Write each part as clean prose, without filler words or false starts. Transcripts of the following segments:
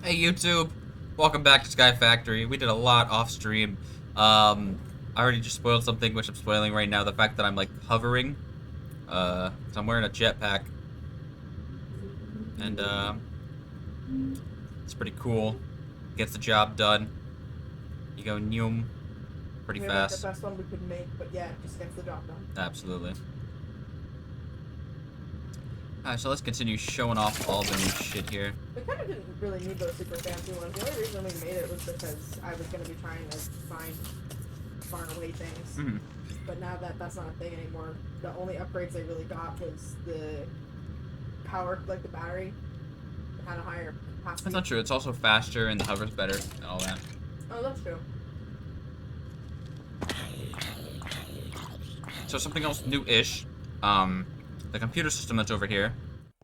Hey YouTube, welcome back to Sky Factory. We did a lot off stream. I already just spoiled something, which I'm spoiling right now. The fact that I'm like hovering, 'cause I'm wearing a jetpack, and it's pretty cool. Gets the job done. You go noom, pretty We have like the fast. best one we could make, but yeah, it just gets the job done. Absolutely. Alright, so let's continue showing off all the new shit here. We kind of didn't really need those super fancy ones. The only reason we made it was because I was going to be trying to find far away things. Mm-hmm. But now that that's not a thing anymore, the only upgrades I really got was the power, like the battery. It had a higher capacity. That's not true. It's also faster and the hover's better and all that. Oh, that's true. So something else new-ish. The computer system that's over here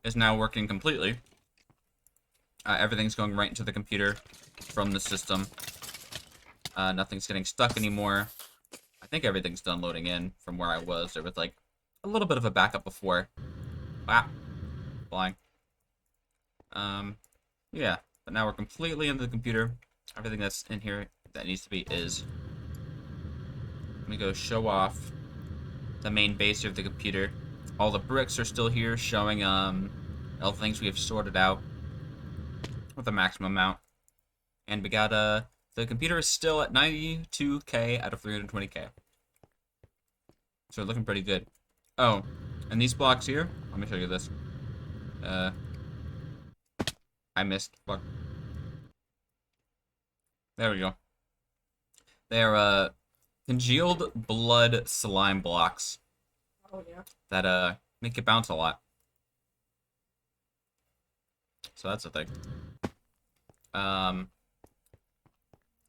is now working completely. Everything's going right into the computer from the system. Nothing's getting stuck anymore. I think everything's done loading in from where I was. There was like a little bit of a backup before. Wow. Flying. Yeah. But now we're completely into the computer. Everything that's in here that needs to be is. Let me go show off the main base of the computer. All the bricks are still here, showing all the things we have sorted out with the maximum amount. And we got the computer is still at 92k out of 320k. So looking pretty good. Oh, and these blocks here, let me show you this. I missed block. There we go. They're congealed blood slime blocks. Oh, yeah. That make it bounce a lot. So that's a thing.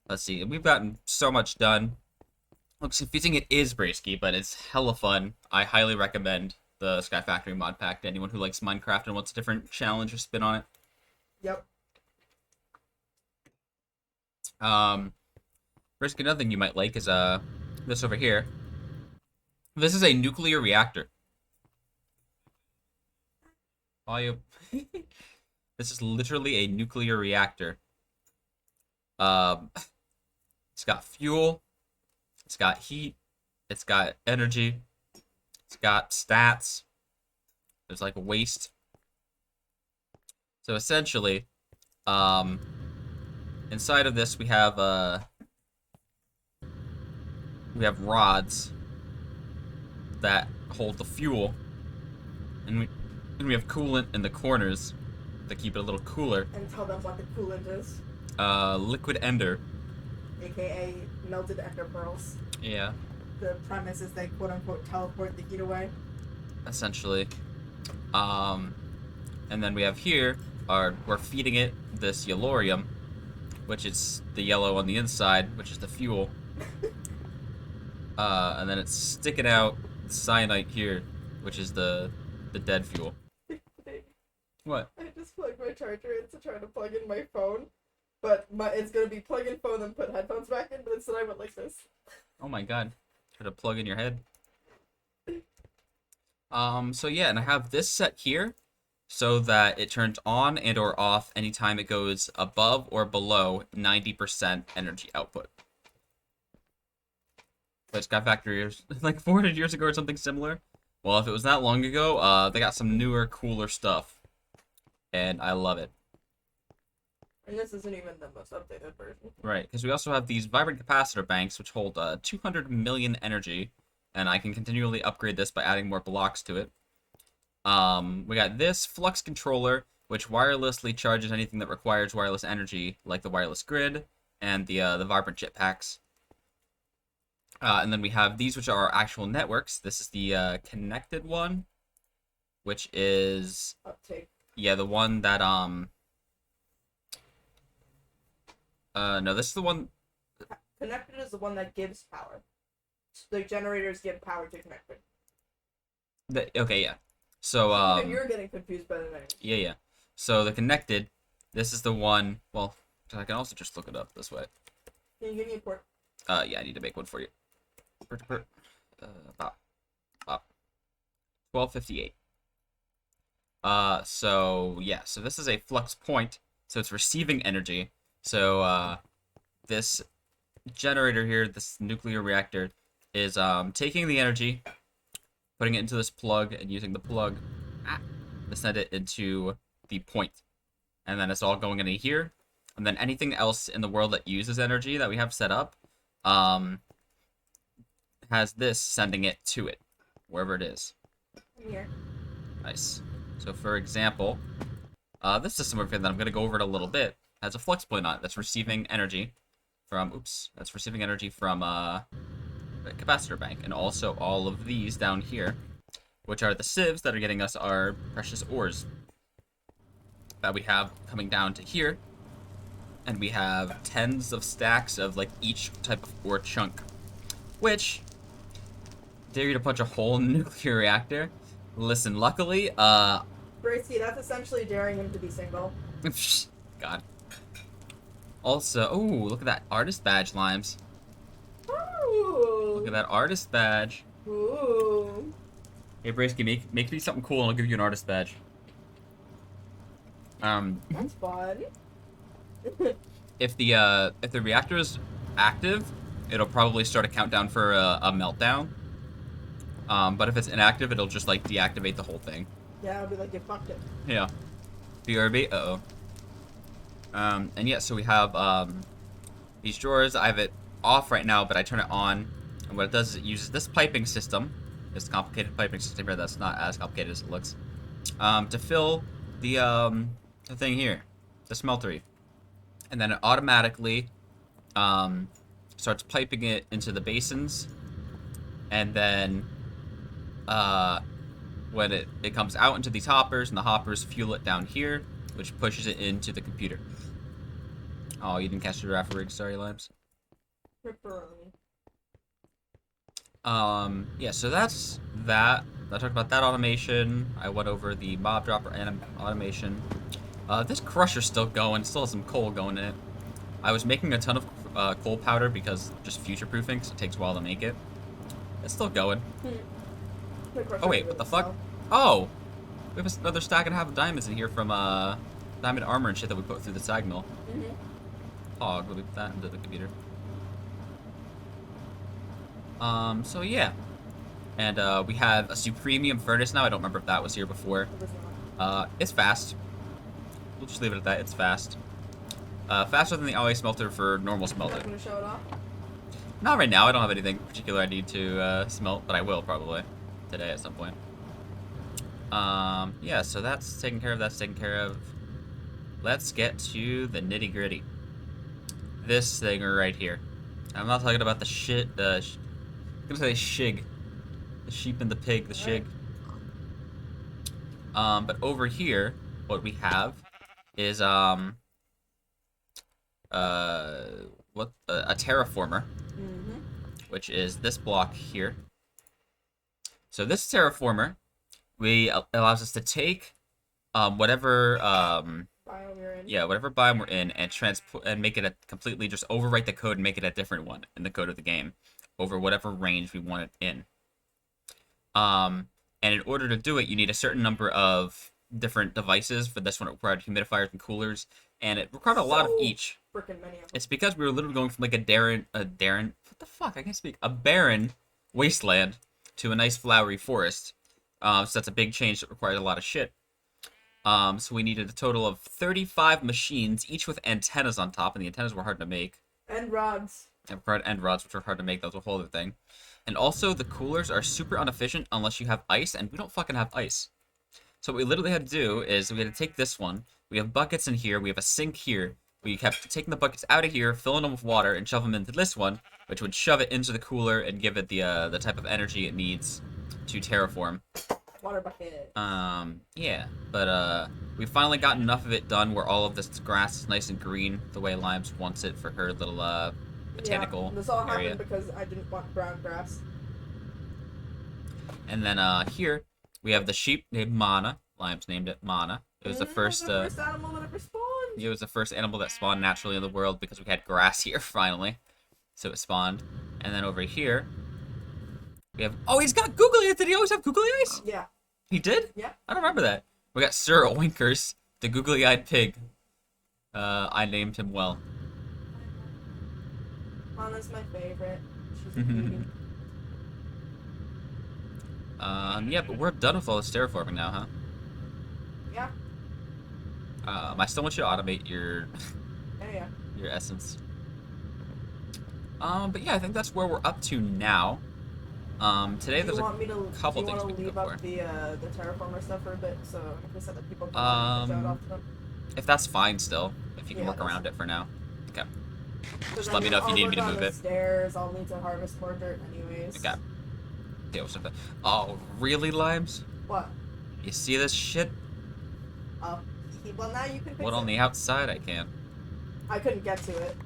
Let's see. We've gotten so much done. Looks confusing. It is Bracey, but it's hella fun. I highly recommend the Sky Factory mod pack to anyone who likes Minecraft and wants a different challenge or spin on it. Yep. Bracey, another thing you might like is this over here. This is a nuclear reactor. Volume. This is literally a nuclear reactor. It's got fuel. It's got heat. It's got energy. It's got stats. There's like waste. So essentially, inside of this we have rods that hold the fuel, and we have coolant in the corners to keep it a little cooler. And tell them what the coolant is. Liquid ender. AKA melted ender pearls. Yeah. The premise is they quote unquote teleport the heat away. Essentially. And then we have here, we're feeding it this Solarium, which is the yellow on the inside, which is the fuel. And then it's sticking out the cyanite here, which is the dead fuel. What? I just plugged my charger in to try to plug in my phone, but it's gonna be plug in phone and put headphones back in, but instead I went like this. Oh my god. Try to plug in your head. So yeah, and I have this set here so that it turns on and or off anytime it goes above or below 90% energy output. But Sky Factory is like 400 years ago or something similar. Well, if it was that long ago, they got some newer, cooler stuff. And I love it. And this isn't even the most updated version. Right, because we also have these vibrant capacitor banks, which hold 200 million energy, and I can continually upgrade this by adding more blocks to it. We got this flux controller, which wirelessly charges anything that requires wireless energy, like the wireless grid and the vibrant jetpacks. And then we have these, which are our actual networks. This is the connected one, which is Uptake. yeah, the one that no, this is the one. Connected is the one that gives power. The generators give power to connected. Okay, yeah. So Even you're getting confused by the name. yeah. So the connected, this is the one. Well, I can also just look it up this way. Can you give me a port? Yeah, I need to make one for you. About 1258. So yeah, so this is a flux point, So it's receiving energy. So this generator here, this nuclear reactor, is taking the energy, putting it into this plug, and using the plug to send it into the point. And then it's all going into here. And then anything else in the world that uses energy that we have set up has this sending it to it, wherever it is. Here. Nice. So for example, this system over here that I'm going to go over it a little bit has a flux point on it that's receiving energy from, that's receiving energy from the capacitor bank. And also all of these down here, which are the sieves that are getting us our precious ores that we have coming down to here. And we have tens of stacks of like each type of ore chunk, which dare you to punch a hole in the nuclear reactor. Listen, luckily, Bracy, that's essentially daring him to be single. God. Also, oh, look at that artist badge, Limes. Ooh. Look at that artist badge. Ooh. Hey, Bracey, make me something cool and I'll give you an artist badge. That's fun. If the reactor is active, it'll probably start a countdown for a meltdown. But if it's inactive, it'll just like deactivate the whole thing. Yeah, it'll be like you fucked it. Yeah. BRB. Uh-oh. And yeah, so we have these drawers. I have it off right now, but I turn it on, and what it does is it uses this piping system, this complicated piping system here that's not as complicated as it looks, to fill the thing here, the smeltery, and then it automatically starts piping it into the basins, and then when it comes out into these hoppers, and the hoppers fuel it down here, which pushes it into the computer. Oh, you didn't catch the giraffe rig, sorry, Limes. Pepperoni. Yeah, so that's that. I talked about that automation. I went over the mob dropper automation. This crusher's still going, still has some coal going in it. I was making a ton of coal powder because just future-proofing, so it takes a while to make it. It's still going. Oh wait, what the fuck? Oh! We have another stack and a half of diamonds in here from diamond armor and shit that we put through the sag mill. Hog, we'll put that into the computer. So yeah. And we have a Supremium Furnace now. I don't remember if that was here before. It's fast. We'll just leave it at that. It's fast. Faster than the alloy smelter for normal smelting. Gonna show it off? Not right now. I don't have anything particular I need to smelt, but I will probably today at some point. Yeah, so that's taken care of. That's taken care of. Let's get to the nitty gritty. This thing right here. I'm not talking about the shit. I'm gonna say shig. The sheep and the pig. The shig. But over here, what we have is a terraformer, which is this block here. So this terraformer, allows us to take whatever biome you're in. Yeah, whatever biome we're in, and make it a completely, just overwrite the code and make it a different one in the code of the game over whatever range we want it in. And in order to do it, you need a certain number of different devices. For this one, it required humidifiers and coolers, and it required a lot of each. Freaking many of them. It's because we were literally going from like a what the fuck? I can't speak. A barren wasteland to a nice flowery forest. So that's a big change that required a lot of shit. So we needed a total of 35 machines, each with antennas on top, and the antennas were hard to make. And rods. It required end rods, which were hard to make. That was a whole other thing. And also, the coolers are super inefficient unless you have ice, and we don't fucking have ice. So what we literally had to do is we had to take this one. We have buckets in here. We have a sink here. We kept taking the buckets out of here, filling them with water, and shove them into this one, which would shove it into the cooler and give it the type of energy it needs to terraform. Water bucket. Yeah, but we finally got enough of it done where all of this grass is nice and green the way Limes wants it for her little botanical yeah, this all area. happened because I didn't want brown grass. And then here we have the sheep named Mana. Limes named it Mana. It was the first animal that ever spawned. It was the first animal that spawned naturally in the world because we had grass here finally, so it spawned. And then over here we have, oh, he's got googly eyes. Did he always have googly eyes? Yeah. He did? Yeah. I don't remember that. We got Sir Winkers, the googly-eyed pig. I named him well. Lana's my favorite. She's a cutie. Yeah, but we're done with all this terraforming now, huh? Yeah. I still want you to automate your Yeah. your essence. But yeah, I think that's where we're up to now. Today there's a couple things we can go for. Do you want me to leave up the terraformer stuff for a bit, so if we said that people come on and shout off to them? If that's fine still, if you can Yeah, work around it for now. Okay. Just I let me mean, know if you need me to I'll work move on it. the stairs. I'll need to harvest more dirt anyways. Okay. Yeah, what's up? Oh, really, Limes? What? You see this shit? Oh. Well, now you can fix What it. on the outside I can. I couldn't get to it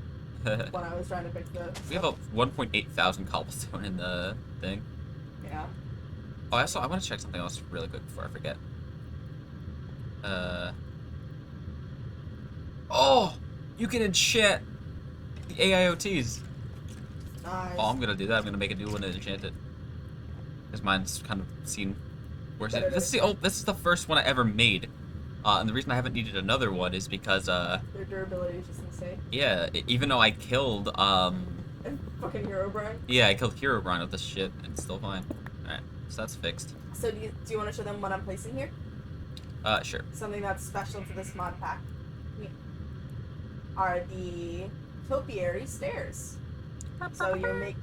when I was trying to fix the We have a 1.8 thousand cobblestone in the thing. Yeah. Oh, I want to check something else really quick before I forget. Oh! You can enchant the AIoTs. Nice. Oh, I'm gonna do that. I'm gonna make a new one and enchant it. Because mine's kind of seen worse. This is the first one I ever made. And the reason I haven't needed another one is because, their durability is just insane. yeah, even though I killed, And fucking Herobrine. yeah, I killed Herobrine with this shit, and it's still fine. Alright, so that's fixed. So do you want to show them what I'm placing here? Sure. Something that's special to this mod pack are the topiary stairs. So you make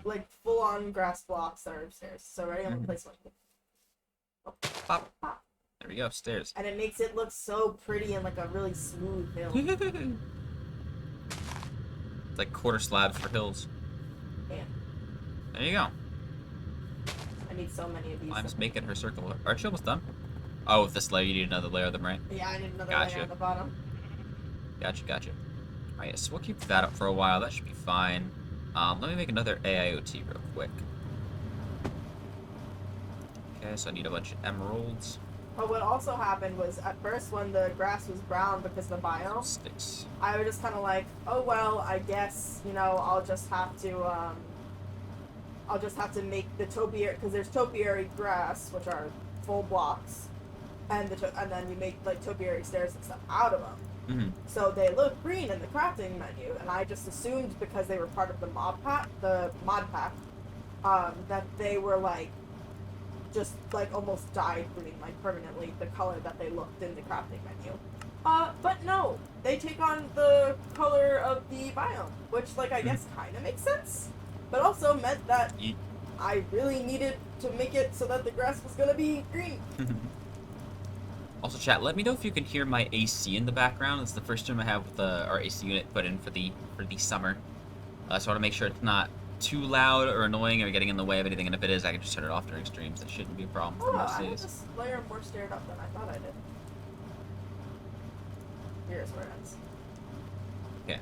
like full-on grass blocks that are stairs. So ready, I'm gonna place one. Oh, Pop. pop. There we go, stairs. And it makes it look so pretty and like a really smooth hill. It's like quarter slabs for hills. Yeah. There you go. I need so many of these. I'm just making her circle. Aren't you almost done? Oh, with this layer, you need another layer of them, right? Yeah, I need another Gotcha. layer on the bottom. Gotcha. Alright, so we'll keep that up for a while. That should be fine. Let me make another AIoT real quick. Okay, so I need a bunch of emeralds. But what also happened was, at first when the grass was brown because of the biome, Sticks. I was just kind of like, oh well, I guess, you know, I'll just have to make the topiary, because there's topiary grass, which are full blocks, and then you make like topiary stairs and stuff out of them. Mm-hmm. So they look green in the crafting menu, and I just assumed because they were part of the mod pack, that they were like just like almost dyed green, like permanently, the color that they looked in the crafting menu. But no, they take on the color of the biome, which like I guess kind of makes sense, but also meant that I really needed to make it so that the grass was gonna be green. Also, chat, let me know if you can hear my AC in the background. It's the first time I have our AC unit put in for the summer. So I want to make sure it's not too loud or annoying or getting in the way of anything. And if it is, I can just turn it off during streams. That shouldn't be a problem for most I have days. this layer more stirred up than I thought I did. Here's where it ends. Okay,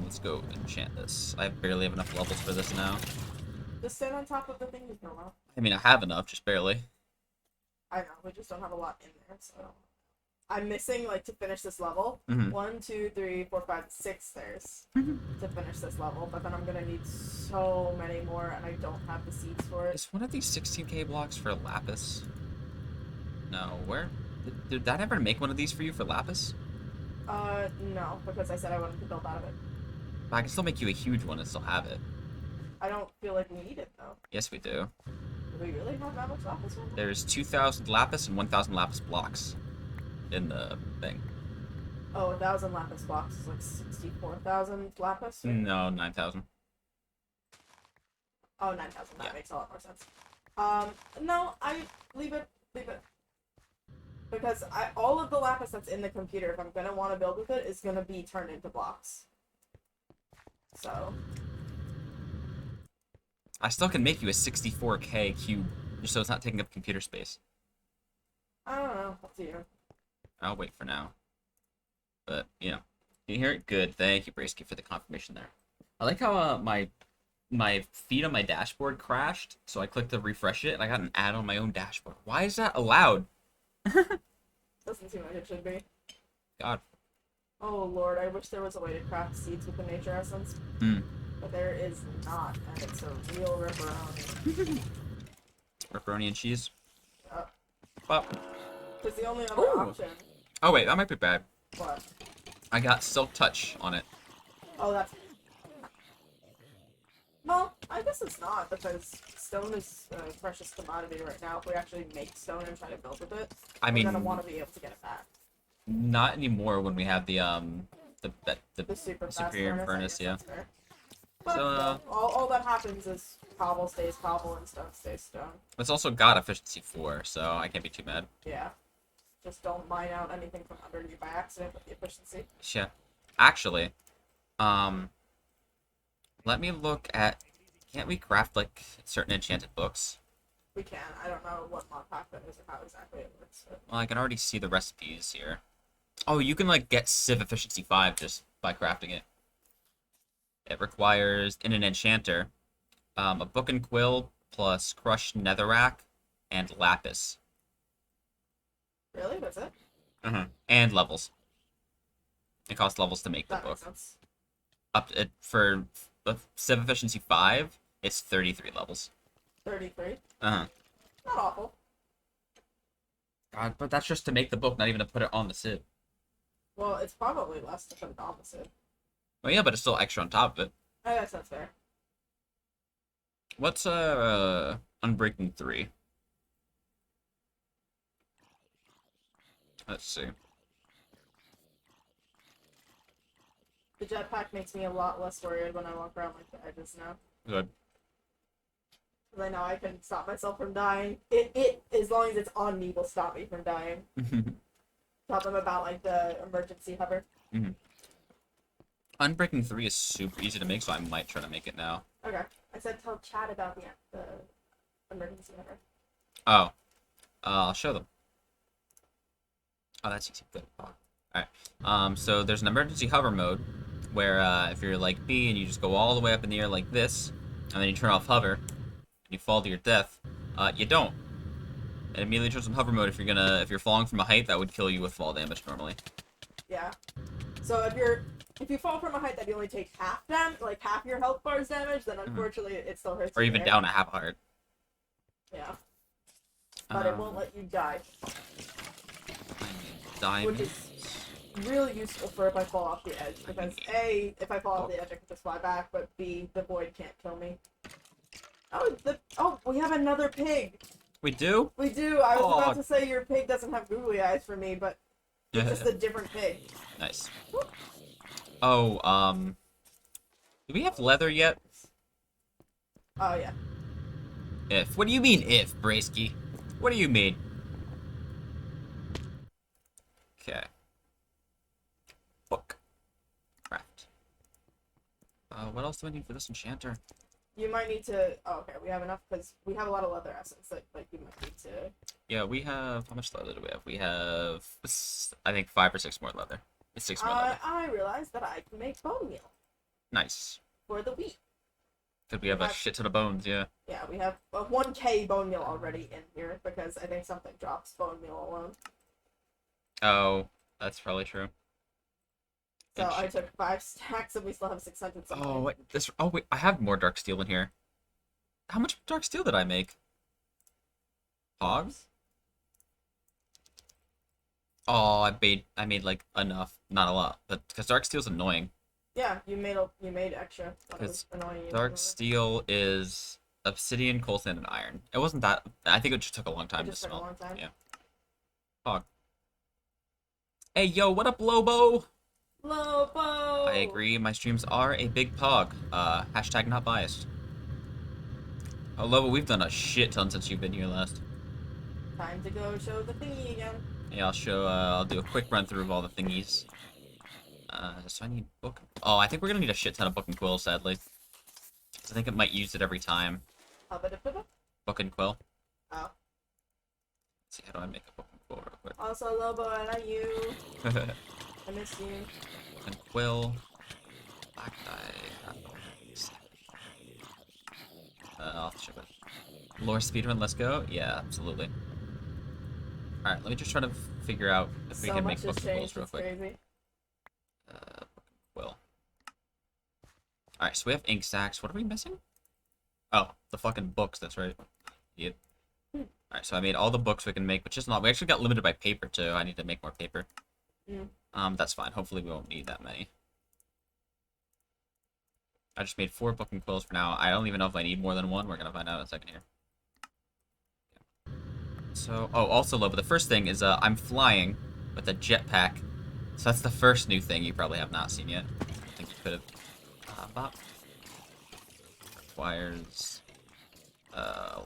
let's go enchant this. I barely have enough levels for this now. Just stand on top of the thing for a while. I mean, I have enough, just barely. I know, we just don't have a lot in there, so I'm missing, like, to finish this level, Mm-hmm. 1, 2, 3, 4, 5, 6 stairs to finish this level, but then I'm gonna need so many more, and I don't have the seeds for it. Is one of these 16k blocks for lapis? No, where? Did that ever make one of these for you for lapis? No, because I said I wanted to build out of it. But I can still make you a huge one and still have it. I don't feel like we need it, though. Yes, we do. Do we really have that much lapis right now? There's 2,000 lapis and 1,000 lapis blocks in the thing. Oh, 1,000 lapis blocks is like 64,000 lapis? Right? No, 9,000. Oh, 9,000. That Yeah. makes a lot more sense. No, leave it. Because all of the lapis that's in the computer, if I'm gonna want to build with it, is gonna be turned into blocks. So. I still can make you a 64k cube, just so it's not taking up computer space. I don't know. Up to you. I'll wait for now. But, you know. You hear it? Good. Thank you, Bracey, for the confirmation there. I like how my feed on my dashboard crashed, so I clicked to refresh it, and I got an ad on my own dashboard. Why is that allowed? Doesn't seem like it should be. God. Oh lord, I wish there was a way to craft seeds with the nature essence. But there is not, and it's a real ripperoni. Ripperoni and cheese? Yep. Well. Because the only other option... Oh wait, that might be bad. What? I got Silk Touch on it. Oh, that's... Well, I guess it's not, because stone is a precious commodity right now. If we actually make stone and try to build with it, I we're gonna mean, want to be able to get it back. not anymore when we have the The super fast Supremium Furnace, yeah. that's fair. But So, no, all that happens is cobble stays cobble and stone stays stone. it's also got efficiency 4, so I can't be too mad. Yeah. Just don't mine out anything from under you by accident with the efficiency. Yeah. Actually, let me look at... Can't we craft, like, certain enchanted books? We can. I don't know what mod pack that is or how exactly it works. But... Well, I can already see the recipes here. Oh, you can, like, get Civ Efficiency 5 just by crafting it. It requires, in an enchanter, a book and quill plus crushed netherrack and lapis. Really? That's it? And levels. It costs levels to make the That book. makes sense. For Civ Efficiency 5, it's 33 levels. 33? Uh-huh. Not awful. God, but that's just to make the book, not even to put it on the Civ. Well, it's probably less to put it opposite. Well, yeah, but it's still extra on top of it. I guess that's fair. What's, Unbreaking 3? Let's see. The jetpack makes me a lot less worried when I walk around like the edges now. Good. Because I know I can stop myself from dying. It, as long as it's on me, will stop me from dying. Tell them about, like, the emergency hover. Unbreaking 3 is super easy to make, so I might try to make it now. Okay. I said tell chat about the emergency hover. Oh. I'll show them. Oh, that's easy. Good. Alright. So there's an emergency hover mode where if you're like B and you just go all the way up in the air like this, and then you turn off hover, and you fall to your death, you don't. It immediately turns on hover mode if you're falling from a height that would kill you with fall damage normally. Yeah. So if you fall from a height that you only take half your health bar's damage, then unfortunately it still hurts. Or you even there. down a half a heart. Yeah. But it won't let you die. Diamond. Which is really useful for if I fall off the edge, because A, if I fall off the edge I can just fly back, but B, the void can't kill me. Oh, we have another pig! We do? We do! I was about to say your pig doesn't have googly eyes for me, but it's just a different pig. Nice. Oh, do we have leather yet? Oh, yeah. If. What do you mean if, Bracey? What do you mean? Okay. Book. Craft. What else do I need for this enchanter? You might need to... Oh, okay, we have enough, because we have a lot of leather essence that you might need to... Yeah, we have... How much leather do we have? We have... I think 5 or 6 more leather. 6 more leather. I realized that I can make bone meal. Nice. For the wheat. Because we have a shit ton of bones, yeah. Yeah, we have a 1k bone meal already in here, because I think something drops bone meal alone. Oh, that's probably true. So I took 5 stacks and we still have 600 something. Oh, wait, I have more dark steel in here. How much dark steel did I make? Hogs? Oh, I made like enough, not a lot, but because dark steel's annoying. Yeah, you made extra. That was annoying. Dark steel is obsidian, coal sand, and iron. It wasn't that. I think it just took a long time to smelt. Took a long time. Yeah. Hog. Hey, yo, what up, Lobo? Lobo! I agree, my streams are a big pog. Hashtag not biased. Oh, Lobo, we've done a shit ton since you've been here last. Time to go show the thingy again. Yeah, I'll do a quick run through of all the thingies. So I need book. Oh, I think we're gonna need a shit ton of book and quill, sadly. I think it might use it every time. Book and quill. Oh. Let's see, how do I make a book and quill real quick? Also, Lobo, I love you. I miss you. Book and quill. Black dye. I'll check it. Lore speedrun, let's go. Yeah, absolutely. Alright, let me just try to figure out if we can make book and quills real quick. Crazy. Book and quill. Alright, so we have ink sacks. What are we missing? Oh, the fucking books, that's right. Yep. Alright, so I made all the books we can make, which is not... We actually got limited by paper, too. I need to make more paper. That's fine. Hopefully we won't need that many. I just made 4 booking quills for now. I don't even know if I need more than 1. We're gonna find out in a second here. So, oh, also, Loba, the first thing is I'm flying with a jetpack. So that's the first new thing you probably have not seen yet. I think you could have. Bop. Requires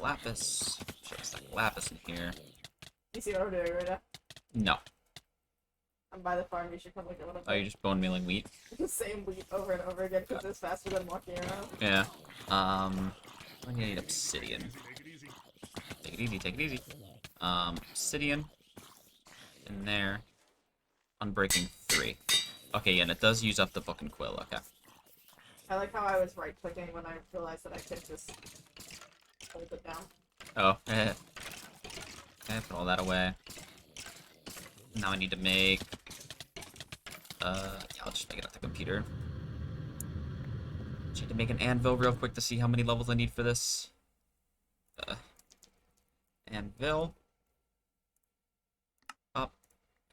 lapis. Should have stuck lapis in here. You see what I'm doing right now? No. I'm by the farm. You should come look at what I'm doing. Oh, you're just bone mealing wheat? The same wheat over and over again because it's faster than walking around. Yeah. I'm gonna need obsidian. Take it easy, take it easy. Obsidian. In there. Unbreaking 3. Okay, yeah, and it does use up the book and quill, okay. I like how I was right-clicking when I realized that I could just hold it down. Oh, okay, put all that away. Now I need to make... yeah, I'll just make it at the computer. Just need to make an anvil real quick to see how many levels I need for this. Anvil. Up.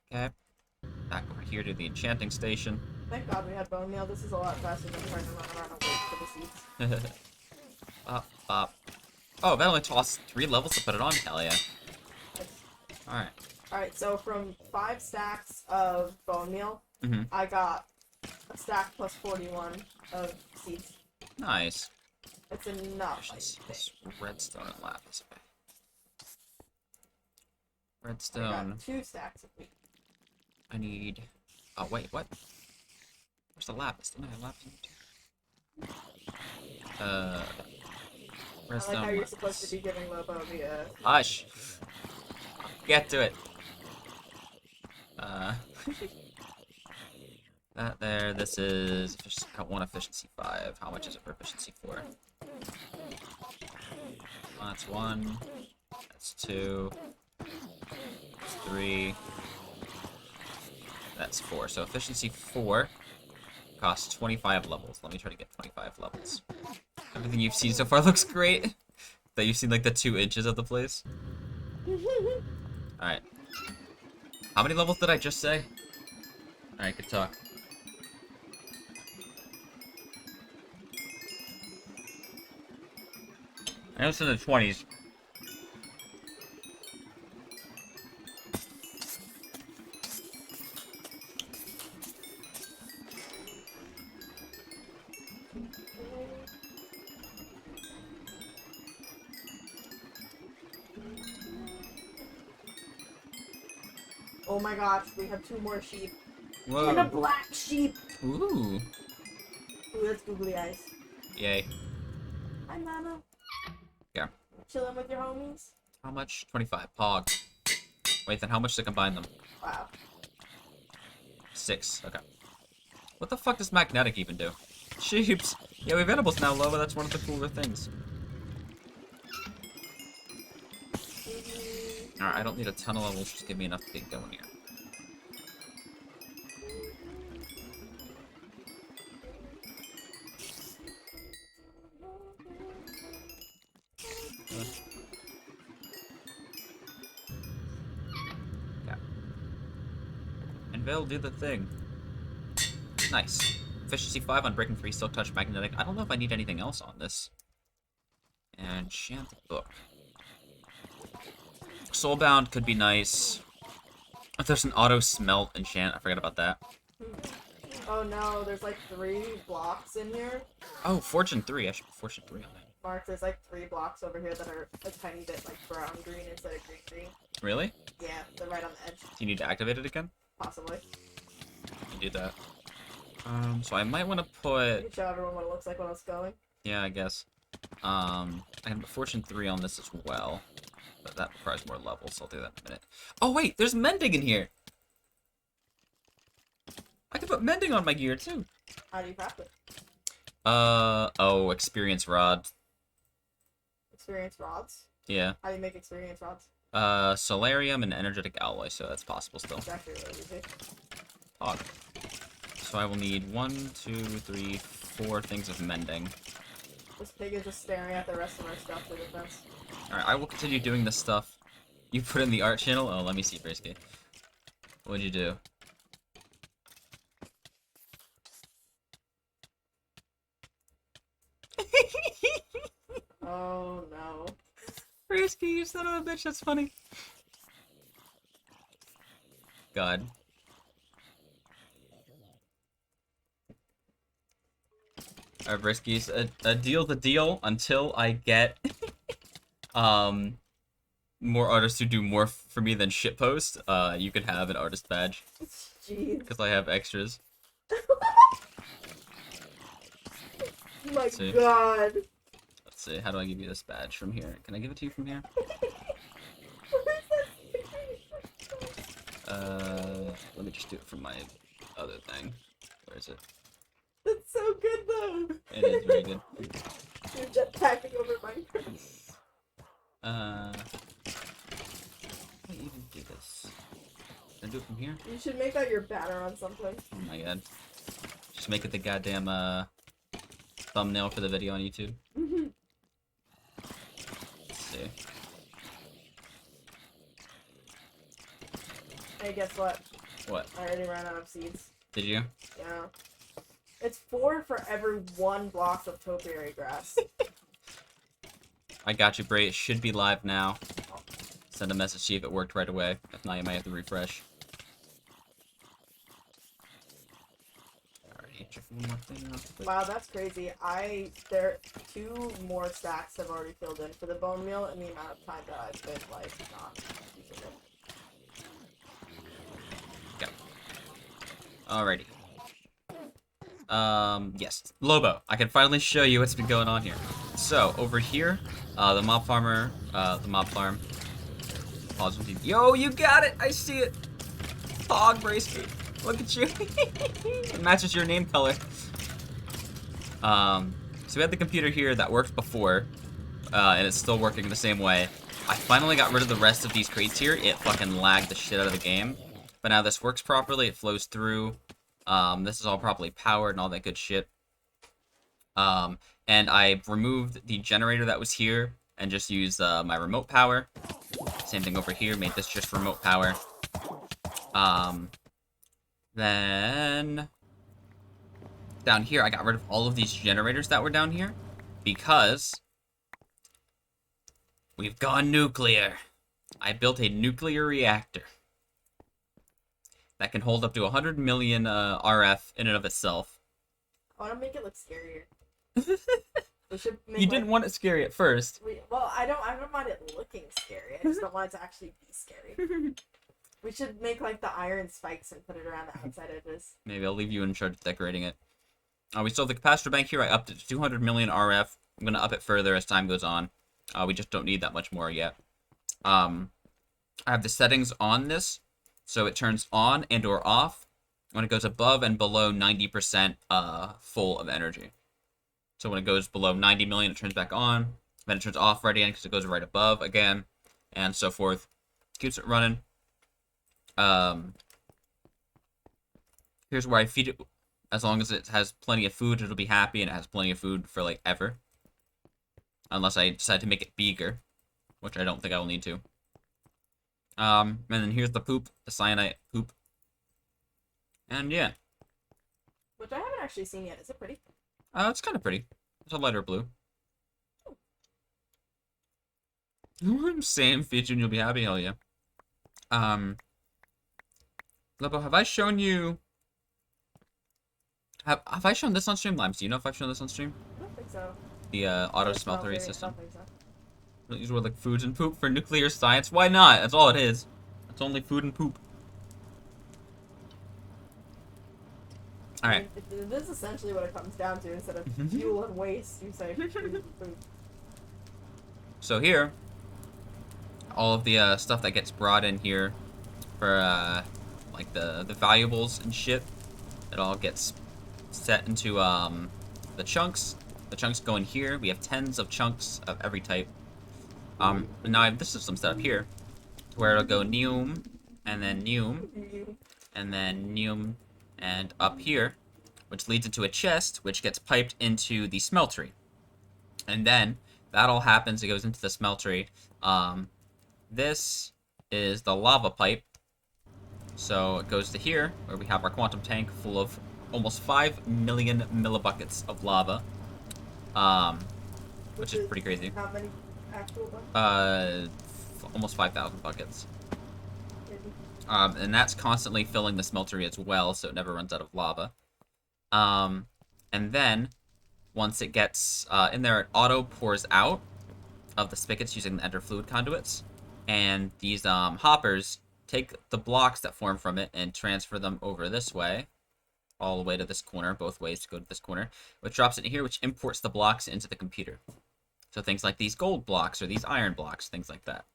Okay. Back over here to the enchanting station. Thank God we had bone meal. This is a lot faster than trying to run around and wait for the seeds. Bop, bop. Oh, that only costs 3 levels to put it on? Hell yeah. Alright. Alright, so from 5 stacks of bone meal, Mm-hmm. I got a stack plus 41 of seeds. Nice. It's enough. This redstone and lapis. Okay. I Redstone. got 2 stacks of wheat. I need... Oh, wait, what? Where's the lapis? Didn't I have lapis in it? Redstone, I like how you're lapis. supposed to be giving Lobo the, Hush! Get to it! That there, this is... one efficiency 5. How much is it for efficiency 4? That's 1. That's 2. That's 3. That's 4. So efficiency 4 costs 25 levels. Let me try to get 25 levels. Everything you've seen so far looks great. That you've seen like the 2 inches of the place. Alright. How many levels did I just say? Alright, good talk. I know it's in the 20s. oh my gosh, we have 2 more sheep. Whoa. And a black sheep! Ooh. Ooh, that's googly eyes. Yay. Hi, Mama. Yeah. Chilling with your homies? How much? 25. Pog. Wait, then how much to combine them? Wow. 6. Okay. What the fuck does magnetic even do? Sheeps. Yeah, we have edibles now, Lola. That's one of the cooler things. Alright, I don't need a ton of levels. Just give me enough to get going here. Okay. And they'll do the thing. Nice. Efficiency 5 on Breaking 3, Silk Touch, Magnetic. I don't know if I need anything else on this. Enchant Book. Soulbound could be nice. If there's an auto smelt enchant, I forgot about that. Oh no, there's like 3 blocks in here. Oh, Fortune 3. I should put Fortune 3 on there. Mark, there's like 3 blocks over here that are a tiny bit like brown green instead of green. Really? Yeah, they're right on the edge. Do you need to activate it again? Possibly. You do that. So I might want to You put... can show everyone what it looks like when it's going. Yeah, I guess. I can put Fortune 3 on this as well. But that requires more levels, so I'll do that in a minute. Oh wait, there's mending in here! I can put mending on my gear too! How do you craft it? Oh, experience rod. Experience rods? Yeah. How do you make experience rods? Solarium and energetic alloy, so that's possible still. It's actually really easy. Pog. So I will need 1, 2, 3, 4 things of mending. This pig is just staring at the rest of our stuff through the fence. Alright, I will continue doing this stuff. You put in the art channel? Oh, let me see, Brisky. What'd you do? Oh no. Risky, you son of a bitch, that's funny. God. Alright, Briskies, a deal's a deal until I get more artists who do more for me than shitpost. You can have an artist badge. Jeez. Because I have extras. My god. Let's see, how do I give you this badge from here? Can I give it to you from here? Let me just do it from my other thing. Where is it? That's so good though. It is very good. You're jetpacking over Minecraft. How do I even do this? Can I do it from here? You should make that your banner on something. Oh my god. Just make it the goddamn thumbnail for the video on YouTube. Let's see. Hey, guess what? What? I already ran out of seeds. Did you? Yeah. It's 4 for every 1 block of Topiary Grass. I got you, Bray. It should be live now. Send a message, see if it worked right away. If not, you might have to refresh. Alrighty, check one more thing real quick. Wow, that's crazy. There 2 more stacks have already filled in for the bone meal in the amount of time that I've been, like, not using it. Alrighty. Yes. Lobo, I can finally show you what's been going on here. So, over here, the mob farm. Pause with you. Yo, you got it! I see it! Pog brace me. Look at you. It matches your name color. So we had the computer here that worked before, and it's still working the same way. I finally got rid of the rest of these crates here. It fucking lagged the shit out of the game. But now this works properly, it flows through. This is all properly powered and all that good shit. And I removed the generator that was here and just used my remote power. Same thing over here, made this just remote power. Then down here, I got rid of all of these generators that were down here because we've gone nuclear. I built a nuclear reactor that can hold up to 100 million RF in and of itself. I want to make it look scarier. We should make You didn't want it scary at first. Well, I don't mind it looking scary. I just don't want it to actually be scary. We should make, like, the iron spikes and put it around the outside edges. Maybe I'll leave you in charge of decorating it. We still have the capacitor bank here. I upped it to 200 million RF. I'm going to up it further as time goes on. We just don't need that much more yet. I have the settings on this, so it turns on and or off when it goes above and below 90% full of energy. So when it goes below 90 million, it turns back on. Then it turns off right again because it goes right above again, and so forth. Keeps it running. Here's where I feed it. As long as it has plenty of food, it'll be happy, and it has plenty of food for, like, ever. Unless I decide to make it bigger, which I don't think I will need to. And then here's the poop, the cyanide poop. And yeah. Which I haven't actually seen yet. Is it pretty? It's kind of pretty. It's a lighter blue. Same feature and you'll be happy, hell yeah. Lobo, have I shown you... Have I shown this on stream, Limes? Do you know if I've shown this on stream? I don't think so. The auto smeltery system. I don't think so. These were like foods and poop for nuclear science. Why not? That's all it is. It's only food and poop. Alright. This is essentially what it comes down to. Instead of fuel and waste, you say food and food. So here, all of the stuff that gets brought in here for like the valuables and shit, it all gets set into the chunks. The chunks go in here. We have tens of chunks of every type. And now I have this system set up here, where it'll go neum, and then neum, and then neum, and up here, which leads into a chest, which gets piped into the smeltery. And then, that all happens, it goes into the smeltery. This is the lava pipe. So it goes to here, where we have our quantum tank full of almost 5 million millibuckets of lava. which is pretty crazy. How many actual buckets? Almost 5,000 buckets. Maybe. And that's constantly filling the smeltery as well, so it never runs out of lava. And then, once it gets in there, it auto pours out of the spigots using the ender fluid conduits. And these hoppers take the blocks that form from it and transfer them over this way, all the way to this corner, both ways to go to this corner, which drops it here, which imports the blocks into the computer. So things like these gold blocks or these iron blocks, things like that.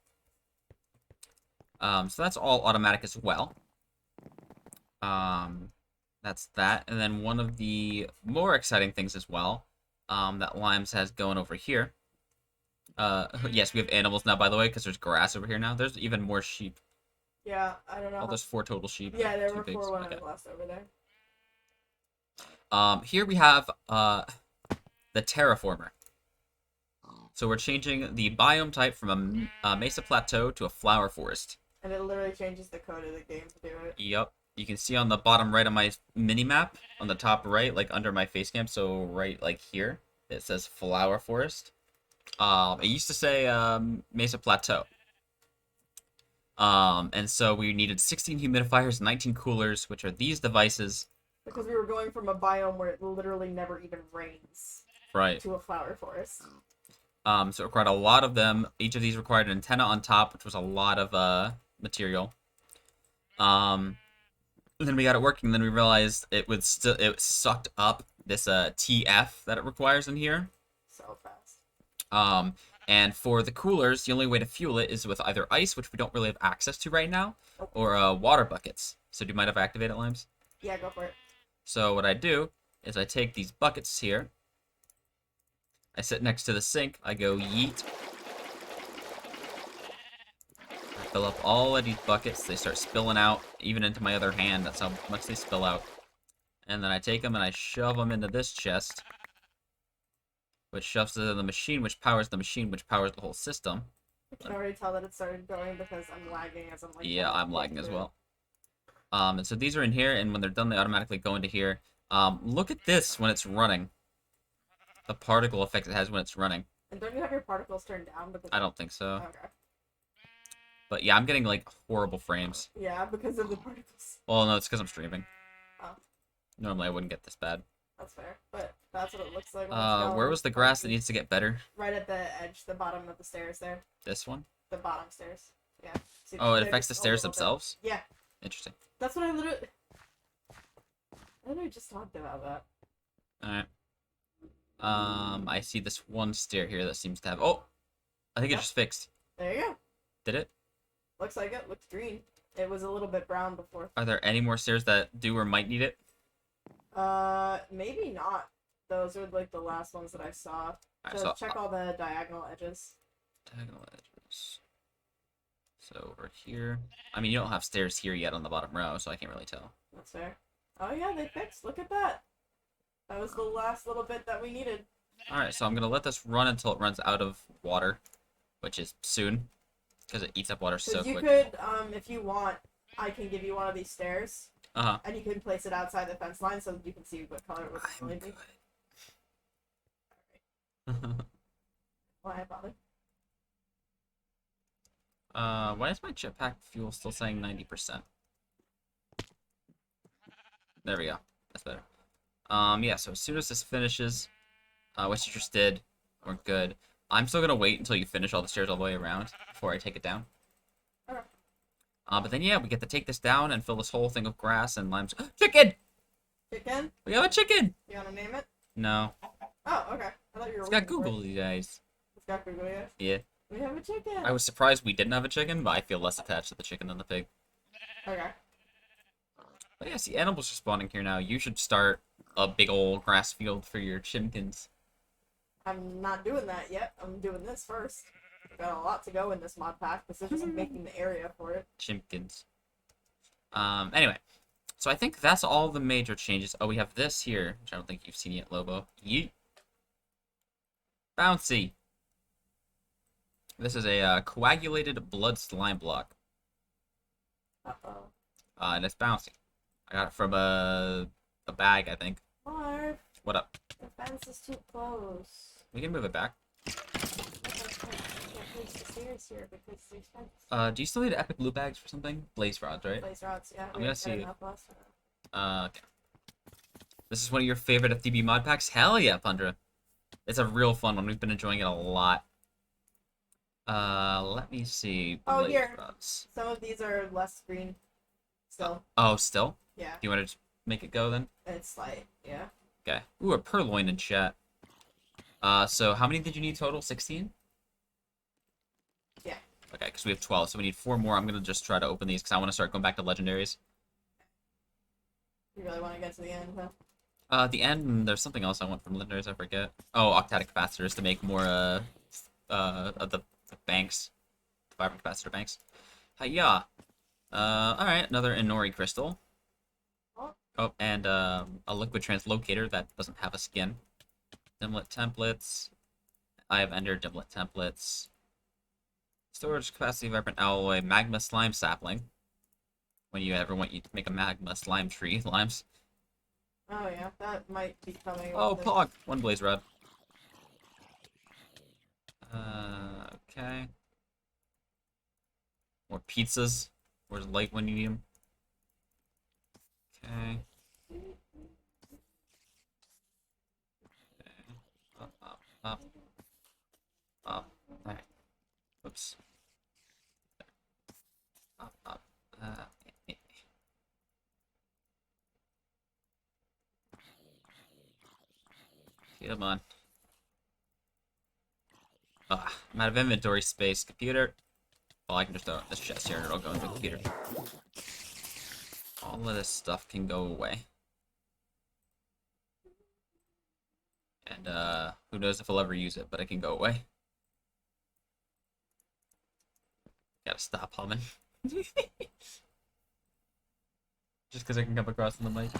So that's all automatic as well. That's that. And then one of the more exciting things as well that Limes has going over here. Yes, we have animals now, by the way, because there's grass over here now. There's even more sheep. Yeah, I don't know. Oh, there's 4 total sheep. Yeah, there 2 were pigs. 4 when Okay. I was last over there. Here we have the Terraformer. So we're changing the biome type from a mesa plateau to a flower forest. And it literally changes the code of the game to do it. Yep. You can see on the bottom right of my mini-map, on the top right, like under my face cam, so right like here, it says flower forest. It used to say mesa plateau. And so we needed 16 humidifiers, 19 coolers, which are these devices. Because we were going from a biome where it literally never even rains Right. to a flower forest. So it required a lot of them. Each of these required an antenna on top, which was a lot of material. Then we got it working. Then we realized it sucked up this TF that it requires in here. So fast. And for the coolers, the only way to fuel it is with either ice, which we don't really have access to right now, or water buckets. So do you mind if I activate it, Limes? Yeah, go for it. So what I do is I take these buckets here. I sit next to the sink. I go yeet. I fill up all of these buckets. They start spilling out, even into my other hand. That's how much they spill out. And then I take them and I shove them into this chest, which shoves it in the machine, which powers the machine, which powers the whole system. I can already tell that it started going because I'm lagging as I'm like... Yeah, I'm lagging as well. And so these are in here, and when they're done, they automatically go into here. Look at this when it's running. The particle effect it has when it's running. And don't you have your particles turned down? Because I don't think so. Okay. But yeah, I'm getting, like, horrible frames. Yeah, because of the particles. Well, no, it's because I'm streaming. Oh. Normally I wouldn't get this bad. That's fair. But that's what it looks like. When it's going. Where was the grass that needs to get better? Right at the edge, the bottom of the stairs there. This one? The bottom stairs. Yeah. See, Oh, it they're affects the just a stairs little bit- themselves? Yeah. Interesting. That's what I literally just talked about that. Alright. I see this one stair here that seems to have... Oh! I think it Yeah. just fixed. There you go. Did it? Looks like it. Looks green. It was a little bit brown before. Are there any more stairs that do or might need it? Maybe not. Those are like the last ones that I saw. Alright, So check all the diagonal edges. diagonal edges. So over here... I mean, you don't have stairs here yet on the bottom row, so I can't really tell. That's fair. Oh yeah, they fixed. Look at that. That was the last little bit that we needed. Alright, so I'm gonna let this run until it runs out of water, which is soon, because it eats up water so Because you quick. could, if you want, I can give you one of these stairs, Uh-huh. and you can place it outside the fence line so that you can see what color it would I'm really be. good. Why bother? Why is my jetpack fuel still saying 90%? There we go. That's better. Yeah, so as soon as this finishes, which you just did, we're good. I'm still gonna wait until you finish all the stairs all the way around before I take it down. Okay. But then, yeah, we get to take this down and fill this whole thing with grass and limes. Chicken! Chicken? We have a chicken! You wanna name it? No. Oh, okay. I thought you were It's got waiting for it. Google, you guys. It's got Google, yeah. Yeah. We have a chicken! I was surprised we didn't have a chicken, but I feel less attached to the chicken than the pig. Okay. But yeah, see, animals are spawning here now. You should start a big old grass field for your chimkins. I'm not doing that yet. I'm doing this first. I've got a lot to go in this mod pack. This is just making the area for it. Chimkins. Anyway. So I think that's all the major changes. Oh, we have this here, which I don't think you've seen yet, Lobo. Yeet. Bouncy. This is a coagulated blood slime block. Uh-oh. And it's bouncy. I got it from a bag, I think. Marv. What up? The fence is too close. We can move it back. I can't reach the stairs here because there's fence. Do you still need epic blue bags for something? Blaze rods, right? Blaze rods, yeah. I'm gonna see. Enough last time. Okay. This is one of your favorite FTB mod packs? Hell yeah, Pundra. It's a real fun one. We've been enjoying it a lot. Let me see. Oh, here. Rods. Some of these are less green. Still. Oh, still? Yeah. Do you want to just make it go then? It's like, yeah. Okay. Ooh, a purloin in chat. So how many did you need total? 16? Yeah. Okay, because we have 12, so we need 4 more. I'm going to just try to open these because I want to start going back to legendaries. You really want to get to the end, huh? At the end, there's something else I want from legendaries, I forget. Oh, Octagonic Capacitors to make more, of the banks. The vibrant capacitor banks. Yeah. Alright, another Inori crystal. Oh, and, a liquid translocator that doesn't have a skin. Dimlet templates. I have Ender Dimlet templates. Storage capacity vibrant alloy. Magma slime sapling. When you ever want you to make a magma slime tree, limes. Oh yeah, that might be coming. Oh, Pog! 1 blaze rod. Okay. More pizzas. Where's light when you need them? Okay. Up, up, up. Up. Alright. Whoops. Up, up. Come on. I'm out of inventory space. Computer. Well, I can just throw this chest here and it'll go into the computer. All of this stuff can go away. And, who knows if I'll ever use it, but it can go away. Gotta stop humming. Just because I can come across on the mic.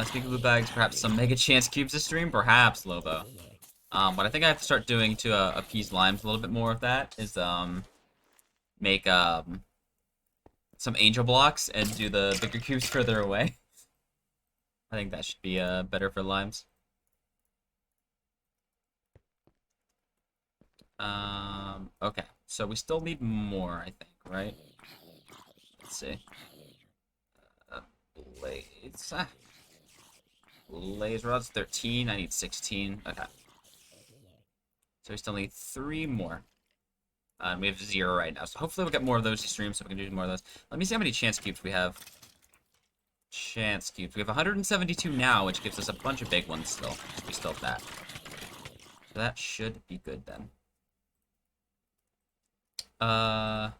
Speaking of blue bags, perhaps some Mega Chance cubes to stream? Perhaps, Lobo. What I think I have to start doing to appease limes a little bit more of that is make some angel blocks and do the bigger cubes further away. I think that should be better for limes. Okay, so we still need more, I think, right? Let's see. Blades. Blaze rods 13. I need 16. Okay. So we still need 3 more. We have 0 right now. So hopefully we'll get more of those to stream so we can do more of those. Let me see how many chance cubes we have. Chance cubes. We have 172 now, which gives us a bunch of big ones still. We still have that. So that should be good then. I'm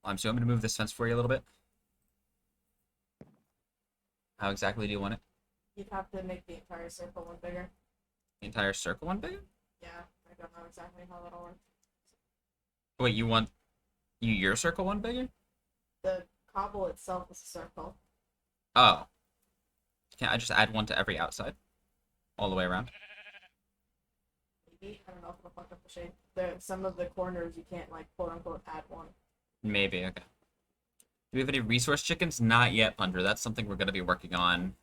going to move this fence for you a little bit. How exactly do you want it? You'd have to make the entire circle one bigger. The entire circle one bigger? Yeah, I don't know exactly how that'll work. Wait, you want your circle one bigger? The cobble itself is a circle. Oh. Can't I just add one to every outside? All the way around? Maybe. I don't know if it'll fuck up the shape. Some of the corners you can't, like, quote-unquote, add one. Maybe, okay. Do we have any resource chickens? Not yet, Pundra. That's something we're going to be working on.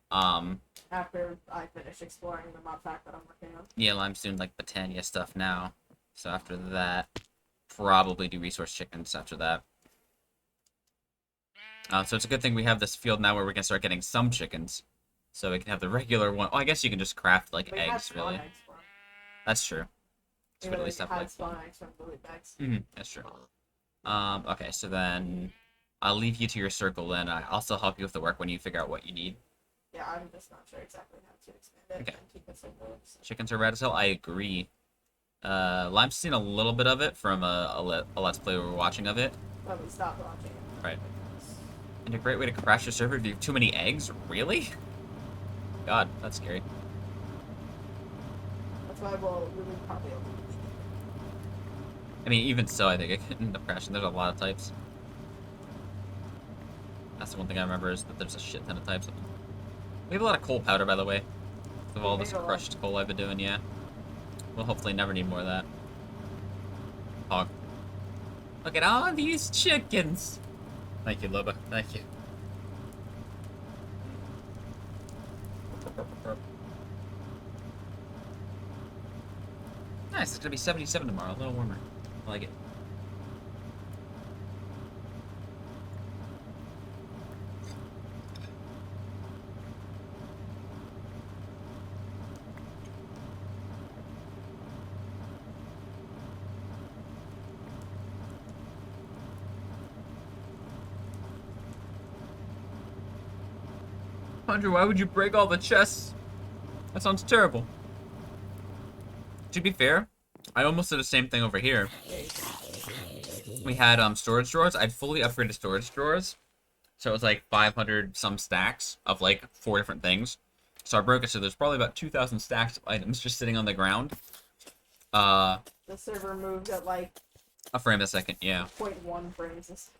After I finish exploring the mod pack that I'm working on. Yeah, Lime's doing, like, Botania stuff now. So after that, probably do resource chickens after that. So it's a good thing we have this field now where we can start getting some chickens. So we can have the regular one. Oh, I guess you can just craft, like, eggs, really. Eggs for 'em. That's true. So at least have, like, spawn eggs from the loot bags. That's true. Okay, so then I'll leave you to your circle then. I'll still help you with the work when you figure out what you need. Yeah, I'm just not sure exactly how to expand it Okay. and keep it simple. So. Chickens are rad as hell. I agree. Lime's seen a little bit of it from a Let's Play we were watching of it. But we stopped watching it. Right. And a great way to crash your server if you have too many eggs? Really? God, that's scary. That's why we'll really probably open it. I mean, even so, I think it could end up crashing. There's a lot of types. That's the one thing I remember is that there's a shit ton of types of them. We have a lot of coal powder, by the way. Of all this crushed coal I've been doing, yeah. We'll hopefully never need more of that. Hog. Look at all these chickens! Thank you, Loba. Thank you. Nice, it's gonna be 77 tomorrow, a little warmer. I like it. Hunter, why would you break all the chests? That sounds terrible. To be fair, I almost did the same thing over here. We had storage drawers. I'd fully upgraded storage drawers. So it was like 500 some stacks of like 4 different things. So I broke it, so there's probably about 2,000 stacks of items just sitting on the ground. The server moved at like a frame a second, yeah. 0.1 frames.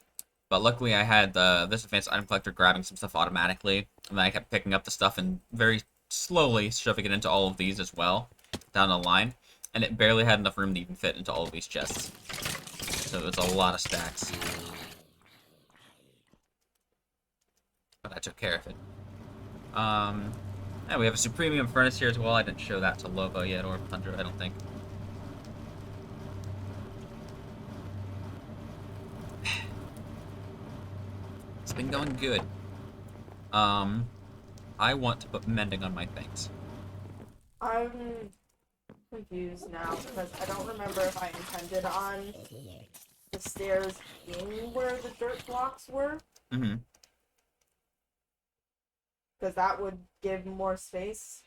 But luckily I had this advanced item collector grabbing some stuff automatically. And then I kept picking up the stuff and very slowly shoving it into all of these as well. Down the line. And it barely had enough room to even fit into all of these chests. So it's a lot of stacks. But I took care of it. Yeah, we have a Supremium Furnace here as well. I didn't show that to Lobo yet, or Thunder, I don't think. It's been going good. I want to put mending on my things. I'm confused now because I don't remember if I intended on the stairs being where the dirt blocks were. Mm-hmm. Because that would give more space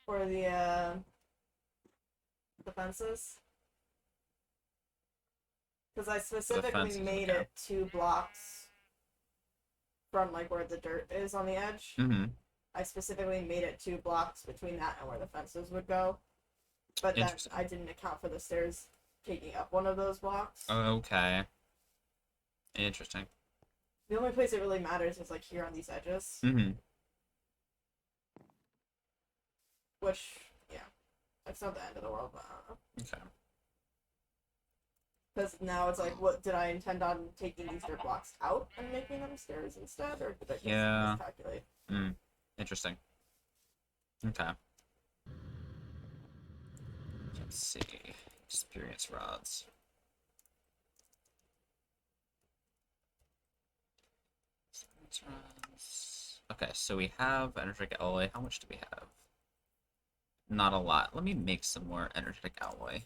for the fences. Because I specifically fences, made okay. it 2 blocks from like where the dirt is on the edge. Mm-hmm. I specifically made it 2 blocks between that and where the fences would go. But then I didn't account for the stairs taking up one of those blocks. Okay. Interesting. The only place it really matters is like here on these edges. Mm-hmm. Which, yeah, it's not the end of the world, but I don't know. Okay. Because now it's like, what did I intend on taking these dirt blocks out and making them stairs instead, or did I just miscalculate? Interesting. Okay. Let's see. Experience rods. Experience rods. Okay, so we have energetic alloy. How much do we have? Not a lot. Let me make some more energetic alloy.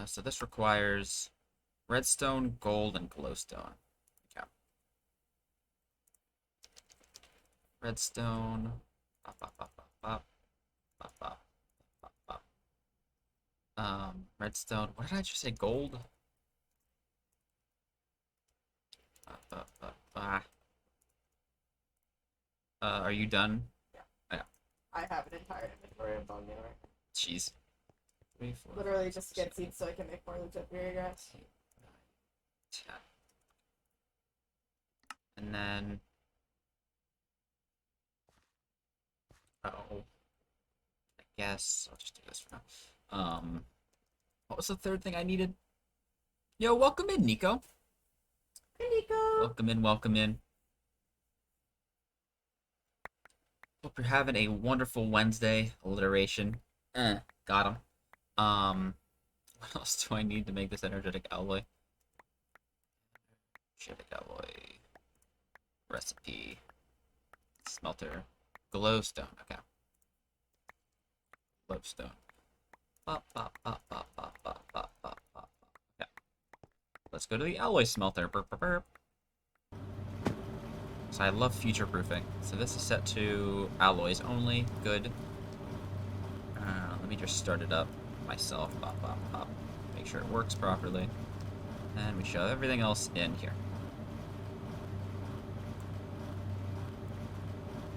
So this requires redstone, gold, and glowstone. Okay. Redstone. Bop, bop, bop, bop, bop. Bop, bop, bop, bop. Redstone. What did I just say? Gold? Bop, bop, bop, bop. Are you done? Yeah. I have an entire inventory of bone meal right now. Jeez. 3, 4, Literally just get seeds so I can make more of the Topiary Grass. 8, 9, 10. And then... Oh. I guess I'll just do this for now. What was the third thing I needed? Yo, welcome in, Nico. Hey, Nico! Welcome in, welcome in. Hope you're having a wonderful Wednesday. Alliteration. Got him. What else do I need to make this energetic alloy? Energetic alloy. Recipe. Smelter. Glowstone. Okay. Glowstone. Bop, bop, bop, bop, bop, bop, bop, bop, bop. Okay. Let's go to the alloy smelter. Burp, burp, burp. So I love future-proofing. So this is set to alloys only. Good. Let me just start it up myself. Pop, pop, pop. Make sure it works properly. And we shove everything else in here.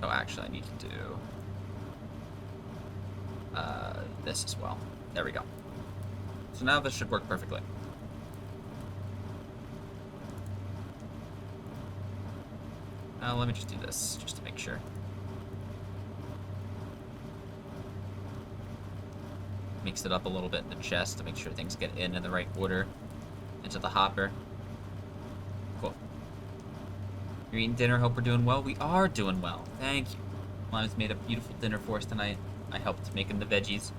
Oh, actually, I need to do this as well. There we go. So now this should work perfectly. Let me just do this, just to make sure. Mix it up a little bit in the chest to make sure things get in the right order into the hopper. Cool. You're eating dinner. Hope we're doing well. We are doing well. Thank you. Mom's made a beautiful dinner for us tonight. I helped making the veggies.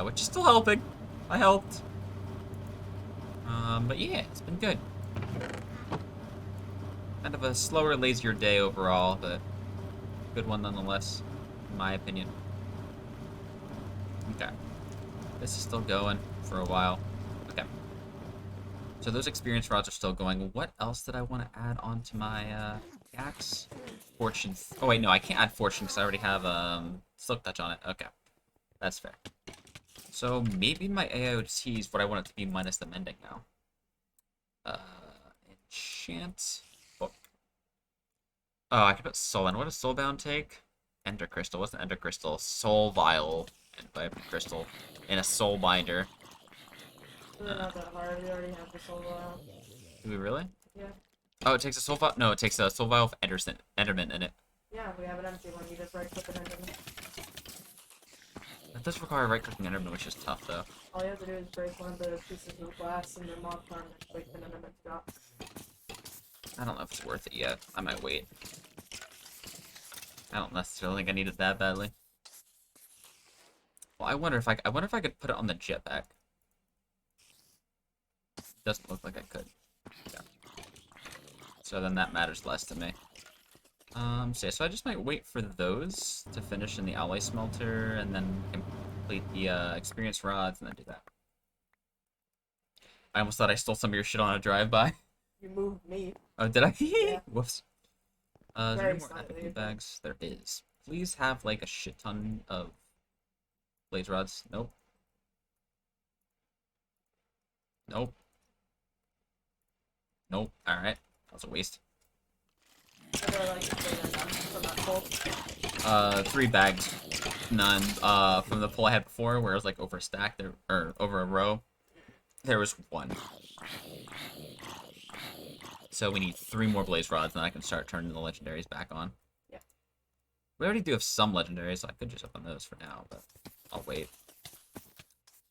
Which is still helping. I helped. But yeah, it's been good. Kind of a slower, lazier day overall, but good one nonetheless, in my opinion. Okay. This is still going for a while. Okay. So those experience rods are still going. What else did I want to add onto my axe? Fortune. Oh wait, no, I can't add fortune because I already have silk touch on it. Okay, that's fair. So maybe my AOT is what I want it to be minus the mending now. Enchant book. Oh, I can put soul in. What does soulbound take? Ender crystal. What's an ender crystal? Soul vial and vibrant crystal in a soul binder. They're not that hard. We already have the soul vial. Do we really? Yeah. Oh, it takes a soul vial. No, it takes a soul vial of Enderman in it. Yeah, we have an empty one. You just right click it in. That does require right-clicking Enderman, which is tough though. All you have to do is break one of the pieces of glass in the mod farm and wait for the Enderman to drop. I don't know if it's worth it yet. I might wait. I don't necessarily think I need it that badly. Well, I wonder if I could put it on the jetpack. Doesn't look like I could. Yeah. So then that matters less to me. So I just might wait for those to finish in the alloy smelter and then complete the experience rods and then do that. I almost thought I stole some of your shit on a drive-by. You moved me. Oh, did I? Yeah. Whoops. Is there Very any more slightly, epic but- bags? There is. Please have like a shit ton of blaze rods. Nope. Nope. Nope. Alright. That was a waste. I really like to play that gun from that pull. 3 bags. None. From the pull I had before where it was like over a stack there, or over a row, there was 1. So we need 3 more blaze rods, and then I can start turning the legendaries back on. Yeah. We already do have some legendaries, so I could just open those for now, but I'll wait.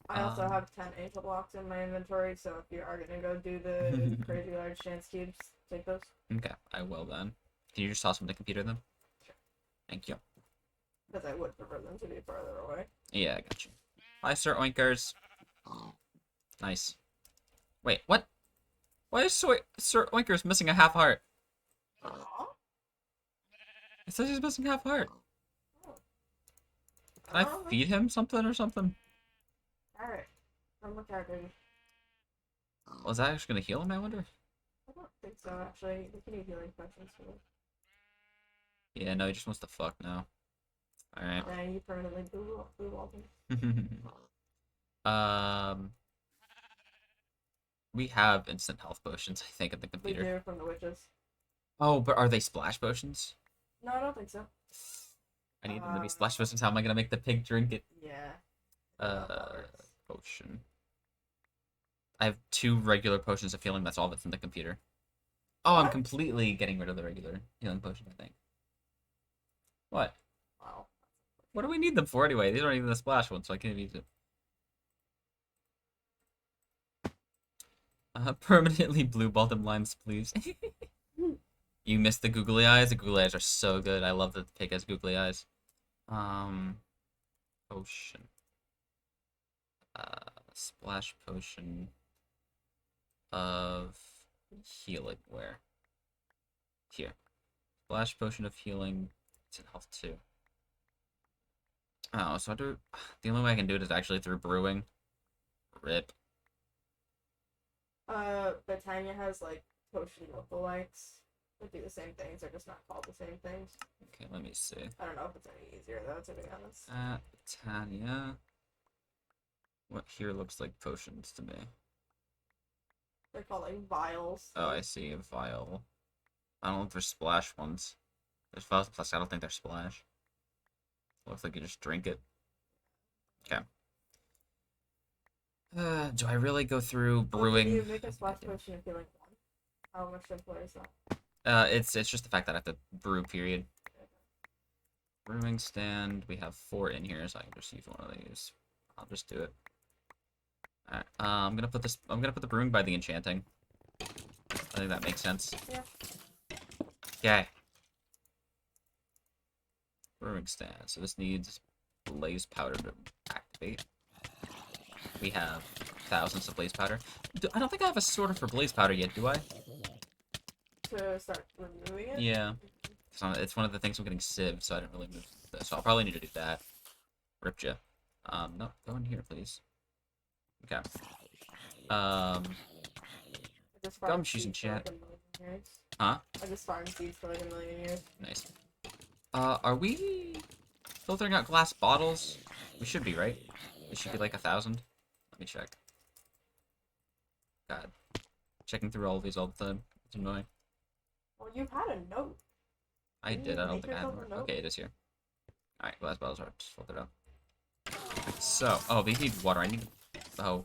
I also have 10 angel blocks in my inventory, so if you are gonna go do the crazy large chance cubes, take those. Okay, I will then. Can you just toss them to the computer then? Sure. Thank you. Because I would prefer them to be farther away. Yeah, I got you. Hi, Sir Oinkers. Nice. Wait, what? Why is Sir Oinkers missing a half heart? Aww. It says he's missing half heart. Can I Oh, feed him something or something? Alright. I'm looking at it. Was that actually gonna heal him, I wonder? I don't think so, actually. We can need healing potions for this. Yeah, no, he just wants to fuck now. Alright. Yeah, you permanently blue walled him. We have instant health potions, I think, at the We computer. do from the witches. Oh, but are they splash potions? No, I don't think so. I need them to be splash potions. How am I gonna make the pig drink it? Yeah. Potion. I have 2 regular potions of healing. That's all that's in the computer. Oh, I'm What? completely getting rid of the regular healing potion, I think. What? Wow. What do we need them for anyway? These aren't even the splash ones, so I can't use it. Permanently blue bottom lines, please. You missed the googly eyes. The googly eyes are so good. I love that the pig has googly eyes. Potion. Splash potion of healing. Where? Here. Splash potion of healing. It's in health 2. Oh, so the only way I can do it is actually through brewing. Rip. Britannia has, like, potion lookalikes that do the same things. They're just not called the same things. Okay, let me see. I don't know if it's any easier, though, to be honest. Tanya. What here looks like potions to me? They're called, like, vials. Oh, I see. A vial. I don't know if they're splash ones. There's vials, plus I don't think they're splash. Looks like you just drink it. Okay. Do I really go through brewing? Can you make a splash potion if you like one? How much simpler is that? It's just the fact that I have to brew, period. Brewing stand. We have 4 in here, so I can just use one of these. I'll just do it. Alright. I'm gonna put the brewing by the enchanting. I think that makes sense. Yeah. Okay. Brewing Stand. So this needs blaze powder to activate. We have thousands of blaze powder. I don't think I have a sorter for blaze powder yet, do I? To start removing it? Yeah. It's one of the things I'm getting sieved, so I didn't really move this. So I'll probably need to do that. Ripped ya. No, go in here, please. Okay. I just Gum farmed shoes in seeds for like chat. a million years. Huh? I just farmed seeds for like a million years. Nice. Are we filtering out glass bottles? We should be, right? It should be like 1,000. Let me check. God. Checking through all of these all the time. It's annoying. Well, you had a note. I Didn't did. you I don't make think I had yourself more. a note? Okay, it is here. Alright, glass bottles are just filtered out. So, oh, these need water. I need. Oh,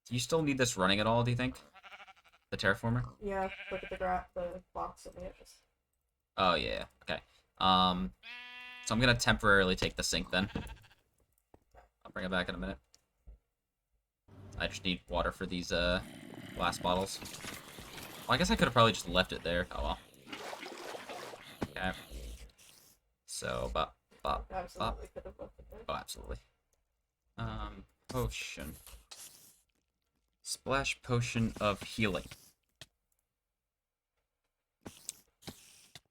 do you still need this running at all, do you think? The terraformer? Yeah, look at the box of it. Oh, yeah. Okay. So I'm gonna temporarily take the sink then. I'll bring it back in a minute. I just need water for these, glass bottles. Well, I guess I could have probably just left it there. Oh, well. Okay. So, bop, bop, bop. Absolutely could have left it there. Oh, absolutely. Potion. Splash potion of healing.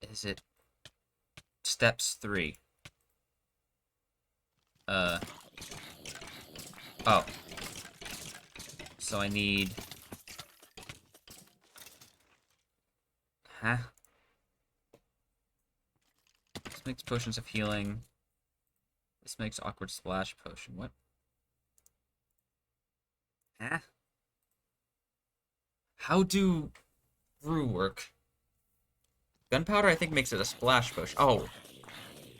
Is it steps 3? Oh. So I need... Huh? This makes potions of healing. This makes awkward splash potion. What? Huh? How do brew work? Gunpowder, I think, makes it a splash potion. Oh.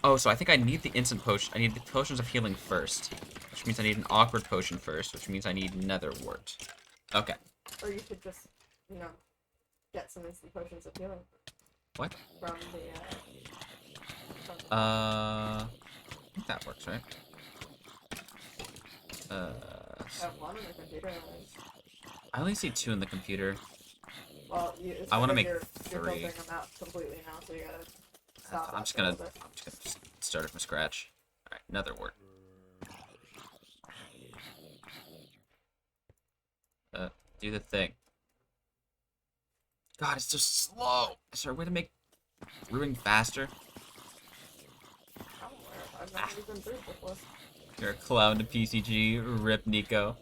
Oh, so I think I need the instant potion. I need the potions of healing first. Which means I need an awkward potion first, which means I need nether wart. Okay. Or you could just, you know, get some instant potions of healing. What? From the, I think that works, right? I have one on the computer. I only see 2 in the computer. Well, I want to make you're 3. filtering them out completely now, so you gotta stop. I'm just gonna start it from scratch. Alright, nether wart. Do the thing. God, it's so slow. Is there a way to make brewing faster? I've never even brewed before. You're a clown to PCG. Rip Nico.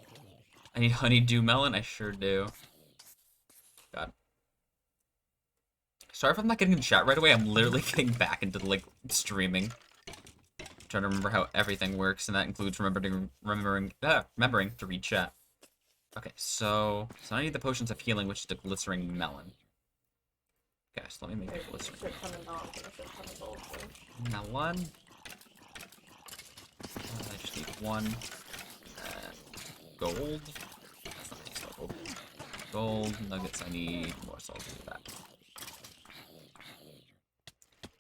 I need honeydew melon? I sure do. God. Sorry if I'm not getting in chat right away. I'm literally getting back into, like, streaming. Trying to remember how everything works, and that includes remembering to read chat. Okay, so I need the potions of healing, which is the glycerine melon. Okay, so let me make a glycerine melon. I just need 1. Gold. That's not nice, gold. Gold nuggets. I need more, so I'll do that.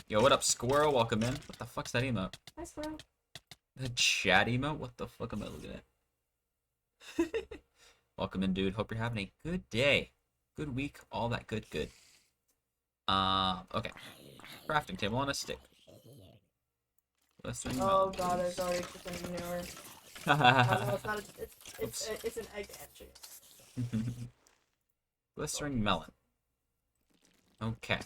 Yo, what up, squirrel? Welcome in. What the fuck's that emote? Hi, squirrel. The chat emote? What the fuck am I looking at? Welcome in, dude. Hope you're having a good day. Good week. All that good. Okay. Crafting table on a stick. Oh god, there's already chicken manure. No, it's not. It's an egg entry. Glycerine melon. Okay.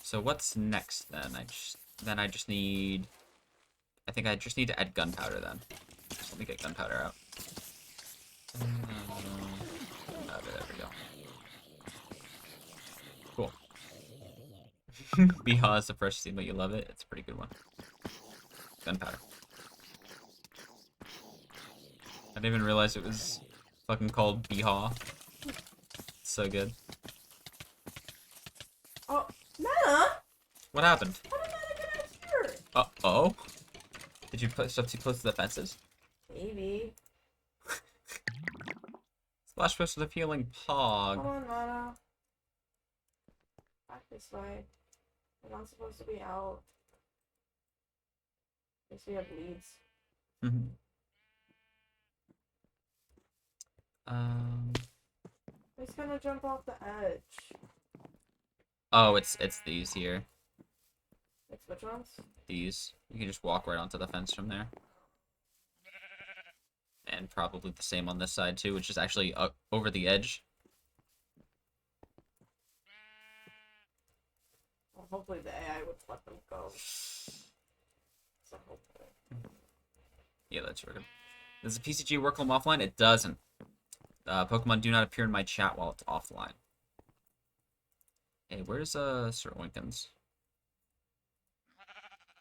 So what's next then? I just need. I think I just need to add gunpowder then. So let me get gunpowder out. Okay, there we go. Cool. Beha is the first theme, but you love it. It's a pretty good one. Gunpowder. I didn't even realize it was fucking called Beha. It's so good. Oh, Meta! What happened? How did Meta get out here? Uh-oh? Did you put stuff too close to the fences? Maybe. Splash post with a healing pog. Come on, Meta. Back this way. We're not supposed to be out. I guess we have leads. He's gonna jump off the edge. Oh, it's these here. It's which ones? These. You can just walk right onto the fence from there. And probably the same on this side too, which is actually over the edge. Well, hopefully the AI would let them go. So hopefully. Yeah, that's right. Does the PCG work while I'm offline? It doesn't. Pokemon do not appear in my chat while it's offline. Hey, where's Sir Winkins?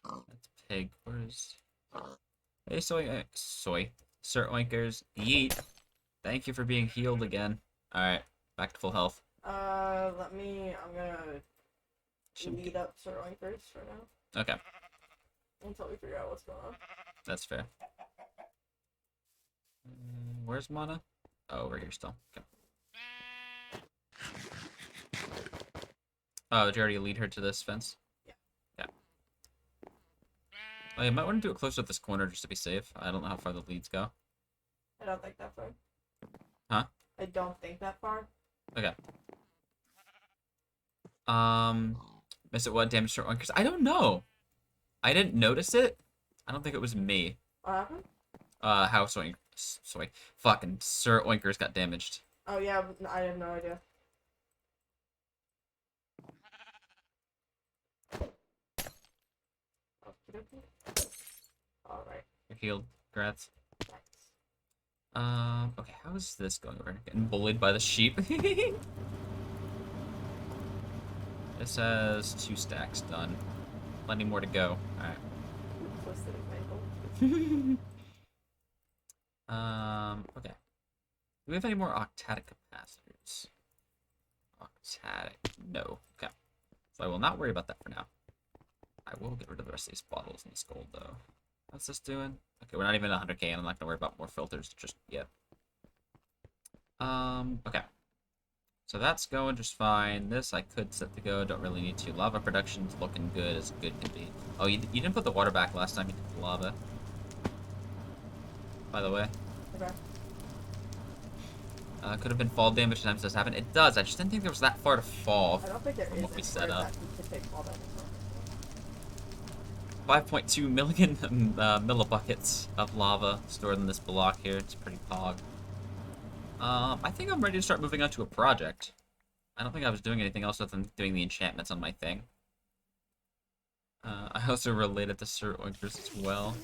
That's Pig. Where's... Hey, Sir Oinkers. Yeet. Thank you for being healed again. Alright, back to full health. I'm gonna lead up Sir Oinkers for now. Okay. Until we figure out what's going on. That's fair. Where's Mana? Oh, over here still. Okay. Oh, did you already lead her to this fence? Yeah. Yeah. Oh, you might want to do it closer to this corner just to be safe. I don't know how far the leads go. I don't think that far. Huh? I don't think that far. Okay. Miss it what damage to Oinkers? I don't know. I didn't notice it. I don't think it was me. What happened? How fucking Sir Oinkers got damaged. Oh yeah, I have no idea. Alright. You're healed. Congrats. Nice. Okay, how is this going over? Getting bullied by the sheep. This has 2 stacks done. Plenty more to go. Alright. Twisted ankle. Okay. Do we have any more Octagonic Capacitors? Octagonic. No. Okay. So I will not worry about that for now. I will get rid of the rest of these bottles and this gold, though. What's this doing? Okay, we're not even at 100k, and I'm not going to worry about more filters just yet. Okay. So that's going just fine. This I could set to go. Don't really need to. Lava production's looking good as good can be. Oh, you didn't put the water back last time you did the lava. By the way. Okay. Could have been fall damage times this happened. It does. I just didn't think there was that far to fall. I don't think there from is what we set up. 5.2 million millibuckets of lava stored in this block here. It's pretty pog. I think I'm ready to start moving on to a project. I don't think I was doing anything else other than doing the enchantments on my thing. I also related to Sir Oinkers as well.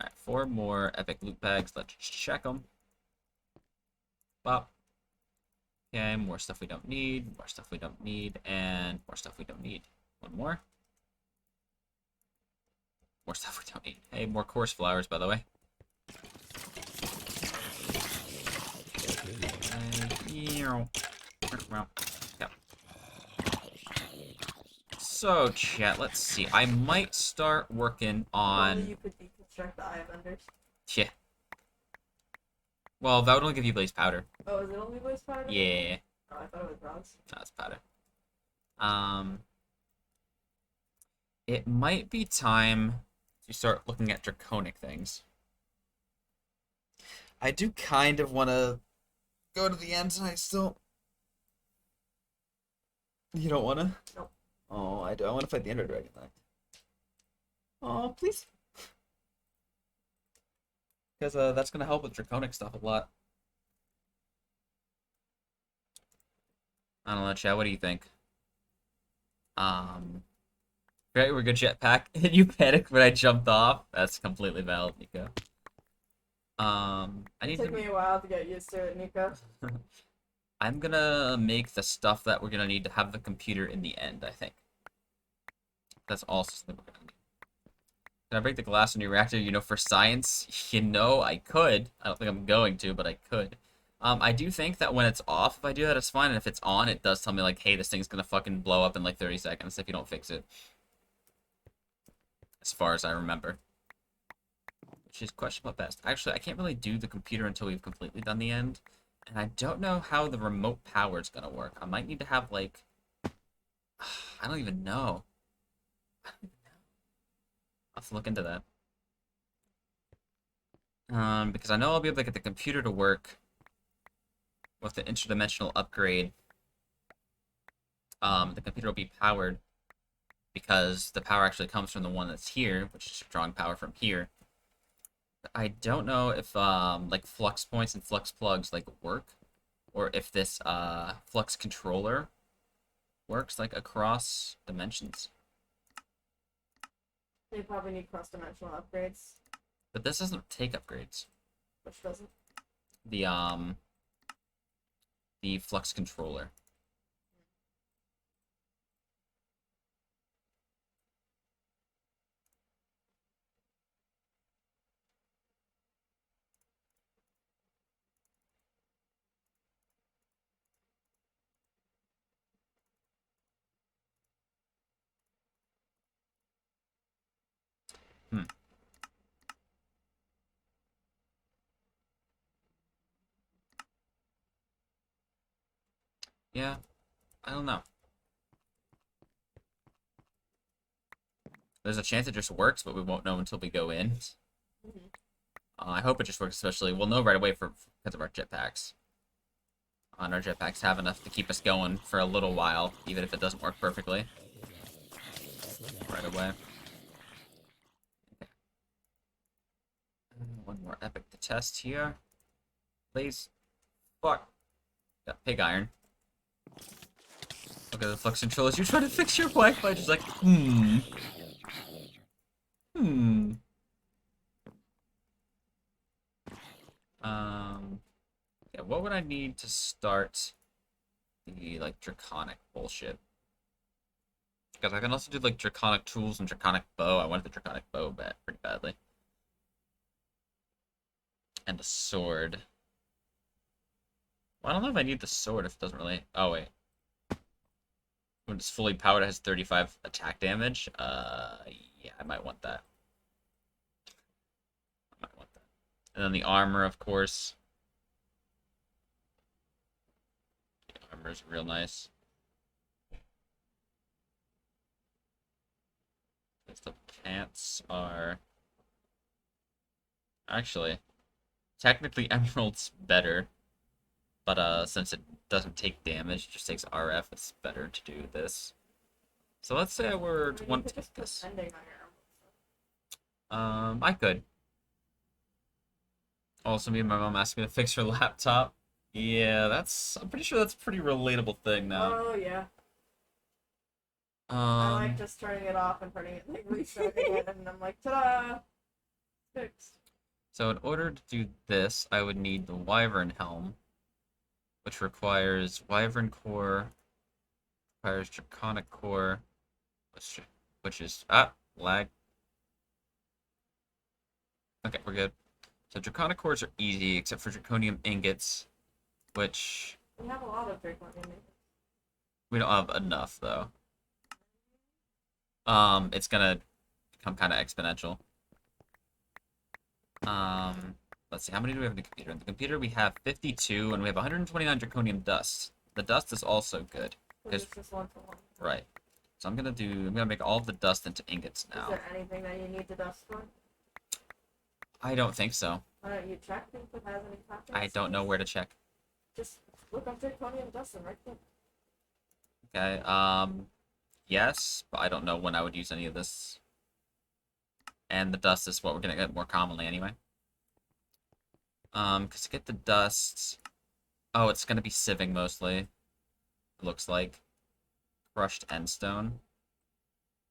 Alright, 4 more epic loot bags. Let's check them. Bop. Okay, more stuff we don't need, more stuff we don't need, and more stuff we don't need. One more. More stuff we don't need. Hey, more coarse flowers, by the way. Yep. So, chat, let's see. I might start working on... You could deconstruct the eye vendors. Yeah. Well, that would only give you blaze powder. Oh, is it only blaze powder? Yeah. Oh, I thought it was bronze. That's powder. It might be time to start looking at draconic things. I do kind of want to go to the end, and I still... You don't want to? Nope. Oh, I do. I want to fight the Ender Dragon, though. Oh, please. Because that's going to help with draconic stuff a lot. I don't know, Chad. What do you think? Right, we're good jetpack. And you panicked when I jumped off. That's completely valid, Nico. I need It took me a while to get used to it, Nico. I'm gonna make the stuff that we're gonna need to have the computer in the end, I think. That's all we're gonna need. Can I break the glass in your reactor? You know, for science, you know, I could. I don't think I'm going to, but I could. I do think that when it's off, if I do that, it's fine. And if it's on, it does tell me, like, hey, this thing's gonna fucking blow up in, like, 30 seconds if you don't fix it. As far as I remember. Which is questionable at best. Actually, I can't really do the computer until we've completely done the end. And I don't know how the remote power is gonna work. I might need to have, like... I don't even know. I'll have to look into that. Because I know I'll be able to get the computer to work with the interdimensional upgrade, the computer will be powered because the power actually comes from the one that's here, which is drawing power from here. I don't know if like flux points and flux plugs like work, or if this flux controller works like across dimensions. They probably need cross-dimensional upgrades. But this doesn't take upgrades. Which doesn't? The flux controller. Hmm. Yeah, I don't know. There's a chance it just works, but we won't know until we go in. Mm-hmm. I hope it just works, especially we'll know right away because of our jetpacks. And our jetpacks have enough to keep us going for a little while, even if it doesn't work perfectly. Right away. Okay. One more epic to test here. Please. Fuck. Got pig iron. Look at the flux controllers. You're trying to fix your Wi-Fi, just like, Hmm. Yeah, what would I need to start the, like, draconic bullshit? Because I can also do, like, draconic tools and draconic bow. I wanted the draconic bow pretty badly. And the sword. Well, I don't know if I need the sword if it doesn't really... Oh, wait. When it's fully powered, it has 35 attack damage. Yeah, I might want that. And then the armor, of course. The armor's real nice. The pants are... Actually, technically Emerald's better. But since it doesn't take damage, it just takes RF, it's better to do this. So let's say I were to want to take this. I could. Also, me and my mom asked me to fix her laptop. Yeah, I'm pretty sure that's a pretty relatable thing now. Oh, yeah. I like just turning it off and turning it, like, restarting it, and I'm like, ta-da! Fixed. So in order to do this, I would need the Wyvern Helm, which requires Wyvern Core, requires Draconic Core, which is... lag. Okay, we're good. So Draconic Cores are easy, except for Draconium Ingots, which... We have a lot of Draconium Ingots. We don't have enough, though. It's gonna become kind of exponential. Let's see, how many do we have in the computer? In the computer, we have 52, and we have 129 Draconium Dust. The dust is also good. It's just 1-for-1. Right. So I'm gonna make all of the dust into ingots now. Is there anything that you need the dust for? I don't think so. Why don't you check if it has any copies? I don't know where to check. Just look up Draconium Dust and right there. Okay, yes, but I don't know when I would use any of this. And the dust is what we're gonna get more commonly anyway. Because to get the dust... Oh, it's gonna be sieving mostly. It looks like. Crushed endstone.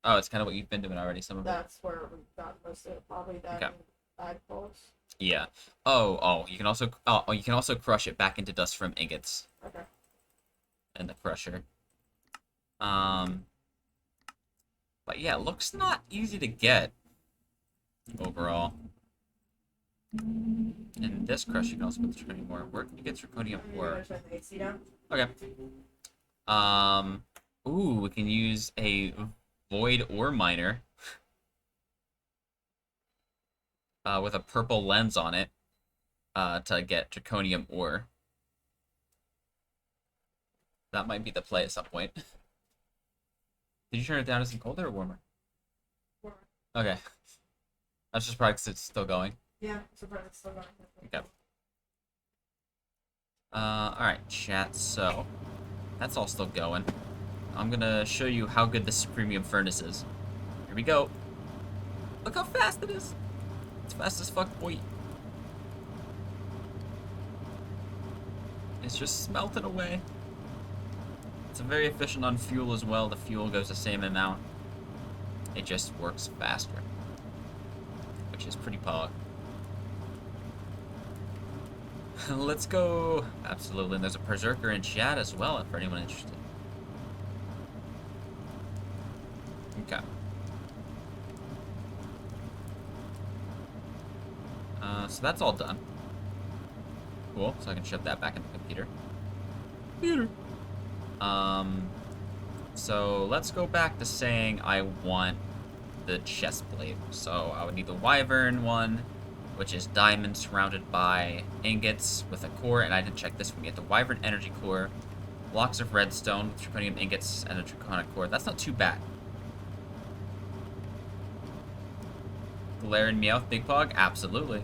Oh, it's kind of what you've been doing already, some of it. That's where we got most of it, probably that and bagfuls. Yeah. You can also crush it back into dust from ingots. Okay. In the crusher. But yeah, it looks not easy to get overall. In this crush, you can also put the Draconium ore. Where can you get Draconium ore? Okay. Ooh, we can use a void ore miner. With a purple lens on it. To get Draconium ore. That might be the play at some point. Did you turn it down? Is it colder or warmer? Warmer. Okay. That's just probably because it's still going. Yeah, surprised it's still going. Okay. Alright, chat, so that's all still going. I'm gonna show you how good the Supremium Furnace is. Here we go. Look how fast it is. It's fast as fuck, boy. It's just smelting away. It's very efficient on fuel as well. The fuel goes the same amount. It just works faster, which is pretty pog. Let's go. Absolutely, and there's a Berserker in chat as well, for anyone interested. Okay. So that's all done. Cool, so I can shove that back in the computer. So let's go back to saying I want the chest plate. So I would need the Wyvern one, which is diamond surrounded by ingots with a core, and I didn't check this one yet. The Wyvern energy core, blocks of redstone with draconium ingots, and a draconic core. That's not too bad. Glare and Meowth, Big Pog? Absolutely.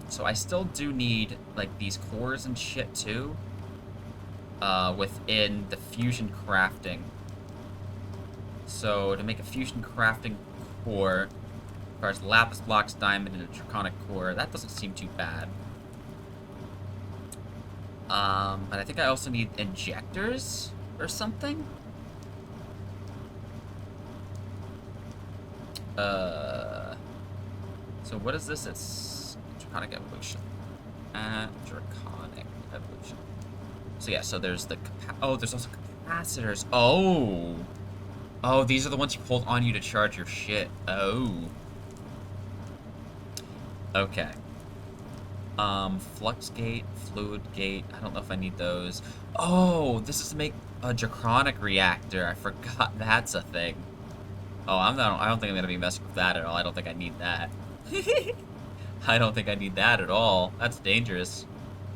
So I still do need, like, these cores and shit, too. Within the fusion crafting. So, to make a fusion crafting core, requires lapis blocks, diamond, and a draconic core. That doesn't seem too bad. But I think I also need injectors or something. So what is this? It's Draconic Evolution. Draconic Evolution. So yeah, so there's the there's also capacitors. Oh, these are the ones you hold on you to charge your shit. Oh. Okay. Flux gate, fluid gate. I don't know if I need those. Oh, this is to make a Draconic reactor. I forgot that's a thing. Oh, I don't think I'm gonna be messing with that at all. I don't think I need that. I don't think I need that at all. That's dangerous.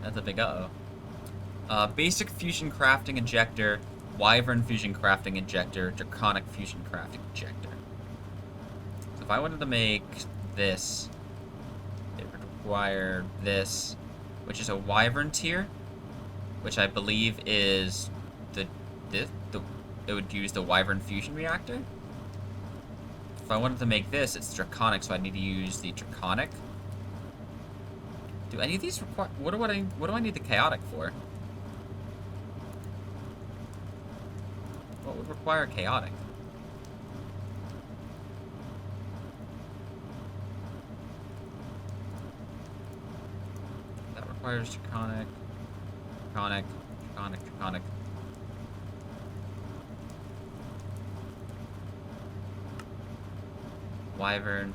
That's a big uh-oh. Basic fusion crafting injector, Wyvern fusion crafting injector, Draconic fusion crafting injector. So if I wanted to make this, it would require this, which is a Wyvern tier, which I believe is it would use the Wyvern fusion reactor. If I wanted to make this, it's Draconic, so I need to use the Draconic. Do any of these require... What do I need the Chaotic for? What would require Chaotic? That requires Draconic. Draconic. Wyvern.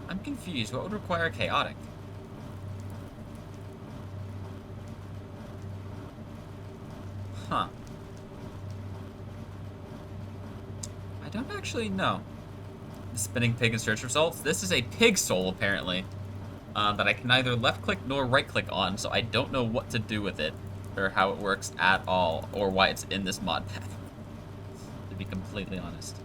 I'm confused. What would require Chaotic? Huh. I don't actually know. The spinning pig in search results. This is a pig soul, apparently. That I can neither left-click nor right-click on, so I don't know what to do with it. Or how it works at all. Or why it's in this mod pack. To be completely honest.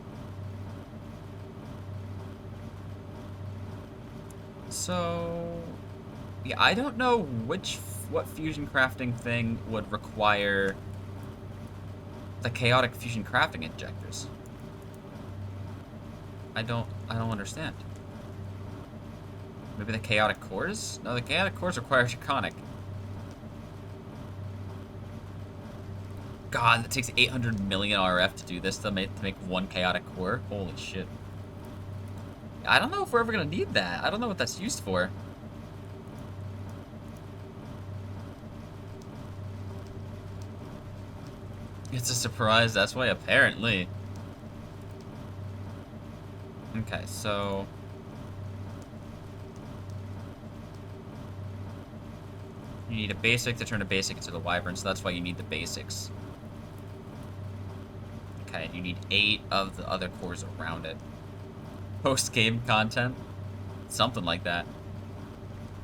So, yeah, I don't know what fusion crafting thing would require the chaotic fusion crafting injectors. I don't understand. Maybe the chaotic cores? No, the chaotic cores require Draconic. God, that takes 800 million RF to do this to make one chaotic core. Holy shit. I don't know if we're ever gonna need that. I don't know what that's used for. It's a surprise, that's why, apparently. Okay, so... You need a basic to turn a basic into the Wyvern, so that's why you need the basics. Okay, you need 8 of the other cores around it. Post-game content? Something like that.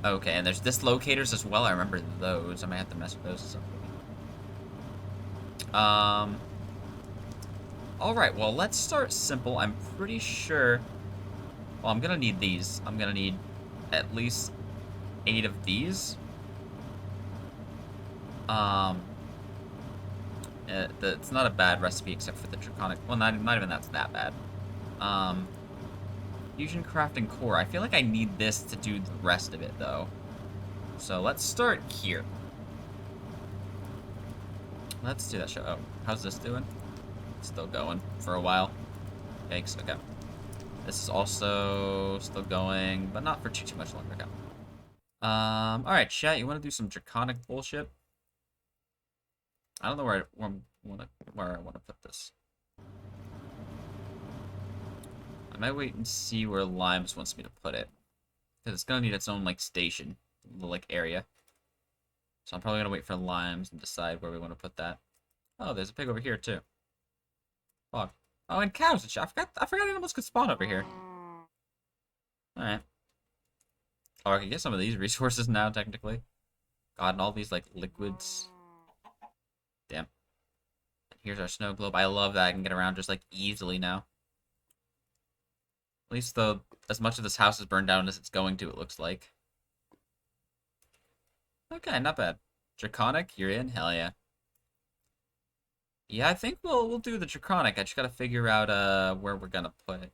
Okay, and there's dislocators as well. I remember those. I might have to mess with those at some point. Alright, well, let's start simple. I'm pretty sure Well, I'm gonna need these. I'm gonna need at least 8 of these. Um, it's not a bad recipe except for the Draconic. Well, not even that's that bad. Um, Fusion Crafting Core. I feel like I need this to do the rest of it, though. So let's start here. Let's do that show. Oh, how's this doing? Still going for a while. Yikes, okay. This is also still going, but not for too much longer. Okay. Alright, chat, you want to do some draconic bullshit? I don't know where I want to put this. I might wait and see where Limes wants me to put it. Because it's gonna need its own, like, station. Little, like, area. So I'm probably gonna wait for Limes and decide where we want to put that. Oh, there's a pig over here, too. Fuck. Oh, and cows and shit. I forgot animals could spawn over here. Alright. Oh, I can get some of these resources now, technically. God, and all these, like, liquids. Damn. Here's our snow globe. I love that I can get around just, like, easily now. At least, though, as much of this house is burned down as it's going to, it looks like. Okay, not bad. Draconic, you're in? Hell yeah. Yeah, I think we'll do the Draconic. I just gotta figure out where we're gonna put it.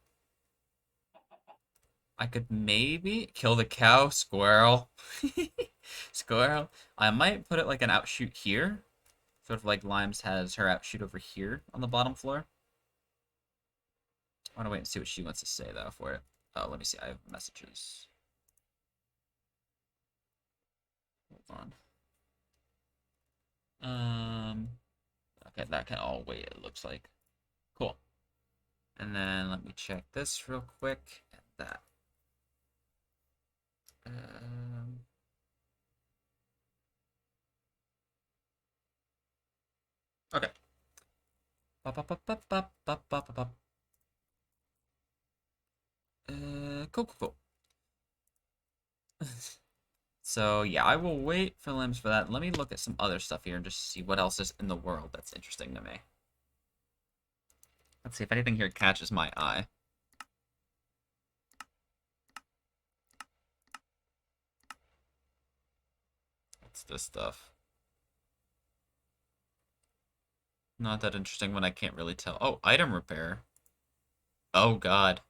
I could maybe kill the cow, squirrel. Squirrel. I might put it like an outshoot here. Sort of like Limes has her outshoot over here on the bottom floor. I want to wait and see what she wants to say, though, for it. Oh, let me see. I have messages. Hold on. Okay, that can all wait, it looks like. Cool. And then let me check this real quick. And that. Okay. Cool. So, yeah, I will wait for Limbs for that. Let me look at some other stuff here and just see what else is in the world that's interesting to me. Let's see if anything here catches my eye. What's this stuff? Not that interesting when I can't really tell. Oh, item repair. Oh, God.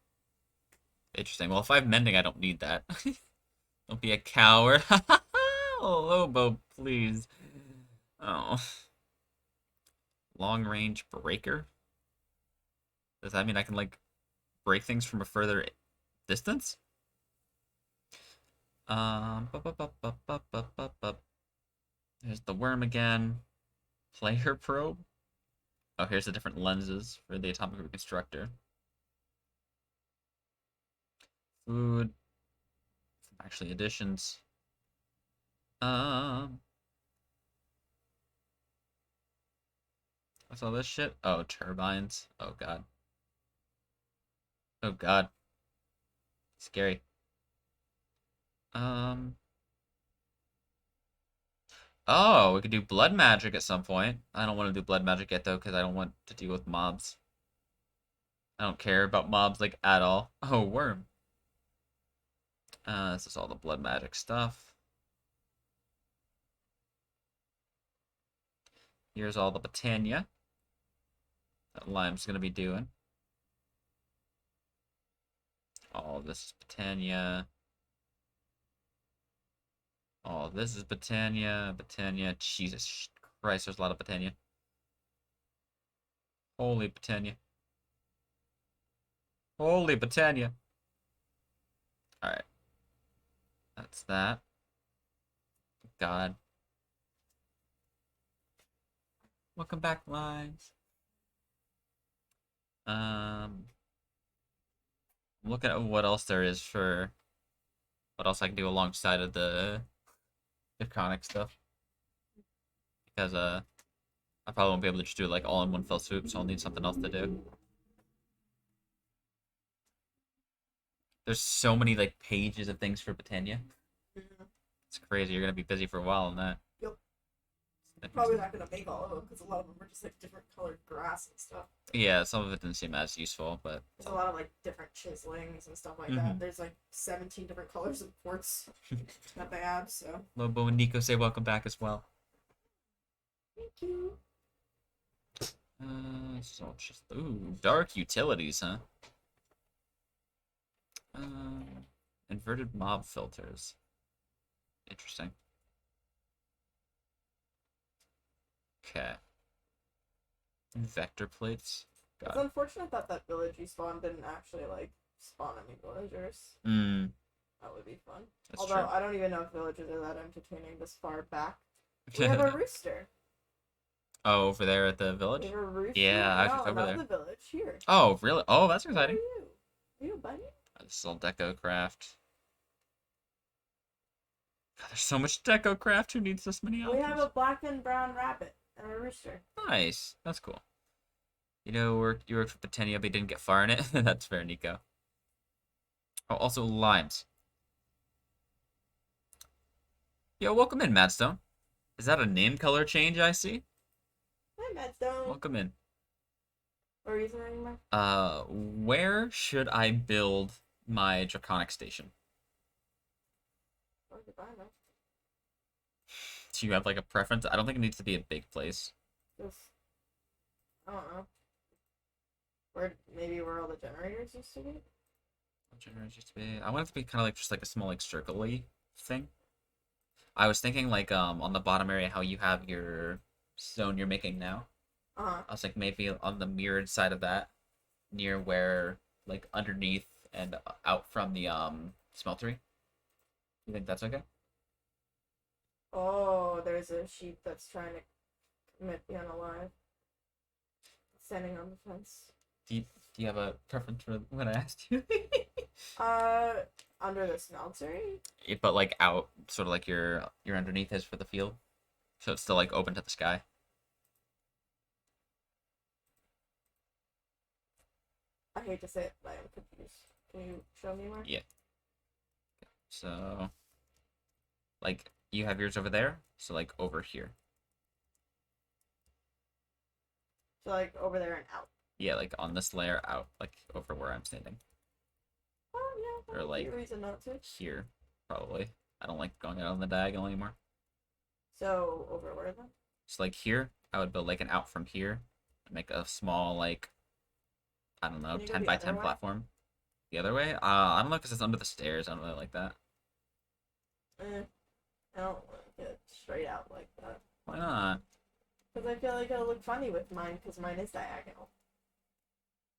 Interesting. Well, if I have mending, I don't need that. Don't be a coward. Oh, Lobo, please. Oh. Long range breaker? Does that mean I can, like, break things from a further distance? There's the worm again. Player probe? Oh, here's the different lenses for the atomic reconstructor. Food. Actually, additions. What's all this shit? Oh, turbines. Oh, God. Oh, God. Scary. Oh, we could do blood magic at some point. I don't want to do blood magic yet, though, because I don't want to deal with mobs. I don't care about mobs, like, at all. Oh, worm. This is all the blood magic stuff. Here's all the Botania that Lime's going to be doing. All this is Botania. All this is Botania. Botania. Jesus Christ, there's a lot of Botania. Holy Botania. Holy Botania. Alright. That's that. God. Welcome back, Limes. Looking at what else there is for what else I can do alongside of the Draconic stuff. Because I probably won't be able to just do it like all in one fell swoop, so I'll need something else to do. There's so many like pages of things for Botania. Yeah. It's crazy. You're gonna be busy for a while on that. Yep. Probably not gonna make all of them because a lot of them are just like different colored grass and stuff. Yeah, some of it didn't seem as useful, but There's a lot of like different chiselings and stuff like Mhm. that. There's like 17 different colors of quartz that they have. So Lobo and Nico say welcome back as well. thank you. So just dark utilities, huh? Inverted mob filters. Interesting. Okay. Vector plates. It's Got unfortunate that that village you spawned didn't actually like spawn any villagers. it. That would be fun. That's Although true. I don't even know if villagers are that entertaining this far back. We have a rooster. Oh, over there at the We village? have a rooster. Yeah, I was no, just over not there. the village. Here. Oh, really? Oh, that's Who are exciting. you? Are you a bunny? This is all deco craft. God, there's so much deco craft. Who needs this many We have options? a black and brown rabbit and a rooster. Nice. That's cool. You know, you worked for Britannia, but you didn't get far in it. That's fair, Nico. Oh, also limes. Yo, welcome in, Madstone. Is that a name color change I see? Hi, Madstone. Welcome in. What are you saying, Mark? Where should I build my Draconic Station? Oh, goodbye, Mark. Do you have like a preference? I don't think it needs to be a big place. Just, I don't know. Maybe where all the generators used to be? Generators used to be. I want it to be kind of like just like a small like circle-y thing. I was thinking like on the bottom area how you have your zone you're making now. Uh-huh. I was like maybe on the mirrored side of that, near where like underneath and out from the smeltery. You think that's okay? Oh, there's a sheep that's trying to commit the unalive. Standing on the fence. Do you have a preference for when I asked you? Under the smeltery? But like out, sort of like your underneath is for the field, so it's still like open to the sky. I hate to say it, but I'm confused. Can you show me more? Yeah. So, like you have yours over there, so like over here. So like over there and out. Yeah, like on this layer out, like over where I'm standing. Oh yeah. Or That would be like a reason not to. here, probably. I don't like going out on the diagonal anymore. So over where then? So like here, I would build like an out from here, and make a small like, I don't know, Can you go 10 the by other 10 way? platform. The other way? I don't know because it's under the stairs. I don't really like that. I don't like it straight out like that. Why not? Because I feel like it'll look funny with mine, because mine is diagonal.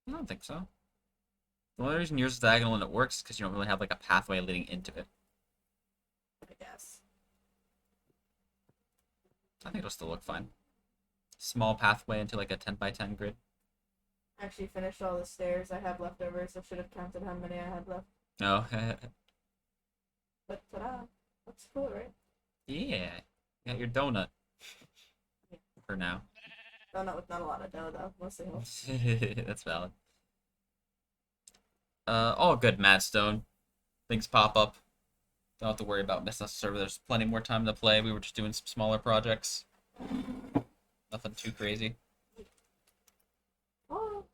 I don't think so. The only reason yours is diagonal and it works is because you don't really have like a pathway leading into it. I guess. I think it'll still look fine. Small pathway into like a 10 by 10 grid. I actually finished all the stairs I have left over, so should have counted how many I had left. No. But ta-da! That's cool, right? Yeah. You got your donut. For now. Donut with not a lot of dough though, mostly hope. That's valid. All good, Madstone. Things pop up. Don't have to worry about missing a server. There's plenty more time to play. We were just doing some smaller projects. Nothing too crazy. Oh.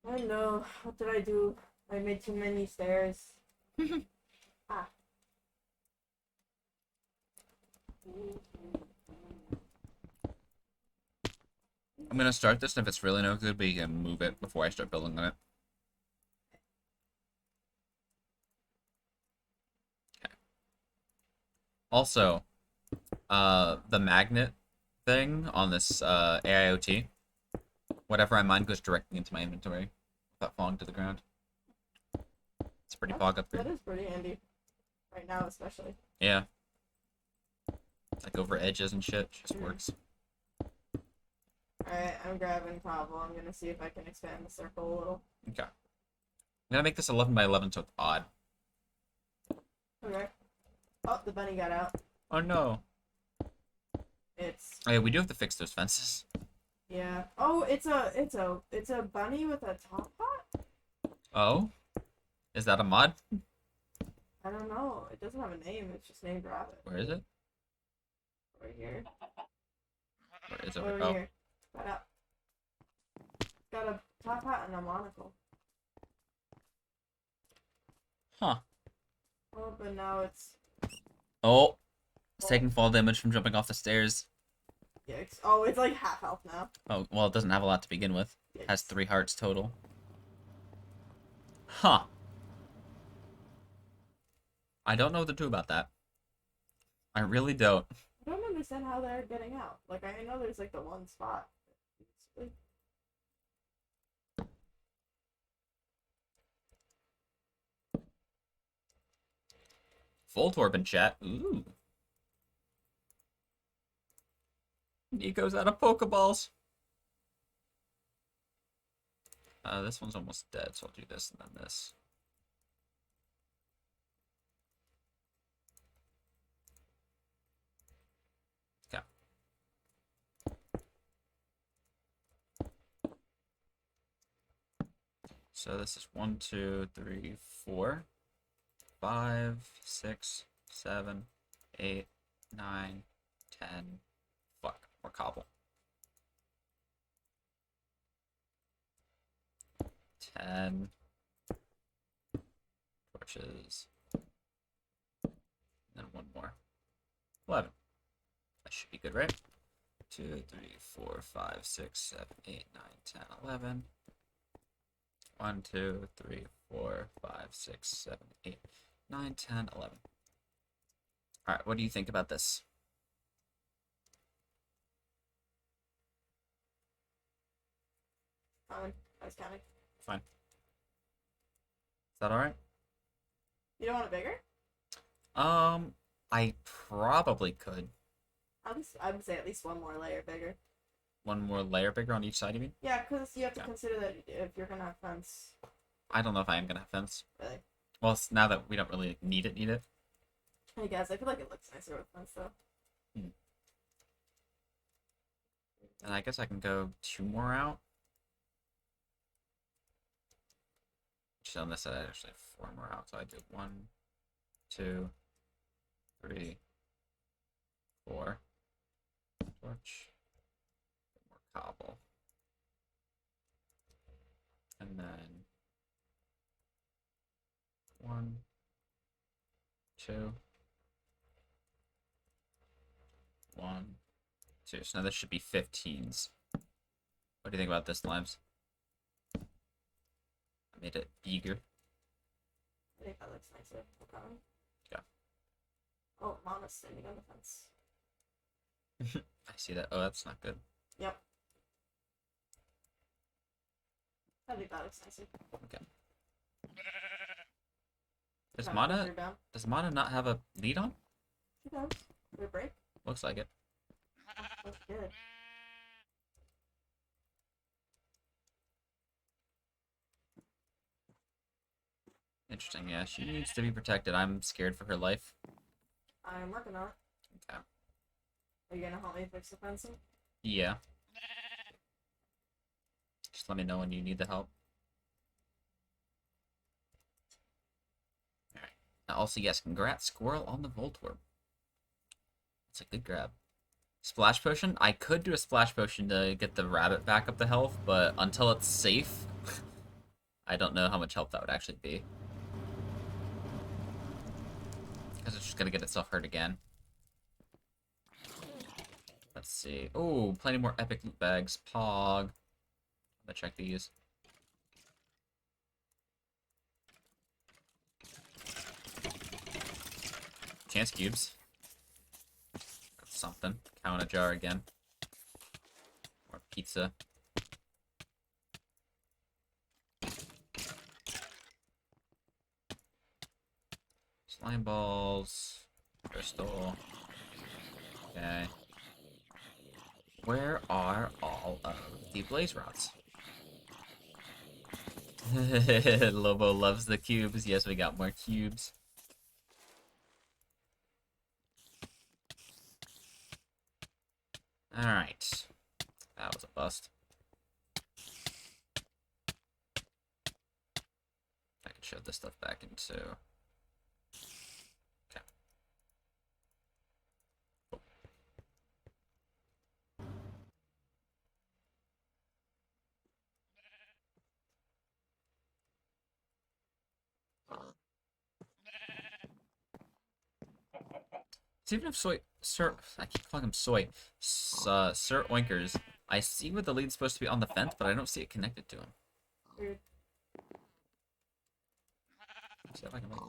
I know. What did I do? I made too many stairs. Ah. I'm gonna start this, and if it's really no good, we can move it before I start building on it. Okay. Also, the magnet thing on this AIoT, whatever I mine goes directly into my inventory without falling to the ground. It's a pretty fog upgrade. That is pretty handy. Right now, especially. Yeah. Like over edges and shit, just works. Alright, I'm grabbing cobble. I'm gonna see if I can expand the circle a little. Okay. I'm gonna make this 11 by 11 so it's odd. Okay. Oh, the bunny got out. Oh no. It's Oh yeah, we do have to fix those fences. yeah. Oh, it's a bunny with a top hat. Oh? Is that a mod? I don't know. It doesn't have a name. It's just named Rabbit. Where is it? Right here. Where is it? Over Oh, here. Right up. Got a top hat and a monocle. huh. Oh, but now it's... Oh, it's taking fall damage from jumping off the stairs. Yikes. Oh, it's like half health now. Oh, well, it doesn't have a lot to begin with. It has Yikes. 3 hearts total. Huh. I don't know what to do about that. I really don't. I don't understand how they're getting out. Like, I know there's like the one spot. Voltorb in chat. Ooh. Nico's out of Pokeballs. This one's almost dead, so I'll do this and then this. Okay. So this is 1, 2, 3, 4, 5, 6, 7, 8, 9, 10. Fuck, more cobble. 10 torches. And then 1 more. 11. That should be good, right? 2, 3, 4, 5, 6, 7, 8, 9, 10, 11. 1, 2, 3, 4, 5, 6, 7, 8, 9, 10, 11. Alright, what do you think about this? Fine. I was counting. Fine. Is that alright? You don't want it bigger? I probably could. At least, I would say at least one more layer bigger. 1 more layer bigger on each side, you mean? Yeah, because you have to Yeah. consider that if you're gonna have fence. I don't know if I am gonna have fence. Really? Well, now that we don't really need it. I guess. I feel like it looks nicer with fence, though. And I guess I can go 2 more out. Just on this side, I actually have 4 more out. So I do 1, 2, 3, 4. Torch. More cobble. And then 1, 2, 1, 2. So now this should be 15s. What do you think about this, Limes? I made it bigger. I think that looks nicer. Okay. Yeah. Oh, Mama's standing on the fence. I see that. Oh, that's not good. Yep. I think that looks nicer. Okay. Does Kinda Mana filter down. does Mana not have a lead on? It does. Did it break? Looks like it. That's good. Interesting. Yeah, she needs to be protected. I'm scared for her life. I'm working on it. Okay. Are you gonna help me fix the fencing? Yeah. Just let me know when you need the help. Alright. Also, yes, congrats, Squirrel, on the Voltorb. It's a good grab. Splash Potion? I could do a Splash Potion to get the rabbit back up to health, but until it's safe, I don't know how much help that would actually be. Because it's just gonna get itself hurt again. Let's see. Oh, plenty more epic loot bags. Pog. Let's check these. Chance cubes. That's something. Cow in a jar again. More pizza. Slime balls. Crystal. Okay. Where are all of the blaze rods? Lobo loves the cubes. Yes, we got more cubes. Alright. That was a bust. I could shove this stuff back into So even if Sir, I keep calling him Soy, Sir Oinkers, I see where the lead's supposed to be on the fence, but I don't see it connected to him. Weird. See if I can make it.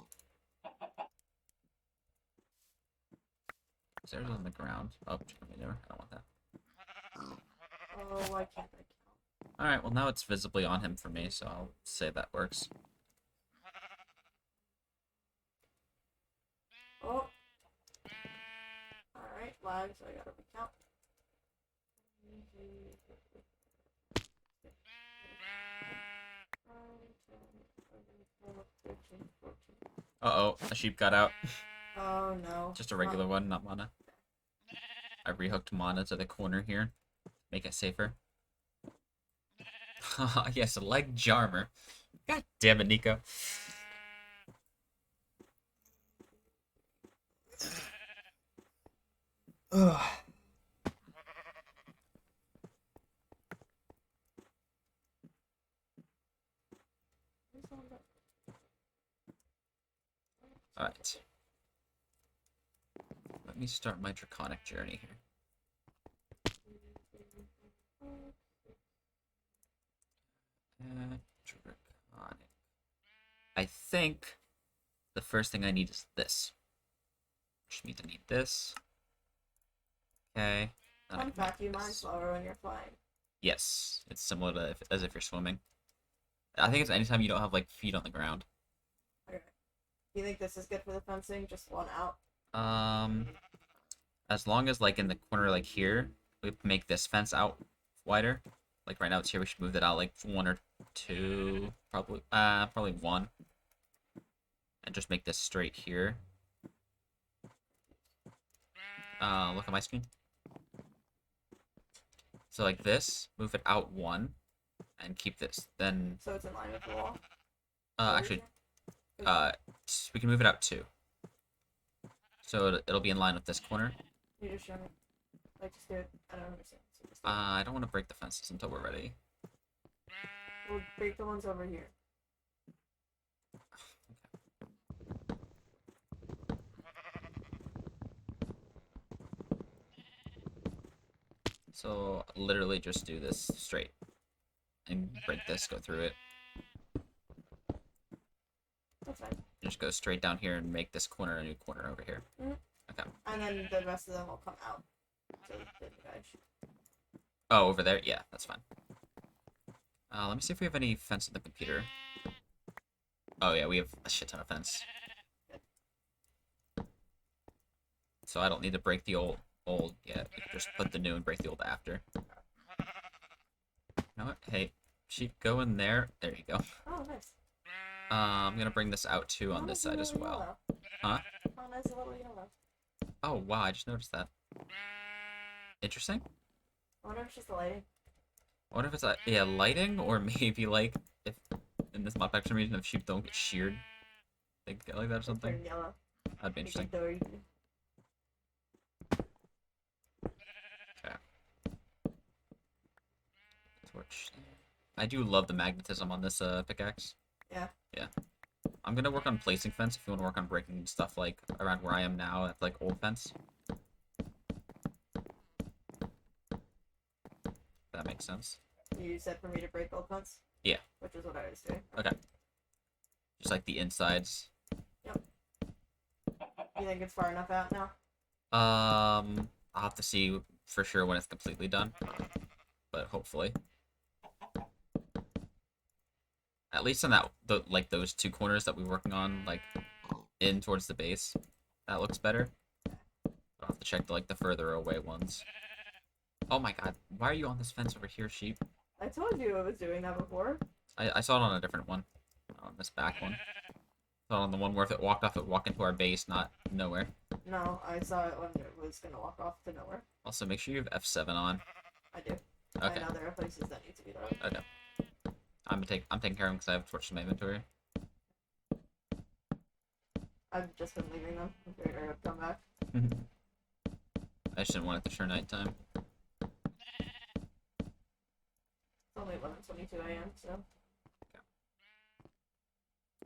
Stairs on the ground. Oh, chicken manure. I don't want that. Oh, why can't I count? Alright, well now it's visibly on him for me, so I'll say that works. Oh. Alright, lag, so I gotta recount. Uh-oh, a sheep got out. Oh no. Just a regular one, not mana. I rehooked mana to the corner here. Make it safer. Yes, a leg jarmer. God damn it, Nico. Ugh. Alright. Let me start my draconic journey here. Draconic. I think the first thing I need is this. Which means I need this. Okay. Fun fact, you mine slower when you're flying. Yes, it's similar to as if you're swimming. I think it's anytime you don't have like feet on the ground. Okay. Do you think this is good for the fencing? Just one out? As long as like in the corner like here, we make this fence out wider. Like right now it's here, we should move that out like 1 or 2, probably 1. And just make this straight here. Look at my screen. So like this, move it out 1, and keep this. Then So it's in line with the wall? actually, we can move it out 2. So it'll be in line with this corner. You just show me. Like, just do it. I don't understand. So just I don't want to break the fences until we're ready. We'll break the ones over here. So literally just do this straight and break this, go through it. That's fine. Just go straight down here and make this corner a new corner over here. Mm-hmm. Okay. And then the rest of them will come out. So the edge. Oh, over there? Yeah, that's fine. Let me see if we have any fence in the computer. Oh yeah, we have a shit ton of fence. So I don't need to break the old yet. We can just put the new and break the old after. You know what? Hey, sheep, go in there. There you go. Oh, nice. I'm gonna bring this out too on Oh, this nice, side as little well. yellow. Huh? Oh, nice little yellow. Oh wow, I just noticed that. Interesting. I wonder if it's just the lighting. I wonder if it's lighting, or maybe like if in this mod pack for some reason if sheep don't get sheared, they get like that or something. Turn yellow. That'd be interesting. Okay. Torch. I do love the magnetism on this pickaxe. Yeah. Yeah. I'm gonna work on placing fence if you want to work on breaking stuff like around where I am now at like old fence. That makes sense. You said for me to break old fence? Yeah. Which is what I was doing. Okay. Just like the insides. Yep. You think it's far enough out now? I'll have to see for sure when it's completely done. But hopefully. At least on like those 2 corners that we're working on, like in towards the base. That looks better. I'll have to check the further away ones. Oh my god, why are you on this fence over here, sheep? I told you I was doing that before. I saw it on a different one. On this back one. I saw it on the one where if it walked off, it walked into our base, not nowhere. No, I saw it when it was gonna walk off to nowhere. Also, make sure you have F7 on. I do. Okay. I know there are places that need to be done. Okay. I'm taking care of them because I have torches in my inventory. I've just been leaving them. I'm afraid I would come back. I just didn't want it to turn nighttime. It's only 11:22 a.m. So.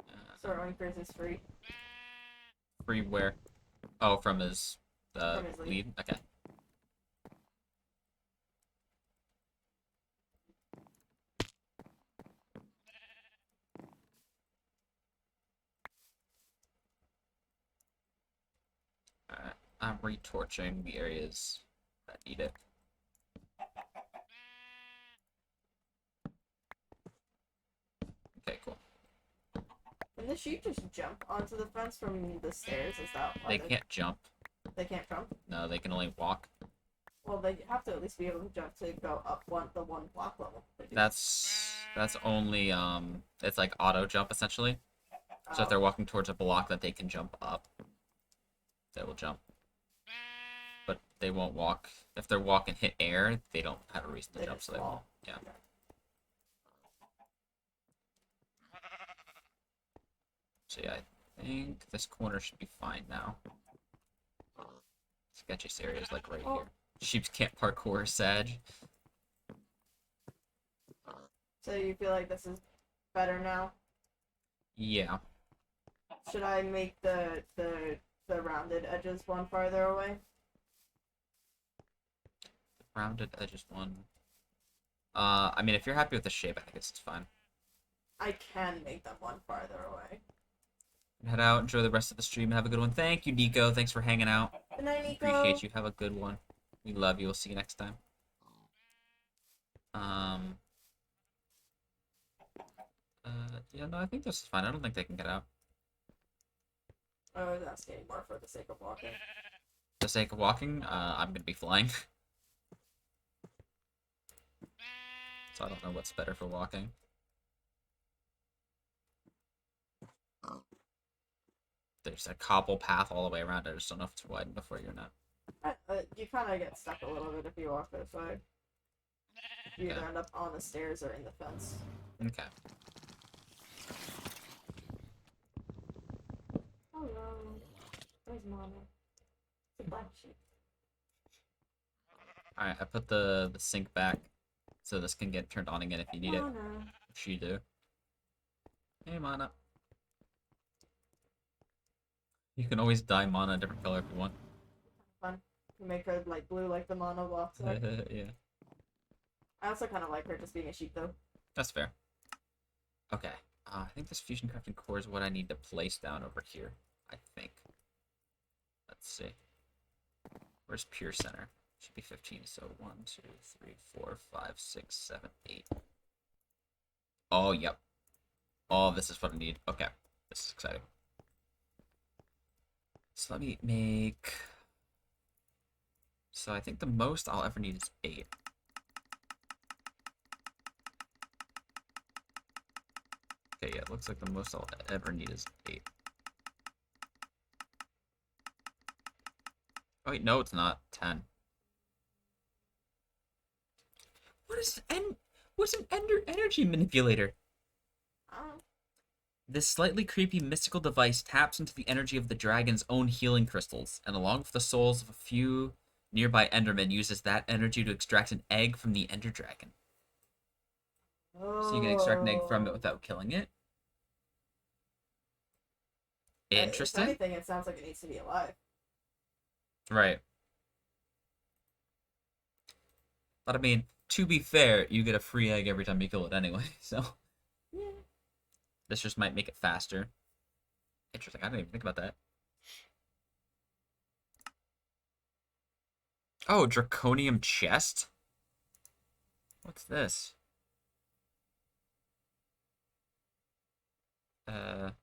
Okay. Sir Oinkers is free. Free where? Oh, from his The From his lead. lead? Okay. Alright. I'm retorching the areas that need it. Okay, cool. Can the sheep just jump onto the fence from the stairs? Is that why They can't jump. they can't jump? No, they can only walk. Well, they have to at least be able to jump to go up the one block level. That's only it's like auto jump essentially. So if they're walking towards a block that they can jump up, they will jump. But they won't walk. If they're walking hit air, they don't have a reason to jump, so they won't. Yeah. Okay. So yeah, I think this corner should be fine now. Sketchiest area is like right here. Sheeps can't parkour, Sag. So you feel like this is better now? Yeah. Should I make the rounded edges one farther away? Rounded edges one. I mean, if you're happy with the shape, I think it's fine. I can make them one farther away. Head out, enjoy the rest of the stream, have a good one. Thank you, Nico. Thanks for hanging out. Good night, Nico. Appreciate you. Have a good one. We love you. We'll see you next time. Yeah, no, I think this is fine. I don't think they can get out. I was asking more for the sake of walking. For the sake of walking, I'm gonna be flying. So I don't know what's better for walking. There's a cobble path all the way around. I just don't know if it's wide enough for you or not. You kind of get stuck a little bit if you walk this way. You either end up on the stairs or in the fence. Okay. Hello. Where's Mama? It's a black sheep. Alright, I put the sink back so this can get turned on again if you need it. Which you do. Hey, Mana. You can always dye Mana a different color if you want. Fun. You make her like blue like the Mana walks. Yeah. I also kind of like her just being a sheep though. That's fair. Okay. I think this fusion crafting core is what I need to place down over here. I think. Let's see. Where's Pure Center? Should be 15. So 1, 2, 3, 4, 5, 6, 7, 8. Oh, yep. Oh, this is what I need. Okay. This is exciting. So let me make... So I think the most I'll ever need is 8. Okay, yeah, it looks like the most I'll ever need is 8. Oh wait, no, it's not. 10. What's an energy manipulator? This slightly creepy mystical device taps into the energy of the dragon's own healing crystals, and along with the souls of a few nearby endermen, uses that energy to extract an egg from the ender dragon. So you can extract an egg from it without killing it. Interesting. If anything, it sounds like it needs to be alive. Right. But I mean, to be fair, you get a free egg every time you kill it anyway, so... Yeah. This just might make it faster. Interesting, I didn't even think about that. Oh, Draconian Chest? What's this? That's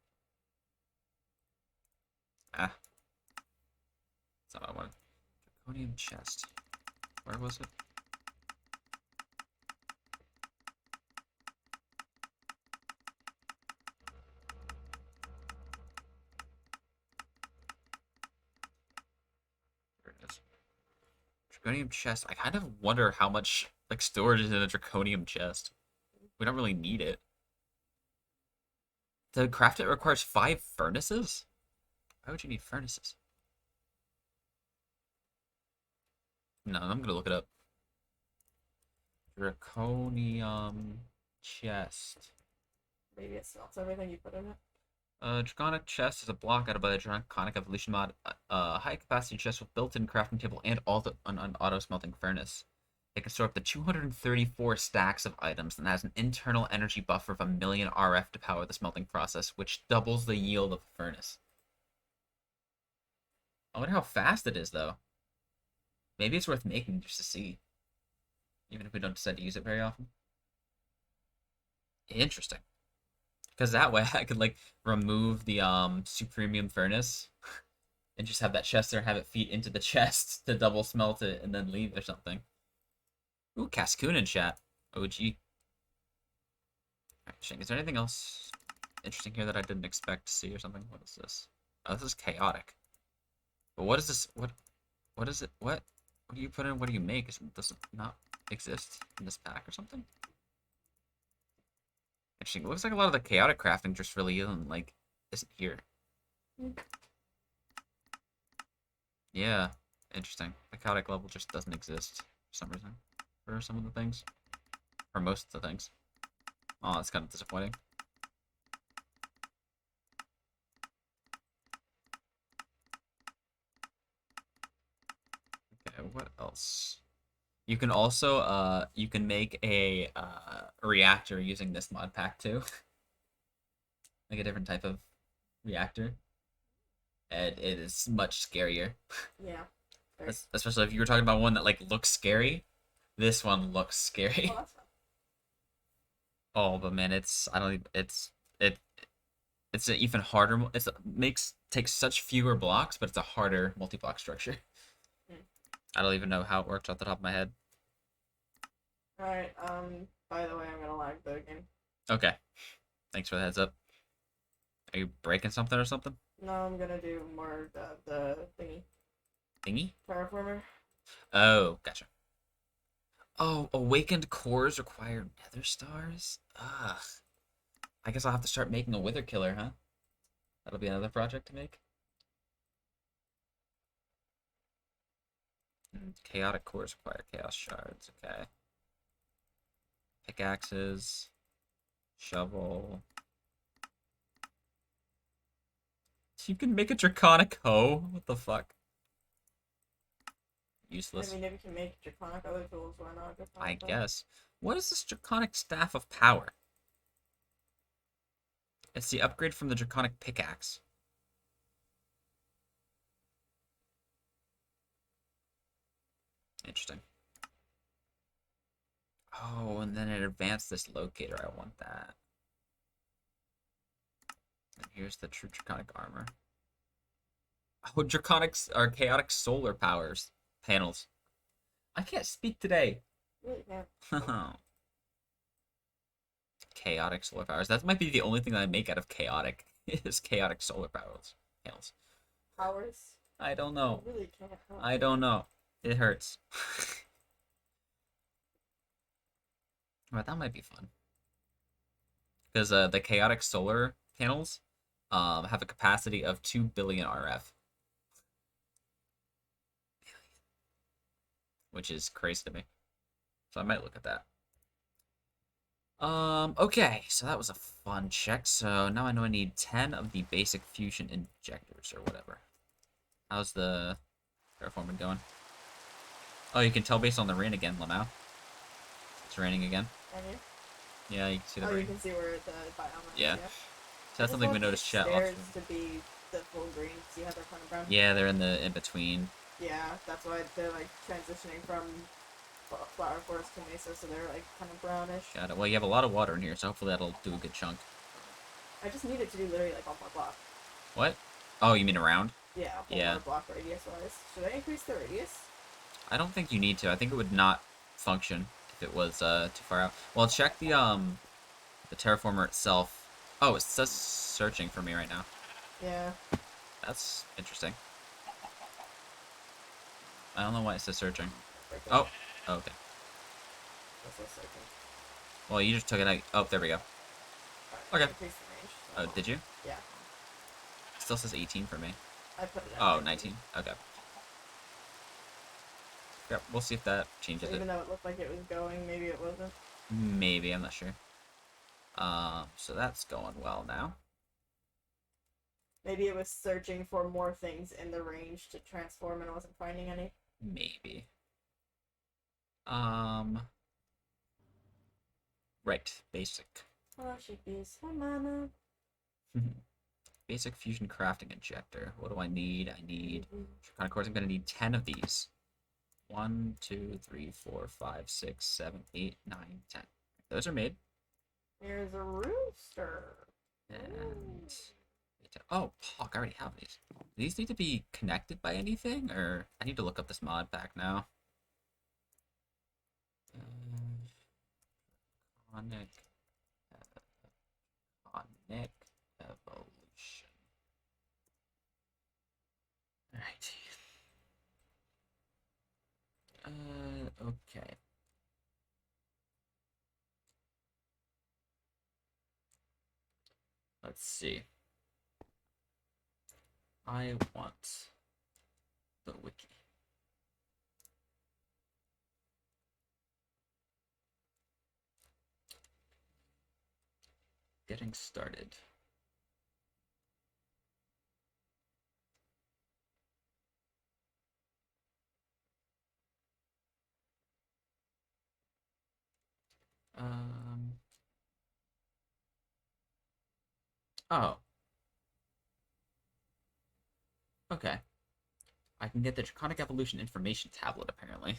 not what I wanted. Draconian Chest. Where was it? Here it is. Draconian Chest. I kind of wonder how much like storage is in a Draconian Chest. We don't really need it. To craft it requires 5 furnaces? Why would you need furnaces? No, I'm gonna look it up. Draconian Chest. Maybe it smelts everything you put in it. Draconic Chest is a block out of the Draconic Evolution mod. High capacity chest with built-in crafting table and an auto smelting furnace. It can store up to 234 stacks of items and has an internal energy buffer of 1,000,000 RF to power the smelting process, which doubles the yield of the furnace. I wonder how fast it is, though. Maybe it's worth making just to see, even if we don't decide to use it very often. Interesting. Because that way I could, like, remove the Supremium Furnace and just have that chest there and have it feed into the chest to double smelt it and then leave or something. Ooh, Cascoon in chat. OG. Alright, Shane, is there anything else interesting here that I didn't expect to see or something? What is this? Oh, this is chaotic. But what is this? What is it? What do you put in? What do you make? Does it not exist in this pack or something? Interesting. It looks like a lot of the chaotic crafting just really isn't here. Yeah, interesting. The chaotic level just doesn't exist for some reason. For some of the things. For most of the things. Oh, that's kind of disappointing. Okay, what else? You can also you can make a reactor using this mod pack too. Like a different type of reactor. And it is much scarier. Yeah. Especially if you were talking about one that like looks scary. This one looks scary. Oh, that's fun. Oh, but man, it's an even harder. Takes such fewer blocks, but it's a harder multi-block structure. I don't even know how it works off the top of my head. Alright, by the way, I'm gonna lag the game. Okay. Thanks for the heads up. Are you breaking something or something? No, I'm gonna do more the thingy. Thingy? Terraformer. Oh, gotcha. Oh, awakened cores require nether stars? Ugh. I guess I'll have to start making a wither killer, huh? That'll be another project to make. Chaotic cores require chaos shards, okay. Pickaxes. Shovel. You can make a draconic hoe? What the fuck? Useless. I mean, if you can make draconic other tools, why not? I guess. What is this draconic staff of power? It's the upgrade from the draconic pickaxe. Interesting. Oh, and then it advanced this locator. I want that. And here's the true draconic armor. Oh, draconic or chaotic solar panels. I can't speak today. Really can't. Chaotic solar powers. That might be the only thing that I make out of chaotic is chaotic solar panels. Powers? I don't know. I really can't. I don't know. It hurts. But that might be fun. Because the chaotic solar panels have a capacity of 2 billion RF. Which is crazy to me. So I might look at that. Okay, so that was a fun check. So now I know I need 10 of the basic fusion injectors or whatever. How's the Terraforming going? Oh, you can tell based on the rain again, Lamau. It's raining again. Can you? Yeah, you can see the rain. You can see where the biome is. Yeah. So that's something we noticed, chat. Stairs to be the full green. See how they're kind of brown? Yeah, they're in between. Yeah, that's why they're like transitioning from flower forest to mesa, so they're like kind of brownish. Got it. Well, you have a lot of water in here, so hopefully that'll do a good chunk. I just need it to do literally like 1 more block. What? Oh, you mean around? Yeah, 1 more block radius wise. Should I increase the radius? I don't think you need to. I think it would not function if it was too far out. Well, check the terraformer itself. Oh, it says searching for me right now. Yeah. That's interesting. I don't know why it says searching. Oh, okay. Well, you just took it out. Oh, there we go. Okay. Oh, did you? Yeah. It still says 18 for me. I put it at 19. Okay. Yeah, we'll see if that changes it. Even though it looked like it was going, maybe it wasn't. Maybe, I'm not sure. So that's going well now. Maybe it was searching for more things in the range to transform and wasn't finding any. Maybe. Right. Basic. Oh, sheepies. Hi, Mama. Basic fusion crafting injector. What do I need? I need Draconic cores. I'm gonna need 10 of these. 1, 2, 3, 4, 5, 6, 7, 8, 9, 10. Those are made. Here's a rooster. And oh, fuck, I already have these. Do these need to be connected by anything, or I need to look up this mod pack now. Draconic Evolution. Alright. Okay. Let's see. I want the wiki. Getting started. Oh. Okay. I can get the Draconic Evolution information tablet, apparently.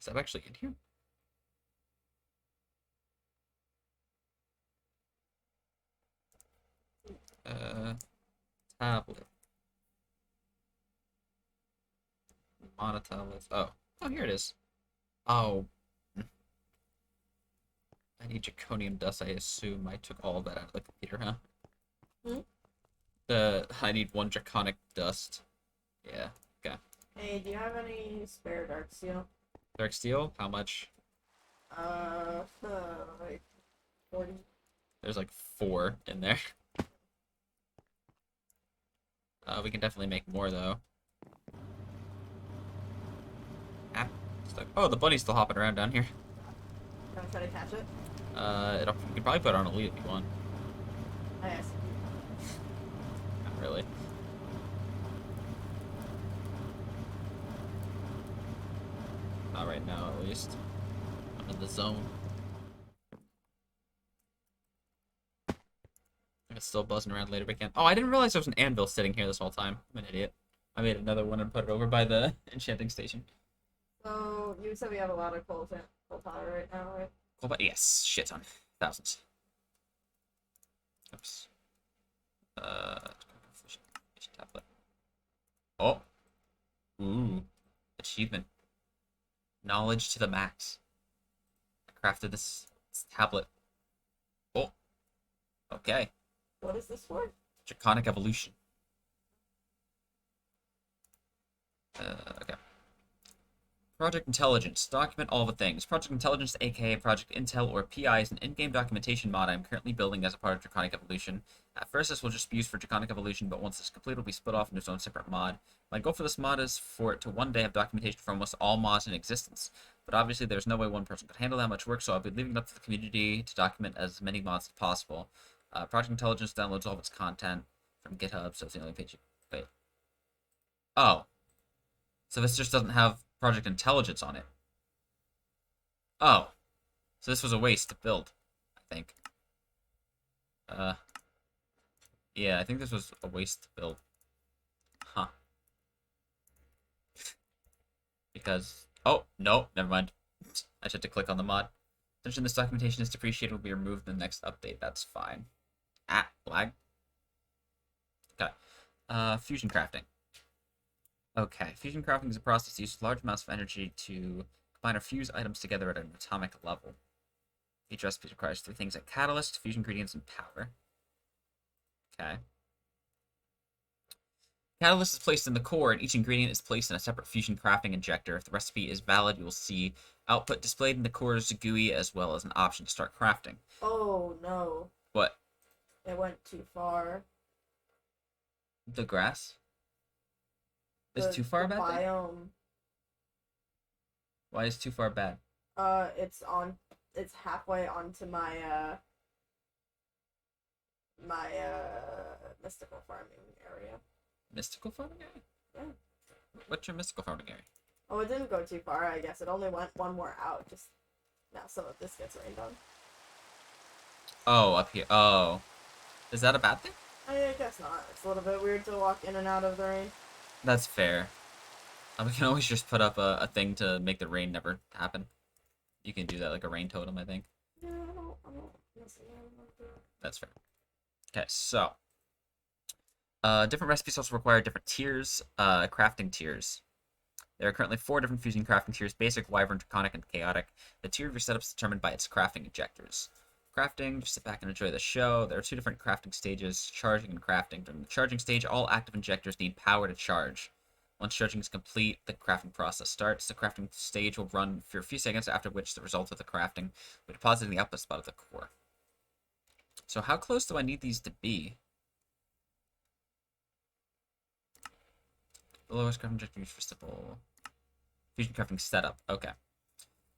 Is that actually in here? Tablet. Mono tablets. Oh. Oh, here it is. Oh. I need Draconium dust, I assume. I took all of that out of the computer, huh? I need 1 Draconic dust. Yeah, okay. Hey, do you have any spare dark steel? Dark steel? How much? Like 40. There's like 4 in there. We can definitely make more, though. Ah, stuck. Oh, the bunny's still hopping around down here. Gonna try to catch it? You can probably put it on elite if you want. I guess. Not really. Not right now, at least. I'm in the zone. It's still buzzing around later, but can't. Oh, I didn't realize there was an anvil sitting here this whole time. I'm an idiot. I made another one and put it over by the enchanting station. So, you said we have a lot of coal powder right now, right? Cool, but yes, shit ton. Thousands. Oops. Tablet. Oh. Ooh. Achievement. Knowledge to the max. I crafted this tablet. Oh. Okay. What is this for? Draconic Evolution. Okay. Project Intelligence. Document all the things. Project Intelligence, aka Project Intel, or PI, is an in-game documentation mod I'm currently building as a part of Draconic Evolution. At first, this will just be used for Draconic Evolution, but once it's complete, it will be split off into its own separate mod. My goal for this mod is for it to one day have documentation for almost all mods in existence. But obviously, there's no way one person could handle that much work, so I'll be leaving it up to the community to document as many mods as possible. Project Intelligence downloads all of its content from GitHub, so it's the only page. Wait. Oh. So this just doesn't have Project Intelligence on it. Oh. So this was a waste to build, I think. Yeah, I think this was a waste to build. Huh. Because... Oh, no, never mind. I just had to click on the mod. Attention, this documentation is depreciated will be removed in the next update. That's fine. Ah, lag. Okay. Fusion crafting. Okay, fusion crafting is a process that uses large amounts of energy to combine or fuse items together at an atomic level. Each recipe requires 3 things like catalyst, fusion ingredients, and power. Okay. Catalyst is placed in the core, and each ingredient is placed in a separate fusion crafting injector. If the recipe is valid, you will see output displayed in the core's GUI, as well as an option to start crafting. Oh, no. What? It went too far. The grass? Is too far bad? Biome. Why is too far bad? It's halfway onto my, my mystical farming area. Mystical farming area? Yeah. What's your mystical farming area? Oh, it didn't go too far, I guess. It only went one more out. Just now some of this gets rained on. Oh, up here. Oh. Is that a bad thing? I guess not. It's a little bit weird to walk in and out of the rain. That's fair. We can always just put up a thing to make the rain never happen. You can do that like a rain totem, I think. Yeah, I don't necessarily want to do it. That's fair. Okay, so. Different recipes also require different tiers, crafting tiers. There are currently 4 different fusing crafting tiers: Basic, Wyvern, Draconic, and Chaotic. The tier of your setup is determined by its crafting injectors. Crafting, just sit back and enjoy the show. There are 2 different crafting stages, charging and crafting. During the charging stage, all active injectors need power to charge. Once charging is complete, the crafting process starts. The crafting stage will run for a few seconds, after which the results of the crafting will be deposited in the output spot of the core. So how close do I need these to be? The lowest crafting injector used for simple fusion crafting setup. Okay.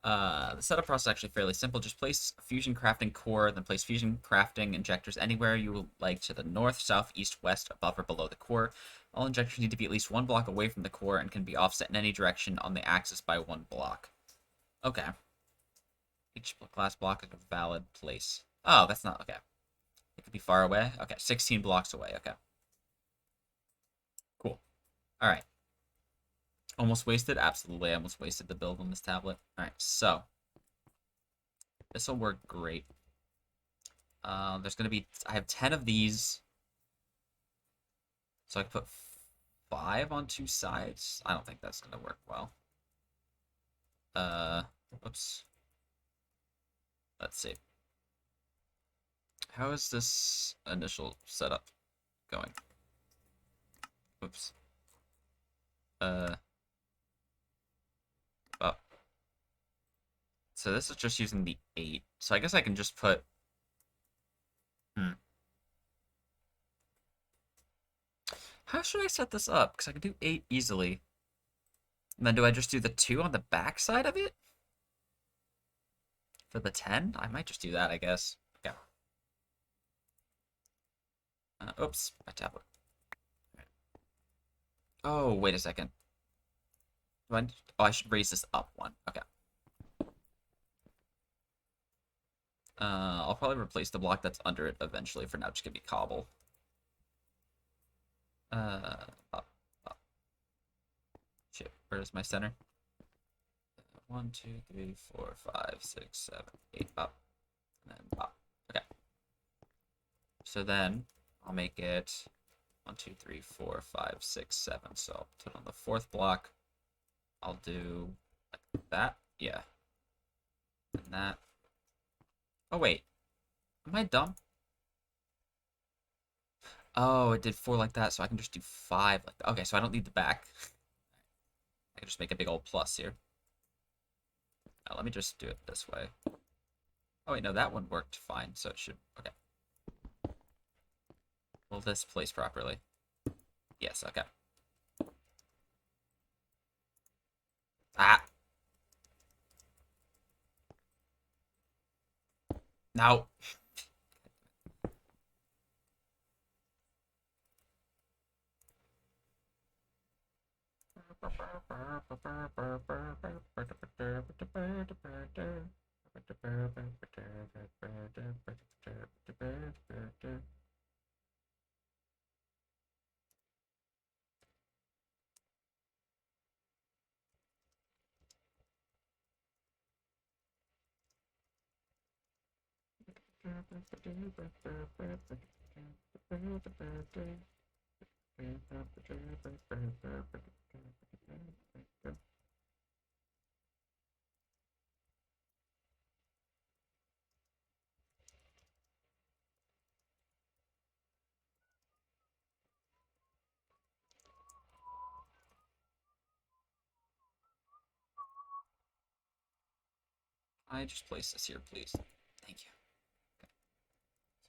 The setup process is actually fairly simple. Just place a fusion crafting core, then place fusion crafting injectors anywhere you would like, to the north, south, east, west, above, or below the core. All injectors need to be at least 1 block away from the core and can be offset in any direction on the axis by 1 block. Okay. Each glass block is a valid place. Oh, that's not... Okay. It could be far away. Okay, 16 blocks away. Okay. Cool. Alright. Almost wasted? Absolutely, I almost wasted the build on this tablet. Alright, so. This will work great. There's going to be... I have 10 of these. So I can put 5 on 2 sides. I don't think that's going to work well. Whoops. Let's see. How is this initial setup going? Whoops. Oh. So this is just using the 8. So I guess I can just put... How should I set this up? Because I can do 8 easily. And then do I just do the 2 on the back side of it? For the 10? I might just do that, I guess. Okay. Oops, my tablet. Oh, wait a second. Oh, I should raise this up 1. Okay. I'll probably replace the block that's under it eventually. For now, just give me cobble. Up. Shit, where's my center? 1, 2, 3, 4, 5, 6, 7, 8, up. And then up. Okay. So then, I'll make it 1, 2, 3, 4, 5, 6, 7. So I'll put it on the 4th block. I'll do like that. Yeah. And that. Oh, wait. Am I dumb? Oh, it did 4 like that, so I can just do 5 like that. Okay, so I don't need the back. I can just make a big old plus here. Now, let me just do it this way. Oh, wait, no, that one worked fine, so it should... Okay. Will this place properly? Yes, okay. Ah! No! I just place this here, please. Thank you. Okay.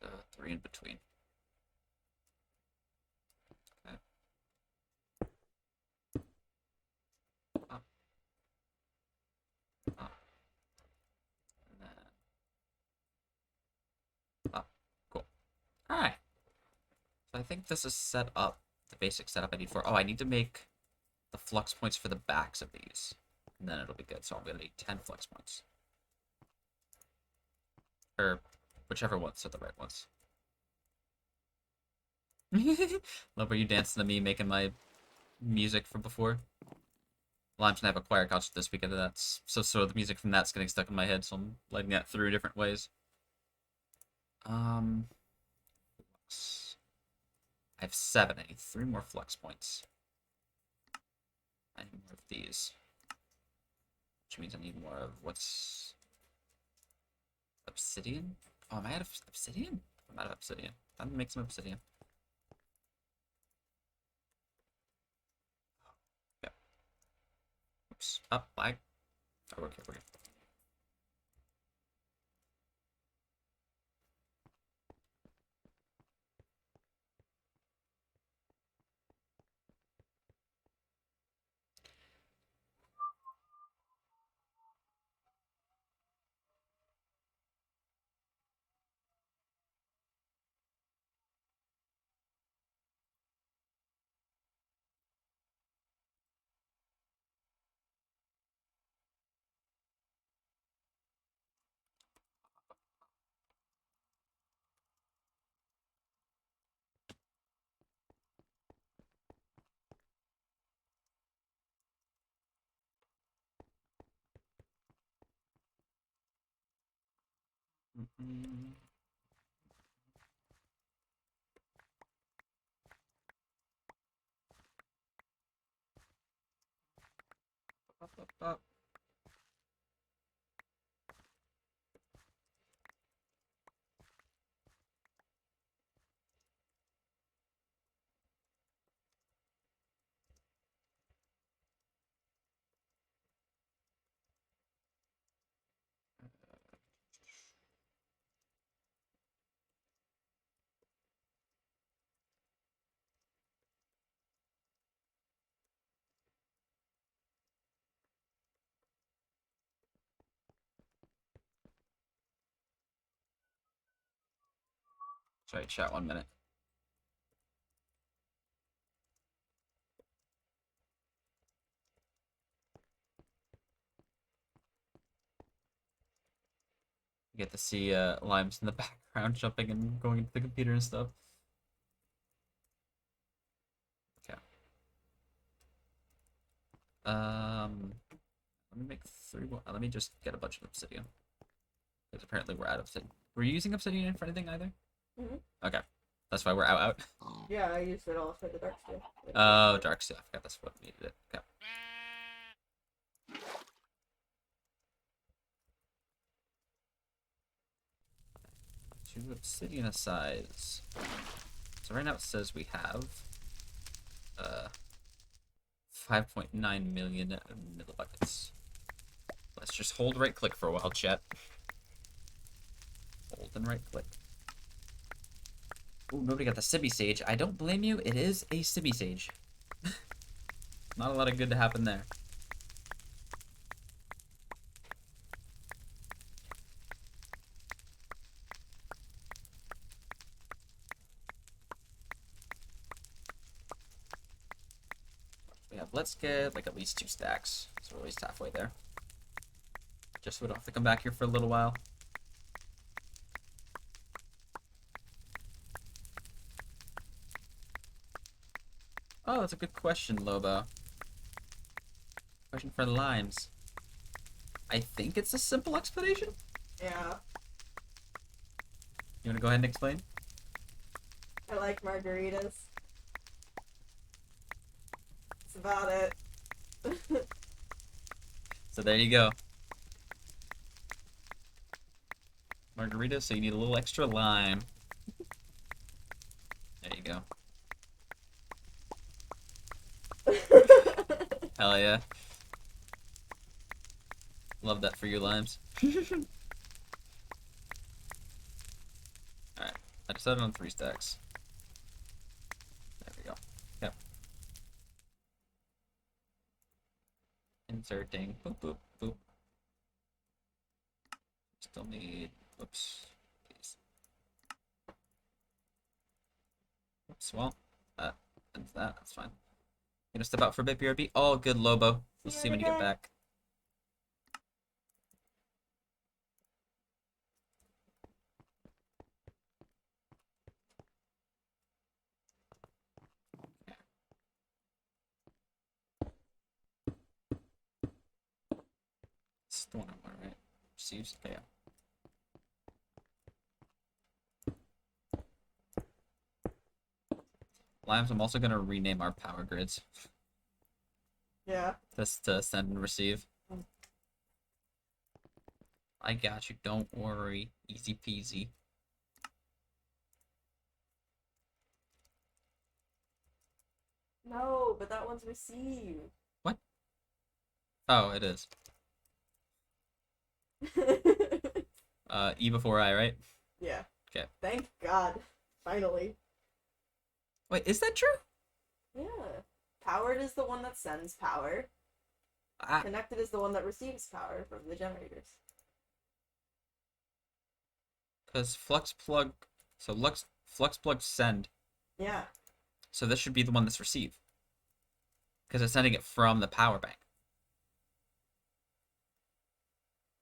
So 3 in between. Okay. Up. Up. And then up. Cool. Alright. think this is set up, the basic setup I need for... Oh, I need to make the flux points for the backs of these. And then it'll be good. So I'm going to need 10 flux points. Or whichever ones are the right ones. Love where you dancing to me making my music from before. Well, I'm just gonna have a choir concert this weekend of that. So the music from that's getting stuck in my head, so I'm letting that through different ways. Flux. I have 7. I need 3 more flux points. I need more of these. Which means I need more of what's... Obsidian? Oh, am I out of obsidian? I'm out of obsidian. I'm gonna make some obsidian. Yep. Oops. Up, lag. Oh, okay, we're good. Up, up, up. Sorry, chat 1 minute. You get to see Limes in the background jumping and going into the computer and stuff. Okay. Let me make 3 more. Let me just get a bunch of obsidian. Because apparently we're out of obsidian. Were you using obsidian for anything either? Mm-hmm. Okay. That's why we're out. Yeah, I used it all for the dark steel. Oh, dark steel. I forgot that's what needed it. Okay. 2 obsidian asides. So right now it says we have 5.9 million millibuckets. Let's just hold right click for a while, chat. Hold and right click. Ooh, nobody got the Sibby Sage. I don't blame you. It is a Sibby Sage. Not a lot of good to happen there. Yeah, let's get like at least 2 stacks. So we're at least halfway there. Just so we don't have to come back here for a little while. Oh, that's a good question, Lobo. Question for Limes. I think it's a simple explanation. Yeah. You want to go ahead and explain? I like margaritas. That's about it. So there you go. Margarita, so you need a little extra lime. There you go. Hell yeah. Love that for you, Limes. Alright, I decided on 3 stacks. There we go. Yep. Inserting. Boop, boop, boop. Still need... Whoops. These. Oops, well, that's fine. Gonna step out for a bit, BRB. Oh, good, Lobo. We'll see when you get back. It's the one I want, right? Receives. Okay, yeah. Limes, I'm also gonna rename our power grids. Yeah. Just to send and receive. I got you. Don't worry. Easy peasy. No, but that one's received. What? Oh, it is. E before I, right? Yeah. Okay. Thank God. Finally. Wait, is that true? Yeah. Powered is the one that sends power. Connected is the one that receives power from the generators. Because flux plug, so flux plug send. Yeah. So this should be the one that's received. Because it's sending it from the power bank.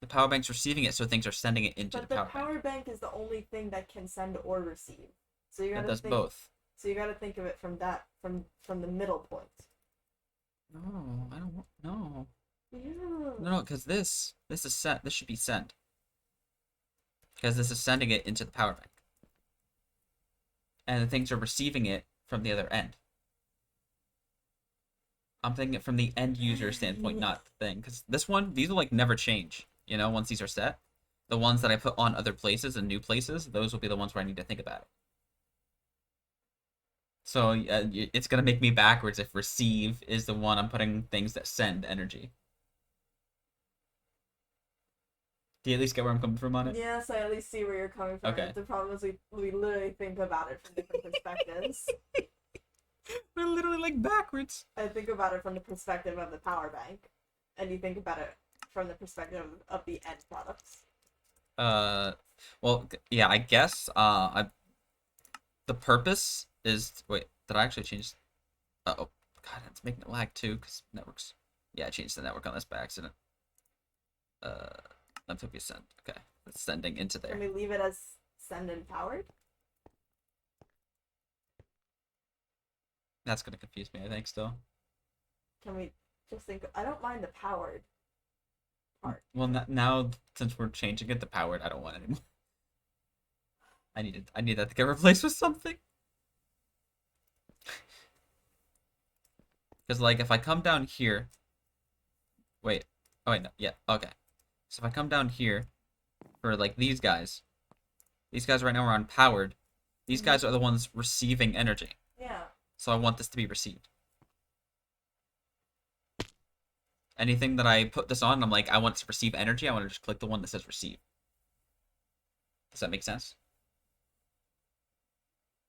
The power bank's receiving it, so things are sending it into But the the power bank. power bank is the only thing that can send or receive. So you It gotta does think. both. So you gotta think of it from from the middle point. No, I don't. No. Yeah. No, because this is sent. This should be sent. Because this is sending it into the power bank. And the things are receiving it from the other end. I'm thinking it from the end user standpoint, not the thing. Because this one, these will like never change. You know, once these are set. The ones that I put on other places and new places, those will be the ones where I need to think about it. So it's gonna make me backwards if receive is the one I'm putting things that send energy. Do you at least get where I'm coming from on it? Yes, I at least see where you're coming from. Okay. The problem is we literally think about it from different perspectives. We're literally like backwards. I think about it from the perspective of the power bank, and you think about it from the perspective of the end products. Well, yeah, I guess. The purpose is. Wait, did I actually change? Oh, God, it's making it lag too, because networks. Yeah, I changed the network on this by accident. Lamptopia send. Okay, it's sending into there. Can we leave it as send and powered? That's gonna confuse me, I think, still. Can we just think? I don't mind the powered part. Well, now since we're changing it to powered, I don't want it anymore. I need that to get replaced with something. Because like if I come down here, wait, oh wait, no, yeah, okay. So if I come down here for like these guys right now are on powered. These guys are the ones receiving energy. Yeah. So I want this to be received. Anything that I put this on, I'm like, I want it to receive energy. I want to just click the one that says receive. Does that make sense?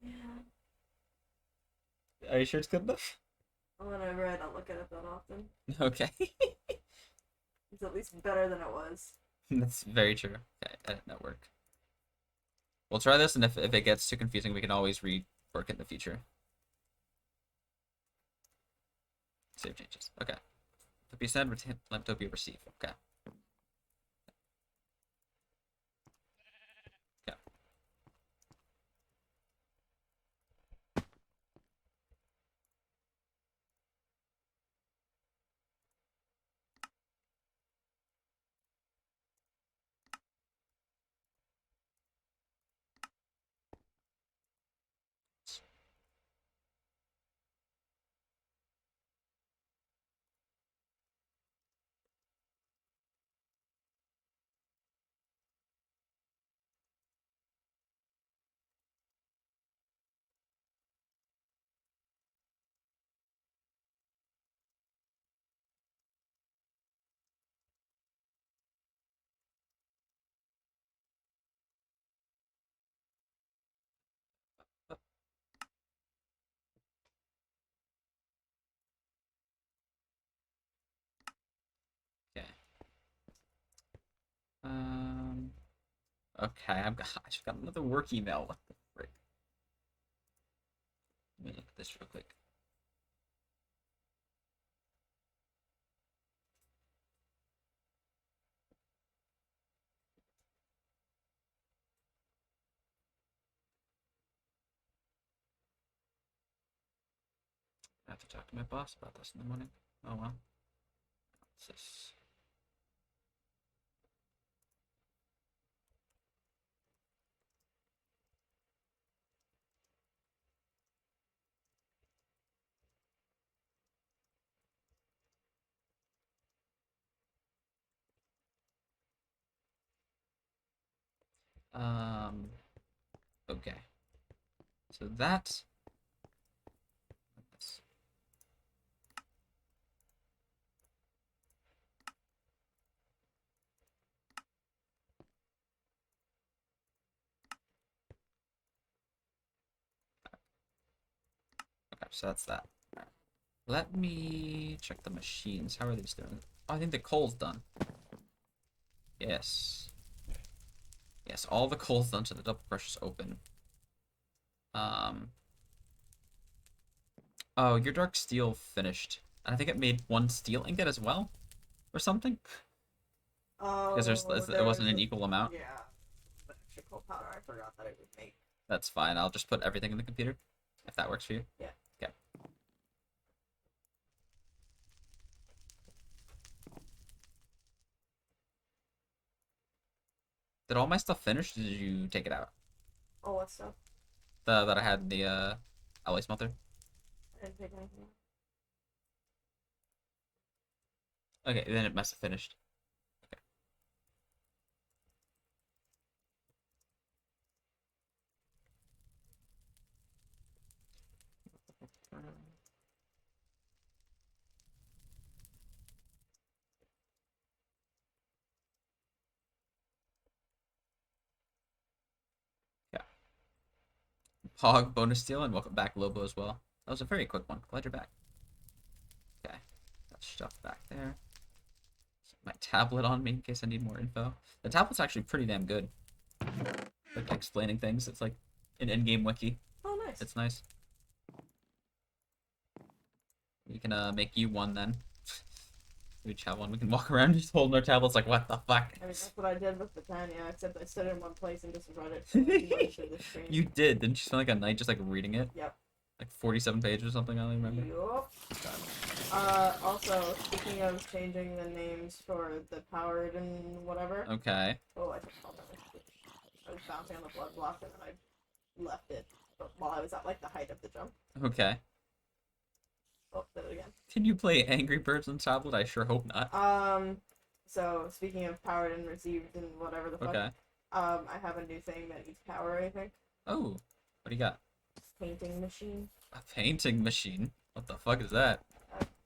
Yeah. Are you sure it's good enough? Whenever I don't look at it that often. Okay. It's at least better than it was. That's very true. Okay, edit network. We'll try this, and if it gets too confusing, we can always rework it in the future. Save changes. Okay. Lamptopia send, Lamptopia receive. Okay. Okay. Okay. Okay, I just got another work email. What the frick? Let me look at this real quick. I have to talk to my boss about this in the morning. Oh well. What's this? Okay. So that's this. Okay, so that's that. Alright. Let me check the machines. How are these doing? Oh, I think the coal's done. Yes. Yes, all the coal's done, so the double crush is open. Oh, your dark steel finished. And I think it made one steel ingot as well, or something. Because it wasn't an equal amount. Yeah, the extra coal powder. I forgot that it would make. That's fine. I'll just put everything in the computer, if that works for you. Yeah. Okay. Did all my stuff finish? Or did you take it out? Oh, what stuff? That I had in the alloy smelter. I didn't take anything out. Okay, then it must have finished. Okay. Yeah. Pog bonus steal and welcome back Lobo as well. That was a very quick one. Glad you're back. Okay. Got stuff back there. Set my tablet on me in case I need more info. The tablet's actually pretty damn good. Like explaining things. It's like an in-game wiki. Oh, nice. It's nice. We can make you one then. We each have one. We can walk around just holding our tablets like, what the fuck? I mean, that's what I did with Britannia, except I stood in one place and just read it. So the screen. You did. Didn't you spend like a night just like reading it? Yep. Like 47 pages or something, I don't remember. Yup. Also, speaking of changing the names for the powered and whatever. Okay. Oh, I just called that. I was bouncing on the blood block and then I left it while I was at like the height of the jump. Okay. Oh, did it again. Can you play Angry Birds on tablet? I sure hope not. So speaking of powered and received and whatever the fuck. Okay. I have a new thing that needs power, I think. Oh, what do you got? Painting machine. A painting machine? What the fuck is that?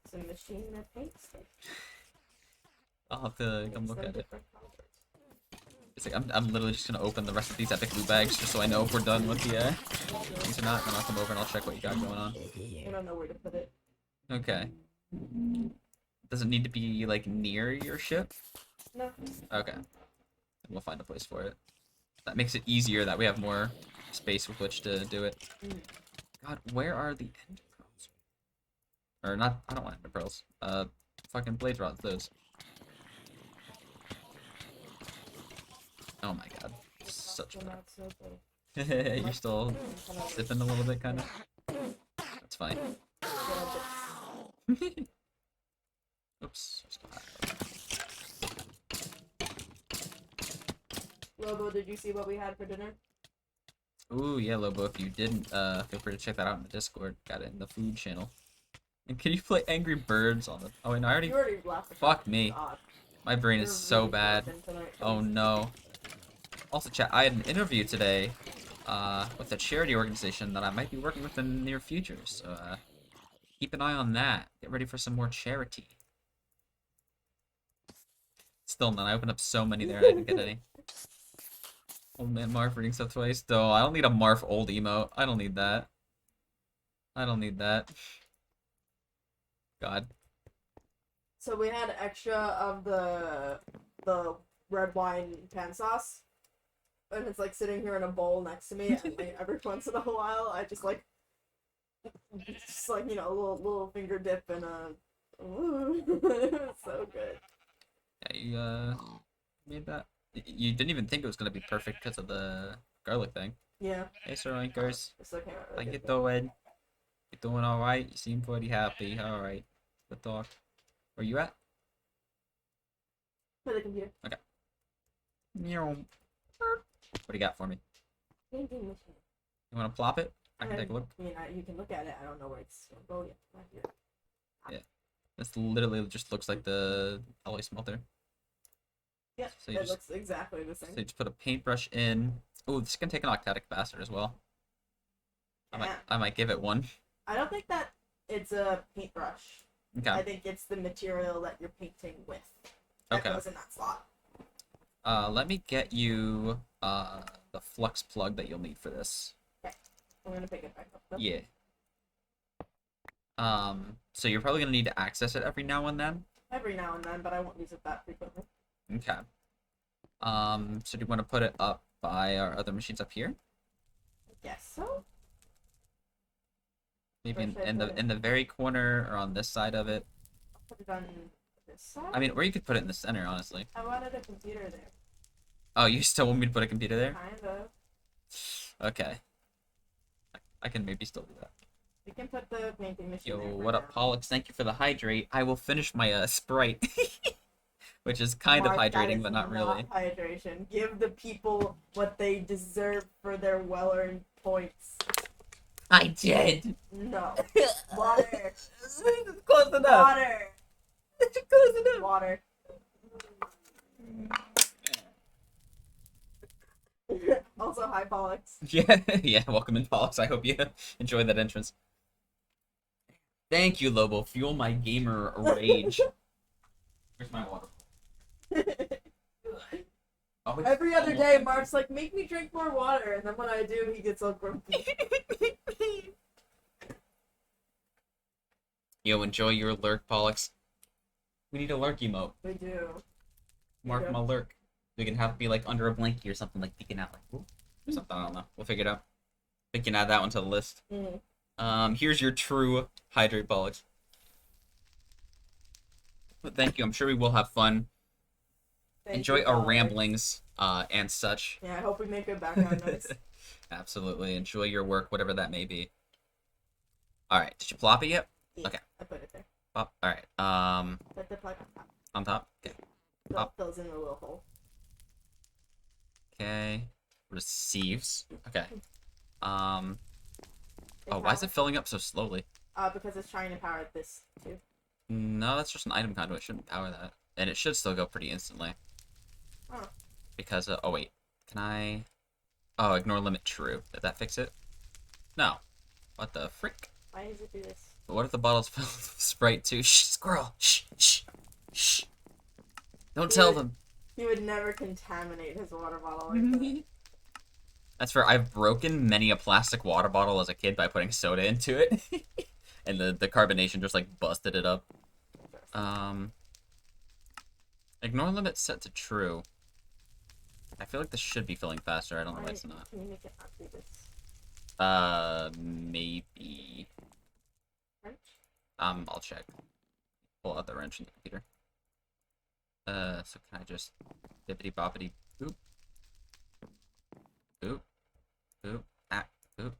It's a machine that paints things. I'll have to come Makes look them at it. different colors. It's like I'm literally just gonna open the rest of these epic loot bags just so I know if we're done with the these or not, and I'll come over and I'll check what you got going on. I don't know where to put it. Okay. Does it need to be like near your ship? No. Okay. We'll find a place for it. That makes it easier that we have more space with which to do it. God, where are the ender pearls? Or not, I don't want ender pearls. Fucking blade rods, those. Oh my god. Such a Not so good. You're still sipping a little bit, kind of? That's fine. Oops. Lobo, did you see what we had for dinner? Ooh, yeah, Lobo, if you didn't, feel free to check that out in the Discord. Got it in the food channel. And can you play Angry Birds on the... Oh, wait, no, I You already left. Fuck me. God. My brain You're is so really bad. broken tonight, Oh, please. no. Also, chat, I had an interview today, with a charity organization that I might be working with in the near future, so, keep an eye on that. Get ready for some more charity. Still none. I opened up so many there and I didn't get any. Old man Marf reading stuff twice. Though I don't need a Marf old emote. I don't need that. I don't need that. God. So we had extra of the red wine pan sauce, and it's like sitting here in a bowl next to me. And like, every once in a while, I just like It's just like, you know, a little finger dip and a. Ooh, it was so good. Yeah, you made that. You didn't even think it was gonna be perfect because of the garlic thing. Yeah. Hey, Sir Linkers. It's okay. How you doing? You doing all right? You seem pretty happy. All right. Good talk. Where you at? For the computer. Okay. Meow. What do you got for me? Painting machine. You want to plop it? I can take a look. I mean, you can look at it. I don't know where it's going to go yet. Not here. Yeah. This literally just looks like the alloy smelter. Yeah, So you it just, looks exactly the same. so you just put a paintbrush in. Oh, this can take an Octagonic Capacitor as well. Yeah. I might give it one. I don't think that it's a paintbrush. Okay. I think it's the material that you're painting with. That goes in that slot. Let me get you the flux plug that you'll need for this. Okay. I'm gonna pick it back up. Though. Yeah. So you're probably gonna need to access it every now and then. Every now and then, but I won't use it that frequently. Okay. So do you want to put it up by our other machines up here? I guess so. Maybe in the very corner or on this side of it. I'll put it on this side. I mean, or you could put it in the center, honestly. I wanted a computer there. Oh, you still want me to put a computer there? Kind of. Okay. I can maybe still do that. We can put the painting machine Yo, there. what up, Pollux? Thank you for the hydrate. I will finish my Sprite. Which is kind of hydrating, but not really. Hydration. Give the people what they deserve for their well-earned points. I did. No. Water. Close enough. Water. Close enough. Water. Also, hi, Pollux. Yeah, yeah. Welcome in, Pollux. I hope you enjoyed that entrance. Thank you, Lobo. Fuel my gamer rage. Where's my water? Oh, Every other day, Mark's like, make me drink more water, and then when I do, he gets all grumpy. Yo, enjoy your lurk, Pollux. We need a lurk emote. We do. Mark my lurk. We can have it be like under a blankie or something, like peeking out, like whoop, or something. I don't know. We'll figure it out. We can add that one to the list. Here's your true hydrate, Pollux. But thank you. I'm sure we will have fun. Enjoy our ramblings and such. Yeah, I hope we make good background noise. Absolutely. Enjoy your work, whatever that may be. All right. Did you plop it yet? Yeah, Okay. I put it there. Pop. All right. Put the plug on top. On top. Okay. Pop those in the little hole. Okay. Receives. Okay. Oh, why is it filling up so slowly? Because it's trying to power this too. No, that's just an item conduit. It shouldn't power that, and it should still go pretty instantly. Oh. Because oh wait, can I? Oh, ignore limit true. Did that fix it? No. What the frick? Why does it do this? But what if the bottle's filled with Sprite too? Shh, squirrel. Shh, shh, shh. Don't tell them. He would never contaminate his water bottle like that. That's fair. I've broken many a plastic water bottle as a kid by putting soda into it. And the carbonation just like busted it up. Ignore limit set to true. I feel like this should be filling faster. I don't know why it's not. Can you make it not do this? Maybe. Wrench? I'll check. Pull out the wrench in the computer. So can I just bippity boppity boop? Boop. Boop. Ah. Boop.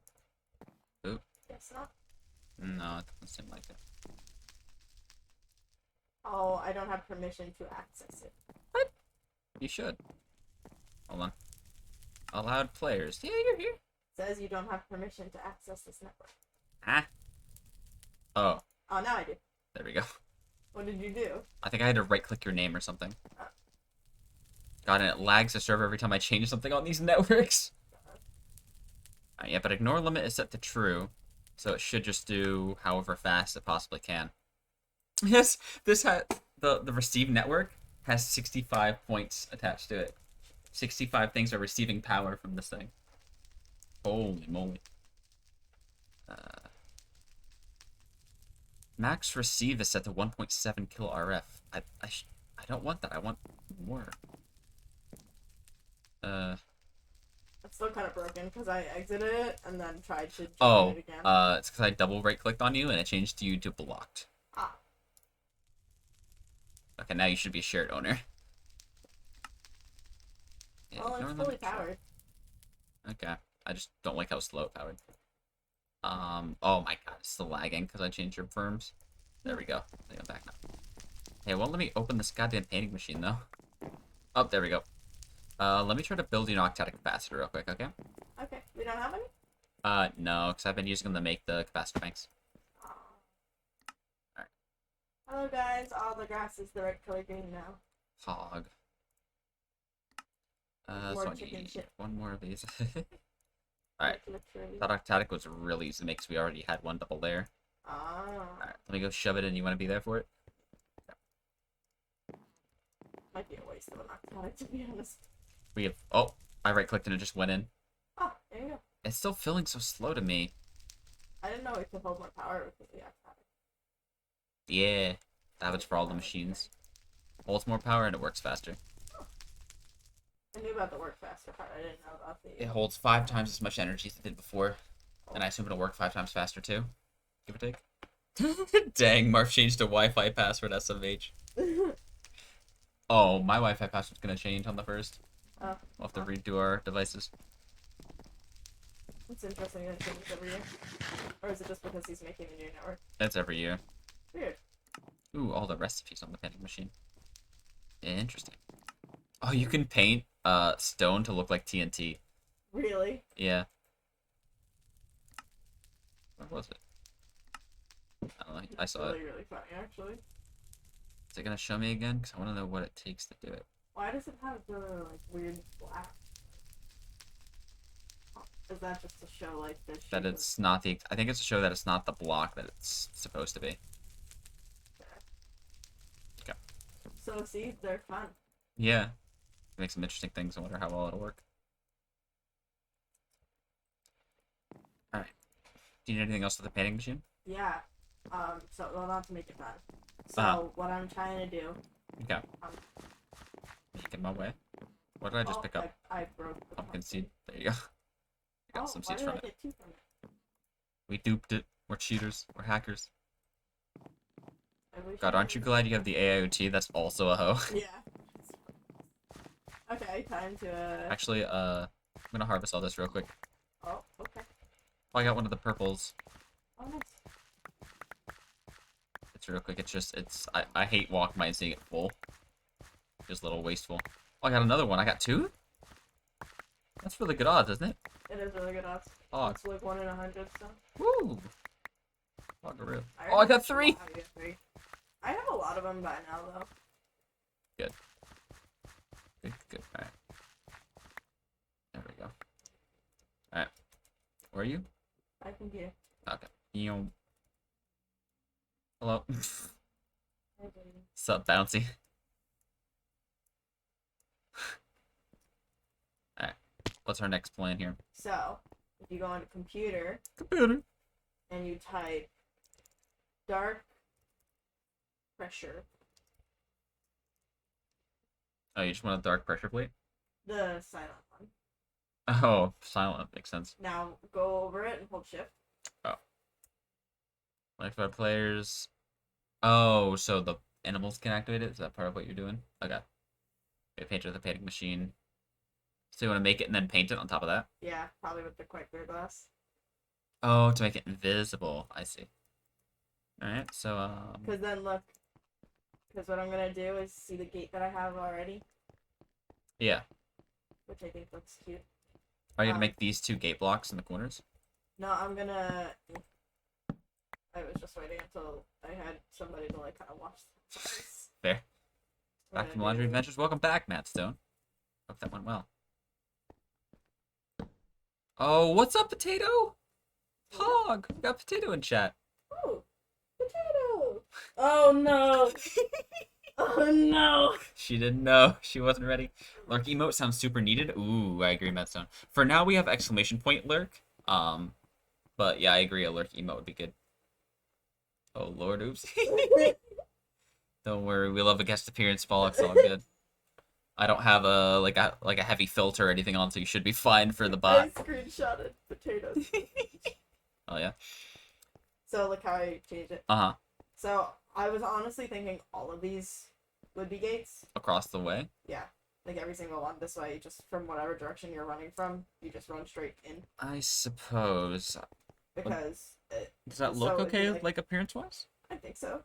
Boop. Guess not. No, it doesn't seem like it. Oh, I don't have permission to access it. What? You should. Hold on. Allowed players. Yeah, you're here. Says you don't have permission to access this network. Ah. Oh. Oh, now I do. There we go. What did you do? I think I had to right-click your name or something. God, and it lags the server every time I change something on these networks. Yeah, but ignore limit is set to true, so it should just do however fast it possibly can. Yes, this had the receive network has 65 points attached to it. 65 things are receiving power from this thing. Holy moly. Max receive is set to 1.7 kilo RF. I don't want that. I want more. That's It's still kind of broken because I exited it and then tried to Oh, join it again. it's because I double right-clicked on you and it changed you to blocked. Ah. Okay, now you should be a shared owner. Yeah, Well, it's fully powered. Okay, I just don't like how slow it powered. Oh my god, it's still lagging because I changed your firms. There we go. I think I'm back now. Hey, well, let me open this goddamn painting machine, though. Oh, there we go. Let me try to build you an Octagonic Capacitor real quick, okay? Okay, we don't have any? No, because I've been using them to make the capacitor banks. Alright. Hello, guys. All the grass is the right color green now. Hog. More So I chicken need shit. one more of these. Alright. That Octagonic was really easy to make because we already had one double layer. Ah. Alright, let me go shove it in. You want to be there for it? Might be a waste of an Octagonic, to be honest. We have... Oh, I right-clicked and it just went in. Oh, there you go. It's still filling so slow to me. I didn't know it could hold more power because of the Octagonic. Yeah. That happens for all the machines. Holds more power and it works faster. Oh. I knew about the work faster part. I didn't know about the... It holds 5 times as much energy as it did before. And I assume it'll work 5 times faster too. Give or take. Dang, Marv changed to Wi-Fi password SMH. Oh, my Wi-Fi password's gonna change on the 1st. Oh. We'll have to redo our devices. It's interesting that it changes every year. Or is it just because he's making a new network? That's every year. Weird. Ooh, all the recipes on the painting machine. Interesting. Oh, you can paint stone to look like TNT. Really? Yeah. Where was it? I don't know. I saw it. Really funny, actually. Is it gonna show me again? Because I want to know what it takes to do it. Why does it have the, like, weird black? Is that just to show, like, the shape That it's not the... I think it's to show that it's not the block that it's supposed to be. Okay. So, see, they're fun. Yeah. Make some interesting things. I wonder how well it'll work. Alright. Do you need anything else with the painting machine? Yeah. So, well, not to make it fun. So, what I'm trying to do... Okay. Making my way. What did I just pick up? I broke the Pumpkin seed. There you go. I got some seeds why from did I it. get 2 from it? We duped it. We're cheaters. We're hackers. I wish God, I aren't you had- glad you have the AIoT that's also a hoe? Yeah. Okay, time to... Actually, I'm gonna harvest all this real quick. Oh, okay. Oh, I got one of the purples. Oh, nice. It's real quick. It's just, I hate walk mine seeing it full. Just a little wasteful. Oh, I got another one. I got 2? That's really good odds, isn't it? It is really good odds. Oh. It's like 1 in 100, so... Woo! Oh, I got 3! I get 3. I have a lot of them by now, though. Good. Good. Alright. There we go. Alright. Where are you? I can hear. Okay. Hello. Hi, baby. Sup, bouncy? Alright. What's our next plan here? So, if you go on computer and you type dark pressure, Oh, you just want a dark pressure plate? the silent one. Oh, silent. Makes sense. Now go over it and hold shift. Like for players. Oh, so the animals can activate it? Is that part of what you're doing? Okay. Okay, paint with the painting machine. So you want to make it and then paint it on top of that? Yeah, probably with the quite clear glass. Oh, to make it invisible. I see. Alright, so, Because then look. Because what I'm going to do is see the gate that I have already, yeah. which I think looks cute. Are you going to make these 2 gate blocks in the corners? No, I'm going to... I was just waiting until I had somebody to, like, kind of watch this. Fair. Back from Laundry Adventures. Welcome back, Matt Stone. Hope that went well. Oh, what's up, Potato? Hog! We got Potato in chat. Oh, potato! Oh no! Oh no! She didn't know. She wasn't ready. Lurk emote sounds super needed. Ooh, I agree, Matt Stone. For now, we have exclamation point lurk. But yeah, I agree. A lurk emote would be good. Oh lord, oops. Don't worry, we love a guest appearance, Pollock. It's all good. I don't have a heavy filter or anything on, so you should be fine for the I bot. screenshotted potatoes. Oh yeah. So look how I changed it. Uh-huh. So I was honestly thinking all of these would be gates. Across the way. Yeah. Like every single one this way, just from whatever direction you're running from, you just run straight in. I suppose. Because Does that so look it'd be okay, like- like appearance-wise? I think so.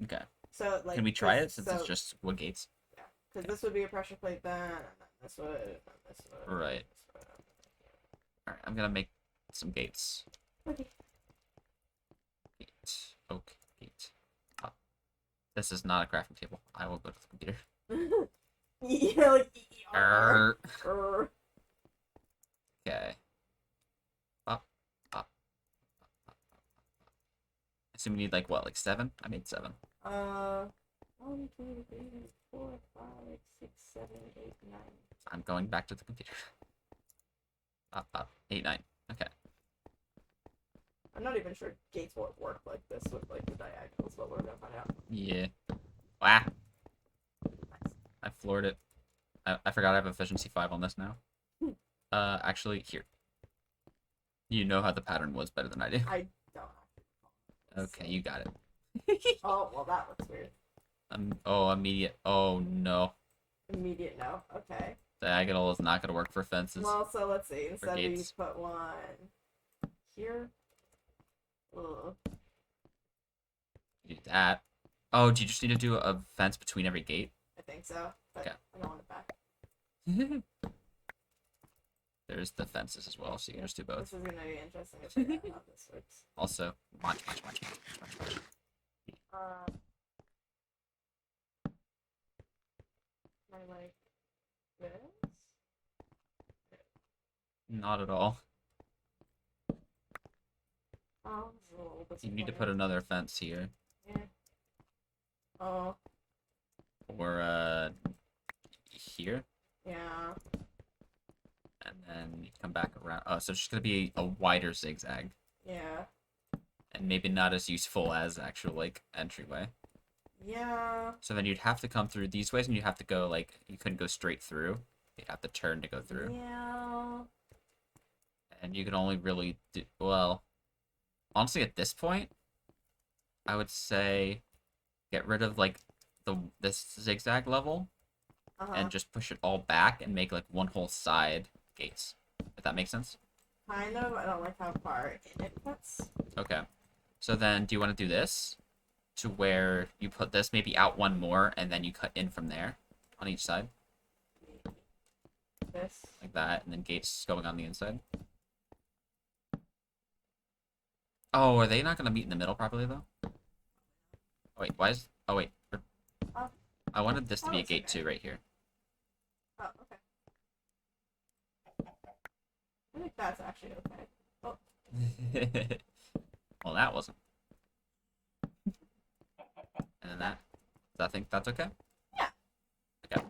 Okay. So like Can we try it this- since so, it's just wood gates? yeah, because this would be a pressure plate then, and then this would, and then this would. Right. This would. All right. I'm gonna make some gates. Okay. Gate. Oak. Gate. Oh. This is not a crafting table. I will go to the computer. Yeah, like Err. Err. Okay. Up. Up. I assume we need like what, like 7? I made 7. 1, 2, 3, 4, 5, 6, 7, 8, 9. I'm going back to the computer. Up, up. 8, 9. Okay. I'm not even sure gates won't work like this with like the diagonals, but we're gonna find out. Yeah. Wah. Nice. I floored it. I forgot I have efficiency 5 on this now. Actually, here. You know how the pattern was better than I do. I don't know. Okay, you got it. Oh, well, that looks weird. Oh, immediate. Oh, no. Immediate no. Okay. Diagonal is not going to work for fences. Well, so let's see. Instead we gates. put one here. Ugh. Do that. Oh, do you just need to do a fence between every gate? I think so. But Okay. I don't want it back. There's the fences as well, so you can just do both. This is gonna be interesting to figure out how this works. Also, watch. Am I like this? Not at all. Oh, this is a little You need to disappointing. put another fence here. Yeah. Oh, Or, here. yeah. And then you come back around. Oh, so it's just going to be a wider zigzag. Yeah. And maybe not as useful as actual, like, entryway. Yeah. So then you'd have to come through these ways, and you'd have to go, like, you couldn't go straight through. You'd have to turn to go through. Yeah. And you can only really do, well, honestly, at this point, I would say get rid of, like, this zigzag level, Uh-huh. and just push it all back and make, like, one whole side gates. If that makes sense? Kind of. I don't like how far in it puts. Okay. So then, do you want to do this? To where you put this maybe out one more, and then you cut in from there on each side, This. like that, and then gates going on the inside. Oh, are they not going to meet in the middle properly, though? Oh, wait, why is... Oh, wait. Oh. I wanted this to Oh, be a it's gate, okay. too, right here. Oh, okay. I think that's actually okay. Oh, Well, that wasn't. And then that. I think that's okay? Yeah. Okay.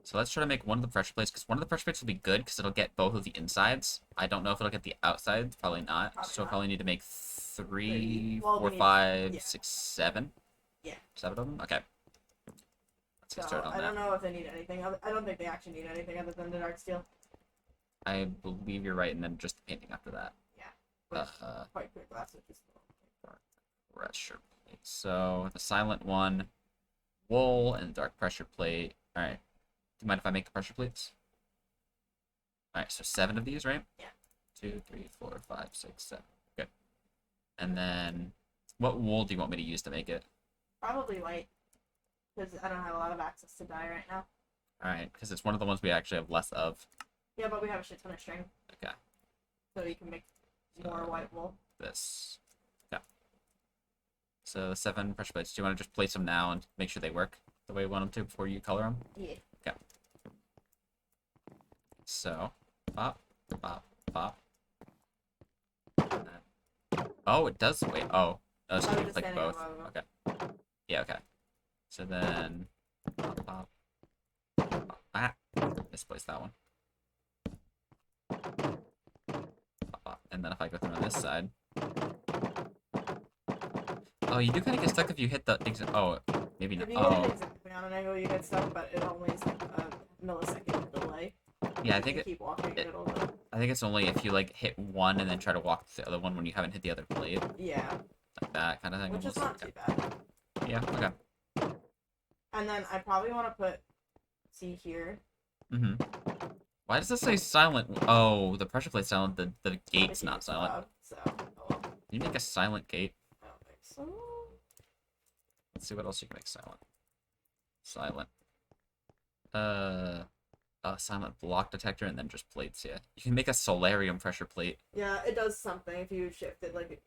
So let's try to make one of the pressure plates, because one of the pressure plates will be good, because it'll get both of the insides. I don't know if it'll get the outsides. Probably not. Probably So not. probably need to make 3, Well, we 4, need- 5, yeah. 6, 7. Yeah. 7 of them? Okay. Let's get so started on I that. don't know if they need anything. I don't think they actually need anything other than the dark steel. I believe you're right, and then just the painting after that. Yeah. Which, Uh, quite clear glass, which is pressure plate. So the silent one, wool, and dark pressure plate. All right. Do you mind if I make the pressure plates? All right. So 7 of these, right? Yeah. 2, 3, 4, 5, 6, 7. Good. And then, what wool do you want me to use to make it? probably white. Because I don't have a lot of access to dye right now. All right, because it's one of the ones we actually have less of. Yeah, but we have a shit ton of string. Okay. So you can make more So- white wool. This. Yeah. So 7 pressure plates. Do you want to just place them now and make sure they work the way you want them to before you color them? Yeah. So, pop, pop, pop. And then- Oh, it does. Wait. Oh, no, so Oh, you just click standing both. above Okay. Yeah. Okay. So then, pop, pop, pop. Ah, misplaced that one. Pop, pop. And then if I go through on this side. Oh, you do kind of get stuck if you hit the. Oh, maybe not. If you hit it Oh, exactly on an angle, you get stuck, but it only is like a millisecond delay. Yeah, I You think can keep walking, and it'll go. I think it's only if you like hit one and then try to walk to the other one when you haven't hit the other blade. Yeah, Like that kind of thing. which is almost. not too bad. Yeah, okay. And then I probably want to put C here. Mm-hmm. Why does this say silent? Oh, the pressure plate's silent. The gate's not silent. Loud, so, oh well. Can you make a silent gate? I don't think so. Let's see what else you can make silent. Silent. A silent block detector and then just plates, yeah. You can make a Solarium pressure plate. Yeah, it does something if you shift it, like...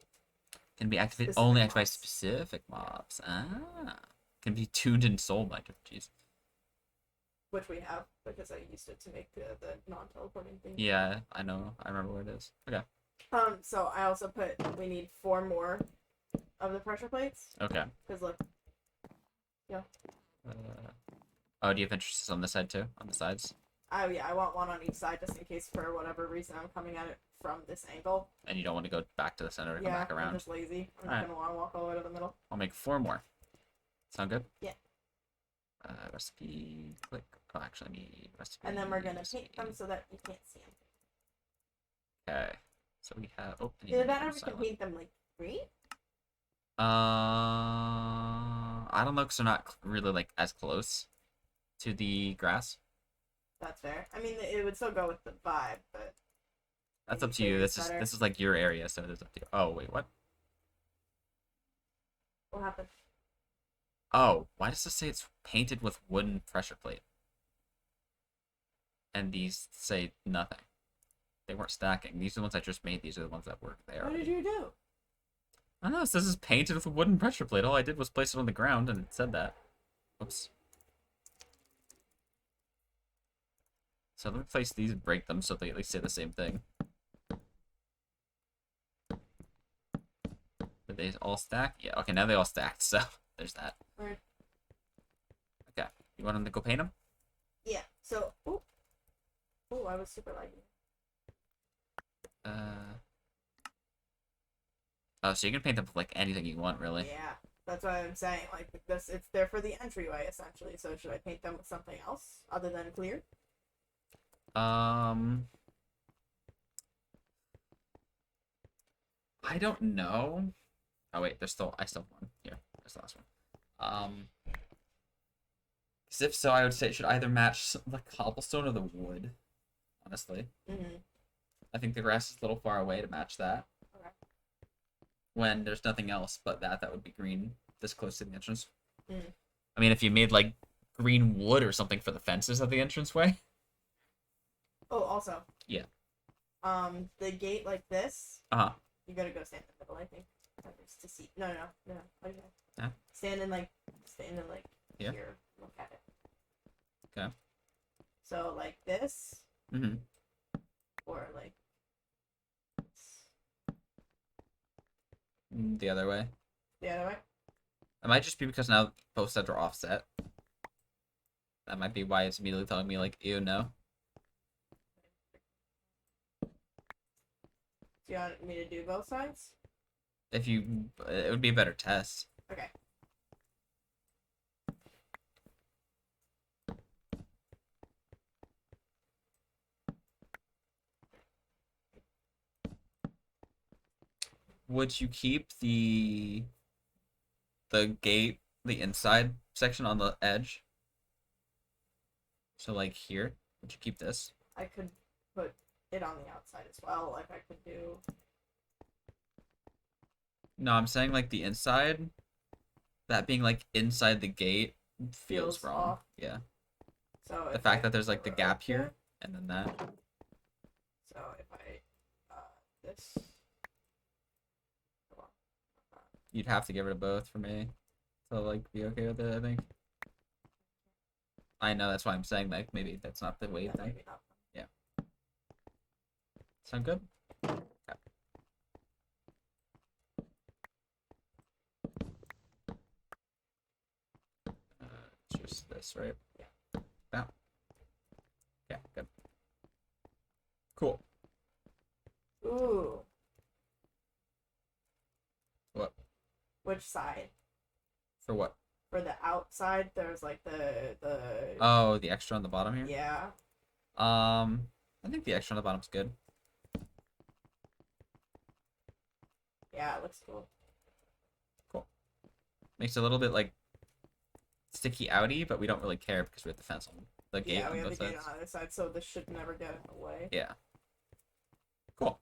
Can be activated Specific only activated by mobs. specific mobs. Ah. Can be tuned and sold by jeez. Which we have, because I used it to make the non-teleporting thing. Yeah, I know. I remember where it is. Okay. So I also put, we need 4 more of the pressure plates. Okay. Because look, Oh, do you have entrances on this side too? On the sides? oh yeah, I want one on each side just in case for whatever reason I'm coming at it from this angle. And you don't want to go back to the center to Yeah, come back around? I'm just lazy. I'm not Alright. gonna want to walk all the way to the middle. I'll make 4 more. Sound good? Yeah. Recipe, click. Oh, actually, I need recipe. And then we're gonna recipe. paint them so that you can't see them. Okay. So we have. Oh, I need Either to that make or them we can silent. paint them like green? I don't know because they're not really like as close to the grass. That's fair. I mean, it would still go with the vibe, but That's maybe up to you. clear This is better. this is like your area, so it is up to you. Oh wait, what? What happened? Oh, why does this say it's painted with wooden pressure plate? And these say nothing. They weren't stacking. These are the ones I just made. These are the ones that work there. What did you do? I don't know. It says it's painted with a wooden pressure plate. All I did was place it on the ground, and it said that. Oops. So let me place these and break them so they at least say the same thing. Did they all stack? Yeah. Okay, now they all stacked. So there's that. Weird. Okay. You want them to go paint them? Yeah. So, oh, I was super laggy. Oh, so you can paint them with like anything you want, really. Yeah, that's what I'm saying. Like this, it's there for the entryway essentially. So should I paint them with something else other than clear? I don't know. Oh wait, I still have one here. There's the last one. Because if so, I would say it should either match the cobblestone or the wood. Honestly, Mm-hmm. I think the grass is a little far away to match that. Okay. When there's nothing else but that would be green this close to the entrance. Mm. I mean, if you made like green wood or something for the fences of the entranceway. Oh, also. Yeah. The gate like this. Uh-huh. You gotta go stand in the middle, I think. Just to see. No. Okay. Huh? Stand in like Yeah. here. Look at it. Okay. So like this, Mm-hmm. or like The other way. the other way. It might just be because now both sides are offset. That might be why it's immediately telling me like, ew, no. Do you want me to do both sides? If you, it would be a better test. Okay. Would you keep the gate, the inside section on the edge? So like here, would you keep this? I could put it on the outside as well. Like I could do. No, I'm saying like the inside. That being like inside the gate feels Feels wrong. off. Yeah. So The if fact I that there's like the put gap right here there, and then that. So if I this. Hold on. You'd have to get rid of both for me to like be okay with it, I think. I know, that's why I'm saying like maybe that's not the way you Yeah, think. maybe not. Sound good? Okay. It's just this, right? Yeah. Yeah. Yeah, good. Cool. Ooh. What? Which side? For what? For the outside, there's like the Oh, the extra on the bottom here? yeah. I think the extra on the bottom's good. Yeah, it looks cool. Cool. Makes it a little bit like sticky outy, but we don't really care because we have the fence on the gate Yeah, on we have both the gate sides. on either side, so this should never get in the way. Yeah. Cool.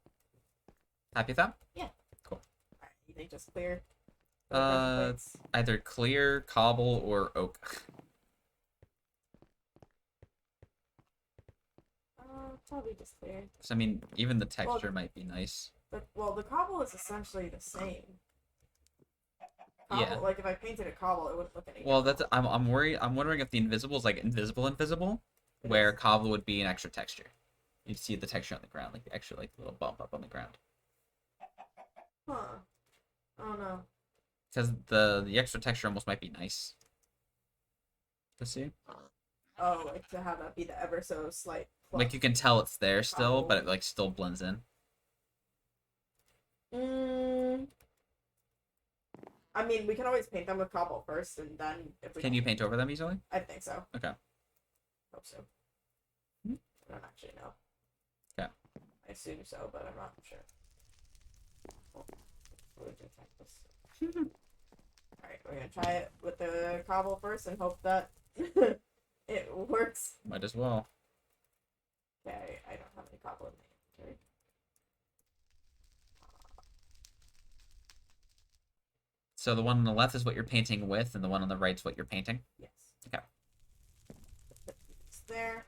Happy with that? Yeah. Cool. Alright, you think just clear? The pressure plates? Either clear, cobble, or oak. Probably just clear. So, I mean, even the texture might be nice. Well, the cobble is essentially the same. Cobble, Yeah. Like if I painted a cobble, it wouldn't look any. Well, different. I'm worried. I'm wondering if the invisible is like invisible, It where is. cobble would be an extra texture. You'd see the texture on the ground, like the extra like little bump up on the ground. Huh. Oh no. Because the extra texture almost might be nice to see. Oh, like to have that be the ever so slight. Like you can tell it's there still, but it Cobble. like still blends in. I mean, we can always paint them with cobble first, and then if we Can you paint over them easily? I think so. Okay. Hope so. Hmm. I don't actually know. Okay. I assume so, but I'm not sure. Alright, we're gonna try it with the cobble first and hope that it works. Might as well. Okay, I don't have any cobble in my inventory. So the one on the left is what you're painting with, and the one on the right is what you're painting. Yes. Okay. Put these there.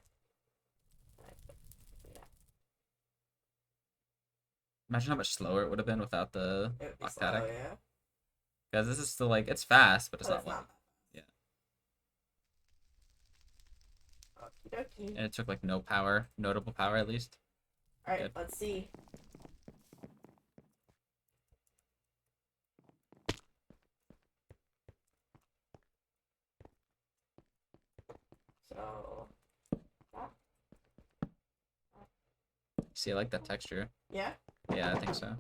Yeah, Imagine how much slower it would have been without the it would be Octagonic. slow, yeah. Because this is still like it's fast, but it's But not it's like not. yeah. Okie dokie. And it took like no power, notable power at least. Alright, Good. let's see. So, See, I like that texture. yeah. Yeah, I think so.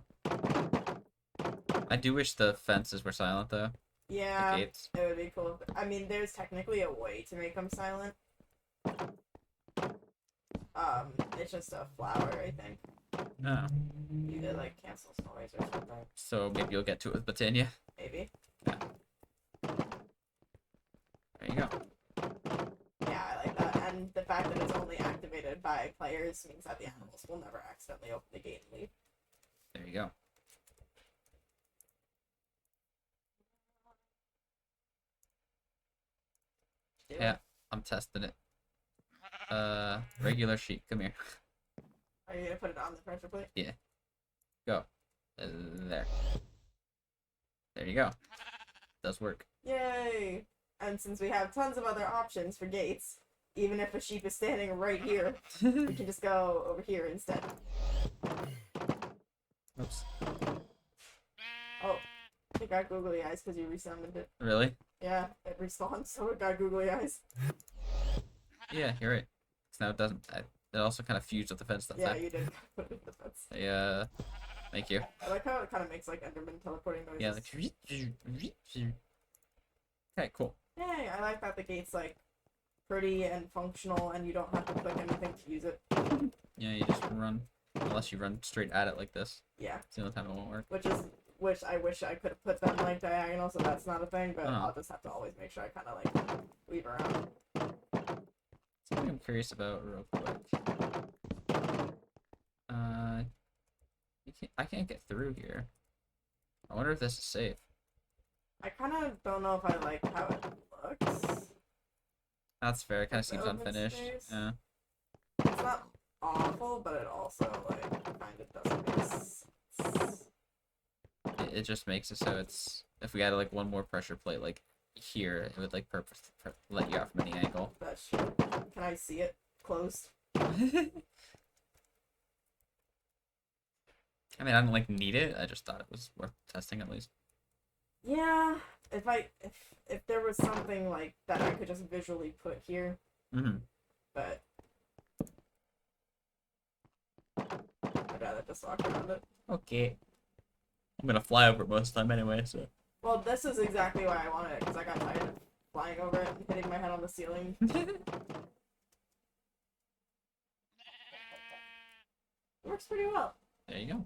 I do wish the fences were silent though. Yeah, The gates. it would be cool. I mean, there's technically a way to make them silent. It's just a flower, I think. No. Either like cancels noise or something. So maybe you'll get to it with Britannia. Maybe. There you go. Yeah, I like that. And the fact that it's only activated by players means that the animals will never accidentally open the gate and leave. There you go. Do Yeah, it. I'm testing it. Regular sheet, come here. Are you gonna put it on the pressure plate? Go. There. There you go. Does work. Yay! And since we have tons of other options for gates, even if a sheep is standing right here, we can just go over here instead. Oops. Oh, it got googly eyes because you resummoned it. Really? Yeah, it respawned, so it got googly eyes. Yeah, you're right. 'Cause now it doesn't. It also kind of fused with the fence that Yeah, time. you did put it in the fence. Yeah. Thank you. I like how it kind of makes like Enderman teleporting noises. Yeah, like. Okay, cool. Yay, I like that the gate's like pretty and functional and you don't have to click anything to use it. Yeah, you just run. Unless you run straight at it like this. Yeah, It's the only time it won't work. which I wish I could have put them like diagonal so that's not a thing, but Oh. I'll just have to always make sure I kind of like weave around. Something I'm curious about real quick. I can't get through here. I wonder if this is safe. I kind of don't know if I like how it looks. That's fair. It kind of Like the seems open unfinished. space? Yeah. It's not awful, but it also like kind of doesn't make sense. It just makes it so it's if we added like one more pressure plate like here, it would like let you out from any angle. That's true. Can I see it closed? I mean, I don't like need it. I just thought it was worth testing at least. Yeah. If there was something like that I could just visually put here, Mm-hmm. but I'd rather just walk around it. Okay. I'm gonna fly over it most of the time anyway, so. Well, this is exactly why I wanted it because I got tired of flying over it and hitting my head on the ceiling. Works pretty well. There you go.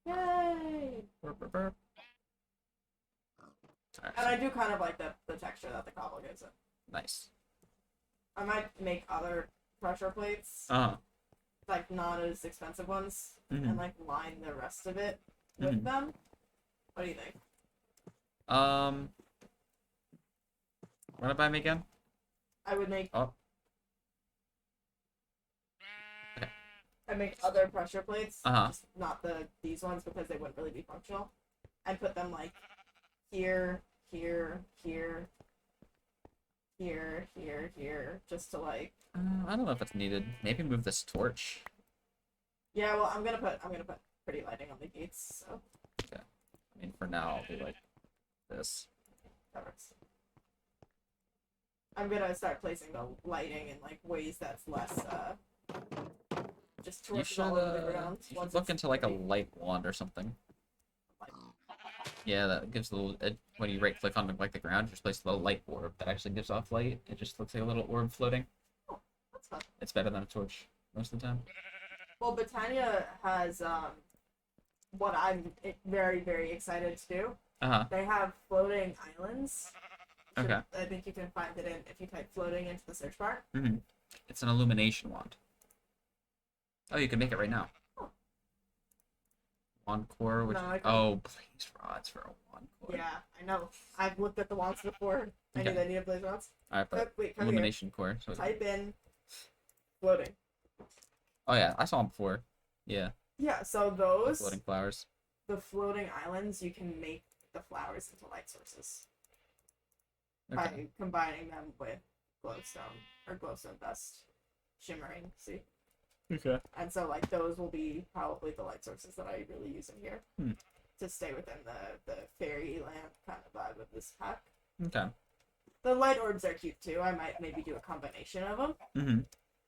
Yay! Burp, burp, burp. Alright, And I do kind of like the texture that the cobble gives it. nice. I might make other pressure plates, Uh-huh. like not as expensive ones, Mhm. and like line the rest of it with Mhm. them. What do you think? Run it by me again? I would make. Oh. Okay. I make other pressure plates, Uh-huh. just not these ones because they wouldn't really be functional, and put them like here, here, here, here, here, here, just to like. I don't know if it's needed. Maybe move this torch. Yeah, well, I'm gonna put pretty lighting on the gates, so I mean, for now, I'll do like this. that works. I'm gonna start placing the lighting in like ways that's less just You torches should, all over the ground. you once should look it's into like a ready. light wand or something. Yeah, that gives a little. When you right click on like the ground, just place a little light orb that actually gives off light. It just looks like a little orb floating. Oh, that's fun. It's better than a torch most of the time. Well, Britannia has what I'm very, very excited to do. Uh-huh. They have floating islands. Okay. I think you can find it in if you type floating into the search bar. Mm-hmm. It's an illumination wand. Oh, you can make it right now. Oh. Wand core, which No, I couldn't. oh, blaze rods for a wand core. Yeah, I know. I've looked at the wands before. I Okay. knew they needed blaze rods. Alright, but Wait, come here. illumination core. So Type in floating. oh yeah, I saw them before. Yeah, Yeah, so the those, floating flowers. the floating islands, you can make the flowers into light sources Okay. by combining them with glowstone or glowstone dust, shimmering. See, Okay. and so like those will be probably the light sources that I really use in here Hmm. to stay within the fairy lamp kind of vibe of this pack. Okay. The light orbs are cute too. I might maybe do a combination of them Mm-hmm.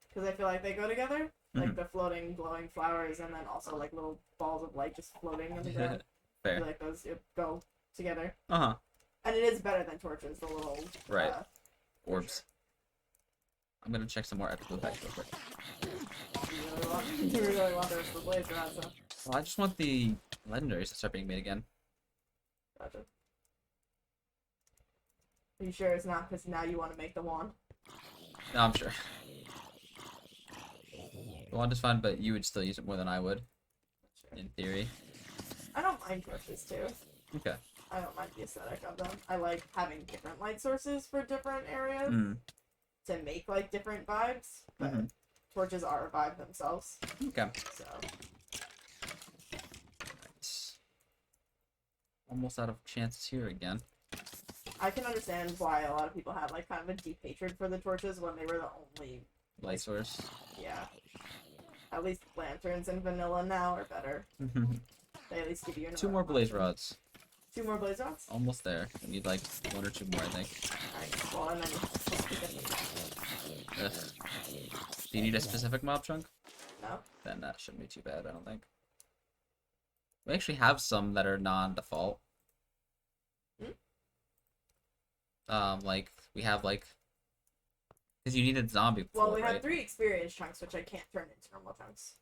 because I feel like they go together. Like the floating, glowing flowers, and then also like little balls of light just floating on the ground. I Fair. feel like those go together. Uh-huh. And it is better than torches, the little Right. Orbs. I'm gonna check some more epic packs real quick. You really want the rest of the blaze rods, so Well, I just want the legendaries to start being made again. gotcha. Are you sure it's not because now you want to make the wand? No, I'm sure. The wand is fun, but you would still use it more than I would, Sure. in theory. I don't mind torches too. Okay. I don't mind the aesthetic of them. I like having different light sources for different areas Mm. to make like different vibes, but Mhm. torches are a vibe themselves. Okay. So Nice. Almost out of chances here again. I can understand why a lot of people have like kind of a deep hatred for the torches when they were the only, Light source. yeah. At least lanterns in vanilla now are better. They at least give you Two more blaze rods. 2 more blaze rods? Almost there. We need like 1 or 2 more, I think. Alright, well, and then Ugh. Do you need a specific mob chunk? no. Then that shouldn't be too bad, I don't think. We actually have some that are non-default. Like, we have like... Because you needed zombie before, Well, we right? have 3 experience chunks, which I can't turn into normal chunks.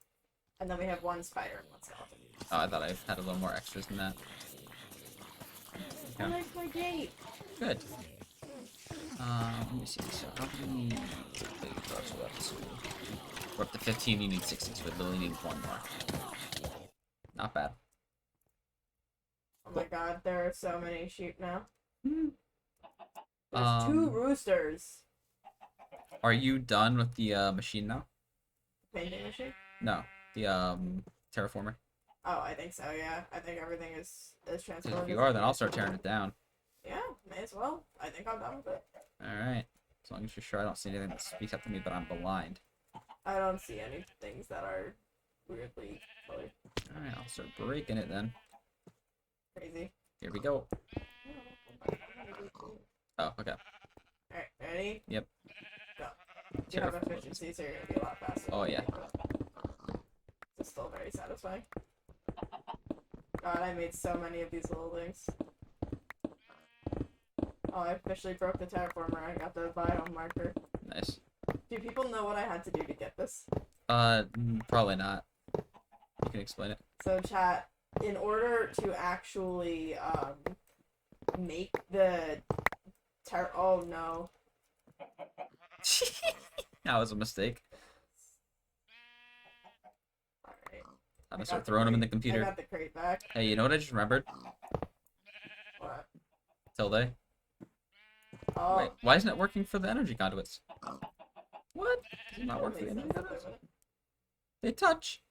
And then we have 1 spider and 1 skeleton. Oh, I thought I had a little more extras than that. I Okay. like my gate! Good. Let me see. So how many blaze rods are up to? We're up to 15, you need 60, so we literally need 1 more. Not bad. Oh my god, there are so many sheep now. Hmm. There's 2 roosters! Are you done with the machine now? Painting machine? No, the terraformer. Oh, I think so, yeah. I think everything is Because transformed. if you are, then I'll start tearing it down. Yeah, may as well. I think I'm done with it. Alright. As long as you're sure I don't see anything that speaks up to me, but I'm blind. I don't see any things that are weirdly colored. Alright, I'll start breaking it then. Crazy. Here we go. Oh, okay. Alright, ready? Yep. Go. You have Terraformer. efficiency, so you're gonna be a lot faster. Oh, yeah. It's still very satisfying. God, I made so many of these little things. Oh, I officially broke the terraformer. I got the biome marker. Nice. Do people know what I had to do to get this? Probably not. You can explain it. So, chat, in order to actually, make the oh no. That was a mistake. Alright. I'm gonna start throwing them in the I computer. got the crate back. Hey, you know what I just remembered? What? Tilde. Oh. Wait, why isn't it working for the energy conduits? What? Does it not work for the Makes energy sense. conduits? They touch.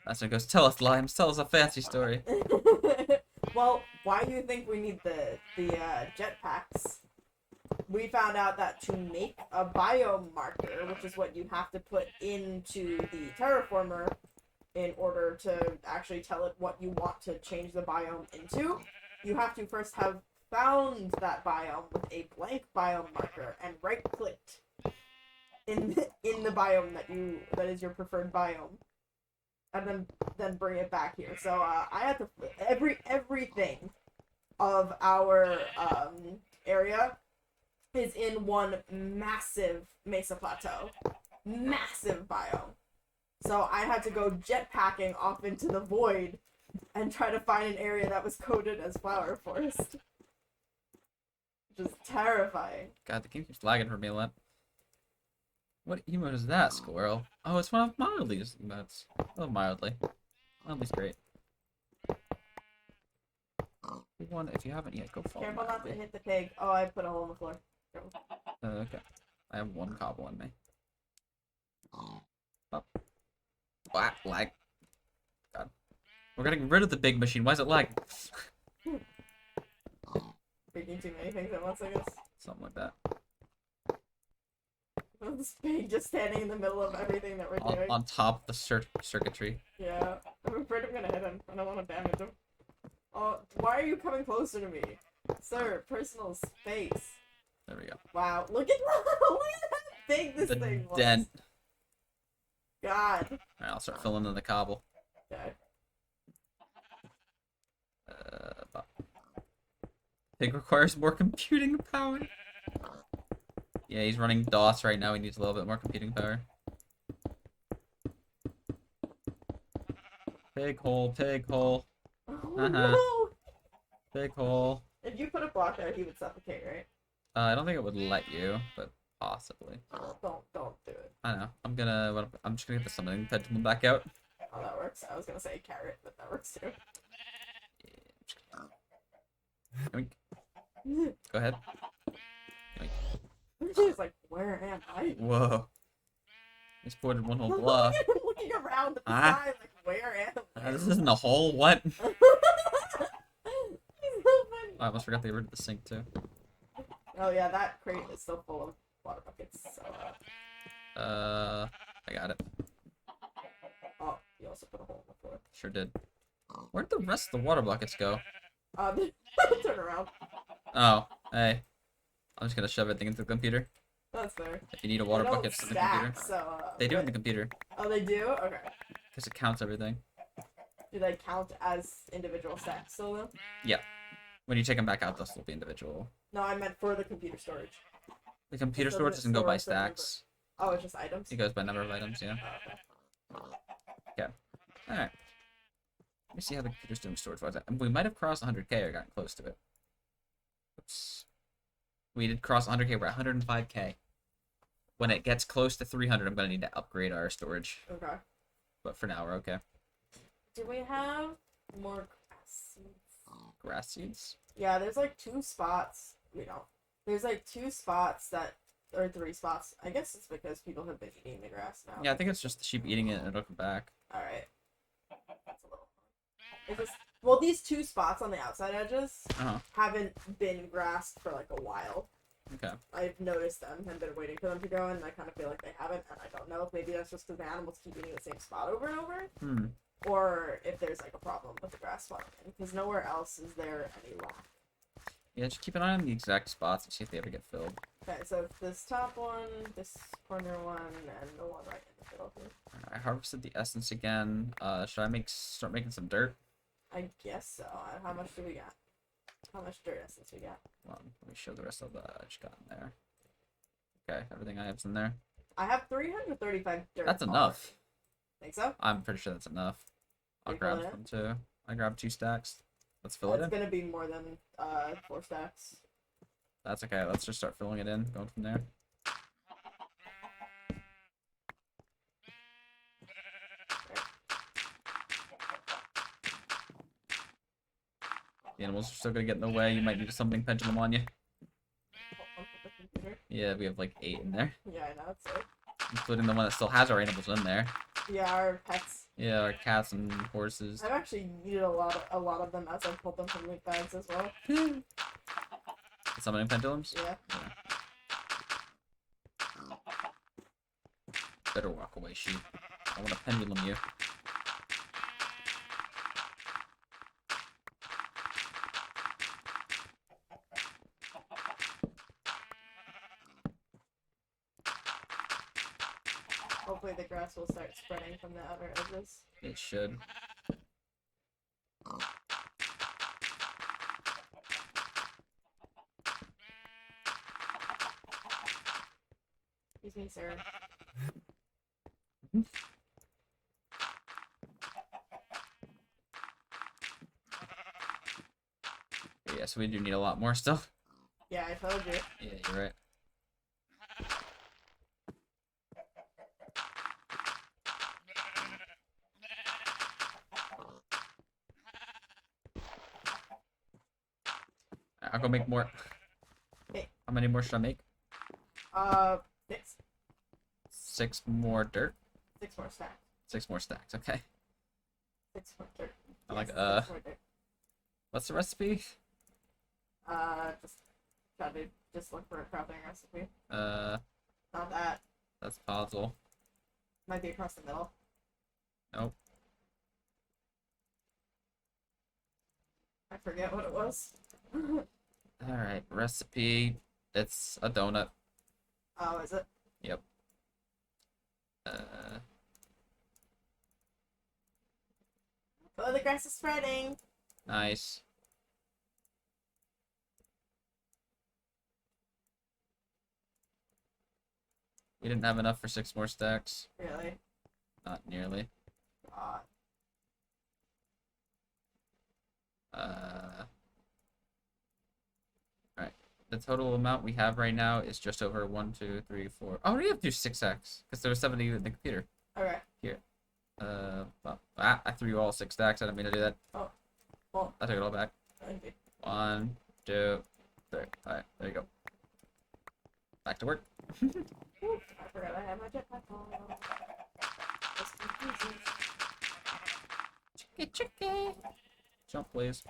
That's when it goes, tell us, Limes, tell us a fancy story. Well, why do you think we need the jetpacks? We found out that to make a biome marker, which is what you have to put into the terraformer in order to actually tell it what you want to change the biome into, you have to first have found that biome with a blank biome marker and right-clicked in the biome that is your preferred biome, and then bring it back here. So I had to everything of our area is in one massive mesa plateau, massive biome. So I had to go jetpacking off into the void and try to find an area that was coded as flower forest, which is terrifying. God, the game keeps lagging for me a lot. What emote is that, Squirrel? Oh, it's one of Mildly's emotes. Oh, Mildly. Mildly's great. If you haven't yet, go follow Careful not to Mildly. hit the pig. Oh, I put a hole in the floor. Okay. I have one cobble in me. Oh. Lag. God. We're getting rid of the big machine. Why is it lagging? Breaking too many things at once, I guess. Something like that. This pig just standing in the middle of everything that we're doing. On top of the circuitry. Yeah. I'm afraid I'm gonna hit him. I don't want to damage him. Oh, why are you coming closer to me? Sir, personal space. There we go. Wow, look at how big this thing was. Dent. God. Alright, I'll start filling in the cobble. Okay. Pig requires more computing power. Yeah, he's running DOS right now. He needs a little bit more computing power. Pig hole, pig hole. Oh, no. Pig hole. If you put a block there, he would suffocate, right? I don't think it would let you, but possibly. Don't do it. I know. I'm just gonna get the summoning pendulum back out. Oh, that works. I was gonna say carrot, but that works too. Yoink. Go ahead. She's like, where am I? Whoa. He's ported one whole Look block. at him looking around at the sky, like, where am I? This isn't a hole. What? He's so funny. I almost forgot they were at the sink too. Oh yeah, that crate is still full of water buckets. So, I got it. oh, you also put a hole in the floor. Sure did. Where'd the rest of the water buckets go? Turn around. Oh, hey. I'm just gonna shove everything into the computer. That's fair. If you need a water They don't bucket, it's in the stack, computer. so, They do in the computer. Oh, they do? Okay. Because it counts everything. Do they count as individual stacks still though? Yeah. When you take them back out, they'll still be individual. No, I meant for the computer storage. The computer So storage does it doesn't go by store certain stacks. Oh, it's just items? It goes by number of items, yeah. Oh, okay. Okay. Alright. Let me see how the computer's doing storage-wise. We might have crossed 100k or gotten close to it. Oops. We did cross 100k. We're at 105k. When it gets close to 300, I'm going to need to upgrade our storage. Okay. But for now, we're okay. Do we have more grass seeds? Grass seeds? Yeah, there's like 2 spots. We don't. There's like 2 spots that, or 3 spots. I guess it's because people have been eating the grass now. Yeah, I think it's just the sheep eating it and it'll come back. Alright. That's a little. It's just, well, these 2 spots on the outside edges haven't been grassed for like a while. Okay. I've noticed them and been waiting for them to go, and I kind of feel like they haven't, and I don't know if maybe that's just because the animals keep eating the same spot over and over, or if there's like a problem with the grass spawning in, because nowhere else is there any lack. Yeah, just keep an eye on the exact spots and see if they ever get filled. Okay, so this top one, this corner one, and the one right in the middle here. I harvested the essence again. Should I start making some dirt? I guess so. How much do we got? How much dirt essence we got? Hold on, let me show the rest of the I just got in there. Okay, everything I have's in there. I have 335 dirt. That's enough. Think so? I'm pretty sure that's enough. I'll You grab fill it some too. I grabbed 2 stacks. Let's fill it It's in. gonna be more than 4 stacks. That's okay. Let's just start filling it in. Going from there. The animals are still gonna get in the way. You might need a summoning pendulum on you. Yeah, we have like 8 in there, Yeah, I know. It's like, including the one that still has our animals in there. yeah, our pets. Yeah, our cats and horses. I've actually needed a lot of them as I pulled them from loot bags as well. Summoning pendulums? Yeah. Better walk away, sheep. I want to pendulum you. Hopefully the grass will start spreading from the outer edges. It should. Excuse me, sir. Yeah, so we do need a lot more still. Yeah, I told you. Yeah, you're right. I'll go make more. Okay. How many more should I make? 6. 6 more dirt? 6 more stacks. 6 more stacks, okay. 6 more dirt. I like, 6 more dirt. What's the recipe? Just try to just look for a crafting recipe. Not that. That's puzzle. Might be across the middle. Nope. I forget what it was. Alright, recipe. It's a donut. Oh, is it? Yep. Oh, the grass is spreading. Nice. We didn't have enough for 6 more stacks. Really? Not nearly. God. Alright. The total amount we have right now is just over 1, 2, 3, 4. Oh, we have to do 6 stacks because there was 70 in the computer. Okay. Here. I threw you all 6 stacks. I didn't mean to do that. Oh. Well. I took it all back. Okay. 1, 2, 3. Alright, there you go. Back to work. Ooh, I forgot I had my jetpack on. Just confusing. Chicky. Jump, please.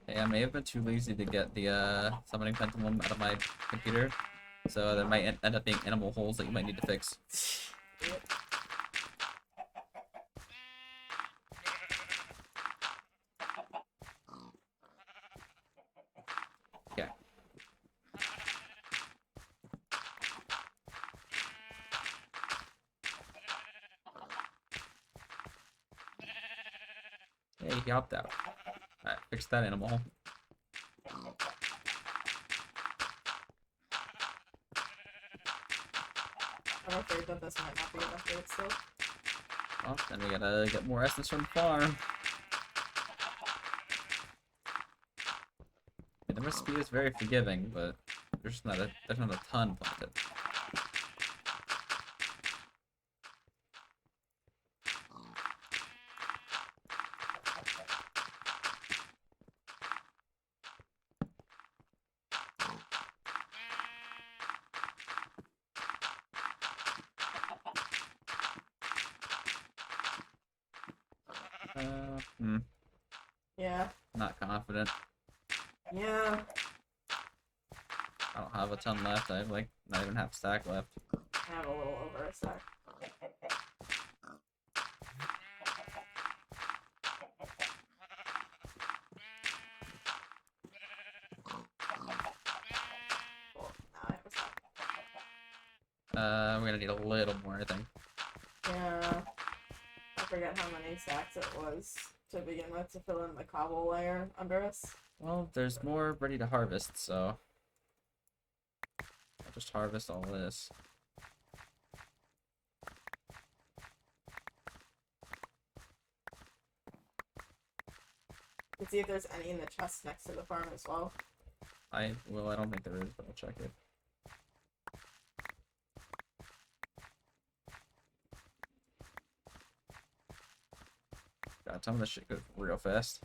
Hey, I may have been too lazy to get the summoning pendulum out of my computer, so there might end up being animal holes that you might need to fix. Yep. Okay. Hey, he hopped out. Alright, fix that animal hole. I'm afraid that this might not be enough dirt still. Well, then we gotta get more essence from the farm. Yeah, the recipe is very forgiving, but there's not a ton planted. Yeah. Not confident. Yeah. I don't have a ton left. I have like not even half a stack left. I have a little over a stack. Cool. Now I have a stack. We're gonna need a little more, I think. Yeah. forget how many stacks it was to begin with to fill in the cobble layer under us. Well, there's more ready to harvest, so I'll just harvest all this. Let's see if there's any in the chest next to the farm as well. I don't think there is, but I'll check it. God, some of this shit goes real fast.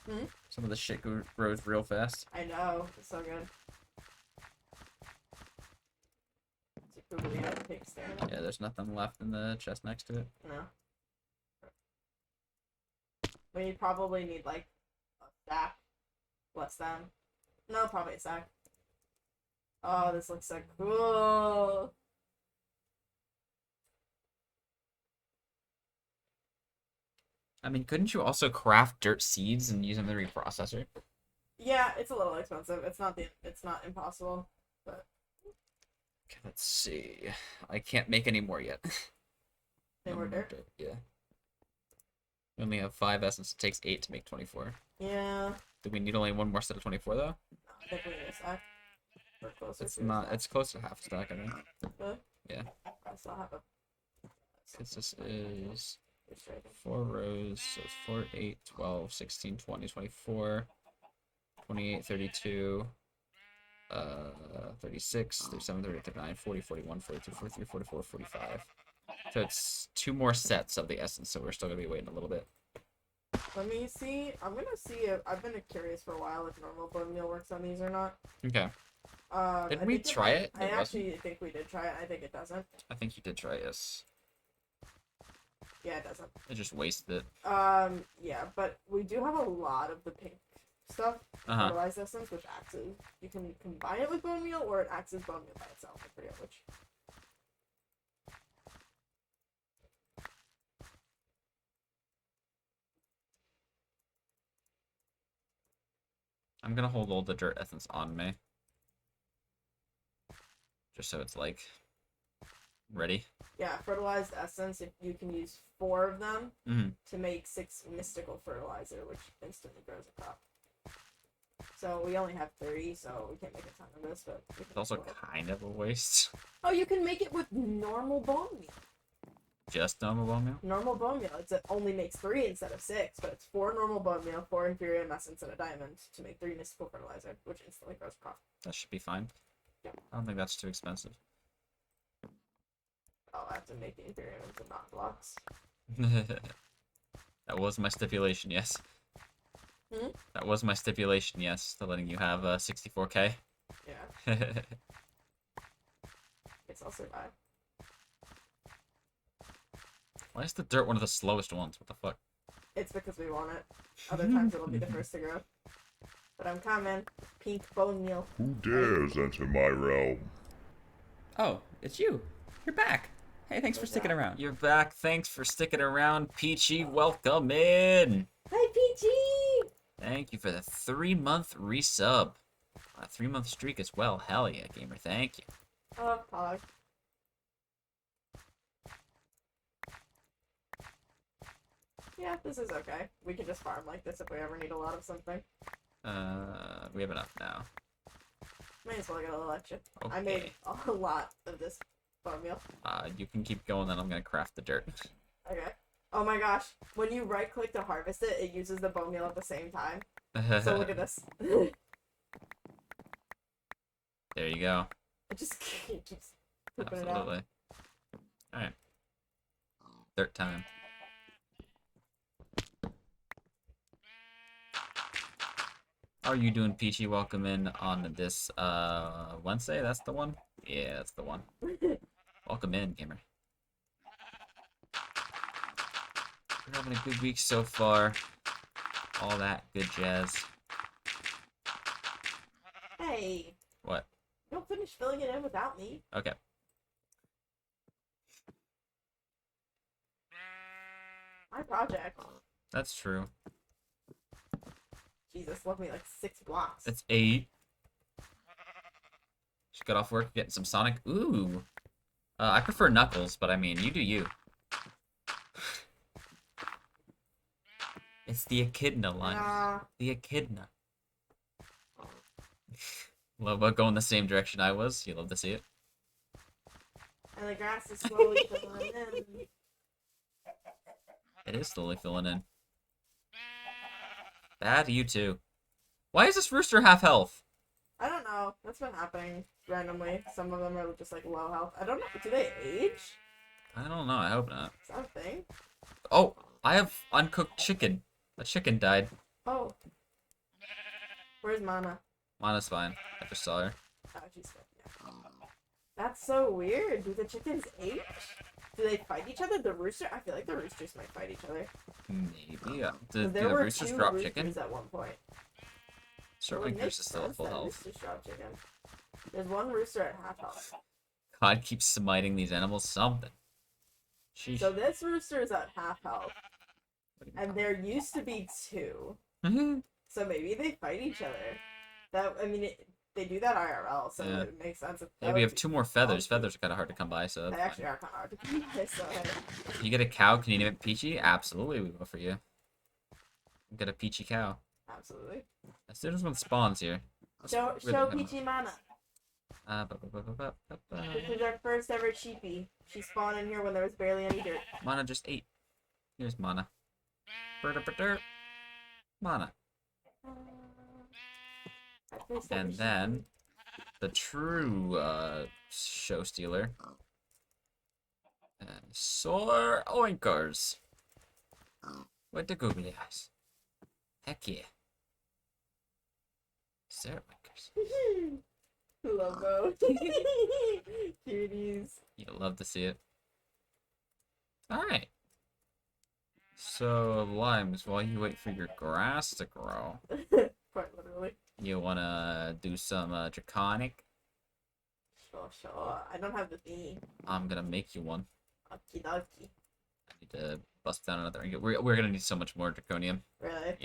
Hmm? Some of the shit grows real fast. I know, it's so good. Yeah, there's nothing left in the chest next to it. No. We probably need like a stack. Less than. No, probably a stack. Oh, this looks so cool. I mean, couldn't you also craft dirt seeds and use them in the reprocessor? Yeah, it's a little expensive. It's not impossible, but Okay, let's see. I can't make any more yet. they No were more dirt. Yeah. We only have 5 essence. It takes 8 to make 24. Yeah. Do we need only one more set of 24 though? No, I think we need a stack. We're closer It's to a not. stack. It's close to half stack, I think. Really? Yeah. I still have a. Because this is It's right there. 4 rows, so it's 4, 8, 12, 16, 20, 24, 28, 32, 36, 37, 38, 39, 40, 41, 42, 43, 44, 45. So it's 2 more sets of the essence, so we're still going to be waiting a little bit. Let me see. I'm gonna see if I've been curious for a while if normal bone meal works on these or not. Okay. Did I we think try it? I It actually think we did try it. I think it doesn't. I think you did try, yes. Yeah, it doesn't. It just wasted it. Yeah, but we do have a lot of the pink stuff, Uh-huh. fertilized essence, which acts as you can combine it with bone meal or it acts as bone meal by itself. I forget which. I'm going to hold all the dirt essence on me. Just so it's, like, ready. Yeah, fertilized essence. If you can use 4 of them Mm-hmm. to make 6 mystical fertilizer, which instantly grows a crop. So we only have 3, so we can't make a ton of this, but we can It's also afford it. kind of a waste. Oh, you can make it with normal bone meal. Just normal bone meal? Normal bone meal. It only makes 3 instead of 6, but it's 4 normal bone meal, 4 inferior essence, and a diamond to make 3 mystical fertilizer, which instantly grows a crop. That should be fine. Yeah. I don't think that's too expensive. I'll have to make the inferior into not blocks. That was my stipulation, yes. Hmm? That was my stipulation, yes, to letting you have 64k. Yeah, guess I'll survive. Why is the dirt one of the slowest ones? What the fuck? It's because we want it. Other times it'll be the first to grow. But I'm coming. Pink bone meal. Who dares enter my realm? Oh, it's you. You're back. Hey, thanks for sticking around. You're back. Thanks for sticking around, Peachy. Welcome in. Hi, Peachy! Thank you for the 3-month resub. A 3-month streak as well. Hell yeah, gamer. Thank you. Oh, pog. Yeah, this is okay. We can just farm like this if we ever need a lot of something. We have enough now. May as well get a little extra. Okay. I made a lot of this bone meal. You can keep going, then I'm gonna craft the dirt. Okay. Oh my gosh. When you right click to harvest it, it uses the bone meal at the same time. So look at this. There you go. It just keeps pooping it out. Absolutely. Alright. Dirt time. How are you doing, Peachy? Welcome in on this Wednesday. That's the one? Yeah, that's the one. Welcome in, gamer. We're having a good week so far. All that good jazz. Hey, What? don't finish filling it in without me. Okay. My project. That's true. Jesus, left me like 6 blocks. It's 8. Just got off work getting some Sonic. Ooh. I prefer Knuckles, but I mean, you do you. It's the echidna line. Nah. The echidna. Love about going the same direction I was. You love to see it. And the grass is slowly filling in. It is slowly filling in. Bad, you too. Why is this rooster half health? I don't know. That's been happening randomly. Some of them are just like low health. I don't know. Do they age? I don't know. I hope not. Something. Oh, I have uncooked chicken. A chicken died. Oh. Where's Mana? Mana's fine. I just saw her. Oh, she's dead. Yeah. That's so weird. Do the chickens age? Do they fight each other? The rooster? I feel like the roosters might fight each other. Maybe. Do 'Cause the there were roosters two drop roosters chicken? at one point. Certainly It would make Goose is still at sense full that health. roosters drop chicken. There's one rooster at half health. God keeps smiting these animals something. Sheesh. So this rooster is at half health. And there used to be two. Mhm. So maybe they fight each other. That I mean, they do that IRL, so Yeah. it makes sense. Yeah, we have two more feathers. Feathers are kind of hard to come by, so They that's actually fine. are kind of hard to keep. So If you get a cow, can you name it Peachy? Absolutely, we will for you. Get a Peachy cow. absolutely. As soon as one spawns here. let's Show really show hit 'em. Peachy Mana. This is our first ever cheapie. She spawned in here when there was barely any dirt. Mana just ate. Here's Mana. Burr. Mana. And then the true show stealer. And Solar Oinkers. With the googly eyes. Heck yeah. Solar Oinkers. Logo. Cuties. You'll love to see it. Alright. So, Limes, while you wait for your grass to grow, Quite literally. you wanna do some Draconic? Sure. I don't have the thingy. I'm gonna make you one. Okie dokie. I need to bust down another ingot. We're gonna need so much more Draconium. Really?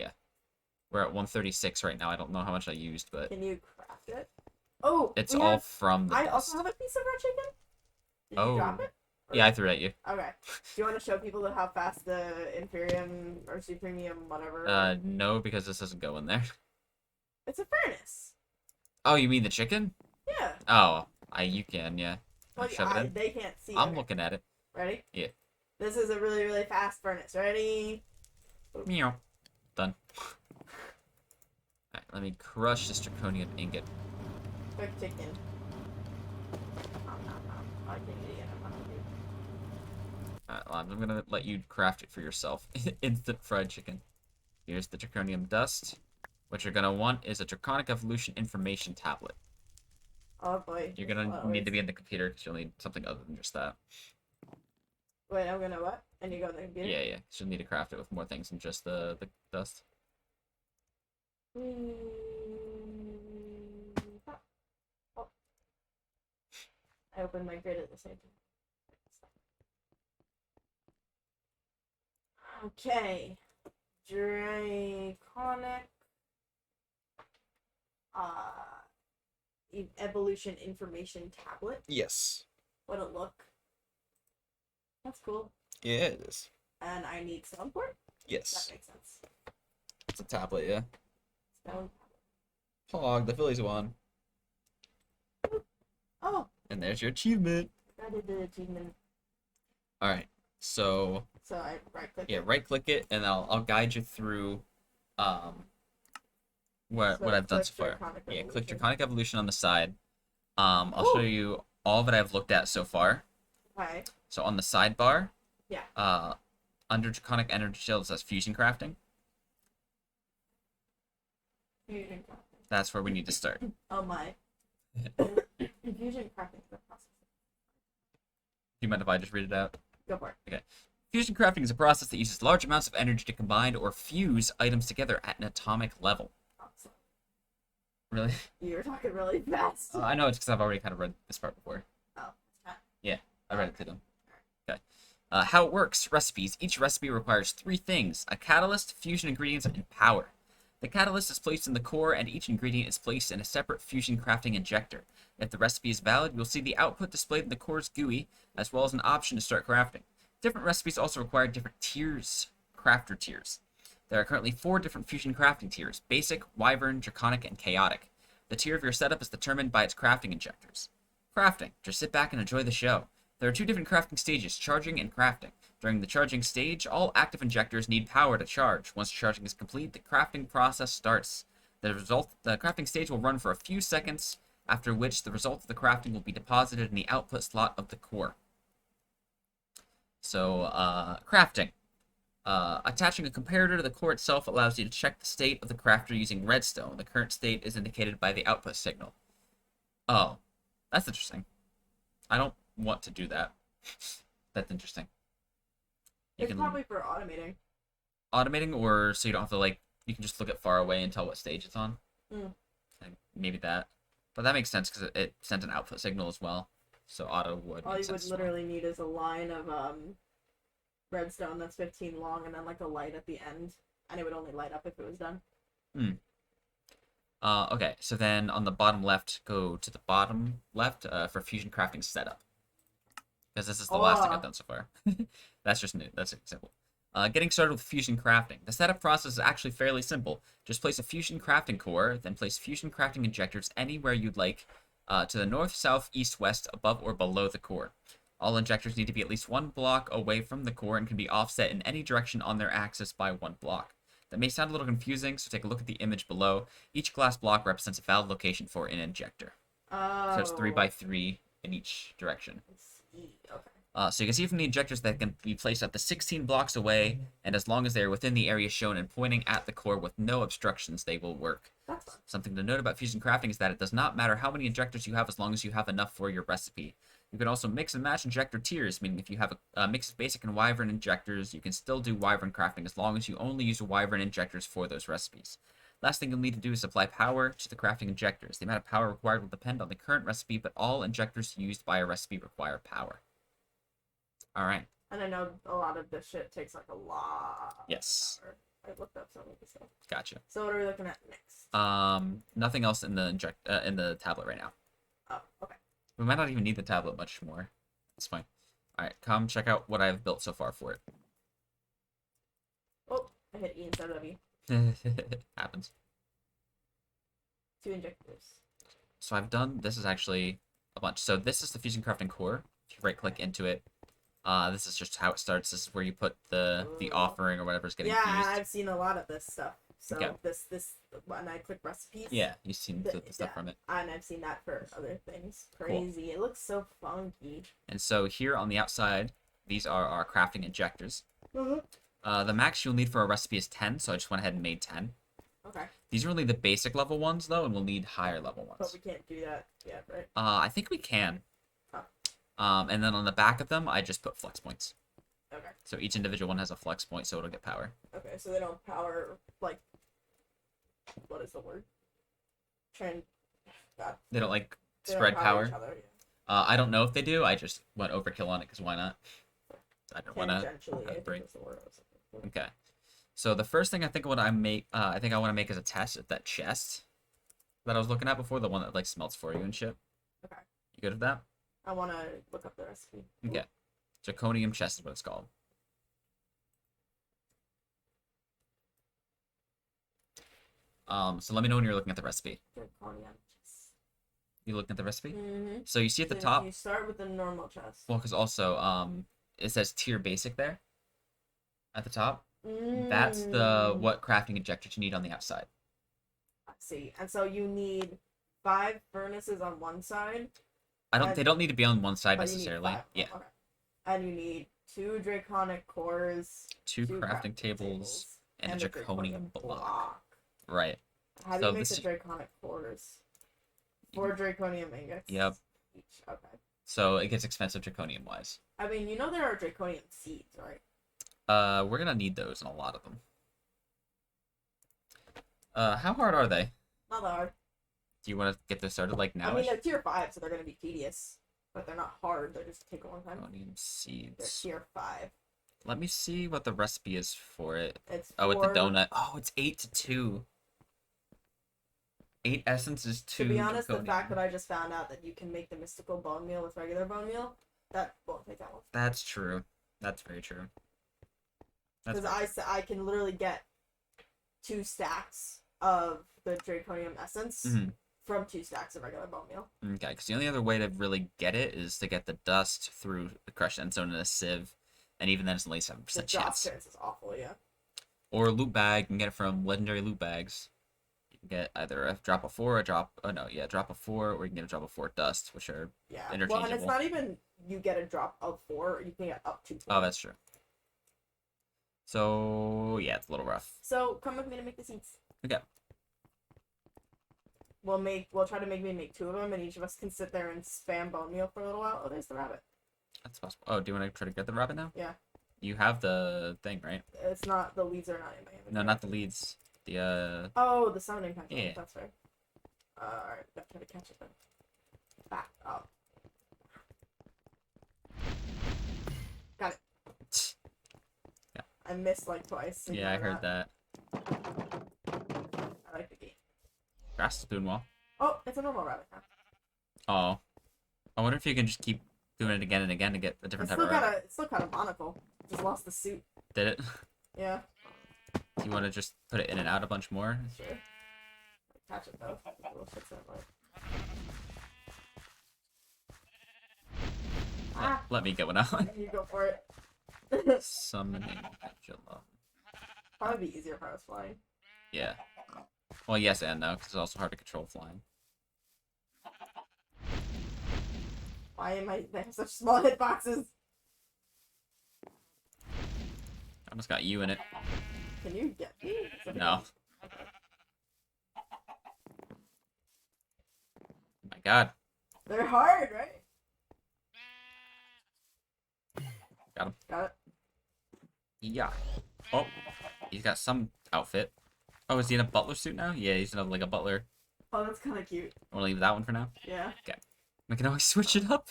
We're at 136 right now. I don't know how much I used, but Can you craft it? Oh! it's we all have- from the I dust. also have a piece of raw chicken. Did Oh. you drop it? Yeah, I threw it at you. Okay. Do you want to show people how fast the Inferium or Supremium whatever? No, because this doesn't go in there. It's a furnace. Oh, you mean the chicken? Yeah. Oh, you can, yeah. Well, Shove it in. they can't see. I'm it. looking at it. Ready? Yeah. This is a really, really fast furnace. Ready? Meow. Done. Alright, let me crush this Draconian ingot. Quick chicken. I can eat it. I'm hungry. Alright, I'm gonna let you craft it for yourself. Instant fried chicken. Here's the Draconium dust. What you're gonna want is a Draconic Evolution information tablet. Oh boy. You're gonna need to be in the computer because you'll need something other than just that. Wait, I'm gonna what? And you go in the computer? Yeah. So you'll need to craft it with more things than just the dust. Oh. I opened my grid at the same time. Okay. Draconic evolution information tablet. Yes. What a look. That's cool. Yeah, it is. And I need stone for it? That Yes. makes sense. It's a tablet, yeah. Stone. Pog, the Phillies won. Oh, And there's your achievement. I did the achievement. Alright, so So I right click. yeah, right click it and I'll guide you through what I've done so far. Yeah, click Draconic Evolution on the side. I'll show you all that I've looked at so far. Okay. So on the sidebar, Yeah. under Draconic Energy Shield it says Fusion Crafting. Fusion crafting. That's where we need to start. Oh my. Fusion crafting is the process. Do you mind if I just read it out? Go for it. Fusion crafting is a process that uses large amounts of energy to combine or fuse items together at an atomic level. Awesome. Really? You're talking really fast. I know it's because I've already kind of read this part before. Oh, it's I read it to them. Okay. How it works. Recipes. Each recipe requires 3 things: a catalyst, fusion ingredients, and power. The catalyst is placed in the core, and each ingredient is placed in a separate fusion crafting injector. If the recipe is valid, you'll see the output displayed in the core's GUI, as well as an option to start crafting. Different recipes also require different tiers, crafter tiers. There are currently 4 different fusion crafting tiers: Basic, Wyvern, Draconic, and Chaotic. The tier of your setup is determined by its crafting injectors. Crafting. Just sit back and enjoy the show. There are 2 different crafting stages, charging and crafting. During the charging stage, all active injectors need power to charge. Once charging is complete, the crafting process starts. The crafting stage will run for a few seconds, after which the result of the crafting will be deposited in the output slot of the core. So, crafting. Attaching a comparator to the core itself allows you to check the state of the crafter using redstone. The current state is indicated by the output signal. Oh, that's interesting. I don't want to do that. That's interesting. It's probably for automating. Automating, or so you don't have to, like, you can just look at far away and tell what stage it's on. Maybe that. But that makes sense because it sent an output signal as well. So auto would All make you sense would literally need is a line of redstone that's 15 long and then like a light at the end. And it would only light up if it was done. Okay, so then on the bottom left, go to the bottom left for fusion crafting setup. Because this is the last thing I've done so far. That's just new. That's simple. Getting started with fusion crafting. The setup process is actually fairly simple. Just place a fusion crafting core, then place fusion crafting injectors anywhere you'd like, to the north, south, east, west, above or below the core. All injectors need to be at least 1 block away from the core and can be offset in any direction on their axis by 1 block. That may sound a little confusing, so take a look at the image below. Each glass block represents a valid location for an injector. Oh. So it's 3 by 3 in each direction. Okay. So you can see from the injectors that can be placed up to 16 blocks away, and as long as they are within the area shown and pointing at the core with no obstructions, they will work. That's fun. Something to note about fusion crafting is that it does not matter how many injectors you have as long as you have enough for your recipe. You can also mix and match injector tiers, meaning if you have a mix of basic and wyvern injectors, you can still do wyvern crafting as long as you only use wyvern injectors for those recipes. Last thing you'll need to do is supply power to the crafting injectors. The amount of power required will depend on the current recipe, but all injectors used by a recipe require power. Alright. And I know a lot of this shit takes like a lot. Yes. Of power. I looked up some of this stuff. Gotcha. So what are we looking at next? Nothing else in the tablet right now. Oh, okay. We might not even need the tablet much more. It's fine. Alright, come check out what I've built so far for it. Oh, I hit E instead of W. Happens. 2 injectors. So I've done, this is actually a bunch. So this is the fusion crafting core. If you right click into it, this is just how it starts. This is where you put the offering or whatever is getting Yeah, used. I've seen a lot of this stuff. So Okay. this when I click recipes. Yeah, you've seen the stuff from it. And I've seen that for other things. Crazy. Cool. It looks so funky. And so here on the outside, these are our crafting injectors. Mm-hmm. The max you'll need for a recipe is 10, so I just went ahead and made 10. Okay. These are only the basic level ones, though, and we'll need higher level ones. But we can't do that yet, right? I think we can. Oh. And then on the back of them, I just put flex points. Okay. So each individual one has a flex point, so it'll get power. Okay, so they don't power, like, what is the word? God. They don't, like, They don't spread power. each other, yeah. I don't know if they do. I just went overkill on it, because why not? I don't want to Tangentially, I think break. that's the word I was looking for. Okay. So the first thing I think I want to make is a test of that chest that I was looking at before, the one that, like, smelts for you and shit. Okay. You good with that? I want to look up the recipe. Okay. Draconian Chest is what it's called. So let me know when you're looking at the recipe. Draconian Chest. You looking at the recipe? Mm-hmm. So you see at the Then top, you start with the normal chest. well, because also it says tier basic there at the top. That's the what crafting injectors you need on the outside. I see. And so you need 5 furnaces on one side. They don't need to be on one side but you need necessarily. 5. Yeah. Okay. And you need 2 draconic cores, Two crafting tables and a draconian block. Right. How do So you make this- the draconic cores? 4 draconium ingots. Yep. Each. Okay. So it gets expensive draconium wise. I mean, you know there are draconium seeds, right? We're gonna need those in a lot of them. How hard are they? Not that hard. Do you want to get this started like now? I mean, they're tier 5, so they're going to be tedious. But they're not hard. They just take a long time. Draconium They're seeds. tier 5. Let me see what the recipe is for it. It's Oh, with the 4 donut. Oh, it's 8 to 2. 8 essences, 2 To be honest, the draconium. fact that I just found out that you can make the mystical bone meal with regular bone meal, that won't take that long. That's true. That's very true. Because I can literally get 2 stacks of the Draconium essence Mhm. from 2 stacks of regular bone meal. Okay, because the only other way to really get it is to get the dust through the crushed end zone in a sieve, and even then it's only a 7% The drop chance. chance is awful, yeah. Or a loot bag, you can get it from legendary loot bags. You can get either a drop of 4, drop of 4, or you can get a drop of 4 dust, which are Yeah. Well, interchangeable. and it's not even you get a drop of 4, you can get up to 4. Oh, that's true. So, yeah, it's a little rough. So, come with me to make the seeds. Okay. We'll try to make 2 of them, and each of us can sit there and spam bone meal for a little while. Oh, there's the rabbit. That's possible. Oh, do you want to try to get the rabbit now? Yeah. You have the thing, right? It's not, the leads are not in my inventory. No, not the leads. The, Oh, the summoning pendulum. Yeah. That's right. Alright, gotta try to catch it then. Back up. Got it. Yeah. I missed like twice. Yeah, I heard that. I like the game. Grass is doing well. Oh, it's a normal rabbit now. Oh. I wonder if you can just keep doing it again and again to get a different type of rabbit. It's still got a monocle. Just lost the suit. Did it? Yeah, Do you want to just put it in and out a bunch more? sure. Catch it though. Little shit's in it, like. Ah, Let me get one out. you go for it. Summoning pendulum. Probably be easier if I was flying. Yeah. Well, yes and no, because it's also hard to control flying. Why am I? They have such small hitboxes. I almost got you in it. Can you get me? No. Oh my god. They're hard, right? Got him. Got it. Yeah. Oh. He's got some outfit. Oh, is he in a butler suit now? Yeah, he's in like a butler. Oh, that's kind of cute. Want to leave that one for now? Yeah. We can always switch it up.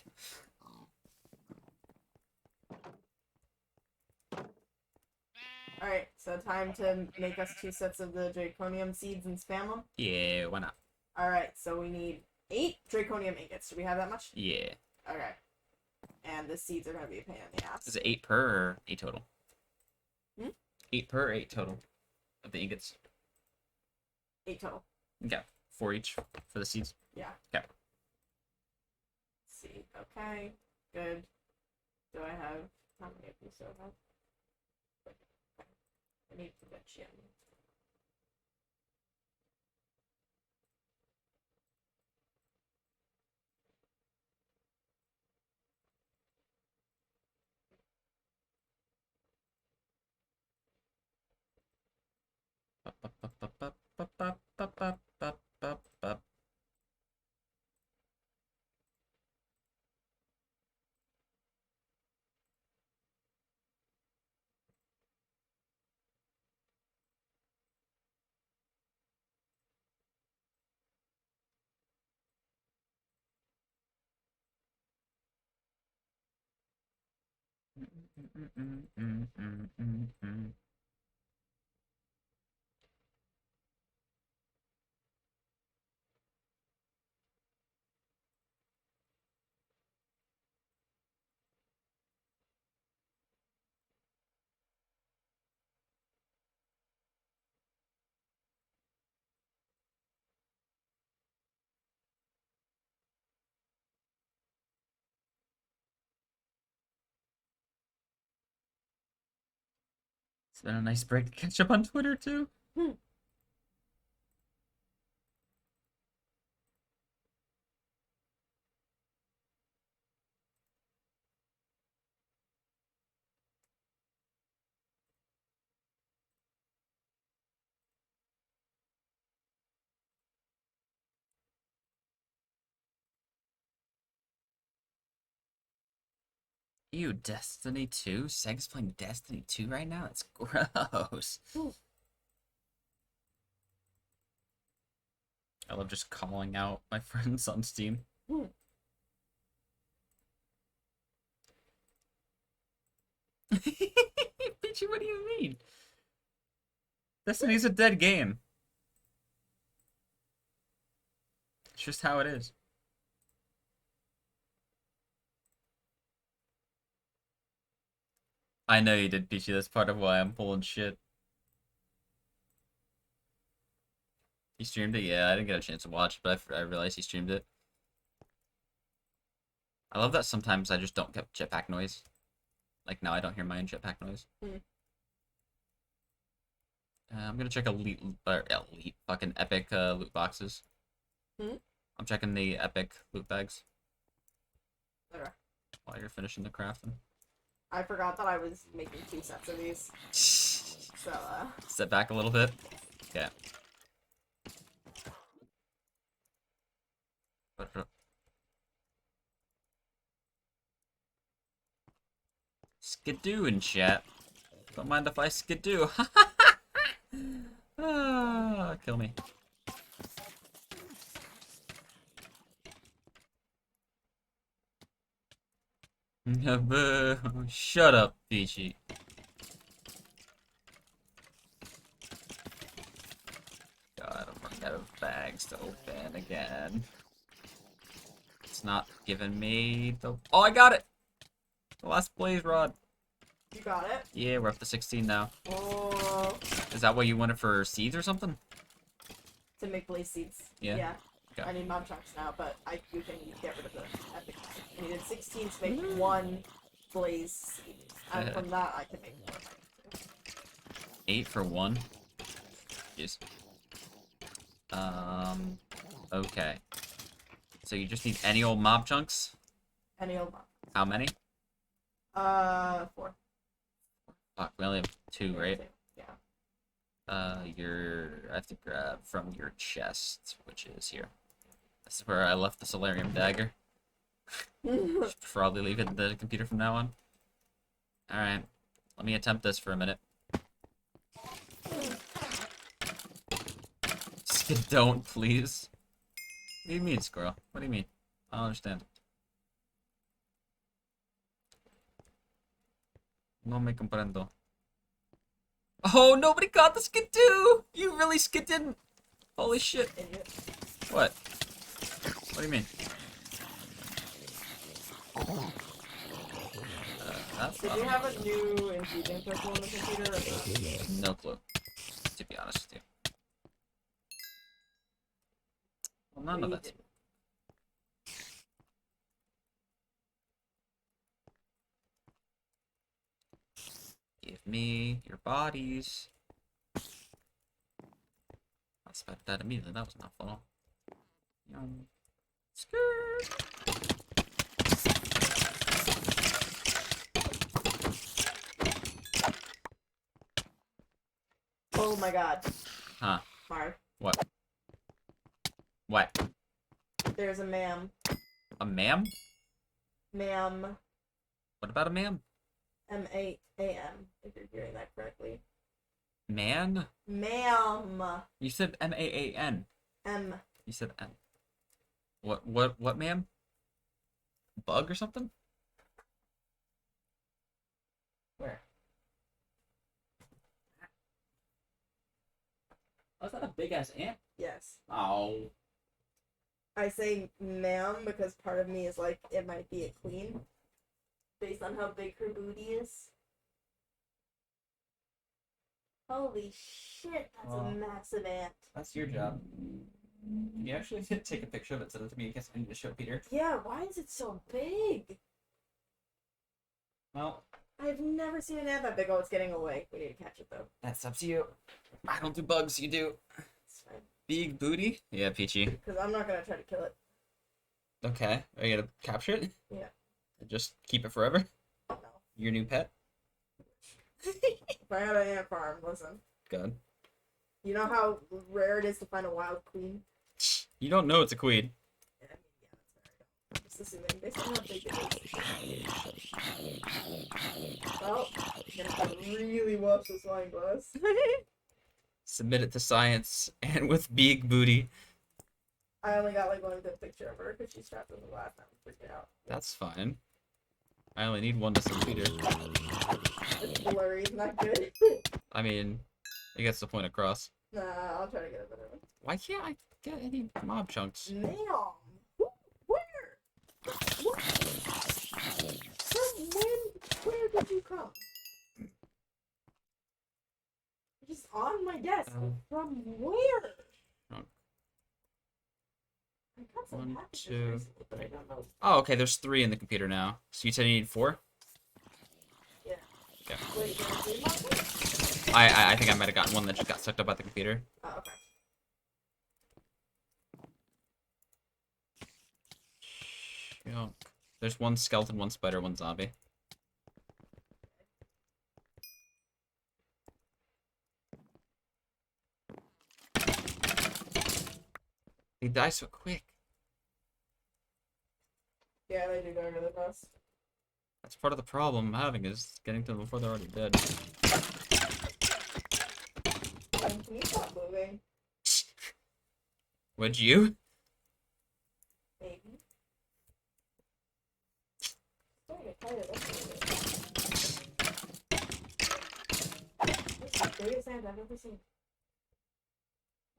Alright, so time to make us 2 sets of the Draconium seeds and spam them. Yeah, why not? Alright, so we need 8 Draconium ingots. Do we have that much? Yeah. Okay. And the seeds are going to be a pain in the ass. Is it 8 per or 8 total? Hmm? 8 per or 8 total of the ingots? 8 total. Okay. 4 each for the seeds. Yeah. Okay. Seed. Okay. Good. Do I have... How many of these do I have? I need convention. It's been a nice break to catch up on Twitter too. Ew, Destiny 2? Sega's playing Destiny 2 right now? That's gross. I love just calling out my friends on Steam. Bitchy, what do you mean? Destiny's a dead game. It's just how it is. I know you did, Peachy. That's part of why I'm pulling shit. He streamed it? Yeah, I didn't get a chance to watch, but I realized he streamed it. I love that sometimes I just don't get jetpack noise. Like now I don't hear my own jetpack noise. I'm gonna check elite, fucking epic loot boxes. I'm checking the epic loot bags. Okay. While you're finishing the crafting. I forgot that I was making 2 sets of these. So, Step back a little bit. Okay. Skidoo in chat. Don't mind if I skidoo. Ah, kill me. Shut up, Peachy. God, I'm running out of bags to open again. It's not giving me the... Oh, I got it! The last blaze rod. you got it? Yeah, we're up to 16 now. Oh, Is that what you wanted for seeds or something? to make blaze seeds. Yeah? Yeah. Okay. I need mob chunks now, but you can get rid of the epic. I needed 16 to make 1 blaze seed. And from that, I can make more. 8 for 1? Jeez. Okay. So you just need any old mob chunks? Any old mob. How many? 4. Fuck, we only have 2, right? Yeah. I have to grab from your chest, which is here. This is where I left the Solarium dagger. Should probably leave it in the computer from now on. Alright, let me attempt this for a minute. Don't, please. What do you mean, squirrel? What do you mean? I don't understand. No me comprendo. Oh, nobody caught the skidoo! You really skidded! Holy shit. Idiot. What? What do you mean? That's Did you have a new infusing crystal on the computer? Or... no clue, to be honest with you. Well, none of it. Give me your bodies. I spent that immediately. That was not fun. Skirt. Oh my god. Huh. Marv. What? What? There's a ma'am. A ma'am? Ma'am. What about a ma'am? M-A-A-M, if you're hearing that correctly. Man? Ma'am. You said M-A-A-N. M. You said M. What, ma'am? Bug or something? Where? Oh, is that a big ass ant? Yes. Oh. I say ma'am because part of me is like, it might be a queen. Based on how big her booty is. Holy shit, that's a massive ant. That's your job. Can you actually take a picture of it, send it to me in case I need to show Peter? Yeah, why is it so big? Well, I've never seen an ant that big. Oh, it's getting away. We need to catch it though. that's up to you. I don't do bugs, you do. It's fine. Big booty? Yeah, Peachy. Because I'm not gonna try to kill it. Okay. Are you gonna capture it? Yeah. And just keep it forever? No. Your new pet? If I had an ant farm, listen. Good. You know how rare it is to find a wild queen? You don't know it's a queen. Yeah, I mean, yeah, that's very dumb. Just assuming based on how big it is. Well, I'm gonna have to really watch this wine glass. Submit it to science and with big booty. I only got like one good picture of her because she's strapped in the glass. I'm freaking out. That's fine. I only need one to send Peter. It's blurry, it's not good. I mean, it gets the point across. Nah, I'll try to get a better one. Why can't I get any mob chunks? Ma'am! Where? What? Where did you come? Just on my desk. From where? Oh got some 1, packages 2. recently, but I don't know. Oh, okay, there's 3 in the computer now. So you said you need 4? Yeah. Okay. Wait, there are 3 boxes? I think I might have gotten one that just got sucked up by the computer. Oh, okay. Yep. There's 1 skeleton, 1 spider, 1 zombie. They die so quick. Yeah, they do go really fast. That's part of the problem I'm having, is getting to them before they're already dead. Can you stop moving? Would you? Maybe. Starting to get tired of this. This is the greatest hand I've ever seen.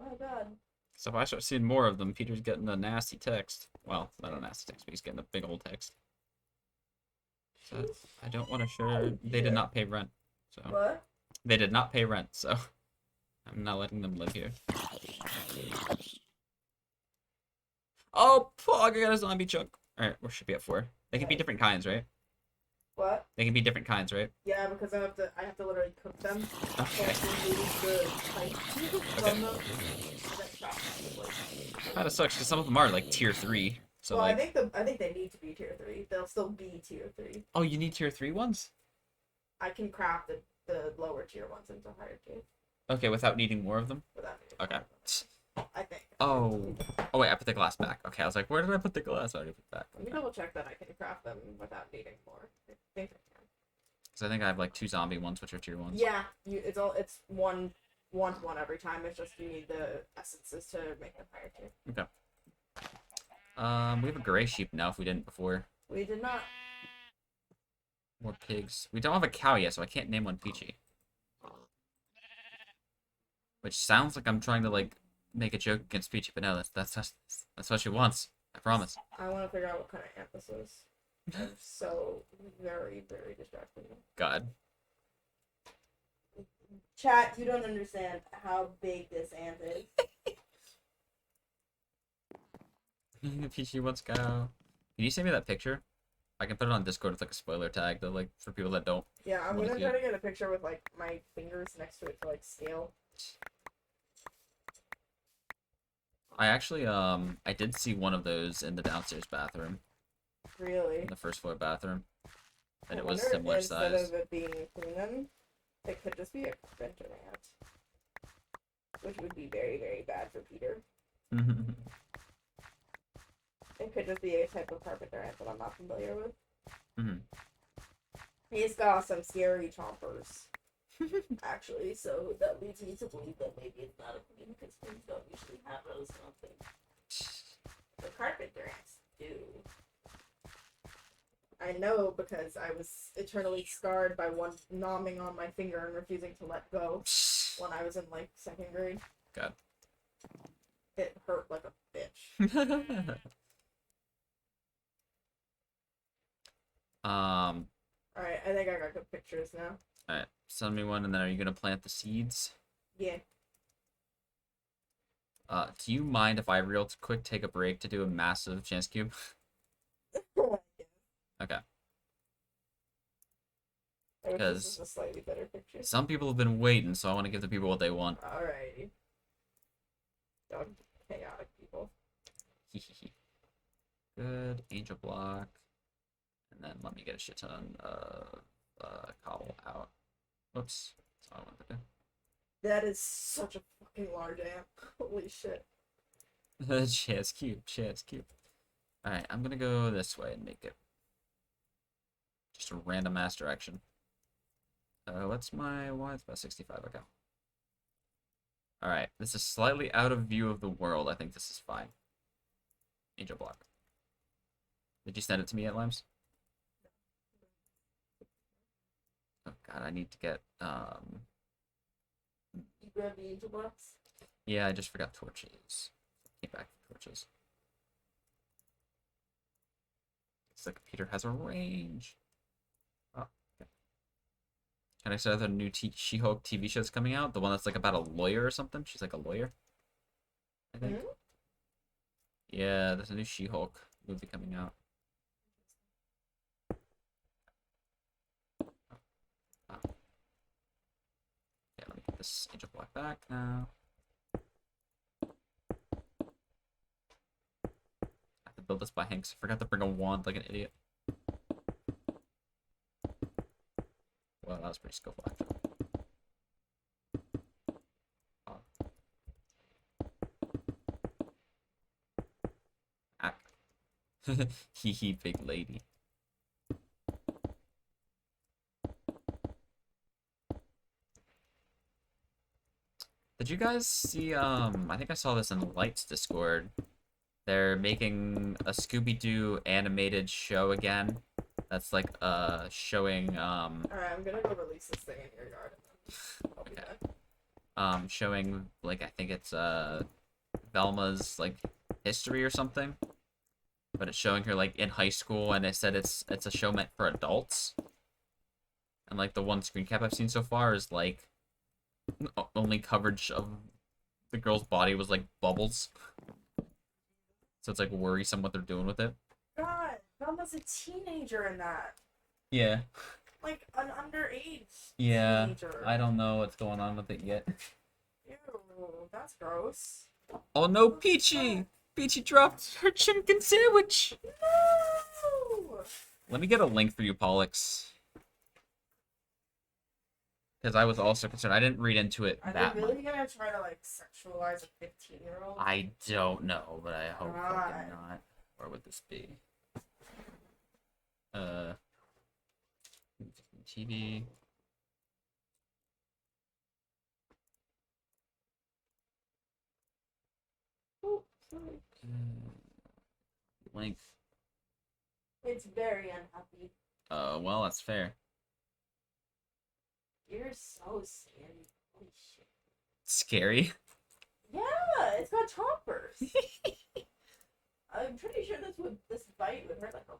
Oh god. So if I start seeing more of them, Peter's getting a nasty text. Well, not a nasty text, but he's getting a big old text. So I don't want to share. They did not pay rent. So What? they did not pay rent, so I'm not letting them live here. Oh, fuck, I got a zombie chunk. Alright, we should be at 4. They can be different kinds, right? What? They can be different kinds, right? Yeah, because I have to literally cook them. Okay. So I can lose the type from them. And then chop them, like. Kinda sucks, because some of them are like tier 3. So Well, like, I think they need to be tier 3. They'll still be tier 3. oh, you need tier 3 ones? I can craft the lower tier ones into higher tier Okay, without needing more of them? without needing Okay. more of them, I think. Oh. Oh wait, I put the glass back. Okay, I was like, where did I put the glass? I already put it back. Let me double check that I can craft them without needing more. I think I can. So I think I have like 2 zombie ones, which are tier 1s. Yeah, it's one to one every time. It's just you need the essences to make them higher tier. Okay. We have a gray sheep now if we didn't before. We did not. More pigs. We don't have a cow yet, so I can't name one Peachy. Which sounds like I'm trying to like make a joke against Peachy, but no, that's what she wants. I promise. I want to figure out what kind of ant this is. I'm so very, very distracted. God. Chat, you don't understand how big this ant is. Peachy wants cow. Can you send me that picture? I can put it on Discord with like a spoiler tag, though, like for people that don't. Yeah, I'm What gonna is try it? to get a picture with like my fingers next to it for like scale. I actually I did see one of those in the downstairs bathroom, Really. in the first floor bathroom, and I it was wonder similar if size. Instead of it being human, it could just be a carpenter ant, which would be very, very bad for Peter. It could just be a type of carpenter ant that I'm not familiar with. He's got some scary chompers, actually, so that leads me to believe that maybe it's not a queen because queens don't usually have those, I don't think. The carpenter ants do. I know because I was eternally scarred by one nomming on my finger and refusing to let go when I was in like 2nd grade. God. It hurt like a bitch. Alright, I think I got good pictures now. Alright, send me one, and then are you gonna plant the seeds? Yeah. Do you mind if I real quick take a break to do a massive chance cube? Okay. I wish this Because was a slightly better picture. some people have been waiting, so I want to give the people what they want. Alrighty. Dog chaotic people. Good, angel block. And then let me get a shit ton of cobble out. Whoops. That's all I wanted to do. That is such a fucking large ant. Holy shit. Chance cube, chance cube. Alright, I'm gonna go this way and make it just a random ass direction. What's my Y? It's about 65, okay. Alright, this is slightly out of view of the world. I think this is fine. Angel block. Did you send it to me yet, Limes? Oh god, I need to get, You grab the angel box? yeah, I just forgot torches. Came back for torches. It's the computer has a range. Oh, okay. Can I say the new She-Hulk TV show's coming out? The one that's like about a lawyer or something? She's like a lawyer? I think. Mhm. Yeah, there's a new She-Hulk movie coming out. Oh. Yeah, let me get this Angel Black back now. I have to build this by hand 'cause I forgot to bring a wand like an idiot. Well, that was pretty skillful, actually. Oh. Ah. Hee hee, big lady. Did you guys see, I think I saw this in Light's Discord. They're making a Scooby-Doo animated show again. That's like, showing, Alright, I'm gonna go release this thing in your yard. And then I'll be Okay. back. Showing, like, I think it's, Velma's, like, history or something. But it's showing her, like, in high school, and it said it's a show meant for adults. And, like, the one screen cap I've seen so far is, like, only coverage of the girl's body was, like, bubbles. So it's, like, worrisome what they're doing with it. God, Velma's a teenager in that. Yeah. Like, an underage Yeah. teenager. I don't know what's going on with it yet. Ew, that's gross. Oh, no, Peachy! Peachy dropped her chicken sandwich! No! Let me get a link for you, Pollux. Because I was also concerned. I didn't read into it Are that they much. really gonna try to, like, sexualize a 15-year-old? I don't know, but I hope God. fucking not. Where would this be? TV. Oh, sorry. Link. It's very unhappy. Well, that's fair. You're so sandy. Holy shit. Scary. Yeah, it's got chompers. I'm pretty sure this bite would hurt like a...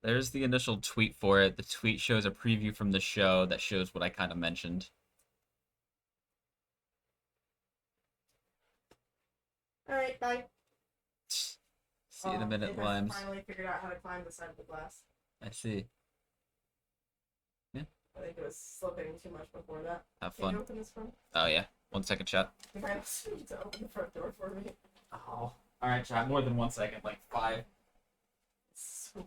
There's the initial tweet for it. The tweet shows a preview from the show that shows what I kind of mentioned. Alright, bye. See you in a minute, it has Limes. finally figured out how to climb the side of the glass. I see. I think it was slipping too much before that. Have Can you fun. open this for me? Oh, yeah. 1 second, chat. You might also need to open the front door for me. Oh. Alright, chat. More than 1 second. Like 5. So...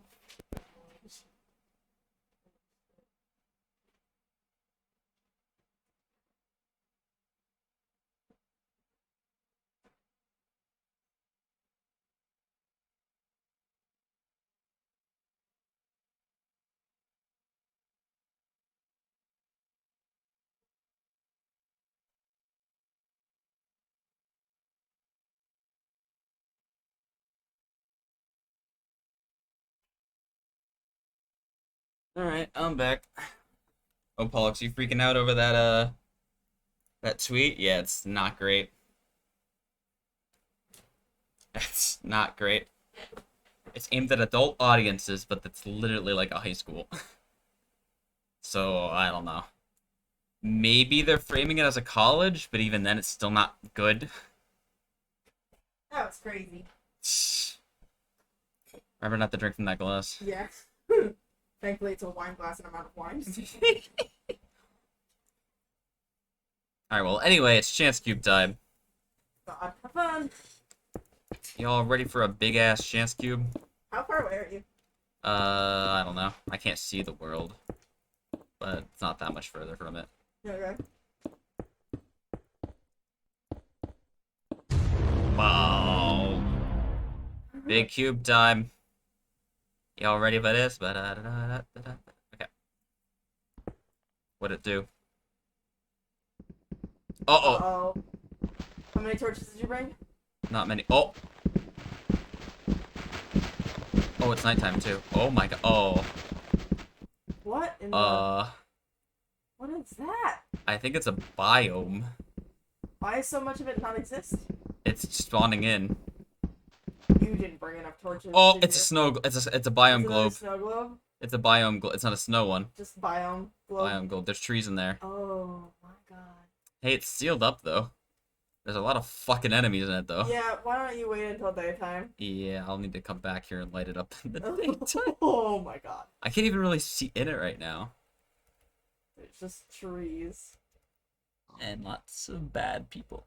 Alright, I'm back. Oh, Pollux, you freaking out over that tweet? Yeah, it's not great. It's not great. It's aimed at adult audiences, but it's literally like a high school. So, I don't know. Maybe they're framing it as a college, but even then it's still not good. That was crazy. Remember not to drink from that glass. Yeah. Thankfully, it's a wine glass and I'm out of wine. Alright, well, anyway, it's Chance Cube time. God, have fun. Y'all ready for a big-ass Chance Cube? How far away are you? I don't know. I can't see the world. But it's not that much further from it. Okay. Wow. Big cube time. Y'all ready for this? Okay. What'd it do? Uh-oh. Uh-oh. How many torches did you bring? Not many. Oh. Oh, it's nighttime too. Oh my god. Oh. What in the... What is that? I think it's a biome. Why is so much of it not exist? It's spawning in. You didn't bring enough torches. Oh, did it's a you? snow. It's a Is it biome another globe. snow globe? It's a biome globe. It's not a snow one. Just biome globe. Biome globe. There's trees in there. Oh my god. Hey, it's sealed up though. There's a lot of fucking enemies in it, though. Yeah, why don't you wait until daytime? Yeah, I'll need to come back here and light it up in the daytime. Oh my god. I can't even really see in it right now. It's just trees. And lots of bad people.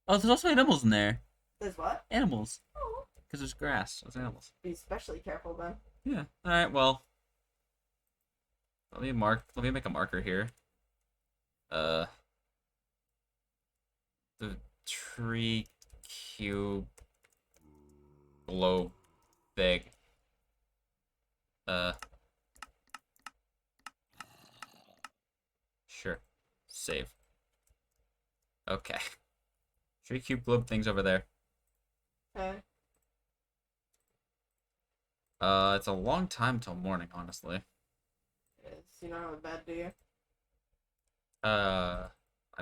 Oh, there's also animals in there. There's what? Animals. Oh. Because there's grass. There's animals. Be especially careful then. Yeah. Alright, well. Let me make a marker here. The tree cube globe thing. Sure. Save. Okay. Tree cube globe thing's over there. Okay. It's a long time till morning, honestly. You don't have a bed, do you? I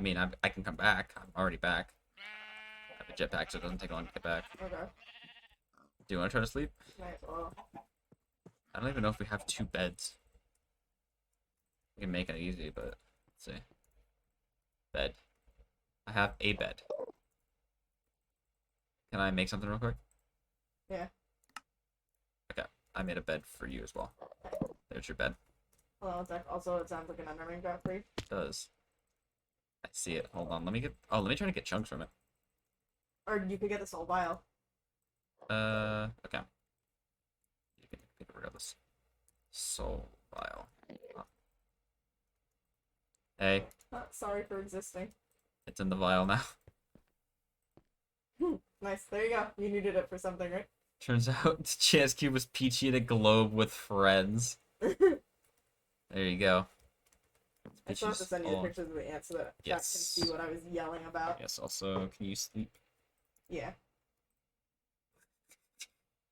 mean, I can come back. I'm already back. I have a jetpack, so it doesn't take long to get back. Okay. Do you want to try to sleep? Might as well. I don't even know if we have 2 beds. We can make it easy, but let's see. Bed. I have a bed. Can I make something real quick? Yeah. Okay. I made a bed for you as well. There's your bed. Hold on one sec. Also, it sounds like an undermine got free. It does. I see it. Hold on. Let me try to get chunks from it. Or you could get the soul vial. Okay. You can get rid of this soul vial. Oh. Hey, Sorry for existing. it's in the vial now. Nice. There you go. You needed it for something, right? Turns out the chance cube was Peachy in a globe with friends. There you go. I still have to send you the pictures of the ants so that Jack can see what I was yelling about. Yes, also, can you sleep? Yeah.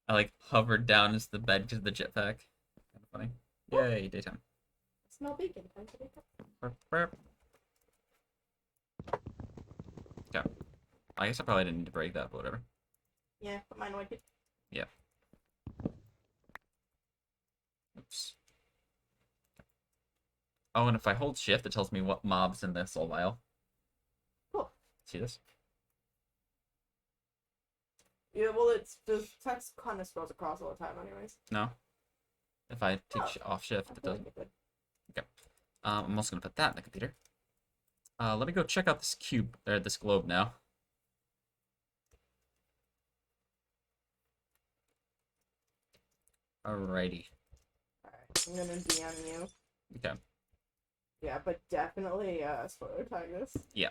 I like hovered down into the bed because of the jetpack. Kind of funny. Yay, daytime. Smell bacon. Time to wake up. Burp, burp. Okay. I guess I probably didn't need to break that, but whatever. Yeah, but mine wicked. Yeah. Oops. Oh, and if I hold shift, it tells me what mob's in this soul vial. Cool. See this? Yeah, well, it's the text kind of scrolls across all the time, anyways. No. If I take Oh. off shift, I it feel doesn't. like it did. Okay. I'm also gonna put that in the computer. Let me go check out this cube, or this globe now. Alrighty. Alright, I'm gonna DM you. Okay. Yeah, but definitely spoiler tag this. Yeah.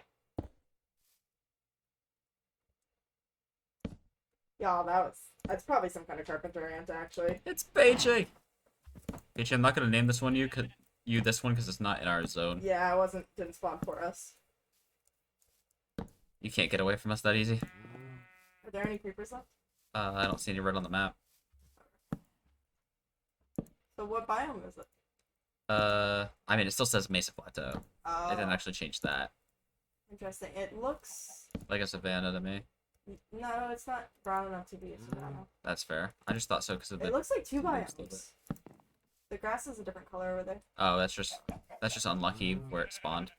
Yeah, that's probably some kind of carpenter ant actually. It's Peachy! Peachy, I'm not gonna name this one this one because it's not in our zone. Yeah, didn't spawn for us. You can't get away from us that easy. Are there any creepers left? I don't see any red on the map. So what biome is it? I mean, it still says Mesa Plateau. Oh, It didn't actually change that. interesting. It looks... Like a savanna to me. No, it's not brown enough to be a savanna. That's fair. I just thought so because of the... It looks like two looks a little biomes. The grass is a different color over there. Oh, that's just unlucky where it spawned.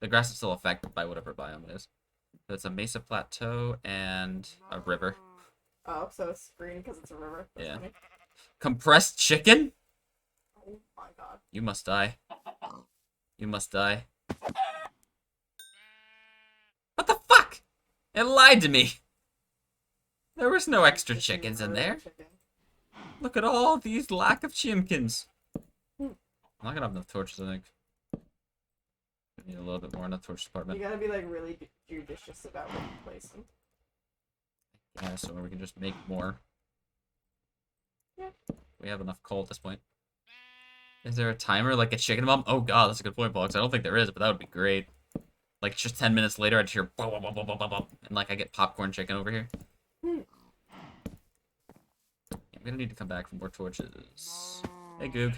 The grass is still affected by whatever biome it is. So it's a Mesa Plateau and a river. Oh, so it's green because it's a river. That's Yeah. funny. Compressed chicken? Oh my god. You must die. You must die. What the fuck? It lied to me. There was no extra It's chickens in really there. chicken. Look at all these lack of chimkins. Hmm. I'm not gonna have enough torches, I think. I need a little bit more in the torch You department. gotta be like really judicious about where you place them. Yeah, so we can just make more. Yeah. We have enough coal at this point. Is there a timer like a chicken bomb? Oh god, that's a good point, Box. I don't think there is, but that would be great. Like just 10 minutes later, I'd hear bum, bum, bum, bum, bum, bum, bum, and like I get popcorn chicken over here. Hmm. I'm gonna need to come back for more torches. Hey, Goog.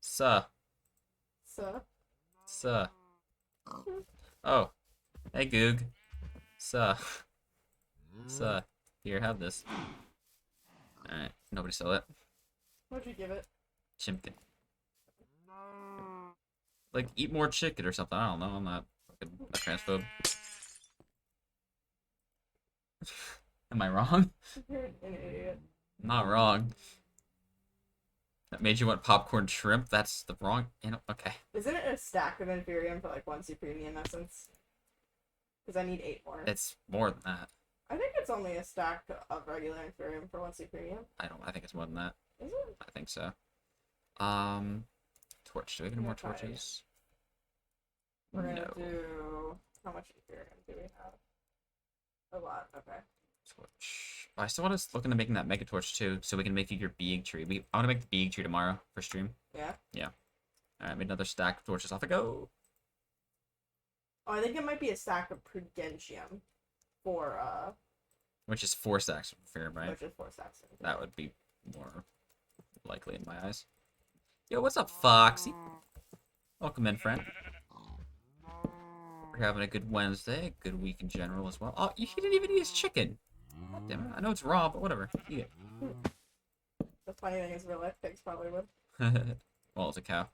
Suh. So, Suh. Oh. Hey, Goog. Suh. Suh. Here, have this. Alright, nobody saw that. what'd you give it? Chimkin. Like, eat more chicken or something. I don't know. I'm not fucking a transphobe. Am I wrong? You're an idiot. Not wrong. That made you want popcorn shrimp? That's the wrong... Okay. Isn't it a stack of Inferium for like 1 Supremium essence? Because I need 8 more. It's more than that. I think it's only a stack of regular Inferium for 1 Supremium. I think it's more than that. Is it? I think so. Torch. Do we have any more Okay. torches? We're gonna No. do... How much Inferium do we have? A lot, okay. Torch. I still want to look into making that mega torch too, so we can make your big tree. I want to make the big tree tomorrow for stream. Yeah? Alright, made another stack of torches. Off I go. Oh, I think it might be a stack of Prudentium for, Which is 4 stacks of Fair, right? which is 4 stacks. Of That would be more likely in my eyes. Yo, what's up, Foxy? Welcome in, friend. We're having a good Wednesday, a good week in general as well. Oh, he didn't even eat his chicken. God damn it. I know it's raw, but whatever. Eat it. The funny thing is, real life pigs probably would. Well, it's a cow.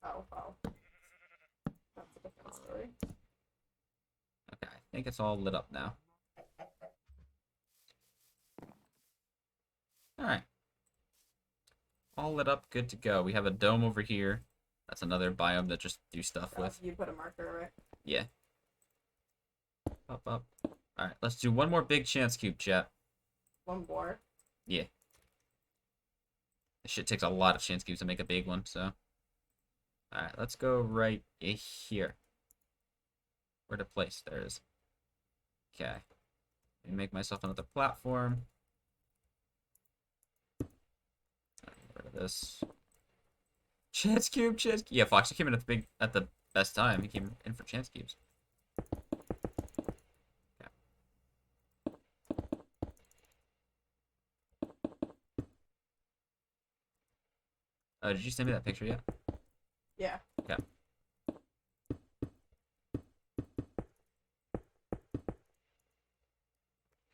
Oh, well. That's a different story. Okay, I think it's all lit up now. Alright. All lit up, good to go. We have a dome over here. That's another biome to just do stuff with. You put a marker, right? Yeah. Up. Alright, let's do one more big chance cube, chat. 1 more. Yeah. This shit takes a lot of chance cubes to make a big one, so. Alright, let's go right here. Where to place? There it is. Okay. Let me make myself another platform. Get rid of this. Chance cube. Yeah, Foxy came in at the best time. He came in for chance cubes. Okay. Oh, did you send me that picture yet? Yeah. Okay.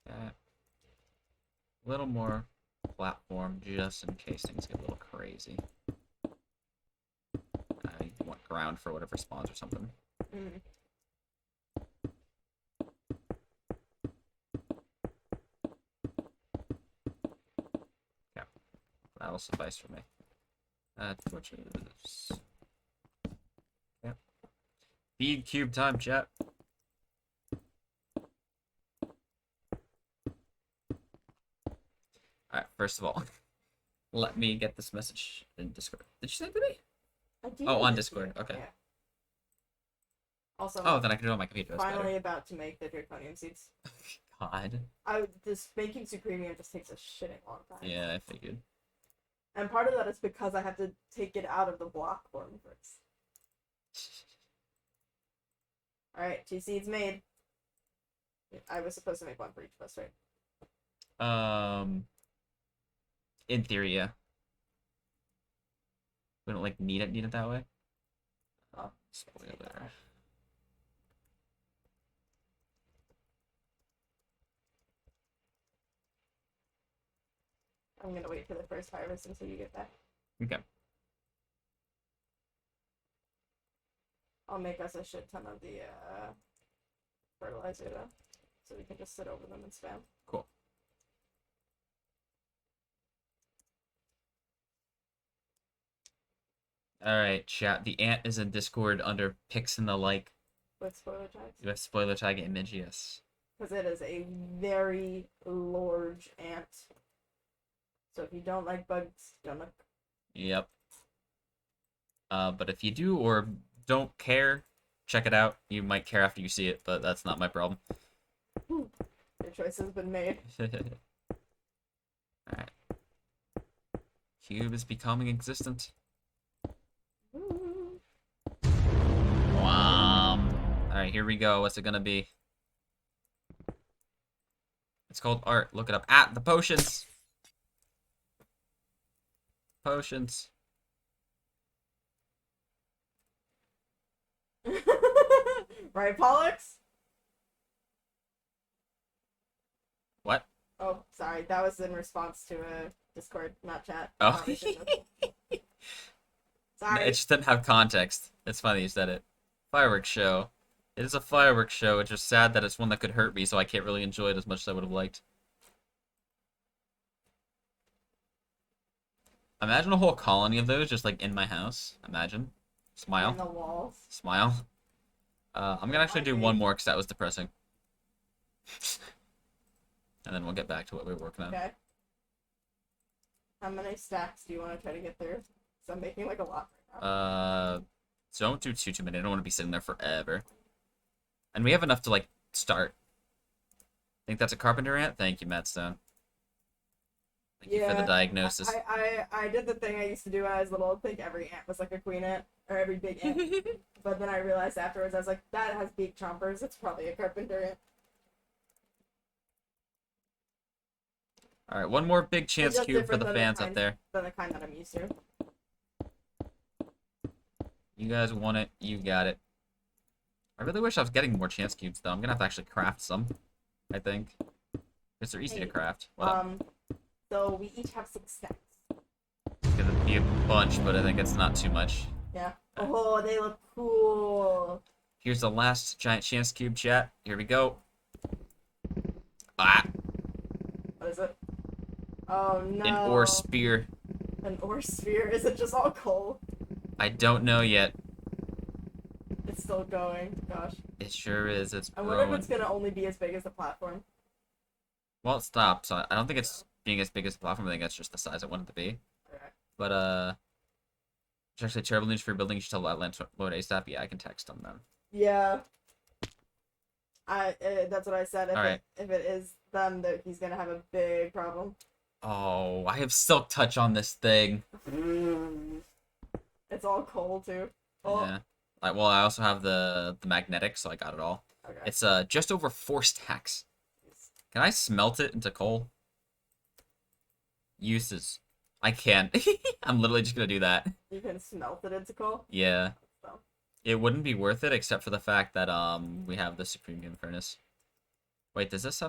Okay. A little more platform just in case things get a little crazy. I want ground for whatever spawns or something. Mm. Yeah. That'll suffice for me. Torches. Yep. Bead cube time, chat. Alright, first of all, let me get this message in Discord. Did you send it to me? I did Oh, on it. Discord, okay. Yeah. Also, Oh, then I can do it on my computer. That's finally better. about to make the Draconian seeds. God. This making Supremium just takes a shitting long time. Yeah, I figured. And part of that is because I have to take it out of the block form first. Alright, 2 seeds made. I was supposed to make 1 for each of us, right? In theory, yeah. We don't like need it that way. Oh, Spoiler. I'm gonna wait for the first harvest until you get back. Okay. I'll make us a shit ton of the fertilizer though, so we can just sit over them and spam. Cool. Alright, chat. The ant is in Discord under pics and the like. With spoiler tags. You have spoiler tag image, yes. Because it is a very large ant. So if you don't like bugs, don't look. Yep. But if you do or don't care, check it out. You might care after you see it, but that's not my problem. Your choice has been made. Alright. Cube is becoming existent. Alright, here we go. What's it gonna be? It's called art. Look it up. The potions! Potions. Right, Pollux? What? Oh, sorry. That was in response to a Discord, not chat. Oh. conversation. No, Sorry. it just didn't have context. It's funny you said it. Fireworks show. It is a fireworks show. It's just sad that it's one that could hurt me, so I can't really enjoy it as much as I would have liked. Imagine a whole colony of those just like in my house. Imagine. Smile. In the walls. Smile. I'm gonna actually do one more because that was depressing. And then we'll get back to what we were working on. Okay. How many stacks do you want to try to get through? So I'm making like a lot right now. So don't do too many. I don't want to be sitting there forever. And we have enough to like start. Think that's a carpenter ant? Thank you, Madstone. Thank you for the diagnosis. I did the thing I used to do when I was little. Think every ant was like a queen ant or every big ant. But then I realized afterwards I was like, that has beak chompers. It's probably a carpenter ant. All right, one more big chance just cube for different the than fans up there. Than the kind that I'm used to. You guys want it. You got it. I really wish I was getting more chance cubes, though. I'm gonna have to actually craft some, I think. Because they're easy to craft. So we each have 6 stacks. It's gonna be a bunch, but I think it's not too much. Yeah. Oh, they look cool. Here's the last giant chance cube, chat. Here we go. Ah! What is it? Oh no. An ore spear. An ore sphere? Is it just all coal? I don't know yet. It's still going. Gosh. It sure is. It's I wonder if growing. it's gonna only be as big as the platform. Well, it stopped, so I don't think it's being as big as the platform. I think that's just the size I want it to be. Okay. But, it's actually terrible news for your building. You should tell Outland to load ASAP. Yeah, I can text them then. Yeah. That's what I said. If it is them, that he's gonna have a big problem. Oh, I have silk touch on this thing. It's all coal too. Oh. Yeah. Well, I also have the magnetic, so I got it all. Okay. It's just over 4 stacks. Can I smelt it into coal? Uses. I can't. I'm literally just gonna do that. You can smelt it into coal. Yeah. So. It wouldn't be worth it except for the fact that we have the Supremium Furnace. Wait, does this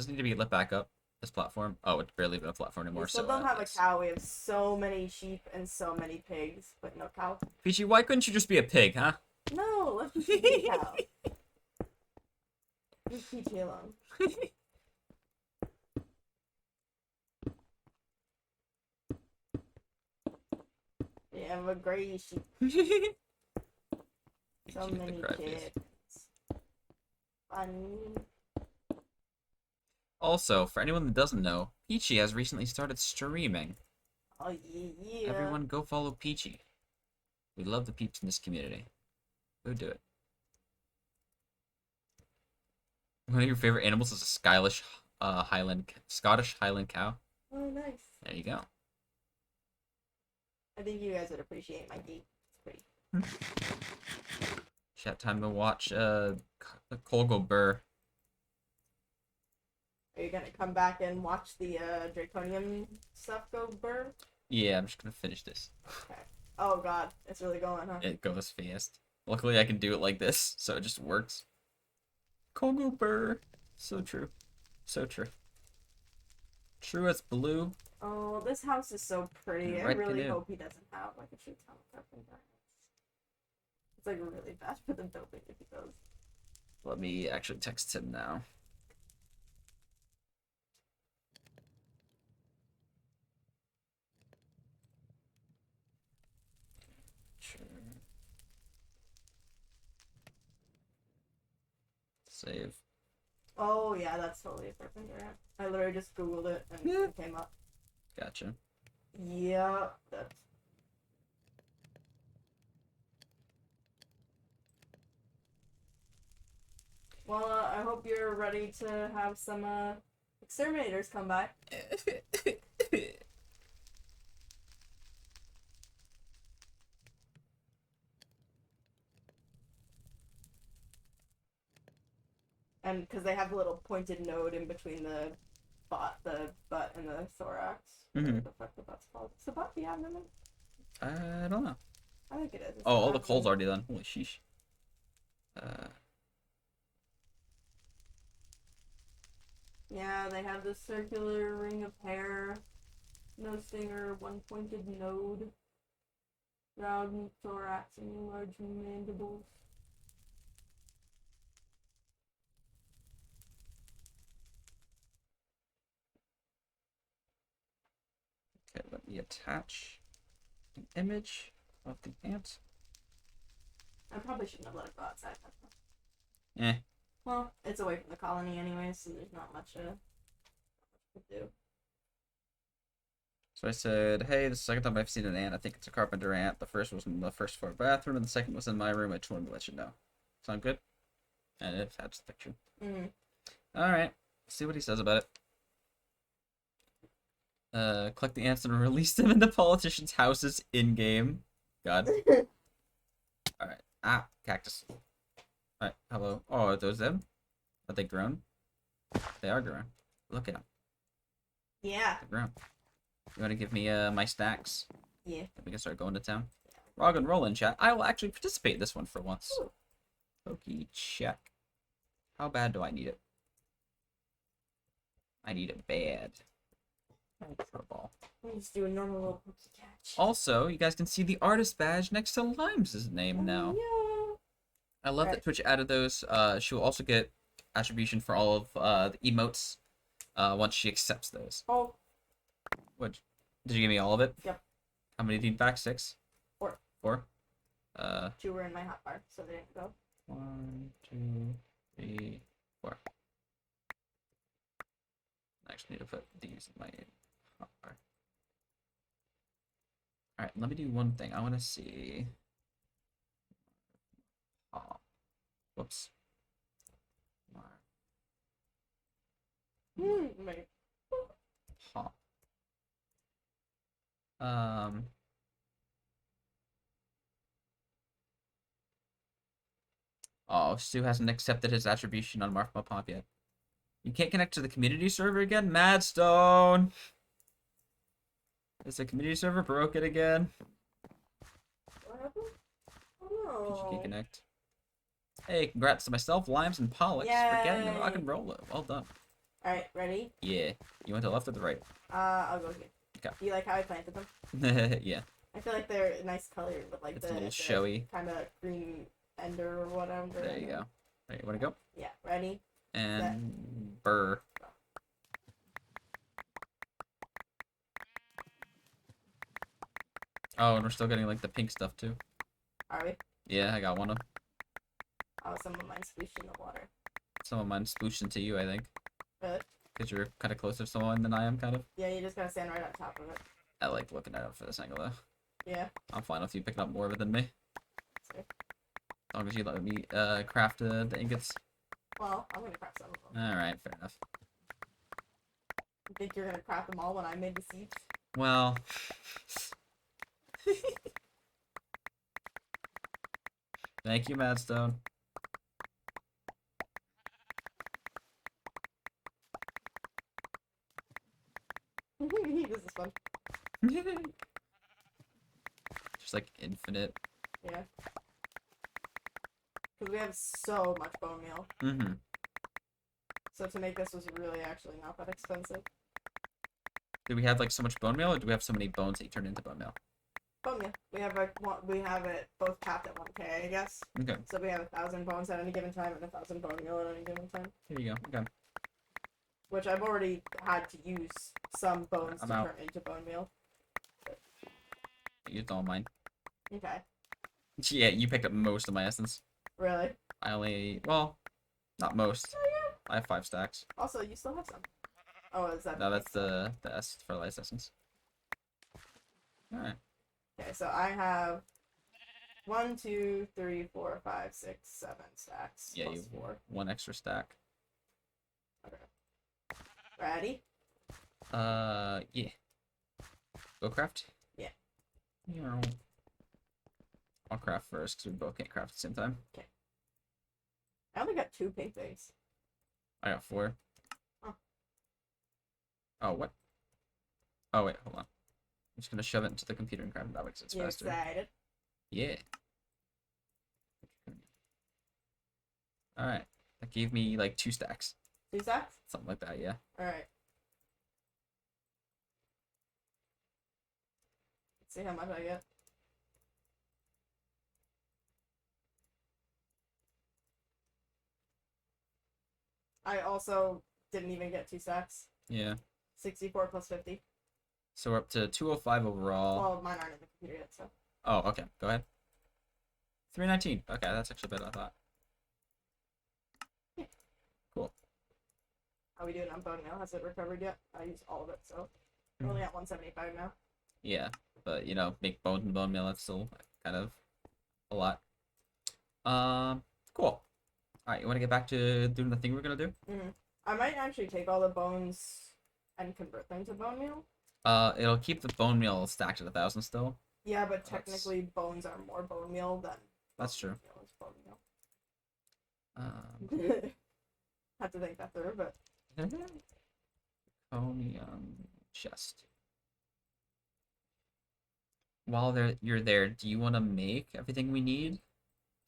need to be lit back up? This platform? Oh, it's barely even a platform anymore. We still so don't have yes. a cow. We have so many sheep and so many pigs, but no cow. Peachy, why couldn't you just be a pig, huh? No, let's just be a cow. Leave Peachy alone. We have a gray sheep. So Peachy many the crybaby. kids. Fun. Also, for anyone that doesn't know, Peachy has recently started streaming. Oh yeah. Everyone go follow Peachy. We love the peeps in this community. Go do it. One of your favorite animals is a Scottish Highland cow. Oh nice. There you go. I think you guys would appreciate my geek. It's pretty. Chat time to watch Cole go burr. Are you gonna come back and watch the Draconian stuff go burr? Yeah, I'm just gonna finish this. Okay. Oh god, it's really going, huh? It goes fast. Luckily, I can do it like this, so it just works. Cole go burr. So true. So true. True as blue. Oh, this house is so pretty. I Right really canoe. hope he doesn't have like a shit ton of carpenter. It's like really bad for the building if he does. Let me actually text him now. Sure. Save. Oh yeah, that's totally a carpenter. I literally just googled it and it came up. Gotcha. Yeah, that's. Well, I hope you're ready to have some exterminators come by. And because they have a little pointed node in between the butt and the thorax. Mhm. What the fuck the butt's called? Is the butt the abdomen? I don't know. I think it is. It's Oh, all the abdomen. coal's already done. Holy sheesh. Yeah, they have this circular ring of hair, no stinger, one pointed node, round thorax, and large mandibles. Okay, let me attach an image of the ant. I probably shouldn't have let it go outside. Eh. Well, it's away from the colony anyway, so there's not much to do. So I said, hey, this is the second time I've seen an ant. I think it's a carpenter ant. The first was in the first floor bathroom, and the second was in my room. I just wanted to let you know. Sound good? And it has the picture. Mm-hmm. Alright. See what he says about it. Collect the ants and release them into politicians' houses in-game. God. Alright. Ah, cactus. Alright, hello. Oh, are those them? Are they grown? They are grown. Look at them. Yeah. They're grown. You want to give me my stacks? Yeah. Then we can start going to town. Rock and roll in chat. I will actually participate in this one for once. Ooh. Pokey check. How bad do I need it? I need it bad. Ultra ball. Let me just do a normal little pokey catch. Also, you guys can see the artist badge next to Limes' name now. Yeah. I love that Twitch added those. She will also get attribution for all of the emotes once she accepts those. Oh. What? Did you give me all of it? Yep. How many do you need back? 6? 4. 4? 2 were in my hotbar, so they didn't go. 1, 2, 3, 4. I actually need to put these in my hotbar. Alright, let me do one thing. I want to see. Oh. Whoops. Wait. Huh. Oh, Stu hasn't accepted his attribution on Marfma Pop yet. You can't connect to the community server again? Madstone! Is the community server broken again? What happened? Because you Oh. can't connect. Hey, congrats to myself, Limes, and Pollux for getting the Yay. rock and roll. Well done. Alright, ready? Yeah. You went to the left or the right? I'll go here. Okay. Do you like how I planted them? Yeah. I feel like they're a nice color with like It's a little showy. kind of green ender or whatever. There you go. There, you want to go? Yeah, ready? And burr. Oh, and we're still getting like the pink stuff too. Are we? Yeah, I got one of them. Oh, some of mine splooshed in the water. Some of mine splooshed into you, I think. Really? Because you're kind of closer to someone than I am, kind of. Yeah, you just gotta stand right on top of it. I like looking at it for this angle, though. Yeah. I'm fine with you picking up more of it than me. Sorry. As long as you let me craft the ingots. Well, I'm gonna craft some of them. Alright, fair enough. You think you're gonna craft them all when I made the seeds? Well... Thank you, Madstone. This is fun. Just like infinite. Yeah. Because we have so much bone meal. Mm-hmm. So to make this was really actually not that expensive. Do we have like so much bone meal, or do we have so many bones that you turn into bone meal? Bone meal. We have it both capped at 1K, I guess. Okay. So we have 1,000 bones at any given time and 1,000 bone meal at any given time. Here you go. Okay. Which I've already had to use some bones I'm to out. turn into bone meal. You used all mine. Okay. Yeah, you picked up most of my essence. Really? I only, well, not most. I have 5 stacks. Also, you still have some. Oh, is that? No, that's the fertilized essence. Alright. Okay, so I have 1, 2, 3, 4, 5, 6, 7 stacks. Yeah, plus you 4. 1 extra stack. Okay. Ready? Yeah. Go craft? Yeah. Yeah. I'll craft first, because we both can't craft at the same time. I only got 2 pink things. I got 4. Oh. Oh, what? Oh, wait, hold on. I'm just gonna shove it into the computer and craft it that way because it's You faster. excited? Yeah. Alright. That gave me like 2 stacks. 2 stacks? Something like that, yeah. Alright. Let's see how much I get. I also didn't even get 2 stacks. Yeah. 64 plus 50. So we're up to 205 overall. Well, mine aren't in the computer yet, so. Oh, okay. Go ahead. 319. Okay, that's actually better than I thought. Yeah. Cool. How we doing on bone meal? Has it recovered yet? I used all of it, so we're only at 175 now. Yeah, but you know, make bones and bone meal, that's still kind of a lot. Cool. Alright, you want to get back to doing the thing we're gonna do? I might actually take all the bones and convert them to bone meal. It'll keep the bone meal stacked at 1,000 still. Yeah, but technically bones are more bone meal than That's true. bone meal. Have to think that through, but Draconian Chest. While you're there, do you want to make everything we need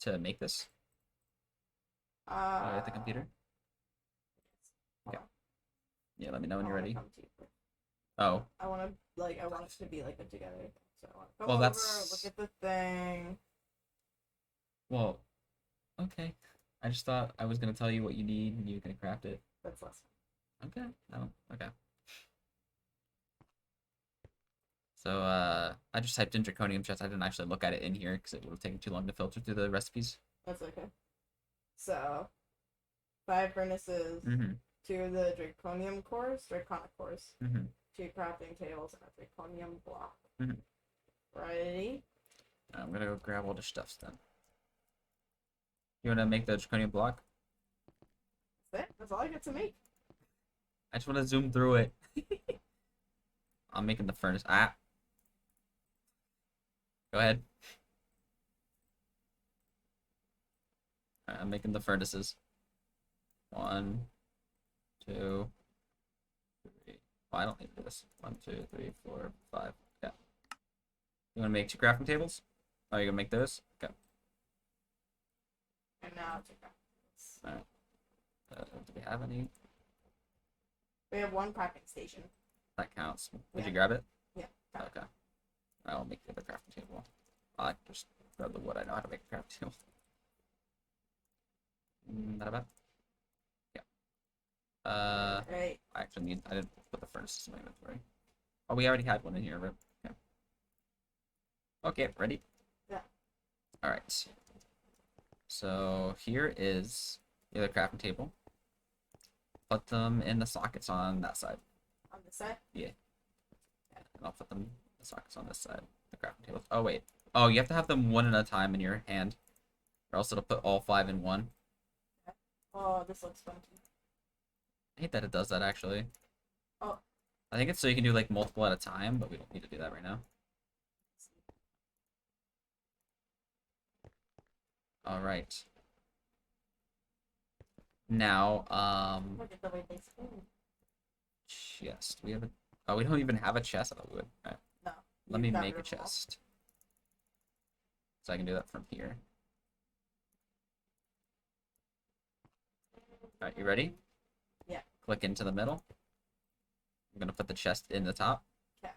to make this at the computer? Okay. Yeah, let me know when you're ready. Oh. I want it to be like put together. So I want to come Well, over, that's- look at the thing. Well, okay. I just thought I was gonna tell you what you need and you can craft it. That's less. Okay. Oh, okay. So, I just typed in Draconian Chest. I didn't actually look at it in here because it would have taken too long to filter through the recipes. That's okay. So, 5 furnaces, Mm-hmm. 2 of the Draconic cores, 2 Mm-hmm. crafting tables, and a Draconium block. Mhm. Ready? I'm gonna go grab all the stuffs then. You wanna make the Draconian block? That's it. That's all I get to make. I just wanna zoom through it. I'm making the furnace. Ah. Go ahead. Alright, I'm making the furnaces. 1, 2, 3. Oh, I don't need this. 1, 2, 3, 4, 5. Yeah. You wanna make 2 crafting tables? Oh, you're gonna make those? Okay. And now to craft. Alright. Do we have any? We have 1 crafting station. That counts. Did Yeah. you grab it? Yeah. Okay. I'll make the other crafting table. I just grab the wood. I know how to make a crafting table. Not bad. Yeah. Right. I actually need. I didn't put the furnaces in my inventory. Oh, we already had one in here, right? Okay. Okay, ready? Yeah. All right. So here is the other crafting table. Put them in the sockets on that side. On this side? Yeah. And I'll put them in the sockets on this side. The crafting tables. Oh wait. Oh, you have to have them one at a time in your hand, or else it'll put all 5 in one. Oh, this looks funky. I hate that it does that actually. Oh. I think it's so you can do like multiple at a time, but we don't need to do that right now. All right. Now, Look at the way they spin. chest. We have a. Oh, we don't even have a chest. I thought we would. All right. No. Let you me got make a rid of them all. chest. So I can do that from here. All right, you ready? Yeah. Click into the middle. I'm gonna put the chest in the top. Okay.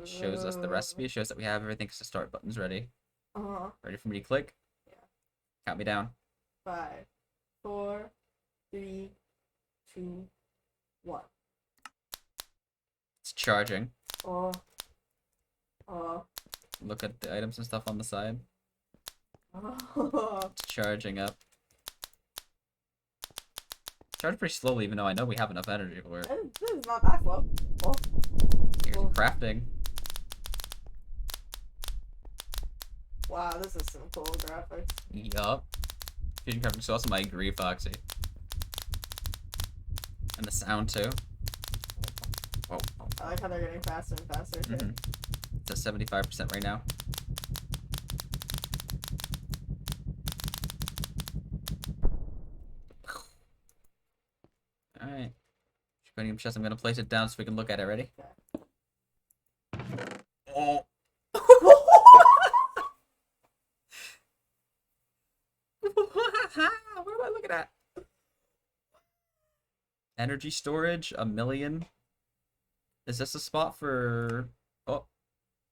It shows us the recipe. It shows that we have everything. So start button's ready. Ready for me to click? Yeah. Count me down. 5, 4, 3, 2, 1. It's charging. Oh. Oh. Look at the items and stuff on the side. Oh. It's charging up. Charge pretty slowly, even though I know we have enough energy for it. This is not that slow. Oh. Here's Oh. crafting. Wow, this is some cool graphics. Yup. Fusion crafting so awesome. I agree, Foxy. And the sound too. Oh. I like how they're getting faster and faster. Too. Mhm. It's at 75% right now. Alright. Draconian Chest, I'm gonna place it down so we can look at it. Ready? Oh. What am I looking at? Energy storage, 1,000,000. Is this a spot for... Oh.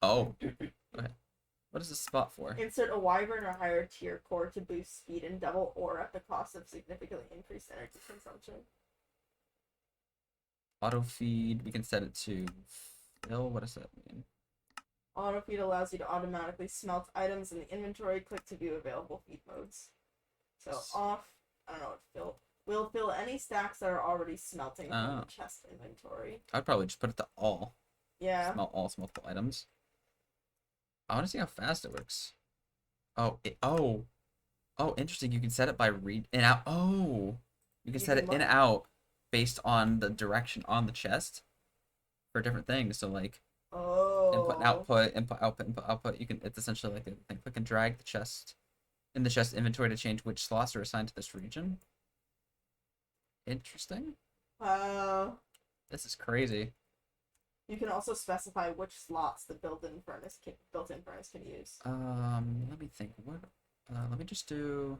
Oh. Okay. What is this spot for? Insert a wyvern or higher tier core to boost speed and double or at the cost of significantly increased energy consumption. Auto feed. We can set it to fill. What does that mean? Auto feed allows you to automatically smelt items in the inventory. Click to view available feed modes. So off. I don't know what fill. Will fill any stacks that are already smelting from the chest inventory. I'd probably just put it to all. Yeah. Smelt all smeltable items. I want to see how fast it works. Oh, interesting. You can set it by read in out. Oh, you can set it in out based on the direction on the chest for different things. So like input and output, input output, input output. You can it's essentially like a thing. Click and drag the chest in the chest inventory to change which slots are assigned to this region. Interesting. This is crazy. You can also specify which slots the built-in furnace can use. Let me think. What? Let me just do.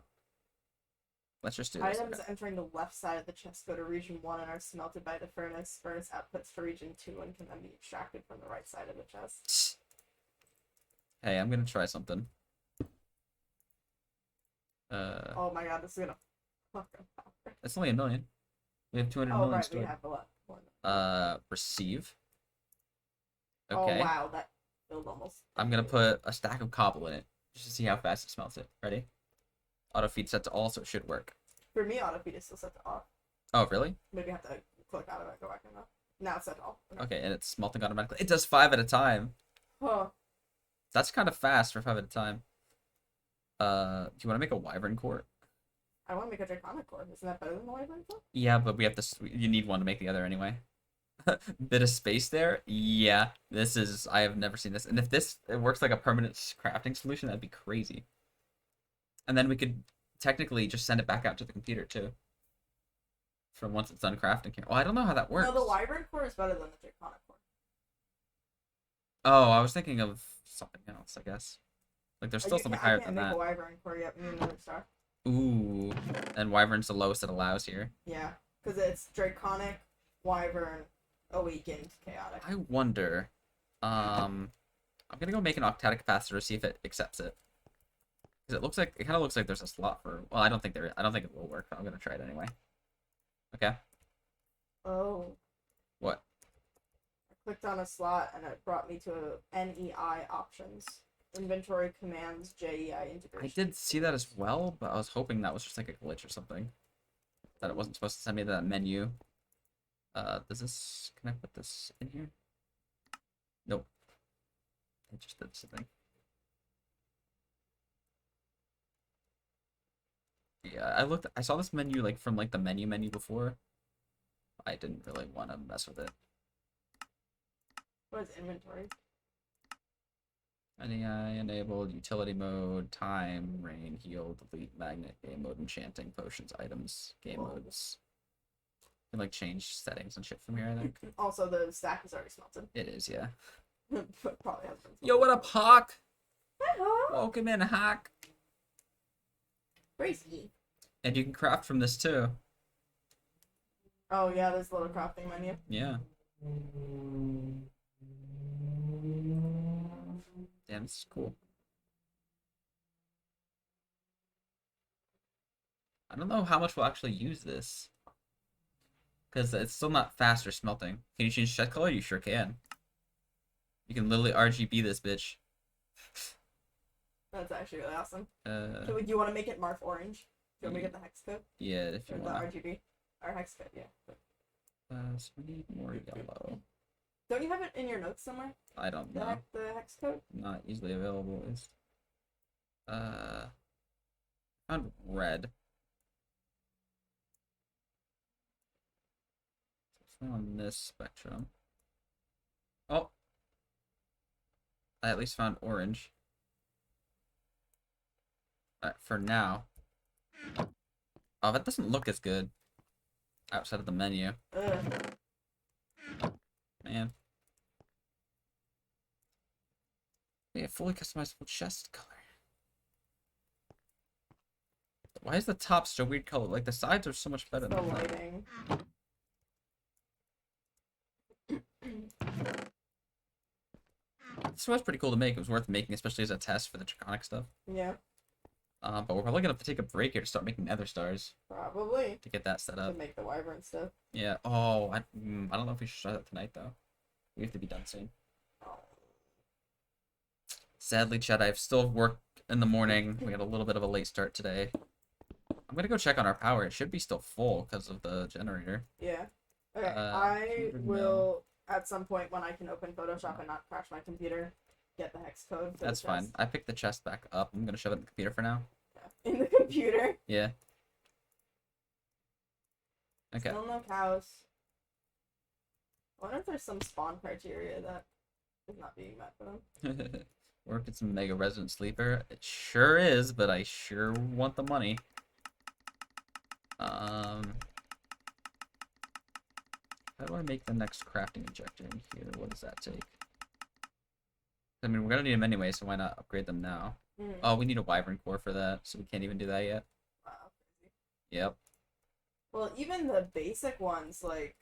Let's just do this. Items entering the left side of the chest go to region 1 and are smelted by the furnace. Furnace outputs to region 2 and can then be extracted from the right side of the chest. Hey, I'm gonna try something. Oh my god, this is gonna fucking happen. It's only 1 million. We have 200 million right, stored. we have a lot more. Receive. Okay. Oh wow, that filled almost. I'm gonna put a stack of cobble in it just to see how fast it smelts it. Ready? Auto feed set to all, so it should work. For me, auto feed is still set to off. Oh, really? Maybe I have to click out of it and go back in though. Now it's set to off. Okay, and it's smelting automatically. It does 5 at a time. Huh. That's kind of fast for 5 at a time. Do you want to make a wyvern core? I want to make a draconic core. Isn't that better than the wyvern core? Yeah, but we have to. You need one to make the other anyway. Bit of space there. Yeah, this is. I have never seen this. And if it works like a permanent crafting solution, that'd be crazy. And then we could technically just send it back out to the computer too. From once it's done crafting here. Well, I don't know how that works. No, the wyvern core is better than the draconic core. Oh, I was thinking of something else. I guess. Like there's still something higher than that. I can't make a wyvern core yet. Me and another star. Ooh, and wyvern's the lowest it allows here. Yeah, because it's draconic, wyvern, awakened, chaotic. I wonder. I'm gonna go make an Octagonic Capacitor to see if it accepts it. Because it kind of looks like there's a slot for. Well, I don't think it will work. But I'm gonna try it anyway. Okay. Oh. What? I clicked on a slot and it brought me to NEI options. Inventory commands JEI integration. I did see that as well, but I was hoping that was just like a glitch or something. That it wasn't supposed to send me that menu. Does this, can I put this in here? Nope. It just did something. Yeah, I saw this menu like from like the menu before. I didn't really want to mess with it. What is inventory? NEI enabled, utility mode, time, rain, heal, delete, magnet, game mode, enchanting, potions, items, game modes. You can like change settings and shit from here, I think. Also, the stack is already smelted. It is, yeah. Probably has been. Yo, what up, Hawk? Hello. Welcome in, Hawk. Crazy. And you can craft from this too. Oh yeah, there's a little crafting menu. Yeah. Damn, this is cool. I don't know how much we'll actually use this. Because it's still not fast or smelting. Can you change chest color? You sure can. You can literally RGB this bitch. That's actually really awesome. Do you want to make it Marf orange? Do you want to make it the hex code? Yeah, if you or want. the RGB? Or hex code, yeah. So we need more yellow. Don't you have it in your notes somewhere? I don't know. The hex code? Not easily available is. Found red. It's on this spectrum. Oh. I at least found orange. Alright, for now. Oh, that doesn't look as good. Outside of the menu. Man. We have fully customizable chest color. Why is the top such a weird color? Like the sides are so much better The than that. lighting. This was pretty cool to make. It was worth making, especially as a test for the Draconic stuff. Yeah. But we're probably gonna have to take a break here to start making nether stars Probably. to get that set To up. make the wyvern stuff. Yeah. Oh, I don't know if we should start that tonight though. We have to be done soon. Sadly, Chad, I have still work in the morning. We had a little bit of a late start today. I'm gonna go check on our power. It should be still full because of the generator. Yeah. Okay, I 100 will, at some point when I can open Photoshop and not crash my computer, get the hex code for That's the fine. chest. I picked the chest back up. I'm gonna shove it in the computer for now. Yeah. In the computer. Yeah. Okay. Still no cows. I wonder if there's some spawn criteria that is not being met for them. Work at some Mega Resident Sleeper. It sure is, but I sure want the money. How do I make the next crafting injector in here? What does that take? I mean, we're gonna need them anyway, so why not upgrade them now? Mm. Oh, we need a wyvern core for that, so we can't even do that yet. Wow, crazy. Yep. Well, even the basic ones, like,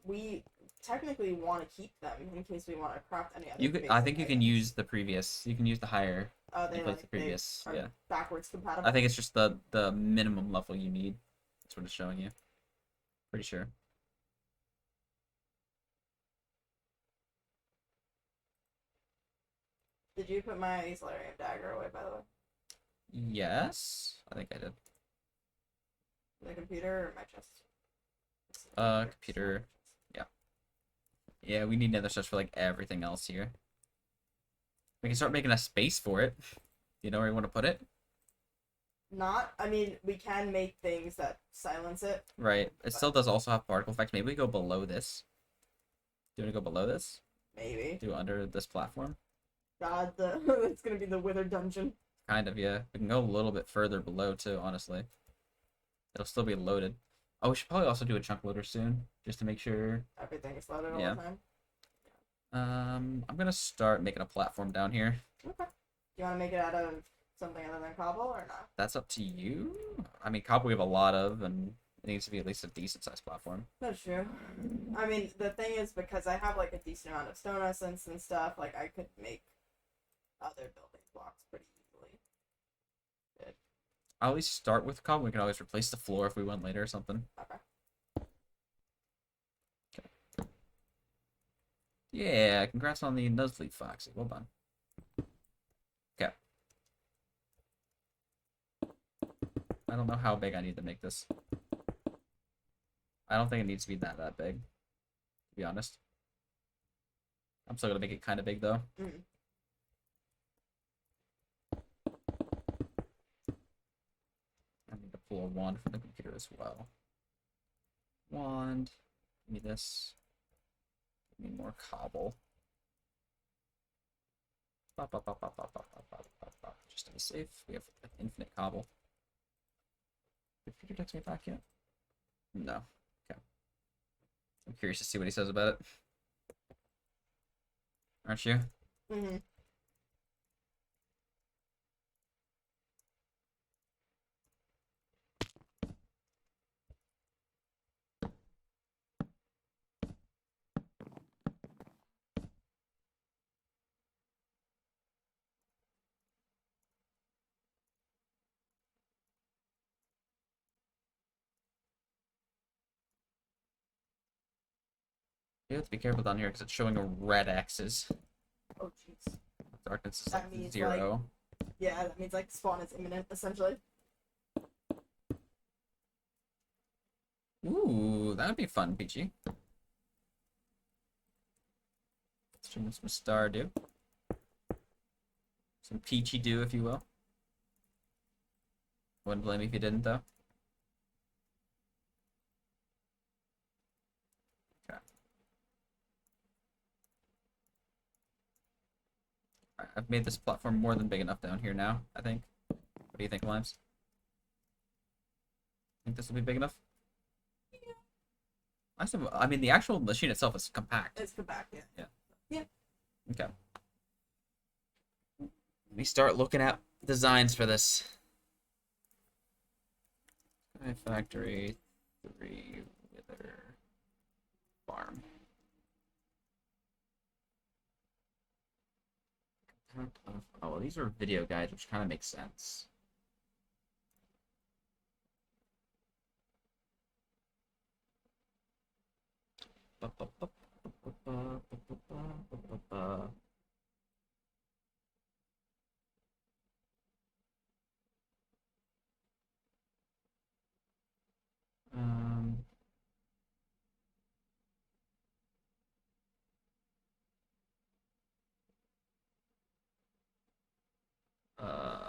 we technically want to keep them in case we want to craft any other. You could. I think you can use the previous. You can use the higher. They replace like the previous. they are Yeah. backwards compatible. I think it's just the minimum level you need. That's what it's showing you. Pretty sure. Did you put my Solarium dagger away, by the way? Yes, I think I did. In the computer or my chest? Computer. Yeah, we need nether stars for like everything else here. We can start making a space for it. You know where you want to put it? Not. I mean, we can make things that silence it. Right. It still does also have particle effects. Maybe we go below this. Do you want to go below this? Maybe. Do under this platform? God, it's gonna be the Wither dungeon. Kind of, yeah. We can go a little bit further below too, honestly. It'll still be loaded. Oh, we should probably also do a chunk loader soon, just to make sure. Everything is loaded all Yeah. the time. I'm gonna start making a platform down here. Okay. Do you want to make it out of something other than cobble or not? That's up to you. I mean, cobble we have a lot of, and it needs to be at least a decent sized platform. That's true. I mean, the thing is, because I have like a decent amount of stone essence and stuff, like I could make other building blocks pretty easily. Good. I'll at least start with cobble. We can always replace the floor if we want later or something. Okay. Yeah, congrats on the Nuzleaf Foxy. Well done. Okay. I don't know how big I need to make this. I don't think it needs to be that big, to be honest. I'm still gonna make it kind of big though. Mm. I need to pull a wand from the computer as well. Wand. Give me this. Give me more cobble. Just to be safe, we have infinite cobble. Did Peter text me back yet? No. Okay. I'm curious to see what he says about it. Aren't you? Mm-hmm. You have to be careful down here because it's showing a red axis. Oh, jeez. Darkness is That like means, 0. Yeah, that means like spawn is imminent, essentially. Ooh, that would be fun, Peachy. Let's turn this some Stardew. Some Peachy Dew, if you will. Wouldn't blame me if you didn't, though. Okay. Alright, I've made this platform more than big enough down here now, I think. What do you think, Limes? Think this will be big enough? I mean, the actual machine itself is compact. It's compact, yeah. Okay. Let me start looking at designs for this. Sky Factory 3 Wither Farm. Oh, well, these are video guides, which kind of makes sense. Um, uh,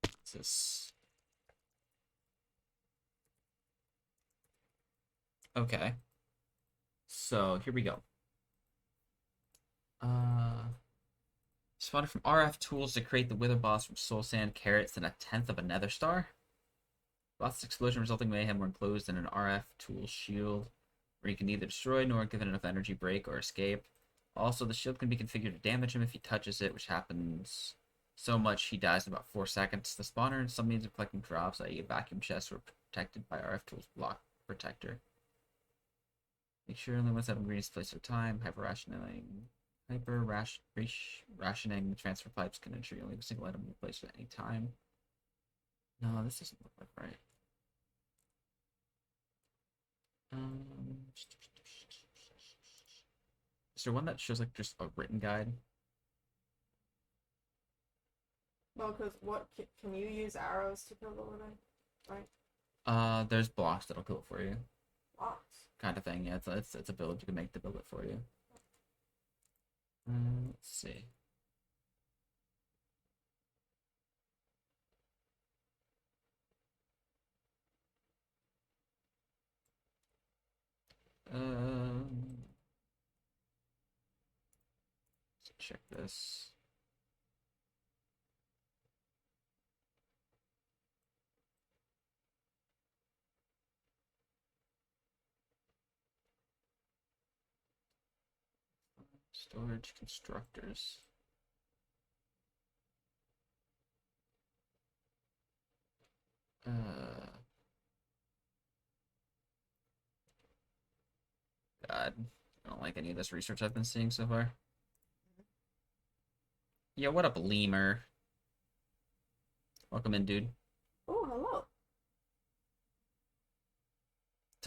What's this? Okay. So, here we go. Spotted from RF tools to create the Wither Boss from soul sand, carrots, and a tenth of a nether star. Boss's explosion resulting mayhem were enclosed in an RF tool shield, where you can neither destroy nor give it enough energy break or escape. Also, the shield can be configured to damage him if he touches it, which happens so much he dies in about 4 seconds. The spawner and some means of collecting drops, i.e. vacuum chests, were protected by RF tools block protector. Make sure only ones have ingredients placed at a time. Rationing the transfer pipes can ensure you only have a single item placed at any time. No, this doesn't look like right. Is there one that shows like just a written guide? Well, because what can you use arrows to kill the living? Right? There's blocks that'll kill it for you. Blocks. Kind of thing, yeah. It's a build you can make to build it for you. Let's see. Let's check this. Storage constructors. God, I don't like any of this research I've been seeing so far. Yeah, what up, lemur? Welcome in, dude. Oh, hello.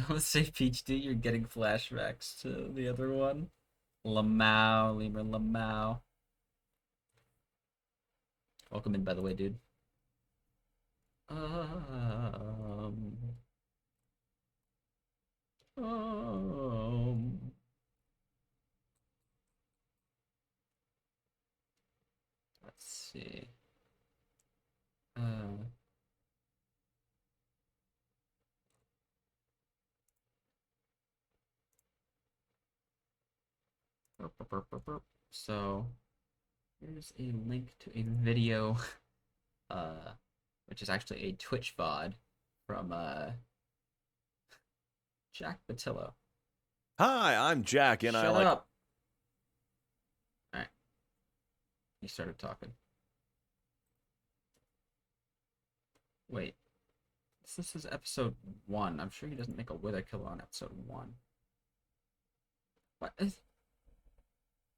Don't say Peach, dude. You're getting flashbacks to the other one. Lamau, lemur, Lamau. Welcome in, by the way, dude. Um, let's see. So here's a link to a video, which is actually a Twitch VOD from Jack Batillo. Hi, I'm Jack, and Shut I like. up. All right. He started talking. Wait. This is episode 1. I'm sure he doesn't make a Wither Killer on episode 1. What?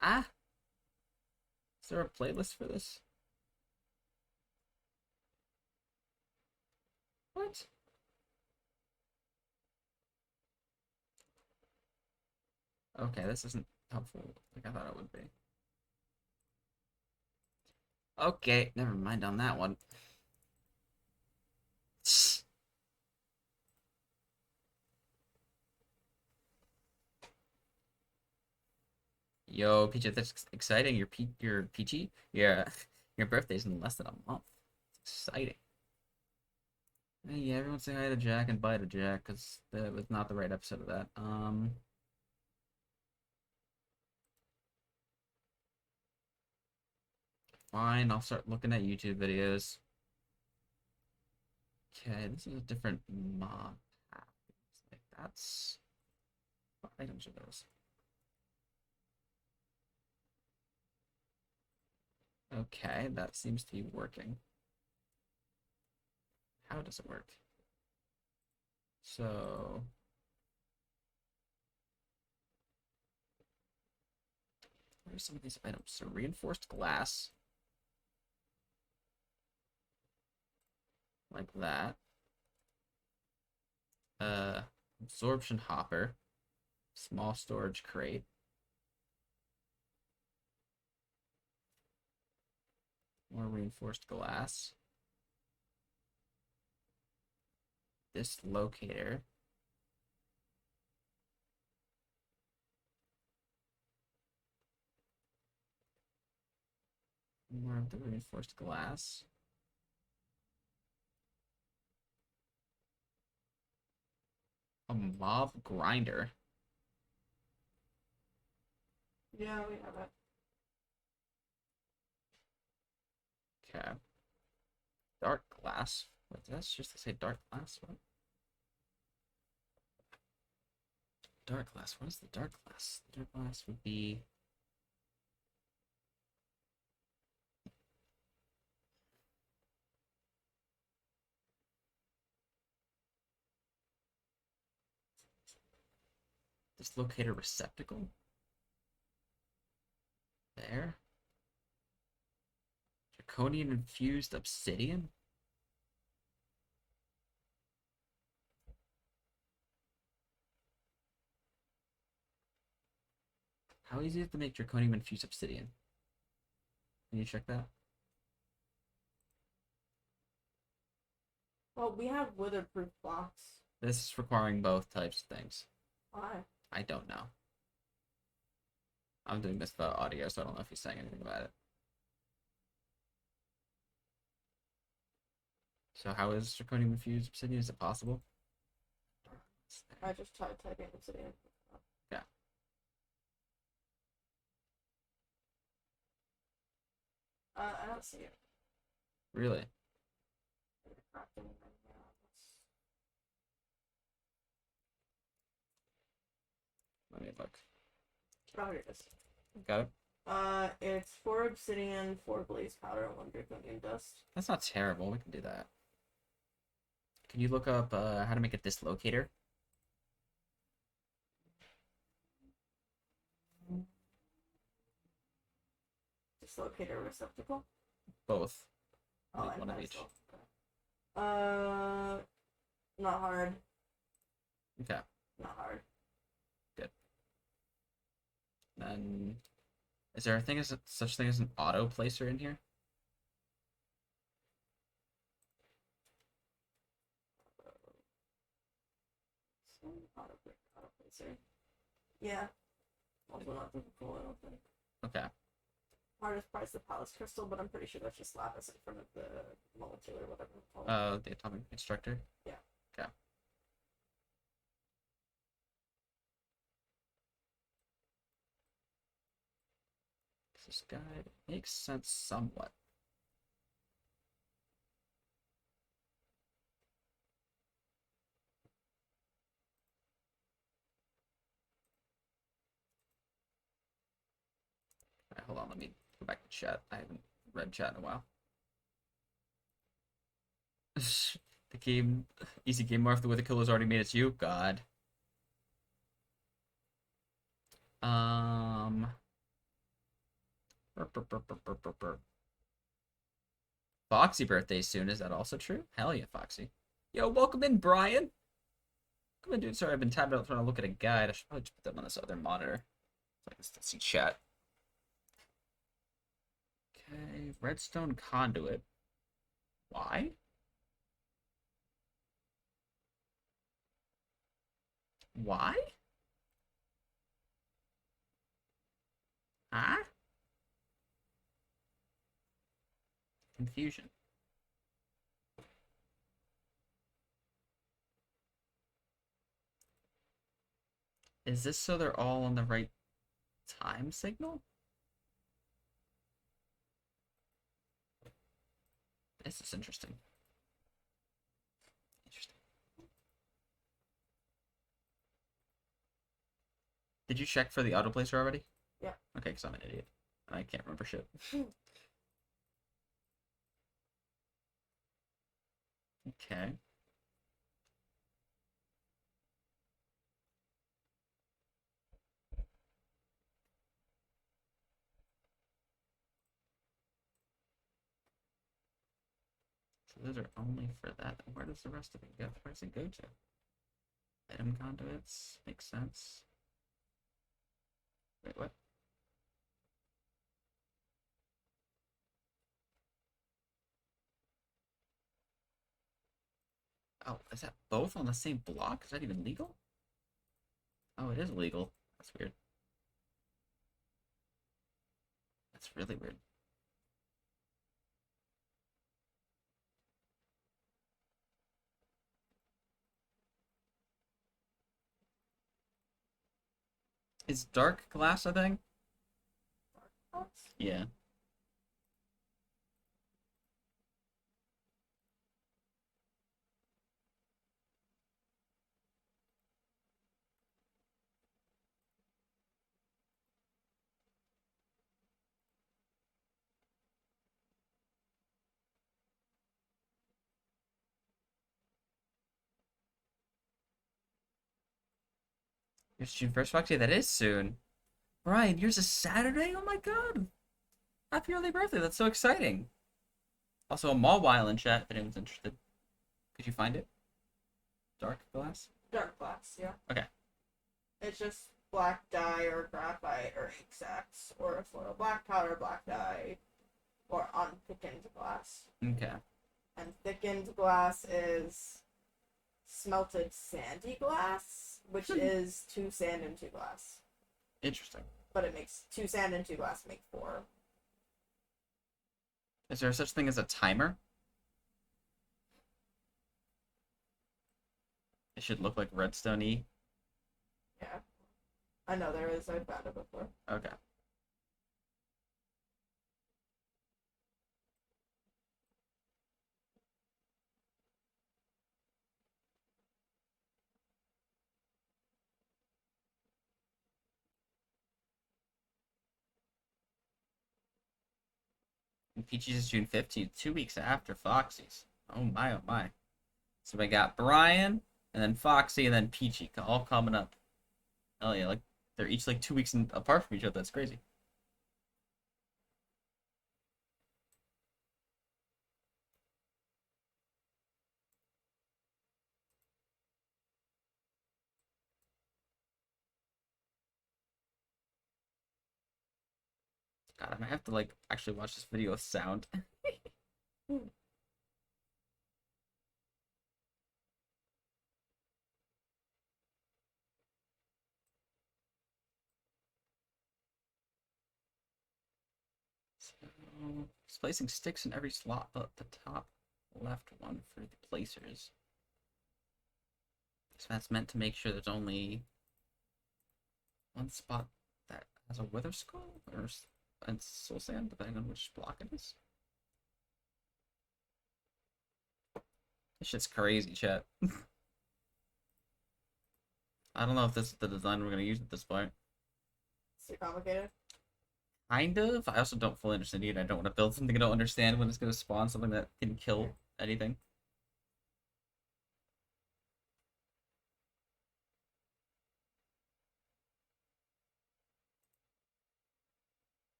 Ah? Is there a playlist for this? What? Okay, this isn't helpful like I thought it would be. Okay, never mind on that one. Yo, Peachy, that's exciting. You're Peachy? Yeah, your birthday's in less than a month. It's exciting. Hey, yeah, everyone say hi to Jack and bye to Jack, because that was not the right episode of that. Fine, I'll start looking at YouTube videos. Okay, this is a different mob path. Like, that's... What items are those? Okay, that seems to be working. How does it work? So... what are some of these items? So reinforced glass. Like that. Absorption hopper. Small storage crate. More reinforced glass. This locator. More of the reinforced glass. A mob grinder. Yeah, we have it. Okay. Dark glass. What, that's just to say dark glass? What? Dark glass. What is the dark glass? The dark glass would be... dislocator receptacle? There. Draconian infused obsidian? How easy is it to make draconium infused obsidian? Can you check that? Well, we have weatherproof blocks. This is requiring both types of things. Why? I don't know. I'm doing this without audio, so I don't know if he's saying anything about it. So how is draconium infused obsidian? Is it possible? I just tried typing obsidian. Yeah. I don't see it. Really? Let me look. Oh, here it is. Got it? It's 4 obsidian, 4 blaze powder, and 1 draconian dust. That's not terrible. We can do that. Can you look up how to make a dislocator? Dislocator receptacle? Both. Oh, Need I one of might each. as well. Not hard. Okay. Not hard. Then, is there a thing as such thing as an auto placer in here? Auto placer. Yeah. Also not difficult, I don't think. Okay. Hardest part is the palace crystal, but I'm pretty sure that's just lapis in front of the molecule or whatever it's called. The atomic instructor? Yeah. Okay. This guide makes sense somewhat. Alright, hold on, let me go back to chat. I haven't read chat in a while. The game, easy game mark, the weather killer's already made it to you. God. Foxy birthday soon. Is that also true? Hell yeah, Foxy. Yo, welcome in, Brian. Come in, dude. Sorry, I've been tabbed out trying to look at a guide. I should probably just put them on this other monitor so I can still see chat. Okay, redstone conduit. Why? Why? Huh? Confusion. Is this so they're all on the right time signal? This is interesting. Interesting. Did you check for the auto placer already? Yeah. Okay, because I'm an idiot. And I can't remember shit. Okay. So those are only for that. Where does the rest of it go? Where does it go to? Item conduits. Makes sense. Wait, what? Oh, is that both on the same block? Is that even legal? Oh, it is legal. That's weird. That's really weird. Is dark glass a thing? Yeah. It's June 1st, Foxy. That is soon. Brian, yours is Saturday? Oh my god. Happy early birthday. That's so exciting. Also, a Mawile in chat if anyone's interested. Could you find it? Dark glass? Dark glass, yeah. Okay. It's just black dye or graphite or ink sacs or a foil black powder, black dye, or unthickened glass. Okay. And thickened glass is smelted sandy glass, which is 2 sand and 2 glass. Interesting. But it makes 2 sand and 2 glass make 4. Is there such thing as a timer? It should look like redstone-y. Yeah. I know there is. I've found it before. Okay. And Peachy's is June 15th, 2 weeks after Foxy's. Oh my, oh my. So we got Brian, and then Foxy, and then Peachy, all coming up. Oh yeah, like they're each like 2 weeks apart from each other. That's crazy. God, I might have to like actually watch this video with sound. So, just placing sticks in every slot but the top left one for the placers. So that's meant to make sure there's only one spot that has a wither skull or and soul sand, depending on which block it is. This shit's crazy, chat. I don't know if this is the design we're gonna use at this point. Is it complicated? Kind of. I also don't fully understand it. I don't want to build something I don't understand when it's gonna spawn something that can kill anything.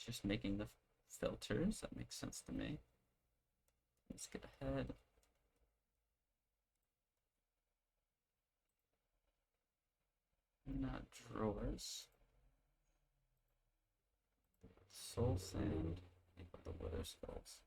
Just making the filters. That makes sense to me. Let's get ahead. Not drawers. Soul sand. But the wither skulls.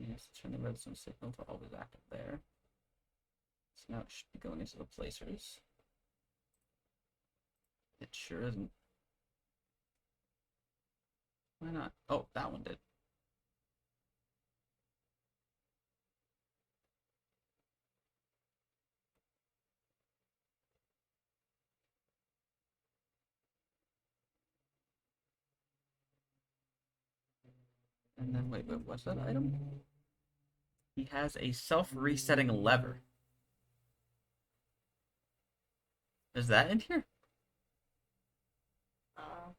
Yes, turn the redstone signal to always active there. So now it should be going into the placers. It sure isn't. Why not? Oh, that one did. And then, wait, what's that item? He has a self-resetting lever. Is that in here? Uh,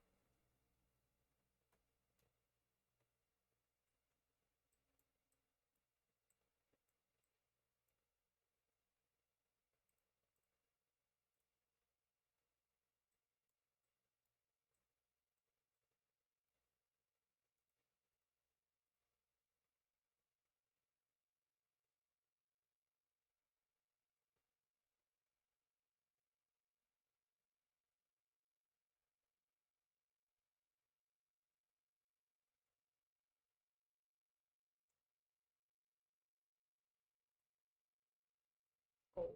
oh.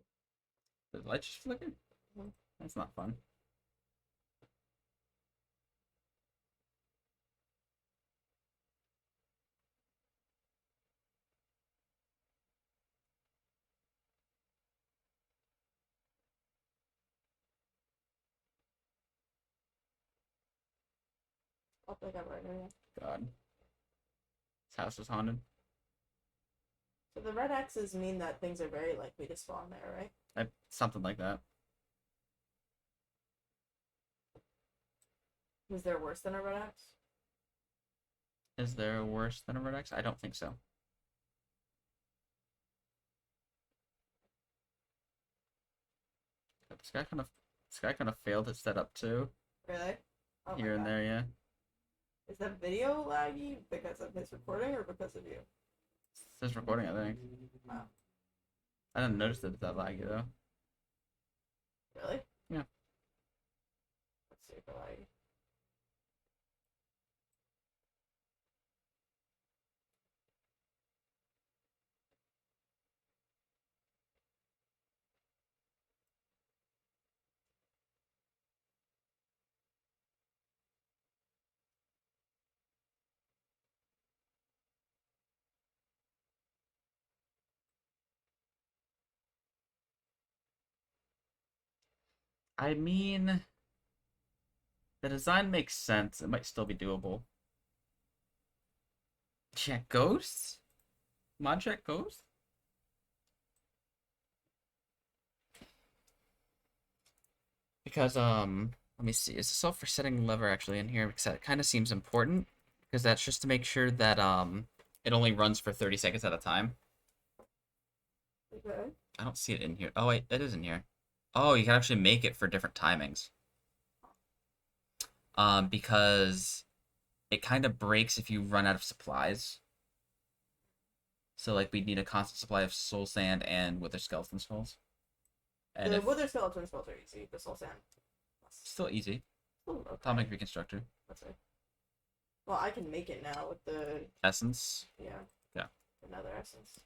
The light just flickered? Mhm. That's not fun. I'll pick up right now. God. This house is haunted. So the red X's mean that things are very likely to spawn there, right? Something like that. Is there worse than a red X? Is there worse than a red X? I don't think so. This guy kind of failed his setup too. Really? Oh Here my and God. there, yeah. Is that video laggy because of his recording or because of you? It says recording, I think. Wow. I didn't notice that it's that laggy though. Really? Yeah. Let's see if I like. I mean, the design makes sense. It might still be doable. Check ghosts? Mod check ghosts? Because, let me see. Is the self-resetting lever actually in here? Because that kind of seems important. Because that's just to make sure that, it only runs for 30 seconds at a time. Okay. I don't see it in here. Oh, wait, it is in here. Oh, you can actually make it for different timings. Because it kind of breaks if you run out of supplies. So, like, we'd need a constant supply of soul sand and wither skeleton skulls. And The if... wither skeleton spells are easy. The soul sand. Still easy. Ooh, okay. Atomic Reconstructor. Let's see. Well, I can make it now with the Essence. yeah. Yeah. Another essence.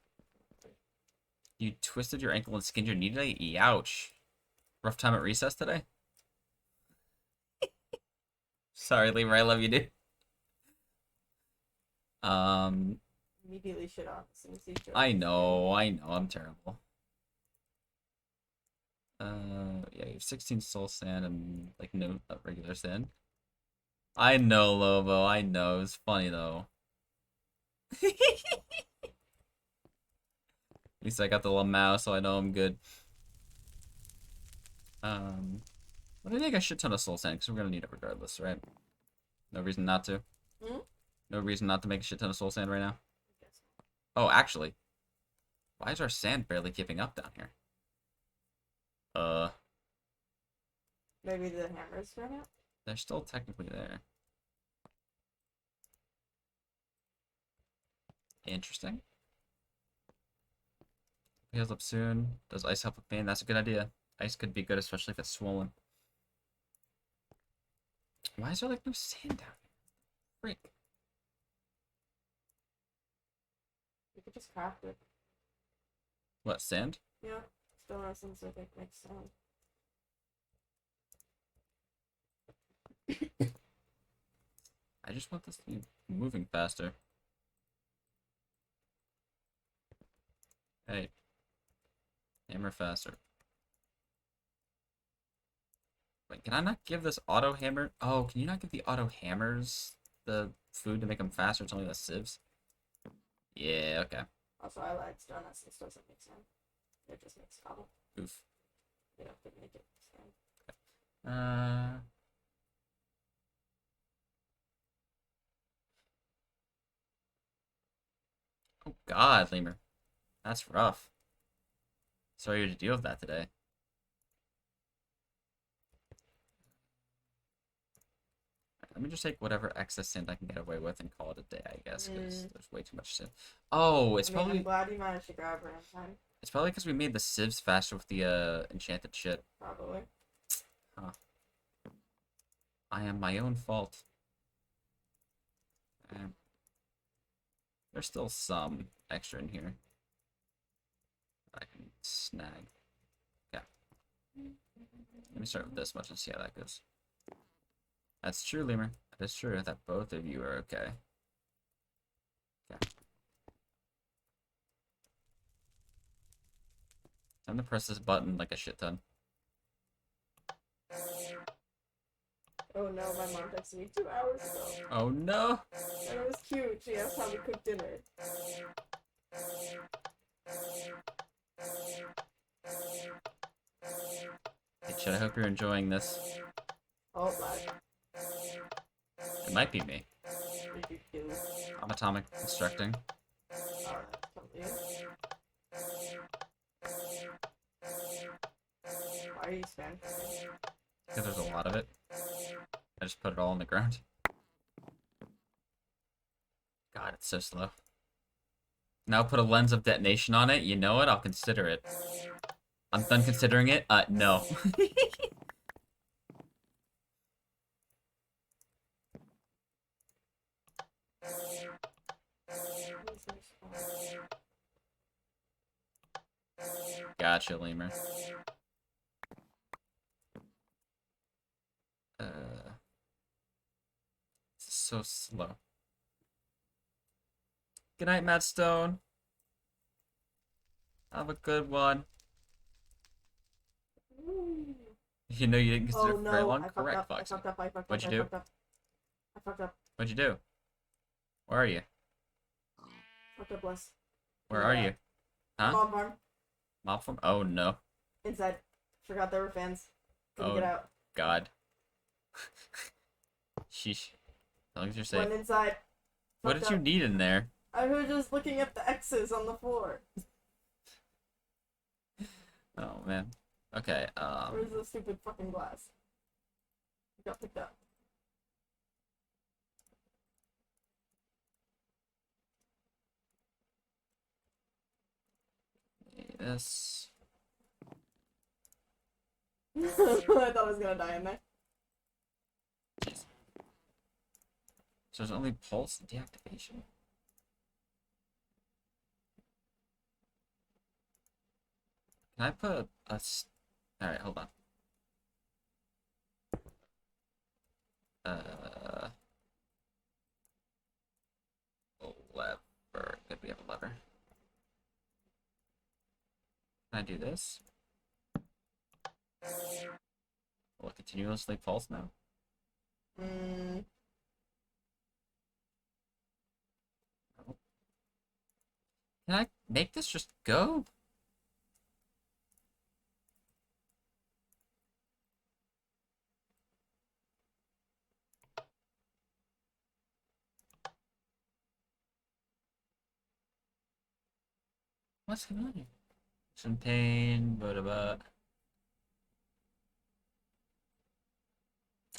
You twisted your ankle and skinned your knee today? Ouch. Rough time at recess today? Sorry, Lemur, I love you, dude. Immediately shit on as soon as you show. I know, I'm terrible. Yeah, you have 16 soul sand and, like, no regular sand. I know, Lobo, I know. It's funny, though. At least I got the Lamau, so I know I'm good. Let me make a shit ton of soul sand, because we're gonna need it regardless, right? No reason not to. Hmm? No reason not to make a shit ton of soul sand right now. Yes. Oh, actually. Why is our sand barely keeping up down here? Maybe the hammers run out. They're still technically there. Interesting. Heals up soon. Does ice help with pain? That's a good idea. Ice could be good, especially if it's swollen. Why is there, like, no sand down here? Freak. You could just craft it. What, sand? Yeah. Stone essence, I think, makes sense. I just want this to be moving faster. Hey. Hammer faster. Wait, can I not give this auto hammer? Oh, can you not give the auto hammers the food to make them faster? It's only the sieves. Yeah, okay. Also, I like donuts. This doesn't make sense. It just makes cobble. Oof. You have to make it stand. Oh God, Lemur. That's rough. Sorry you had to deal with that today. Let me just take whatever excess sand I can get away with and call it a day, I guess, because there's way too much sand. Oh, it's probably... I'm glad you managed to grab her in time. It's probably because we made the sieves faster with the enchanted shit. Probably. Huh. I am my own fault. There's still some extra in here I can snag. Yeah. Let me start with this much and see how that goes. That's true, Lemur. That is true that both of you are okay. Yeah. Time to press this button like a shit ton. Oh no, my mom texted me 2 hours ago. Oh no! And it was cute. She asked how we cooked dinner. Hey, Chad, I hope you're enjoying this. Oh, black. It might be me. Do. I'm atomic constructing. Alright, totally. Why are you spamming? Because there's a lot of it. I just put it all on the ground. God, it's so slow. Now put a lens of detonation on it. You know what? I'll consider it. I'm done considering it. No. Gotcha, Lemur. This is so slow. Good night, Matt Stone. Have a good one. You know you didn't consider Oh it no, very long? I fucked Correct, up, Foxy. I fucked up, What'd you do? I fucked up. What'd you do? Where are you? Fucked up, Les. Where are you? Huh? Mob farm. Mob farm? Oh no. Inside. Forgot there were fans. Couldn't Oh, get out. God. Sheesh. As long as you're safe. Went inside. What Fucked did you up. need in there? I was just looking at the X's on the floor. Oh man. Okay, Where's the stupid fucking glass? It got picked up. this. I thought I was gonna die in there. Jeez. So there's only pulse deactivation. Can I put a alright, hold on. Lever. Good, we have a lever. Can I do this? Will it continuously pulse now? Mm. Can I make this just go? What's going on here? Champagne, blah.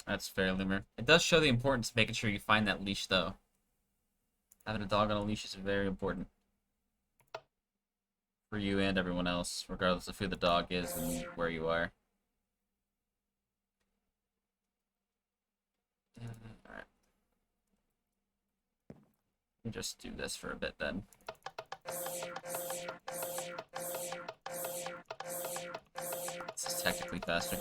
That's fair, Lemur. It does show the importance of making sure you find that leash, though. Having a dog on a leash is very important. For you and everyone else, regardless of who the dog is and where you are. Alright. Let me just do this for a bit, then. This is technically faster.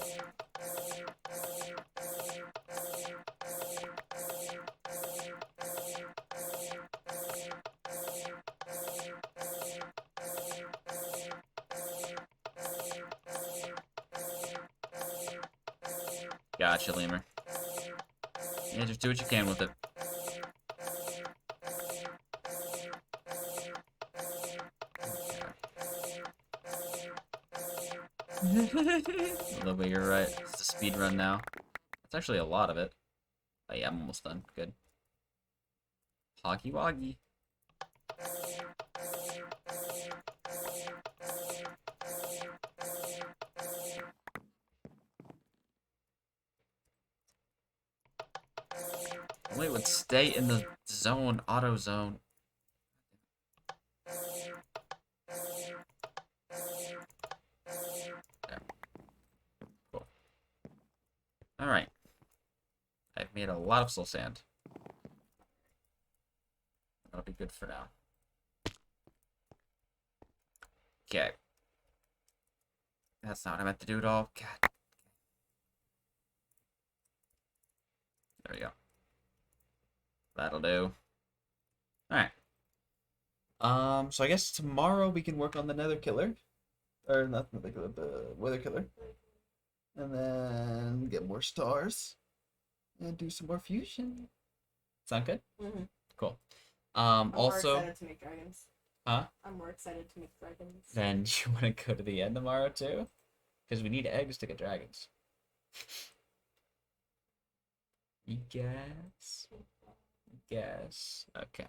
Gotcha, Lemur. Yeah, just do what you can with it. The way you're right. It's a speed run now. It's actually a lot of it. Oh yeah, I'm almost done. Good. Hoggy woggy. Only it would stay in the zone, auto zone. There. Cool. Alright. I've made a lot of soul sand. That'll be good for now. Okay. That's not what I meant to do at all. God. There we go. That'll do. Alright. So I guess tomorrow we can work on the Nether Killer. Or not Nether Killer, the Wither Killer. And then get more stars. And do some more fusion. Sound good? Mm-hmm. Cool. I'm more Also... excited to make dragons. Huh? I'm more excited to make dragons. Then you want to go to the end tomorrow too? Because we need eggs to get dragons. You guess? Okay.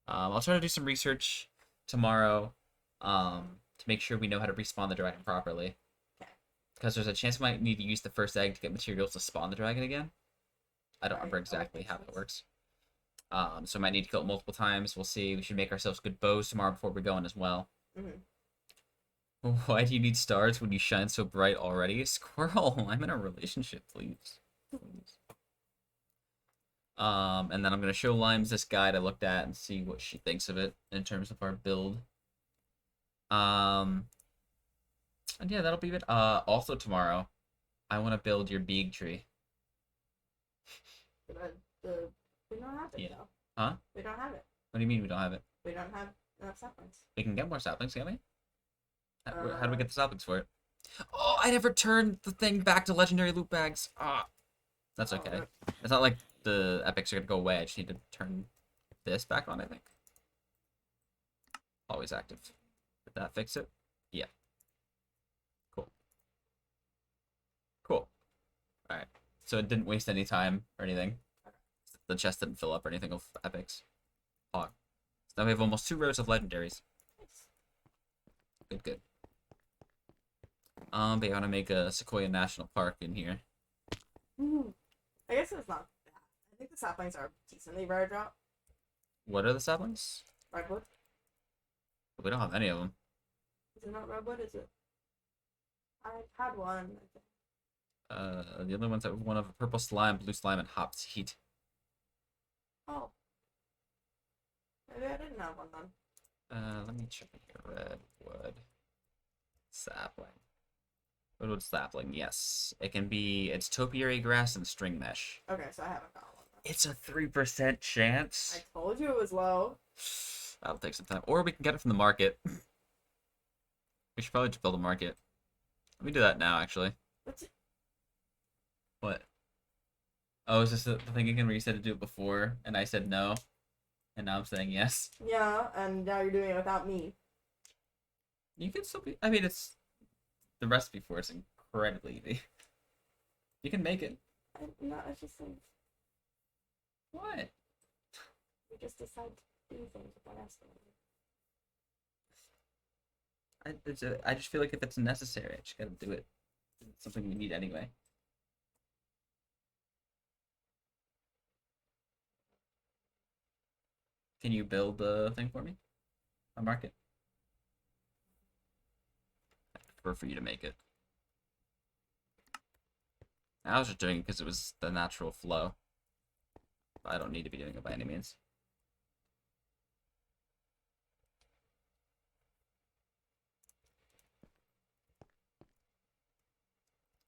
I'll try to do some research tomorrow to make sure we know how to respawn the dragon properly. Okay. Because there's a chance we might need to use the first egg to get materials to spawn the dragon again. I don't remember exactly how that works. So I might need to kill it multiple times. We'll see. We should make ourselves good bows tomorrow before we go in as well. Mm-hmm. Why do you need stars when you shine so bright already? Squirrel, I'm in a relationship, please. And then I'm going to show Limes this guide I looked at and see what she thinks of it in terms of our build. And yeah, that'll be it. Also tomorrow, I want to build your big tree. We don't have it, Yeah. though. Huh? We don't have it. What do you mean we don't have it? We don't have enough saplings. We can get more saplings, can't we? How do we get the saplings for it? Oh, I never turned the thing back to legendary loot bags. Ah, that's okay. It's not like the epics are gonna go away. I just need to turn this back on, I think. Always active. Did that fix it? Yeah. Cool. Cool. Alright. So it didn't waste any time or anything. The chest didn't fill up or anything of epics. Oh. So now we have almost 2 rows of legendaries. Good, good. They want to make a Sequoia National Park in here. Ooh. I guess it's not bad. I think the saplings are decently rare drop. What are the saplings? Redwood. We don't have any of them. Is it not redwood? Is it? I had one. I think. The other ones have one of purple slime, blue slime, and hop seed. Oh. Maybe I didn't have one then. Let me check here. Redwood sapling. Redwood sapling, yes. It can be, it's topiary grass and string mesh. Okay, so I haven't got one then. It's a 3% chance. I told you it was low. That'll take some time. Or we can get it from the market. We should probably just build a market. Let me do that now, actually. What's it? What? Oh, is this the thing again where you said to do it before, and I said no? And now I'm saying yes? Yeah, and now you're doing it without me. You can still be... I mean, it's... The recipe for it's incredibly easy. You can make it. No, it's just like... What? We just decide to do things without asking. I just feel like if it's necessary, I just gotta do it. It's something we need anyway. Can you build the thing for me? A market? I prefer for you to make it. I was just doing it because it was the natural flow. I don't need to be doing it by any means.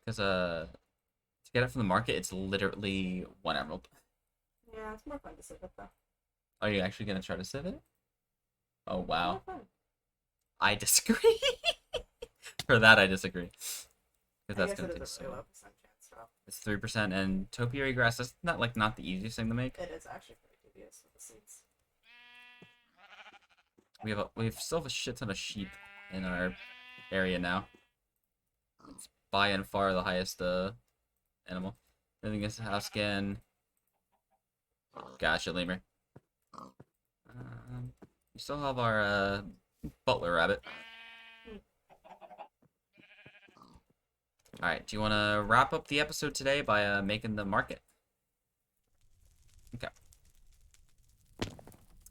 Because, to get it from the market, it's literally 1 emerald. Yeah, it's more fun to sit with though. Are you actually going to try to save it? Oh, wow. More fun. I disagree. For that, I disagree. Because I that's guess going it to take is a so really long. low percent chance, so It's 3%, and topiary grass, that's not, like, not the easiest thing to make. it is actually pretty dubious with the seeds. We still have a shit ton of sheep in our area now. It's by and far the highest animal. Everything is house scan. Gotcha, lemur. We still have our butler rabbit. Alright, do you want to wrap up the episode today by making the market? Okay.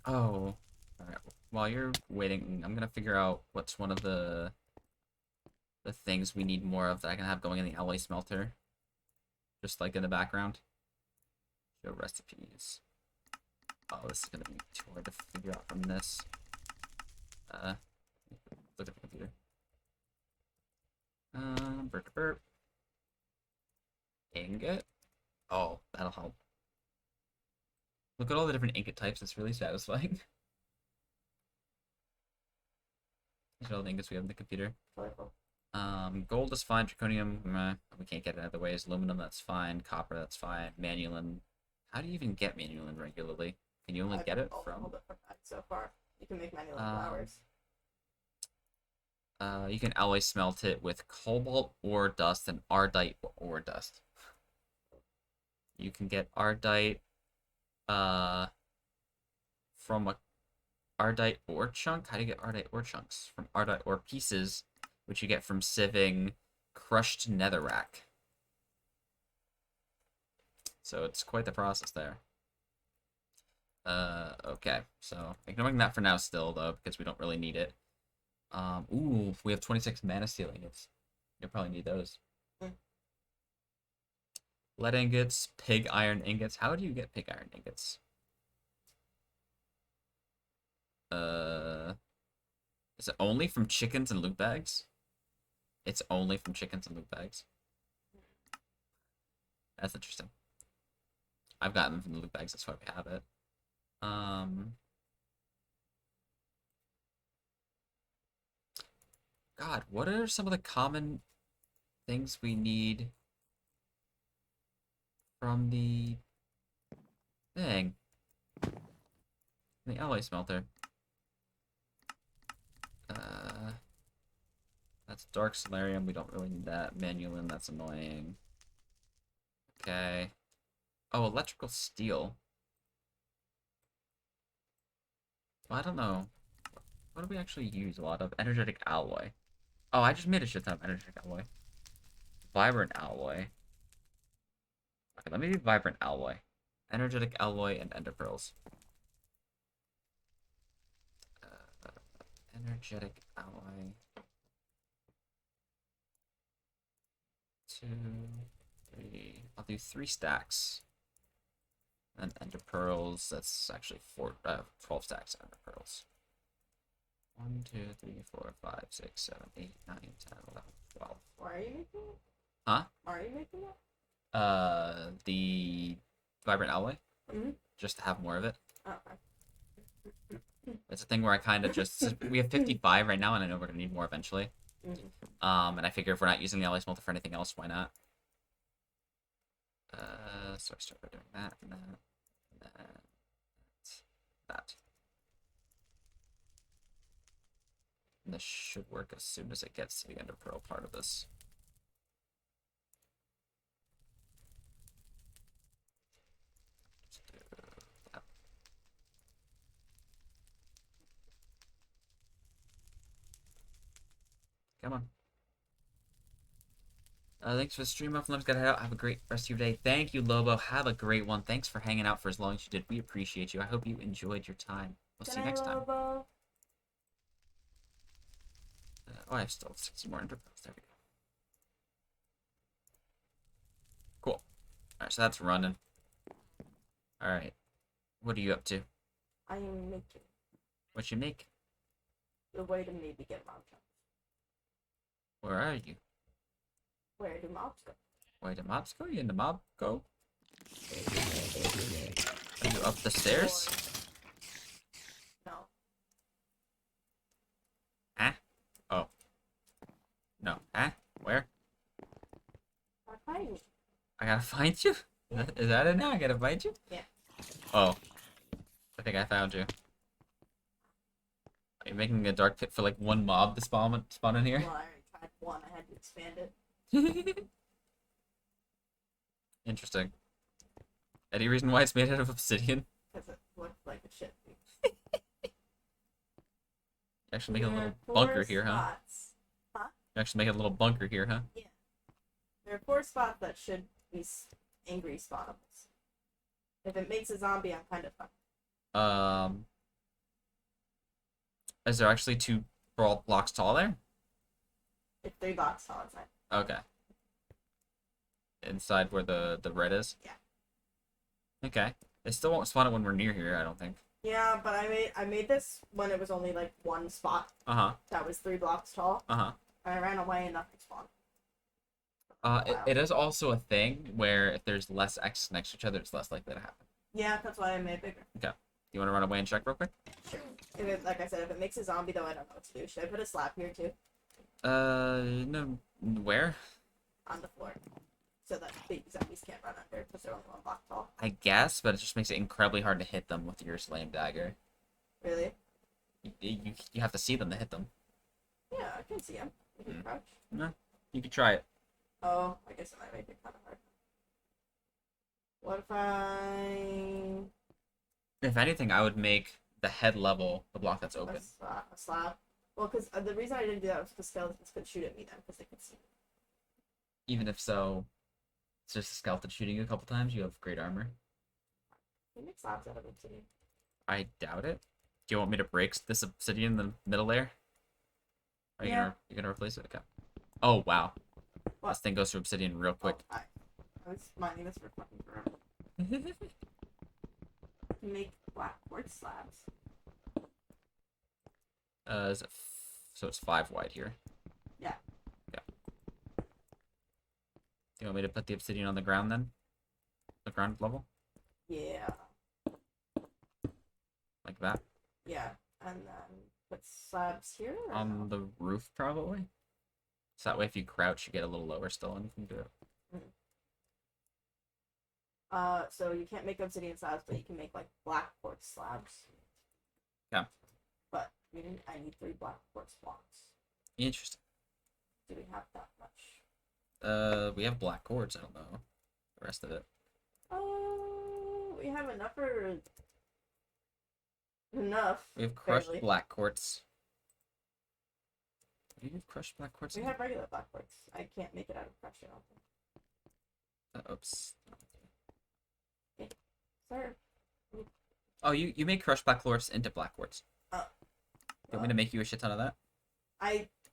Oh. Alright, while you're waiting, I'm gonna figure out what's one of the things we need more of that I can have going in the alloy smelter. Just like in the background. Show recipes. Oh, this is gonna be too hard to figure out from this. Look at the computer. Burp. Ingot. Oh, that'll help. Look at all the different ingot types. It's really satisfying. These are all the ingots we have in the computer. Gold is fine. Draconium, meh. We can't get it other ways. Aluminum, that's fine. Copper, that's fine. Manulin. How do you even get manulin regularly? Can you only get it from? So far, you can make manulin flowers. You can alloy smelt it with cobalt ore dust and ardite ore dust. You can get ardite from a ardite ore chunk. How do you get ardite ore chunks? From ardite ore pieces, which you get from sieving crushed netherrack. So it's quite the process there. Okay, so ignoring that for now still, though, because we don't really need it. Ooh, we have 26 mana steel ingots. You'll probably need those. Lead ingots, pig iron ingots. How do you get pig iron ingots? Is it only from chickens and loot bags? It's only from chickens and loot bags. That's interesting. I've gotten them from the loot bags, that's why we have it. God, what are some of the common things we need from the thing? The alloy smelter. That's dark solarium, we don't really need that. Manulin, that's annoying. Okay. Oh, electrical steel. Well, I don't know. What do we actually use a lot of? Energetic alloy. Oh, I just made a shit ton of energetic alloy. Vibrant alloy. Okay, let me do vibrant alloy. Energetic alloy and ender pearls. Energetic alloy. 2, 3. I'll do 3 stacks. And ender pearls. That's actually 12 stacks of ender pearls. 1, 2, 3, 4, 5, 6, 7, 8, 9, 10, 11, 12. Why are you making it? Huh? Are you making it? The vibrant alloy. Mm-hmm. Just to have more of it. Okay. It's a thing where I kind of just we have 55 right now, and I know we're gonna need more eventually. Mm-hmm. And I figure if we're not using the alloy smelter for anything else, why not? So I start by doing that and that and that. And this should work as soon as it gets to the ender pearl part of this. Just do that. Come on. Thanks for the stream, off. Gotta head out. Have a great rest of your day. Thank you, Lobo. Have a great one. Thanks for hanging out for as long as you did. We appreciate you. I hope you enjoyed your time. We'll see you next time. Lobo. Oh, I have still 60 more ender pearls. There we go. Cool. Alright, so that's running. Alright. What are you up to? I am making What you make? the way to maybe get mob jumps. Where are you? Where do mobs go? Where the mobs go? You in the mob go? Are you up the stairs? No. Huh? Oh. No. Huh? Where? Not fighting me. I gotta find you? Yeah. Is that it now? I gotta find you? Yeah. Oh. I think I found you. Are you making a dark pit for like one mob to spawn in here? Well, I already tried one. I had to expand it. Interesting. Any reason why it's made out of obsidian? Because it looked like it should be. Actually making a There little are bunker 4 here, huh? spots. Huh? Actually making a little bunker here, huh? There are 4 spots that should be angry spawnables. If it makes a zombie, I'm kind of fucked. Is there actually 2 blocks tall there? It's 3 blocks tall inside. Okay. Inside where the red is? Yeah. Okay. It still won't spawn it when we're near here, I don't think. Yeah, but I made this when it was only like 1 spot Uh-huh. that was 3 blocks tall. Uh-huh. And I ran away and nothing spawned. It is also a thing where if there's less X next to each other, it's less likely to happen. Yeah, that's why I made it bigger. Okay. You want to run away and check real quick? Sure. If it, like I said, if it makes a zombie, though, I don't know what to do. Should I put a slab here, too? No. Where? On the floor. So that big zombies can't run under, because they're only 1 block tall. I guess, but it just makes it incredibly hard to hit them with your slam dagger. Really? You have to see them to hit them. Yeah, I can see him. You can crouch. No, you could try it. Oh, I guess it might make it kind of hard. What if I... If anything, I would make the head level the block that's A open. slab? Well, because the reason I didn't do that was because skeletons could shoot at me then, because they could see me. Even if so, it's just a skeleton shooting you a couple times. You have great armor. Can you make slabs out of obsidian? I doubt it. Do you want me to break this obsidian in the middle layer? Are you Yeah. gonna replace it? Okay. Oh wow. What? This thing goes through obsidian real quick. Oh, I was mining this for fucking forever. You make black quartz slabs. So it's 5 wide here. Yeah. Yeah. Do you want me to put the obsidian on the ground then? The ground level? Yeah. Like that? Yeah. And then put slabs here? Or On no? the roof, probably? So that way if you crouch, you get a little lower still and you can do it. So you can't make obsidian slabs, but you can make, like, black quartz slabs. Yeah. But I need 3 black quartz blocks. Interesting. Do we have that much? We have black quartz, I don't know. The rest of it. Oh, we have enough for... Enough. We have crushed barely. black quartz. Do you have crushed black quartz? We have regular black quartz. I can't make it out of crushed, I don't think. Oops. Sir. Oh, you make crushed black quartz into black quartz. You want me to make you a shit ton of that?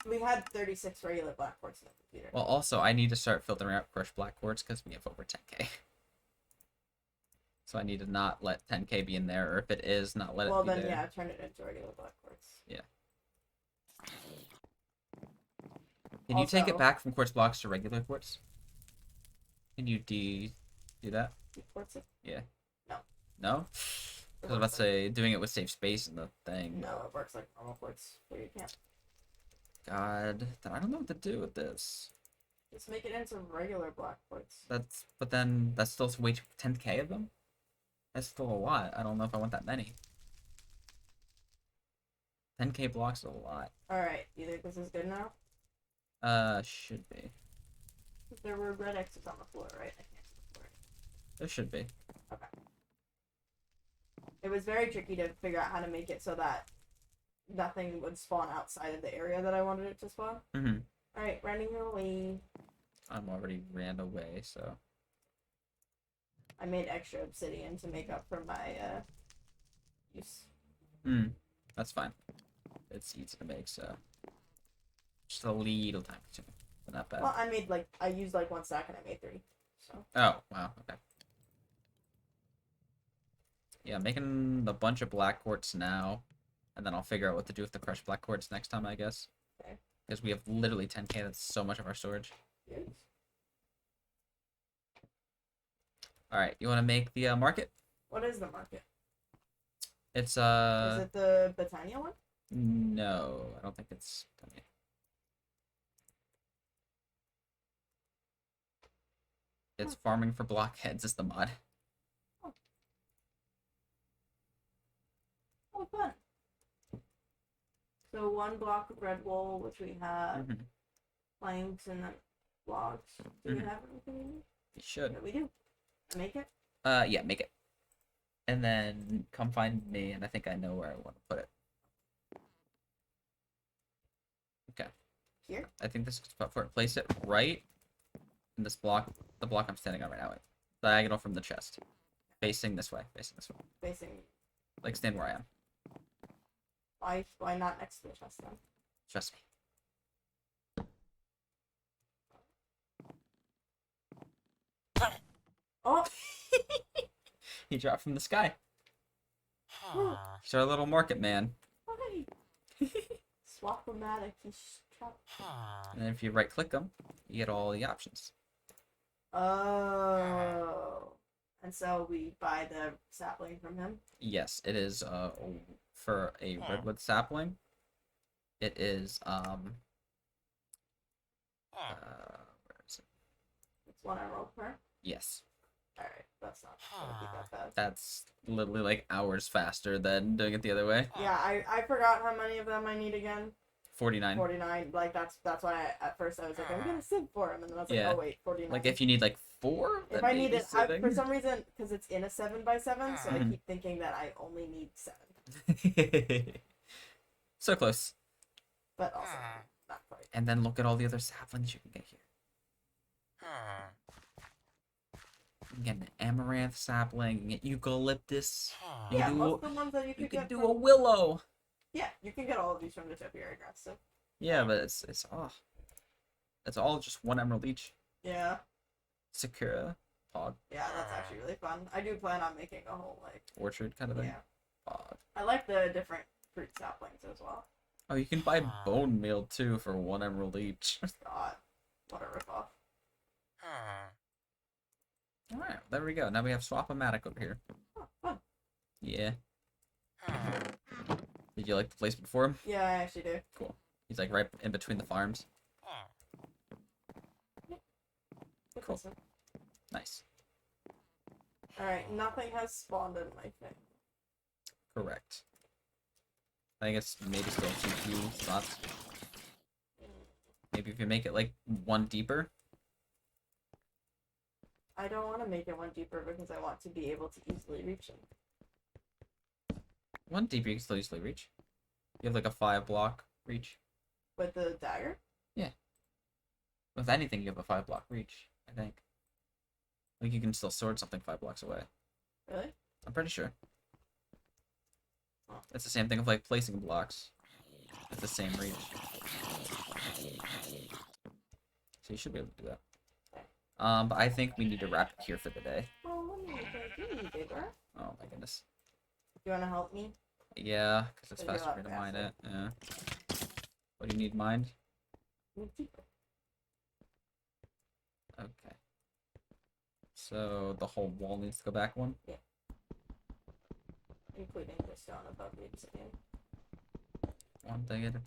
We had 36 regular black quartz in the computer. Well, also, I need to start filtering out crushed black quartz because we have over 10k. So I need to not let 10k be in there, or if it is, not let it be then there. yeah, turn it into regular black quartz. Yeah. Can you take it Also- back from quartz blocks to regular quartz? Can you do that? Quartz it? Yeah. No. No? I was about to say, doing it would save space in the thing. No, it works like normal quartz, where you can't. God, then I don't know what to do with this. Just make it into regular black quartz. But then that's still way too 10k of them. That's still a lot. I don't know if I want that many. 10k blocks is a lot. Alright, you think this is good now? Should be. There were red X's on the floor, right? I can't see the floor. There should be. Okay. It was very tricky to figure out how to make it so that nothing would spawn outside of the area that I wanted it to spawn. Mm-hmm. Alright, running away. I'm already ran away, so. I made extra obsidian to make up for my use. That's fine. It's easy to make, so. Just a little time consuming, but not bad. Well, I used like 1 stack and I made 3. So Oh, wow, okay. Yeah, making a bunch of black quartz now, and then I'll figure out what to do with the crushed black quartz next time, I guess. Okay. Because we have literally 10k, that's so much of our storage. yes. Alright, you want to make the market? What is the market? It's, Is it the Botania one? No, I don't think it's... It's farming for blockheads is the mod. Oh, fun. So 1 block of red wool, which we have, Mhm. planks, and then logs. Do we Mhm. have everything we need? You should. Yeah, we do. Make it? Yeah, make it. And then come find me, and I think I know where I want to put it. Okay. Here? I think this is the spot for it. Place it right in this block, the block I'm standing on right now. Diagonal from the chest. Facing this way. Facing this way. Facing. Like, stand where I am. Why not next to the chest then? Trust me. Oh! He dropped from the sky. He's our little market man. Hi! Swap-o-matic, he's trapped. And then if you right click him, you get all the options. Oh. And so we buy the sapling from him? Yes, it is for a redwood sapling. It is where is it? It's 1 emerald per? Yes. Alright, that's not gonna be that bad. That's literally like hours faster than doing it the other way. Yeah, I forgot how many of them I need again. 49. 49. Like, that's why at first I was like, I'm gonna save for him. And then I was like, Yeah. oh wait, 49. Like if you need like 4, If then I maybe need it, sitting. for some reason, because it's in a 7x7, so I Mhm. keep thinking that I only need 7. So close. But also, not quite. And then look at all the other saplings you can get here. You can get an amaranth sapling, you can get eucalyptus. You Yeah, can do, most of the ones that you you could can get do from... a willow. Yeah, you can get all of these from the Topiary Grass, so... Yeah, but it's all just 1 emerald each. Yeah. Sakura, Pog, Yeah, that's actually really fun. I do plan on making a whole, like... orchard kind of thing. Yeah. Pog. I like the different fruit saplings as well. Oh, you can buy bone meal too for 1 emerald each. God. What a ripoff. Alright, there we go. Now we have Swap-O-Matic over here. Oh, fun. Yeah. Did you like the placement for him? Yeah, I actually do. Cool. He's like right in between the farms. Good Cool. listen. Nice. Alright, nothing has spawned in my thing. Correct. I think it's maybe still 2 few spots. Maybe if you make it like 1 deeper. I don't want to make it 1 deeper because I want to be able to easily reach him. 1 deeper you can still easily reach. You have like a 5 block reach. With the dagger? With anything you have a 5 block reach, I think. Like you can still sword something 5 blocks away. Really? I'm pretty sure. Oh. It's the same thing with like placing blocks. It's the same reach. So you should be able to do that. But I think we need to wrap it here for the day. Oh, let me make a genie bigger. Oh my goodness. You want to help me? Yeah, because it's Figure faster for out me to mine faster. it. Yeah. What do you need mined? Deeper. Okay. So the whole wall needs to go back 1? Including the stone above the obsidian. 1 thing at a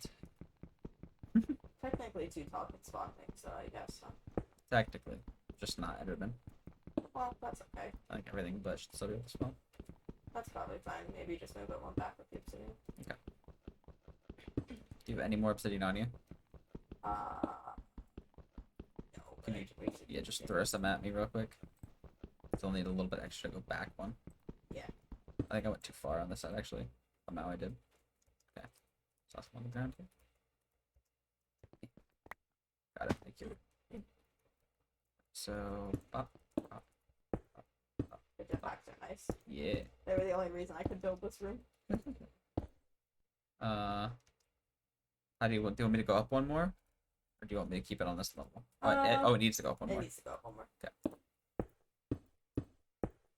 time. Technically 2 tall can spawn things, so I guess. Technically. Just not Enderman. Well, that's okay. I think everything but should still be able to spawn. That's probably fine. Maybe just move it 1 back with the obsidian. Do you have any more obsidian on you? No, but Can I you- can reach it. Yeah, just throw some at me real quick. Still need a little bit extra to go back 1. Yeah. I think I went too far on this side actually. Somehow I did. Okay. Saw some on the ground here. Got it, thank you. So, up. The jetpacks are nice. Yeah. They were the only reason I could build this room. How do you want me to go up 1 more? Or do you want me to keep it on this level? Oh, it needs to go up 1 It more. needs to go up 1 more. Okay.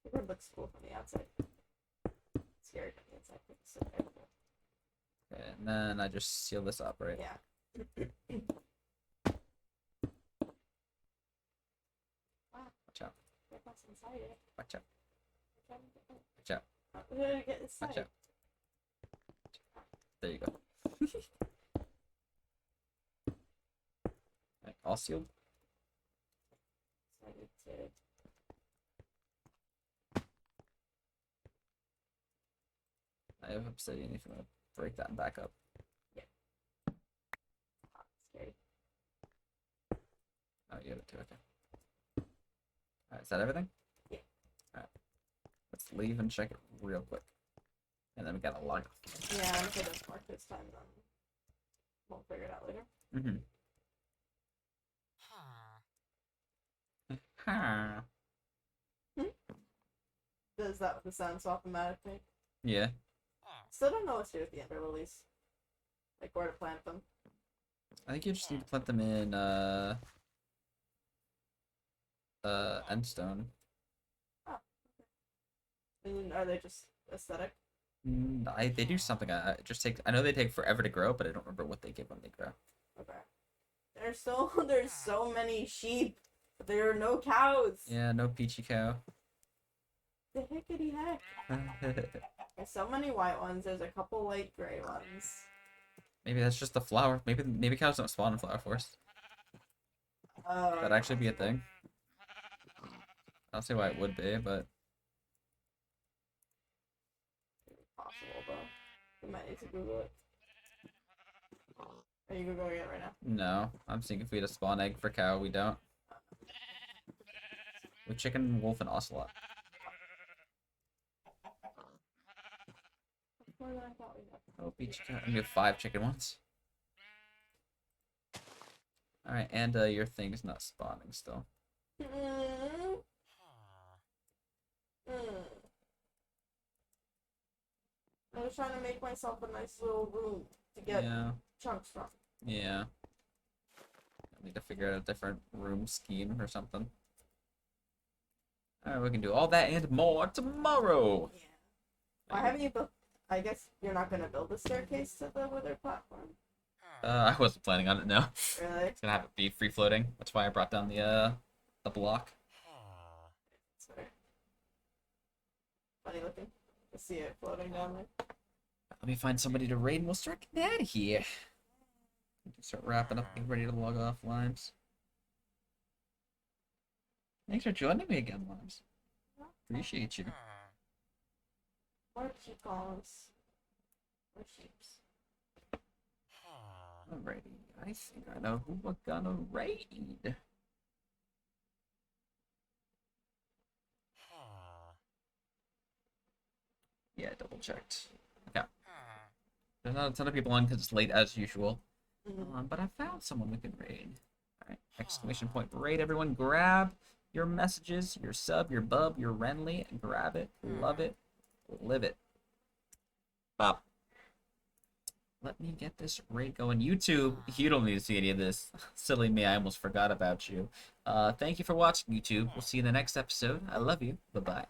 The room looks cool from the outside. Scary from the inside. It's so beautiful. Okay, and then I just seal this up, right? Yeah. Watch out. Get what's inside it. Watch out. I'm trying to get it. Watch out. I'm trying to get inside. Watch out. There you go. Alright, all sealed. So I need to... I have obsidian if you want to break that back up. Scary. Oh, you have too. Okay. Alright, is that everything? Yeah. Alright. Let's leave and check it real quick. And then we gotta log off. Yeah, I'm sure that's marked this time, then we'll figure it out later. Mm-hmm. Ha. Does that with the sound automatic thing? Yeah. Still don't know what to do with the Ender Lilies. Like where to plant them. I think you just need to plant them in endstone. And are they just aesthetic? They do something. It just takes. I know they take forever to grow, but I don't remember what they give when they grow. Okay. There's so many sheep. But there are no cows. Yeah, no peachy cow. The hickety heck. There's so many white ones. There's a couple light gray ones. Maybe that's just the flower. Maybe cows don't spawn in flower forest. That'd actually be a thing. I don't see why it would be, but Possible though. We might need to Google it. Are you Googling it right now? no. I'm seeing if we had a spawn egg for cow. We don't. With chicken, wolf, and ocelot. More than I thought we had. Oh, peachy cow. We have 5 chicken ones. All right, and your thing's not spawning still. I was trying to make myself a nice little room to get Yeah. chunks from. Yeah. I need to figure out a different room scheme or something. Alright, we can do all that and more tomorrow. Yeah. Why haven't you built? I guess you're not gonna build a staircase to the wither platform. I wasn't planning on it, no. Really? It's gonna have it be free floating. That's why I brought down the block. Sorry. Funny looking. I see it floating down there. Let me find somebody to raid and we'll start getting out of here. We can start wrapping up and get ready to log off, Limes. Thanks for joining me again, Limes. Appreciate you. More chickens. More sheeps. Alrighty, I think I know who we're gonna raid. Yeah, double checked. Okay. There's not a ton of people on because it's late as usual. But I found someone we can raid. Alright, exclamation point raid, everyone. Grab your messages, your sub, your bub, your Renly, and grab it, love it, live it. Bop. Let me get this raid going. YouTube, you don't need to see any of this. Silly me, I almost forgot about you. Thank you for watching, YouTube. We'll see you in the next episode. I love you. Bye-bye.